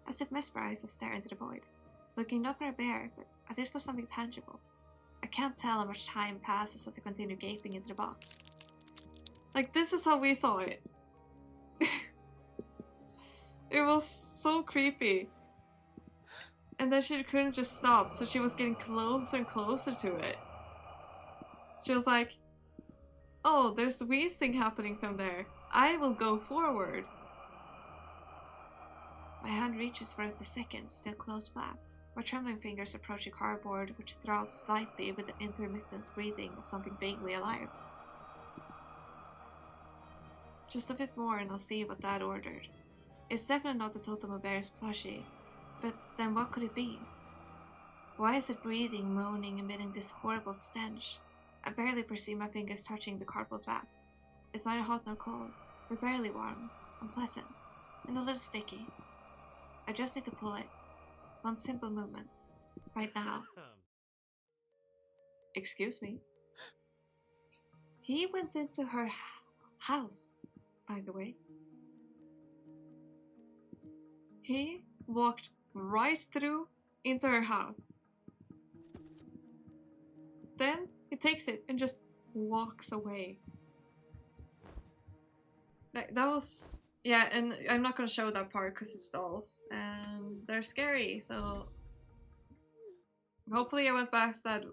As if mesmerized, I stare into the void. Looking not for a bear, but at it for something tangible. I can't tell how much time passes as I continue gaping into the box. Like, this is how we saw it. It was so creepy. And then she couldn't just stop, so she was getting closer and closer to it. She was like, oh, there's wheezing happening from there. I will go forward. My hand reaches for the second, still closed flap. My trembling fingers approach a cardboard which throbs slightly with the intermittent breathing of something vaguely alive. Just a bit more and I'll see what Dad ordered. It's definitely not the Posthumous bear's plushie, but then what could it be? Why is it breathing, moaning, emitting this horrible stench? I barely perceive my fingers touching the cardboard flap. It's neither hot nor cold, but barely warm, unpleasant, and a little sticky. I just need to pull it. One simple movement. Right now. Excuse me. He went into her house, by the way. He walked right through into her house. Then he takes it and just walks away. That was... Yeah, and I'm not gonna show that part because it's dolls. And they're scary, so... Hopefully I went past that...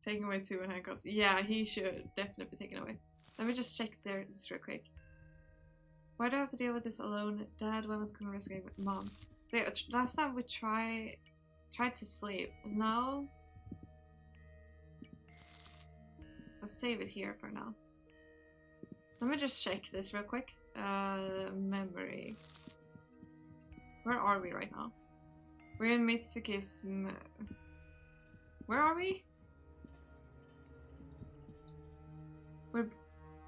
Taking away 2 in handcuffs. Yeah, he should definitely be taken away. Let me just check this real quick. Why do I have to deal with this alone? Dad, women's coming rescuing Mom. Last time we tried to sleep. Now... Let's save it here for now. Let me just check this real quick. Memory. Where are we right now? We're in Mitsuki's... Where are we?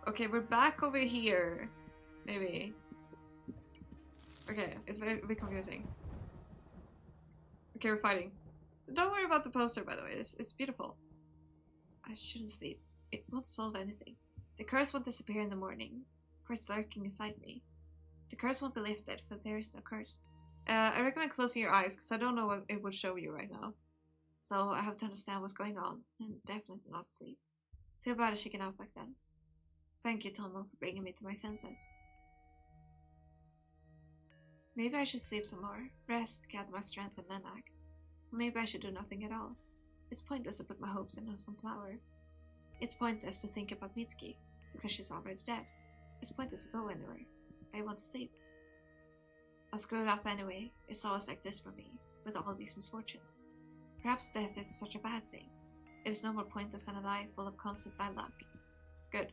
Okay, we're back over here. Maybe. Okay, it's very confusing. Okay, we're fighting. Don't worry about the poster, by the way. It's beautiful. I shouldn't sleep. It won't solve anything. The curse won't disappear in the morning. It's lurking inside me. The curse won't be lifted, but there is no curse. I recommend closing your eyes, because I don't know what it would show you right now. So I have to understand what's going on, and definitely not sleep. Too bad I should get out back then. Thank you, Tomo, for bringing me to my senses. Maybe I should sleep some more, rest, gather my strength, and then act. Maybe I should do nothing at all. It's pointless to put my hopes in some flower. It's pointless to think about Mitsuki, because she's already dead. It's pointless to go anywhere. I want to sleep. I screwed up anyway. It's always like this for me, with all these misfortunes. Perhaps death isn't such a bad thing. It is no more pointless than a life full of constant bad luck. Good.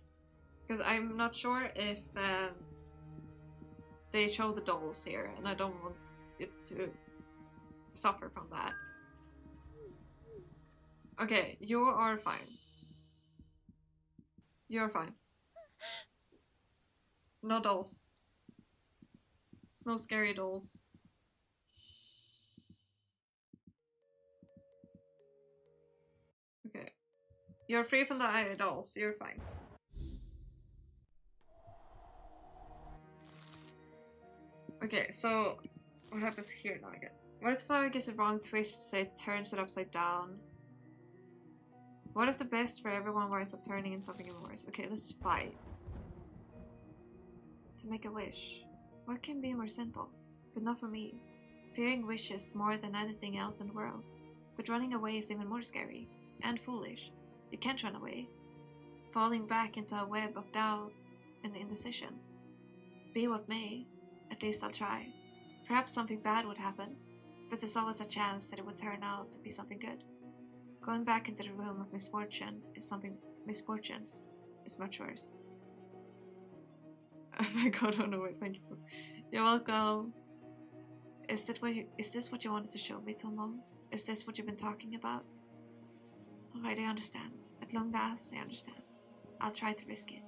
Because I'm not sure if they show the dolls here, and I don't want it to suffer from that. Okay, you are fine. You're fine. No dolls. No scary dolls. Okay. You're free from the dolls. You're fine. Okay, so what happens here now again? What if the flower gets a wrong twist, say it turns it upside down? What if the best for everyone winds up turning into something even worse? Okay, let's fight. To make a wish. What can be more simple? But not for me. Fearing wishes more than anything else in the world. But running away is even more scary. And foolish. You can't run away. Falling back into a web of doubt and indecision. Be what may. At least I'll try. Perhaps something bad would happen. But there's always a chance that it would turn out to be something good. Going back into the room of misfortunes is much worse. Oh my god, oh no, wait, thank you. You're welcome. Is this what you wanted to show me, Tomo? Is this what you've been talking about? Alright, I understand. At long last, I understand. I'll try to risk it.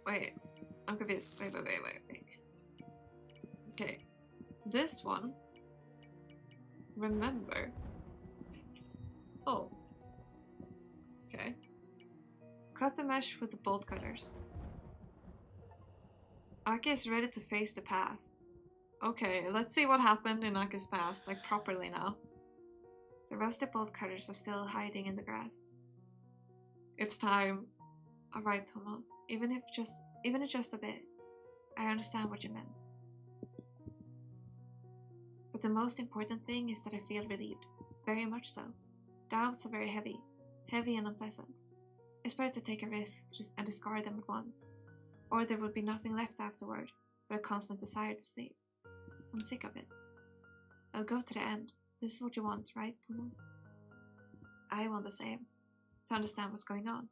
Wait, I'm confused. Wait. Okay, this one. Remember. Oh. Okay. Cut the mesh with the bolt cutters. Aki is ready to face the past. Okay, let's see what happened in Aki's past, like properly now. The rusty bolt cutters are still hiding in the grass. It's time. Alright, Tomo. Even if just a bit. I understand what you meant. But the most important thing is that I feel relieved. Very much so. Doubts are very heavy. Heavy and unpleasant. It's better to take a risk and discard them at once. Or there would be nothing left afterward, but a constant desire to sleep. I'm sick of it. I'll go to the end. This is what you want, right, Tomo? I want the same. To understand what's going on.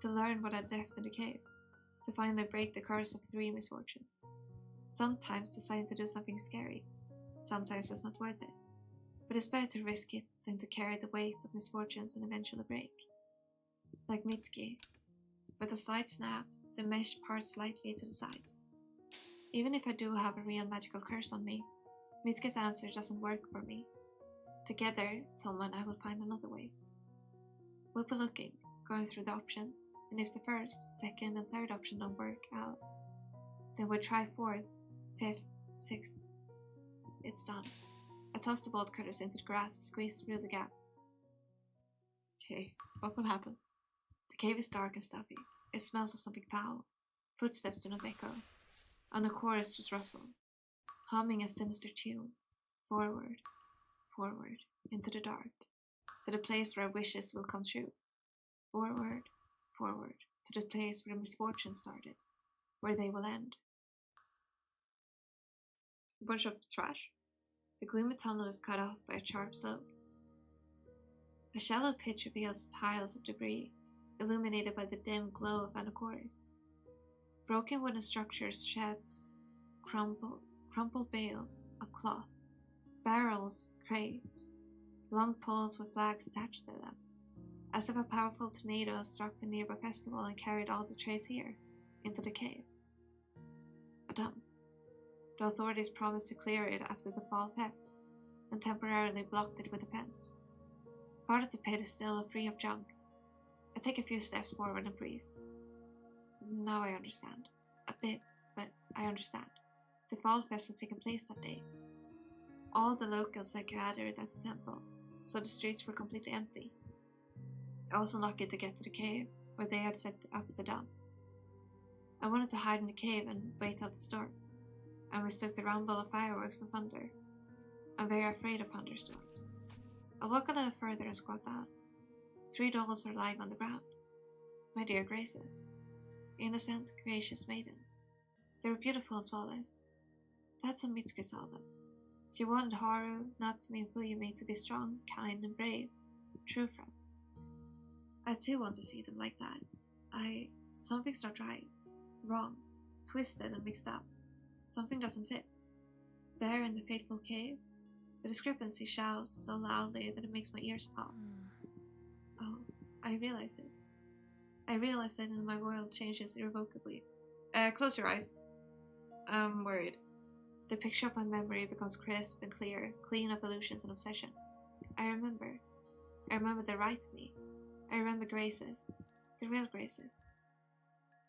To learn what I'd left in the cave. To finally break the curse of 3 misfortunes. Sometimes deciding to do something scary. Sometimes it's not worth it. But it's better to risk it than to carry the weight of misfortunes and eventually break. Like Mitsuki. With a slight snap, the mesh parts slightly to the sides. Even if I do have a real magical curse on me, Mitsuki's answer doesn't work for me. Together, Tomo and I will find another way. We'll be looking, going through the options, and if the first, second, and third option don't work out, then we'll try 4th, 5th, 6th. It's done. I tossed the bolt cutters into the grass and squeezed through the gap. Okay, what will happen? The cave is dark and stuffy. It smells of something foul. Footsteps do not echo. And the chorus just rustle, humming a sinister tune. Forward, forward, into the dark, to the place where wishes will come true. Forward, forward, to the place where misfortune started, where they will end. A bunch of trash? The gloomy tunnel is cut off by a sharp slope. A shallow pit reveals piles of debris, illuminated by the dim glow of Anacoris. Broken wooden structures, sheds, crumpled bales of cloth, barrels, crates, long poles with flags attached to them, as if a powerful tornado struck the nearby festival and carried all the trays here, into the cave. A dump. The authorities promised to clear it after the fall fest, and temporarily blocked it with a fence. Part of the pit is still free of junk. I take a few steps forward and freeze. Now I understand. A bit, but I understand. The fall fest was taking place that day. All the locals had gathered at the temple, so the streets were completely empty. I was unlucky to get to the cave, where they had set up the dump. I wanted to hide in the cave and wait out the storm. I mistook the rumble of fireworks for thunder. I'm very afraid of thunderstorms. I walk a little further and squat down. 3 dolls are lying on the ground. My dear graces. Innocent, gracious maidens. They were beautiful and flawless. That's how Mitsuki saw them. She wanted Haru, Natsumi, and Fuyumi to be strong, kind, and brave. True friends. I too want to see them like that. Something's not right. Wrong. Twisted and mixed up. Something doesn't fit. There in the fateful cave, the discrepancy shouts so loudly that it makes my ears pop. Oh, I realize it. I realize it and my world changes irrevocably. Close your eyes. I'm worried. The picture of my memory becomes crisp and clear, clean of illusions and obsessions. I remember the right me. I remember Graces, the real Graces.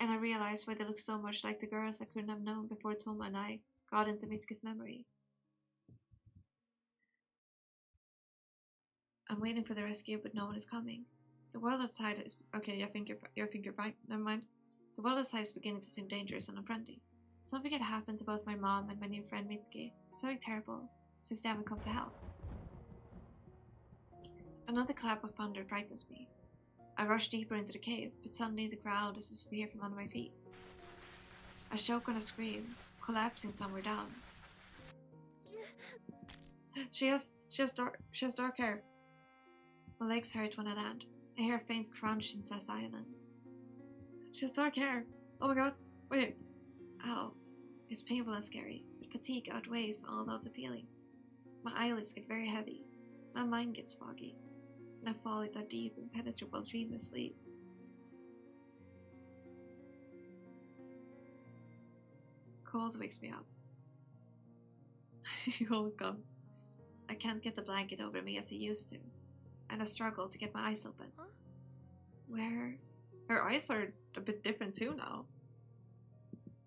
And I realize why they look so much like the girls I couldn't have known before Toma and I got into Mitsuki's memory. I'm waiting for the rescue, but no one is coming. The world outside is... Okay, I think you're fine. Never mind. The world outside is beginning to seem dangerous and unfriendly. Something had happened to both my mom and my new friend Mitsuki. Something terrible, since they haven't come to help. Another clap of thunder frightens me. I rush deeper into the cave, but suddenly the ground has disappeared from under my feet. I choke on a scream, collapsing somewhere down. She has dark hair. My legs hurt when I land. I hear a faint crunch in Sess Islands. She has dark hair. Oh my god. Wait. Ow. It's painful and scary, but fatigue outweighs all other feelings. My eyelids get very heavy. My mind gets foggy. And I fall into a deep, impenetrable, dreamless sleep. Cold wakes me up. Oh god. I can't get the blanket over me as I used to, and I struggle to get my eyes open. Huh? Where? Her eyes are a bit different too now.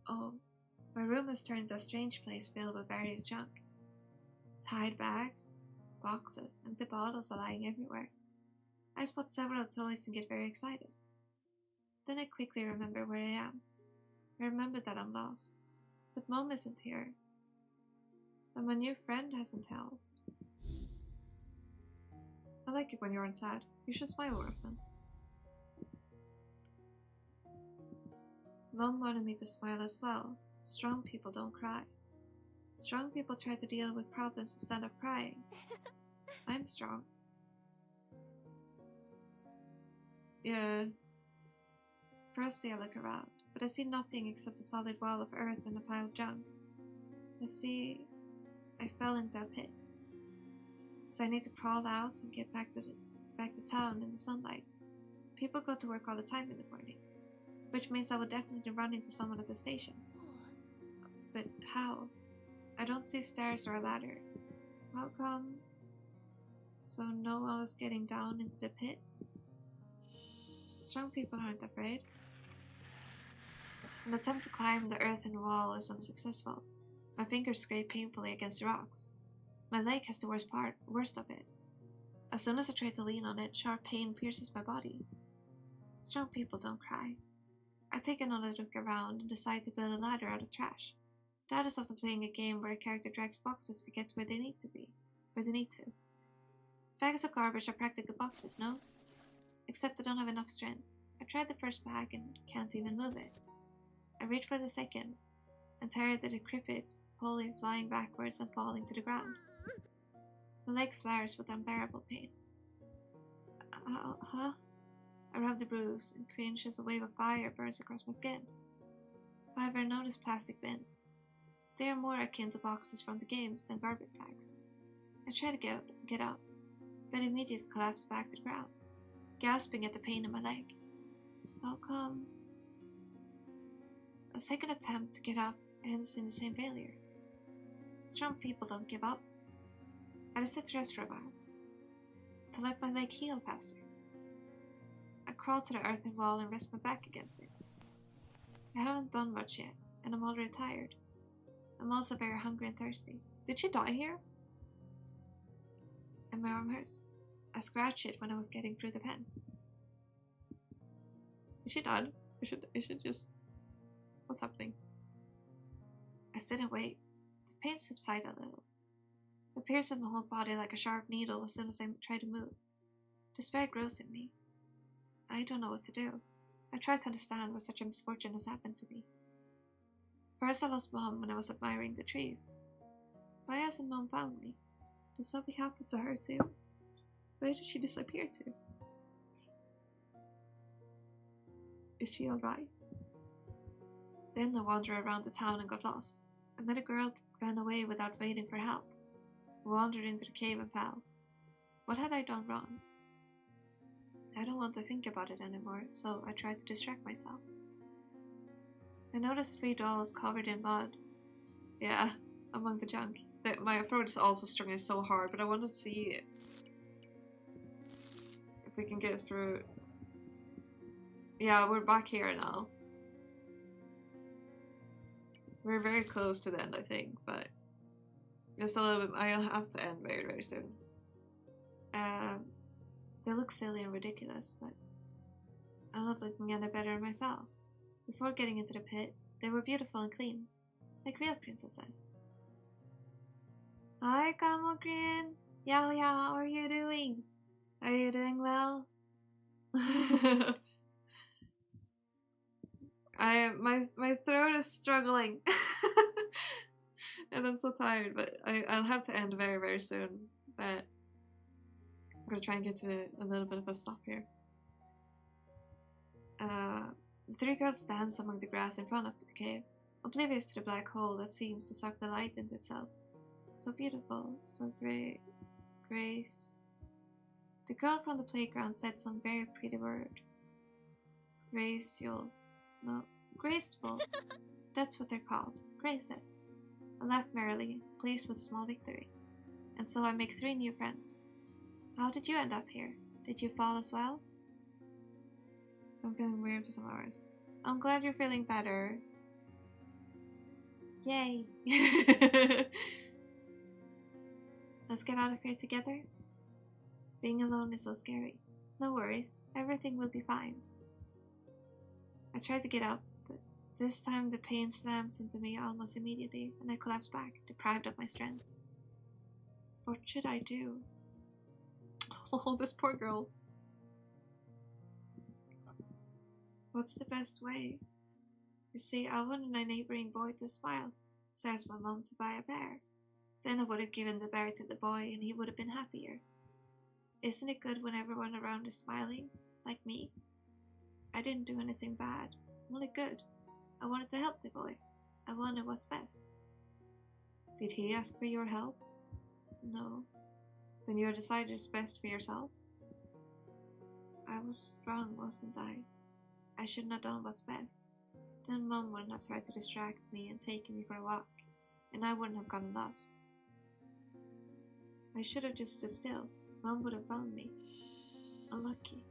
Oh, my room has turned into a strange place filled with various junk. Tied bags, boxes, empty bottles are lying everywhere. I spot several toys and get very excited. Then I quickly remember where I am. I remember that I'm lost. But Mom isn't here. And my new friend hasn't helped. I like it when you aren't sad. You should smile more often. Mom wanted me to smile as well. Strong people don't cry. Strong people try to deal with problems instead of crying. I'm strong. Yeah. Firstly, I look around, but I see nothing except a solid wall of earth and a pile of junk. I fell into a pit. So I need to crawl out and get back to town in the sunlight. People go to work all the time in the morning, which means I will definitely run into someone at the station. But how? I don't see stairs or a ladder. How come? So no one was getting down into the pit? Strong people aren't afraid. An attempt to climb the earthen wall is unsuccessful. My fingers scrape painfully against the rocks. My leg has the worst of it. As soon as I try to lean on it, sharp pain pierces my body. Strong people don't cry. I take another look around and decide to build a ladder out of trash. Dad is often playing a game where a character drags boxes to get where they need to. Bags of garbage are practical boxes, no? Except I don't have enough strength. I tried the first bag and can't even move it. I reach for the second, and tear the decrepit pulley flying backwards and falling to the ground. My leg flares with unbearable pain. Huh? I rub the bruise and cringe as a wave of fire burns across my skin. However, I notice plastic bins. They are more akin to boxes from the games than garbage bags. I try to get up, but immediately collapse back to the ground, gasping at the pain in my leg. How come? A second attempt to get up ends in the same failure. Strong people don't give up. I decide to rest for a while, to let my leg heal faster. I crawl to the earthen wall and rest my back against it. I haven't done much yet, and I'm already tired. I'm also very hungry and thirsty. Did she die here? And my arm hurts. I scratched it when I was getting through the fence. Is she dead? I should just... What's happening? I sit and wait. The pain subsides a little. It pierces my whole body like a sharp needle as soon as I try to move. Despair grows in me. I don't know what to do. I try to understand why such a misfortune has happened to me. First I lost Mom when I was admiring the trees. Why hasn't Mom found me? Did something happen to her too? Where did she disappear to? Is she alright? Then I wandered around the town and got lost. I met a girl who ran away without waiting for help. I wandered into the cave and fell. What had I done wrong? I don't want to think about it anymore, so I tried to distract myself. I noticed 3 dolls covered in mud. Yeah, among the junk. My throat is also struggling so hard, but I wanted to see if we can get through. Yeah, we're back here now. We're very close to the end, I think, but just a little bit. I'll have to end very, very soon. They look silly and ridiculous, but I'm not looking any better myself. Before getting into the pit, they were beautiful and clean, like real princesses. Hi, Kamokrin! Yao, how are you doing? Are you doing well? My throat is struggling. And I'm so tired, but I'll have to end very, very soon. But I'm gonna try and get to a little bit of a stop here. The 3 girls dance among the grass in front of the cave, oblivious to the black hole that seems to suck the light into itself. So beautiful, so Grace. The girl from the playground said some very pretty word. Graceful. That's what they're called, graces. I laugh merrily, pleased with a small victory. And so I make 3 new friends. How did you end up here? Did you fall as well? I'm feeling weird for some hours. I'm glad you're feeling better. Yay! Let's get out of here together. Being alone is so scary. No worries, everything will be fine. I try to get up, but this time the pain slams into me almost immediately and I collapse back, deprived of my strength. What should I do? Oh, this poor girl. What's the best way? You see, I wanted my neighboring boy to smile, so I asked my mom to buy a bear. Then I would have given the bear to the boy and he would have been happier. Isn't it good when everyone around is smiling, like me? I didn't do anything bad, only good. I wanted to help the boy. I wanted what's best. Did he ask for your help? No. Then you decided it's best for yourself? I was wrong, wasn't I? I shouldn't have done what's best. Then Mom wouldn't have tried to distract me and taken me for a walk, and I wouldn't have gotten lost. I should have just stood still. Mom would have found me. Unlucky.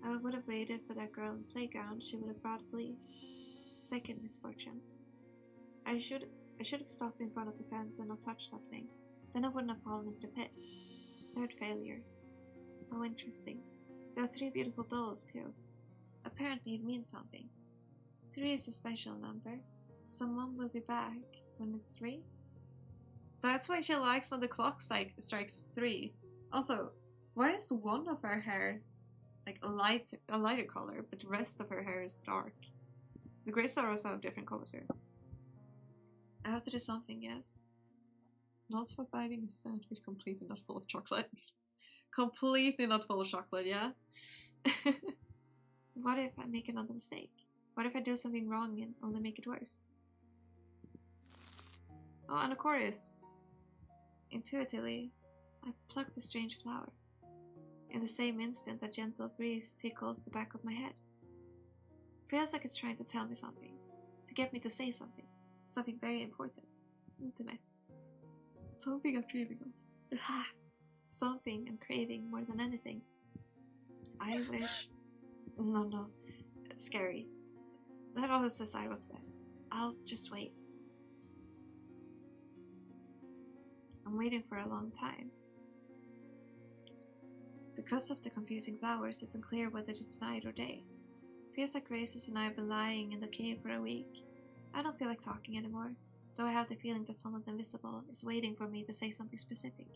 I would have waited for that girl in the playground. She would have brought the police. Second misfortune. I should have stopped in front of the fence and not touched that thing. then I wouldn't have fallen into the pit. Third failure. How interesting. There are 3 beautiful dolls too. Apparently it means something. 3 is a special number. Someone will be back when it's 3. That's why she likes when the clock strikes 3. Also, why is one of her hairs like a lighter color, but the rest of her hair is dark? The Greys are also have different colors here. I have to do something, yes. Not for biting a sandwich completely not full of chocolate. Completely not full of chocolate, yeah? What if I make another mistake? What if I do something wrong and only make it worse? Oh, and a chorus. Intuitively, I pluck the strange flower. In the same instant, a gentle breeze tickles the back of my head. Feels like it's trying to tell me something, to get me to say something very important, intimate. Something I'm dreaming of. Something I'm craving more than anything. I wish... No. Scary. Let others decide what's best. I'll just wait. I'm waiting for a long time. Because of the confusing flowers, it's unclear whether it's night or day. Feels like Graces and I have been lying in the cave for a week. I don't feel like talking anymore, though I have the feeling that someone's invisible is waiting for me to say something specific.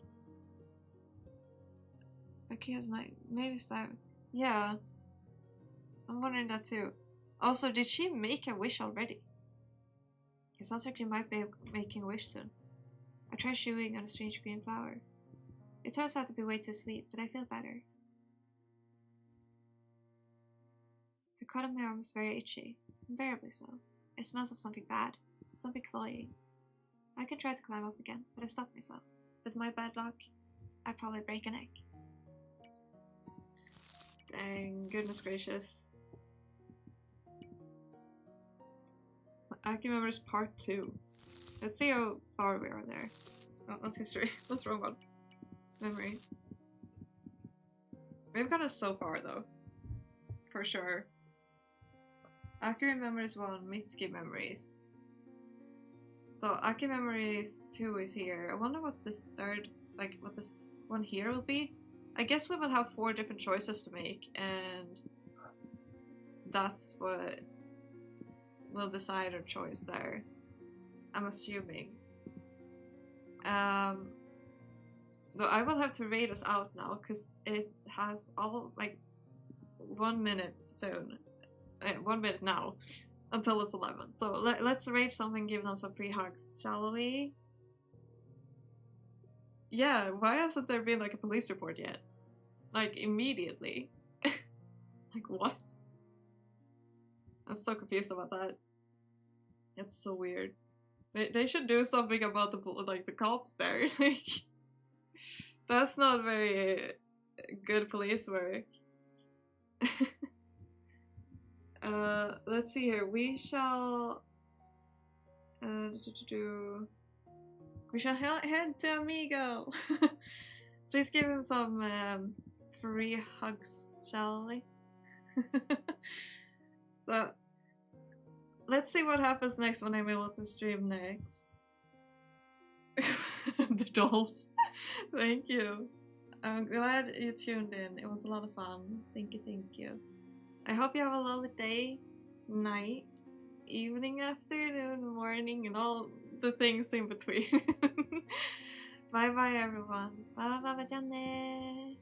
Okay, it's night. Maybe it's that. Yeah. I'm wondering that too. Also, did she make a wish already? It sounds like she might be making a wish soon. I try chewing on a strange green flower. It turns out to be way too sweet, but I feel better. The cut on my arm is very itchy, unbearably so. It smells of something bad, something cloying. I can try to climb up again, but I stop myself. With my bad luck, I'd probably break a neck. Dang, goodness gracious. Aki Members Part 2. Let's see how far we are there. Oh, that's history. What's wrong one? Memory. We've got us so far though. For sure. Aki Remembers 1, Mitsuki Memories. So Aki Memories 2 is here. I wonder what this third, like what this one here will be. I guess we will have 4 different choices to make, and that's what will decide our choice there. I'm assuming. Though I will have to rate us out now, because it has all, like, 1 minute soon. 1 minute now, until it's 11. So let's rate something, give them some pre-hugs, shall we? Yeah, why hasn't there been, like, a police report yet? Like, immediately. Like, what? I'm so confused about that. It's so weird. They should do something about the cops there. Like, that's not very good police work. Let's see here. We shall we shall head to Amigo. Please give him some free hugs, shall we? So let's see what happens next when I'm able to stream next. The dolls. Thank you. I'm glad you tuned in. It was a lot of fun. Thank you. I hope you have a lovely day, night, evening, afternoon, morning, and all the things in between. Bye bye everyone. Bye bye.